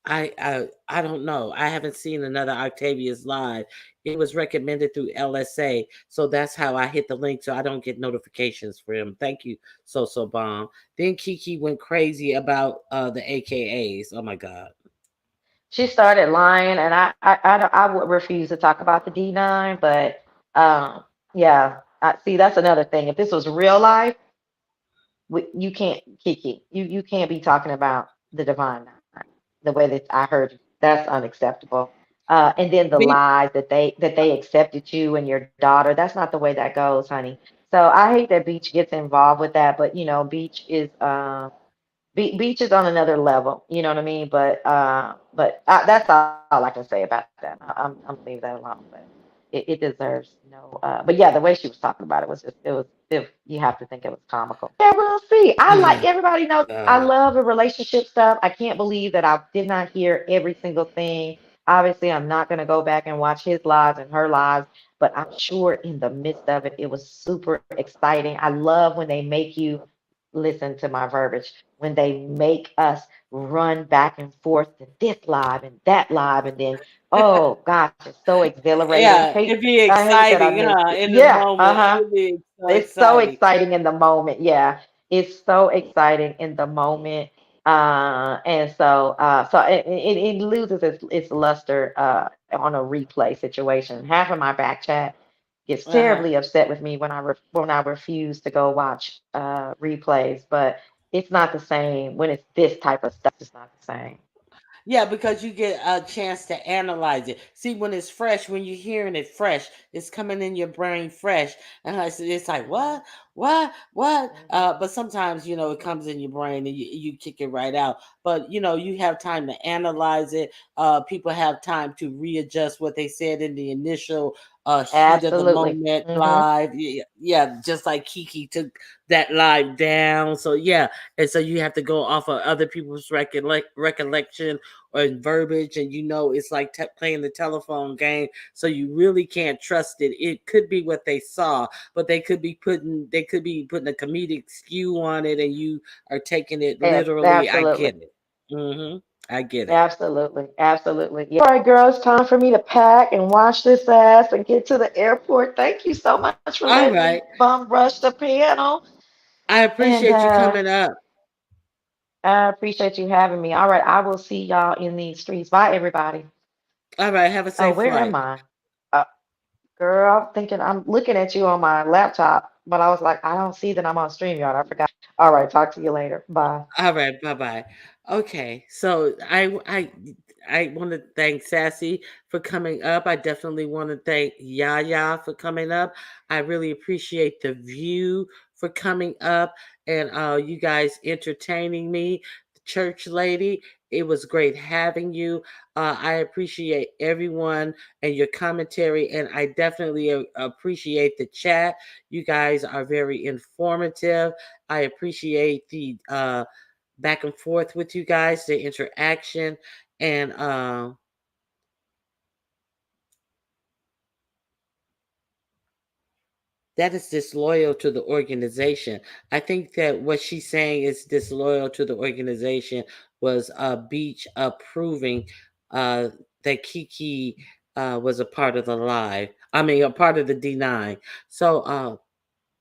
I don't know. I haven't seen another Octavia's live. It was recommended through LSA, so that's how I hit the link so I don't get notifications for him. Thank you, so bomb. Then Kiki went crazy about the AKAs. Oh my god. she started lying, and I would refuse to talk about the D9, but yeah, see, that's another thing. If this was real life, you can't, Kiki, you can't be talking about the Divine Nine the way that I heard you. That's unacceptable. And then the Be- lies that they accepted you and your daughter. That's not the way that goes, honey. So I hate that Beach gets involved with that, but Beach is Beach is on another level. You know what I mean? But that's all I can say about that. I'm gonna leave that alone. But it deserves no. But yeah, the way she was talking about it was just you have to think it was comical. Yeah, we'll see. I like everybody knows I God. love the relationship stuff. I can't believe that I did not hear every single thing. Obviously, I'm not gonna go back and watch his lives and her lives, but I'm sure in the midst of it, it was super exciting. I love when they make you listen to my verbiage, when they make us run back and forth to this live and that live, and then oh gosh, it's so exhilarating. Yeah, it'd be I hate that I exciting, missed huh? it. In the Yeah, moment, uh-huh. it'd be so It's so exciting. exciting in the moment. Yeah, it's so exciting in the moment. And so it loses its luster on a replay situation. Half of my back chat gets Uh-huh. terribly upset with me when I refuse to go watch replays, but it's not the same when it's this type of stuff. It's not the same. Yeah, because you get a chance to analyze it. See, when it's fresh, when you're hearing it fresh, It's coming in your brain fresh. And I said, it's like, what? But sometimes, it comes in your brain and you kick it right out. But, you have time to analyze it. People have time to readjust what they said in the initial heat of the Absolutely. moment Hmm. live. Yeah, yeah, just like Kiki took that live down. So, yeah. And so you have to go off of other people's recollection or verbiage. And, it's like playing the telephone game. So you really can't trust it. It could be what they saw, but they could be putting a comedic skew on it, and you are taking it literally. I Absolutely. get it. I get it. Absolutely. Absolutely. Yeah. All right, girls, time for me to pack and wash this ass and get to the airport. Thank you so much for All letting me right. bum rush the panel. I And appreciate you coming up. I appreciate you having me. All right, I will see y'all in these streets. Bye, everybody. All right. Have a Oh, safe where am flight. I? Uh, Girl, I'm thinking I'm looking at you on my laptop, but I was like, I don't see that I'm on StreamYard. I forgot. All right, talk to you later. Bye. All right, bye bye. Okay, so I want to thank Sassy for coming up. I definitely want to thank Yaya for coming up. I really appreciate the View for coming up, and you guys entertaining me. The Church Lady, it was great having you. I appreciate everyone and your commentary, and I definitely appreciate the chat. You guys are very informative. I appreciate the back and forth with you guys, the interaction, and that is disloyal to the organization. I think that what she's saying is disloyal to the organization was Beach approving uh, that Kiki was a part of the live. I mean, a part of the D9. So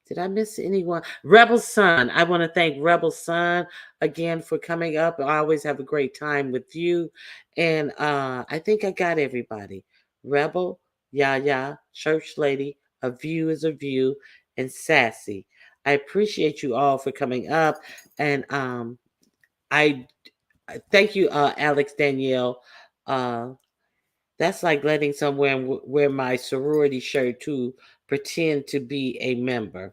did I miss anyone? Rebel Sun. I want to thank Rebel Sun again for coming up. I always have a great time with you. And I think I got everybody. Rebel, Yaya, Church Lady, A View is a View, and Sassy. I appreciate you all for coming up. And I thank you, Alex Danielle. Uh, that's like letting someone wear my sorority shirt to pretend to be a member.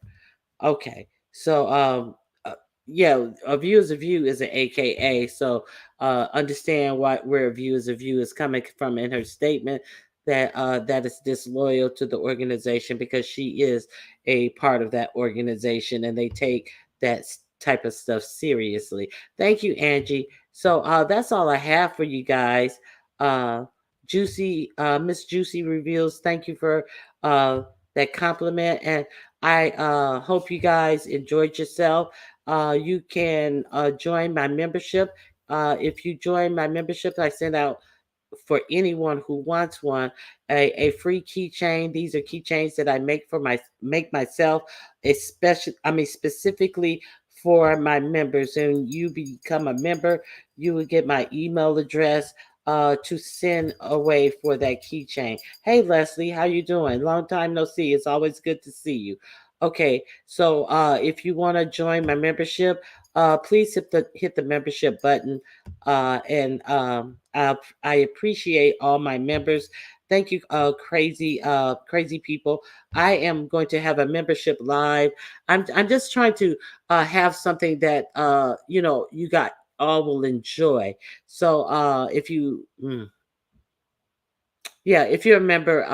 Okay. So uh, yeah, a view is a view is an AKA. So understand where a view is coming from in her statement that that is disloyal to the organization because she is a part of that organization and they take that type of stuff seriously. Thank you, Angie. So that's all I have for you guys. Uh Juicy Miss Juicy reveals, thank you for that compliment, and I hope you guys enjoyed yourself. You can join my membership. If you join my membership, I send out for anyone who wants one a free keychain. These are keychains that I make myself, especially specifically for my members. And you become a member, you will get my email address to send away for that keychain. Hey Leslie, how you doing? Long time no see. It's always good to see you. Okay, so if you want to join my membership, please hit the membership button, and I appreciate all my members. Thank you, crazy people. I am going to have a membership live. I'm just trying to have something that you got all will enjoy. So if you yeah, if you're a member,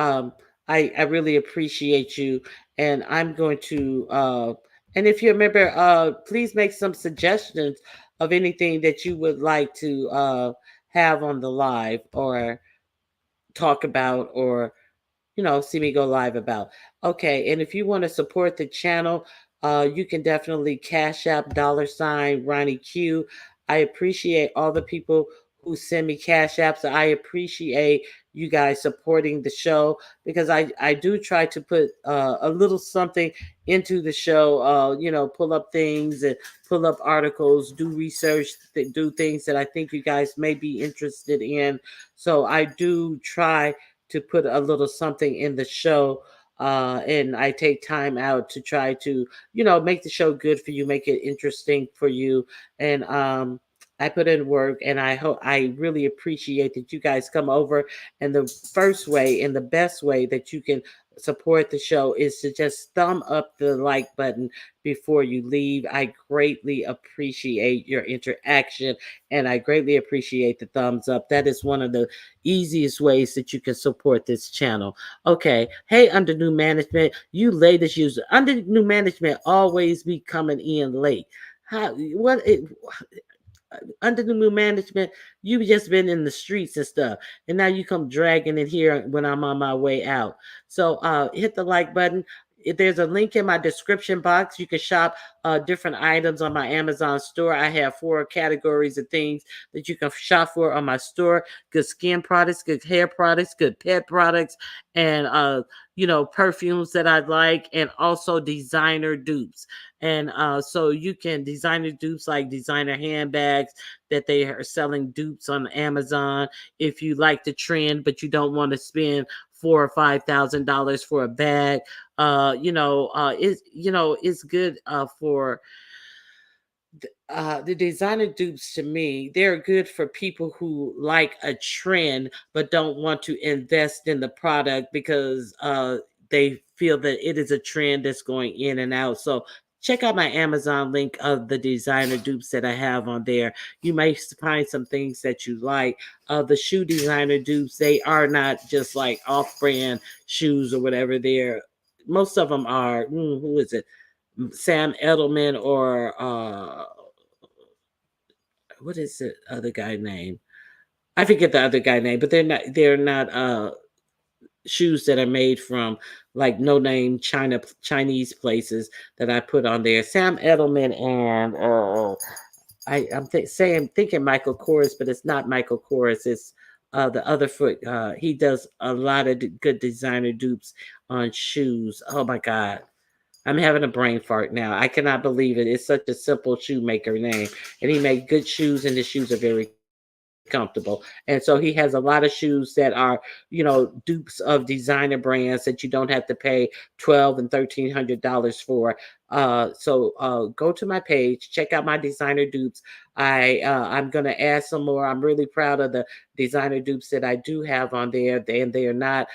I really appreciate you, and I'm going to and if you're a member, please make some suggestions of anything that you would like to have on the live or talk about or see me go live about. Okay, and if you want to support the channel, you can definitely cash app $ Ronnie Q. I appreciate all the people who send me cash apps. I appreciate you guys supporting the show because I do try to put a little something into the show. Pull up things and pull up articles, do research, do things that I think you guys may be interested in. So I do try to put a little something in the show. And I take time out to try to, make the show good for you, make it interesting for you. And I put in work, and I really appreciate that you guys come over. And the first way and the best way that you can support the show is to just thumb up the like button before you leave. I greatly appreciate your interaction and I greatly appreciate the thumbs up. That is one of the easiest ways that you can support this channel. Okay. Hey, under new management, you latest user. Under new management always be coming in late. How what it, under the new management, you've just been in the streets and stuff, and now you come dragging it here when I'm on my way out. So hit the like button. If there's a link in my description box, you can shop different items on my Amazon store. I have 4 categories of things that you can shop for on my store: good skin products, good hair products, good pet products, and perfumes that I like, and also designer dupes. And so you can designer dupes like designer handbags that they are selling dupes on Amazon. If you like the trend but you don't want to spend $4,000 or $5,000 for a bag, it's good for the designer dupes. To me, they're good for people who like a trend but don't want to invest in the product because they feel that it is a trend that's going in and out. So check out my Amazon link of the designer dupes that I have on there. You may find some things that you like. The shoe designer dupes, they are not just like off-brand shoes or whatever. They're most of them are. Who is it? Sam Edelman or what is the other guy name? I forget the other guy name, but they're not shoes that are made from like no name Chinese places that I put on there. Sam Edelman and I'm thinking Michael Kors, but it's not Michael Kors. It's the other foot. He does a lot of good designer dupes on shoes. Oh my God. I'm having a brain fart now. I cannot believe it. It's such a simple shoemaker name. And he made good shoes, and the shoes are very comfortable. And so he has a lot of shoes that are, dupes of designer brands that you don't have to pay $1,200 and $1,300 for. So go to my page, check out my designer dupes. I'm gonna add some more. I'm really proud of the designer dupes that I do have on there, and they are not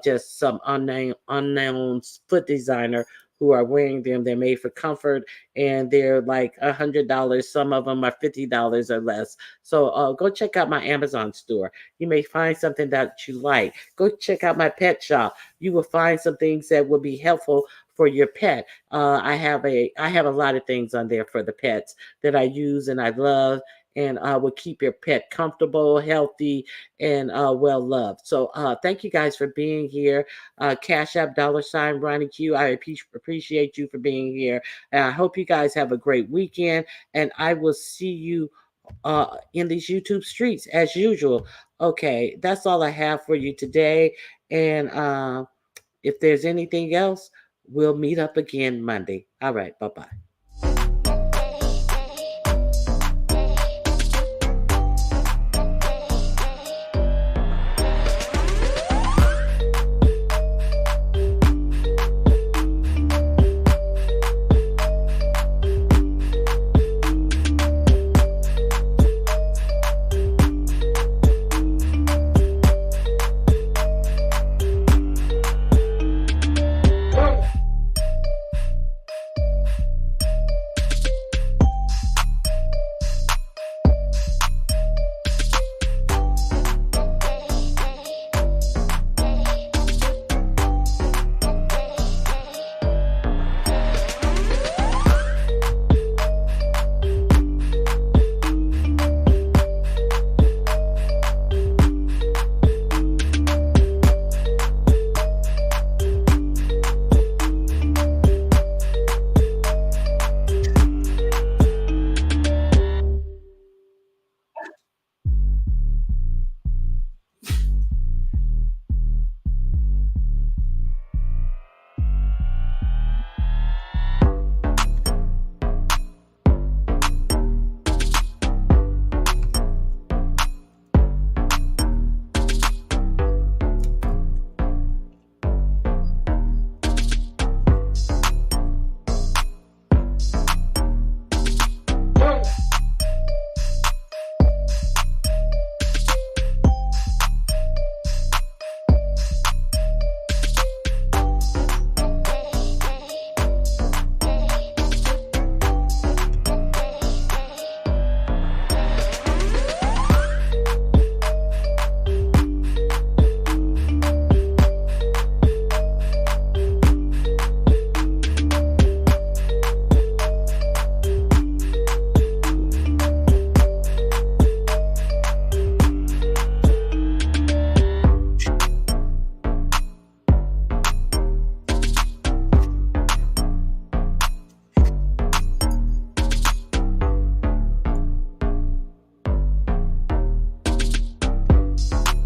just some unknown foot designer who are wearing them. They're made for comfort, and they're like $100. Some of them are $50 or less. So go check out my Amazon store. You may find something that you like. Go check out my pet shop. You will find some things that will be helpful for your pet. I have a lot of things on there for the pets that I use and I love, and will keep your pet comfortable, healthy, and well loved. So thank you guys for being here. Cash App $ Ronnie Q. I appreciate you for being here, and I hope you guys have a great weekend. And I will see you in these YouTube streets as usual. Okay, that's all I have for you today. And if there's anything else, we'll meet up again Monday. All right, bye bye.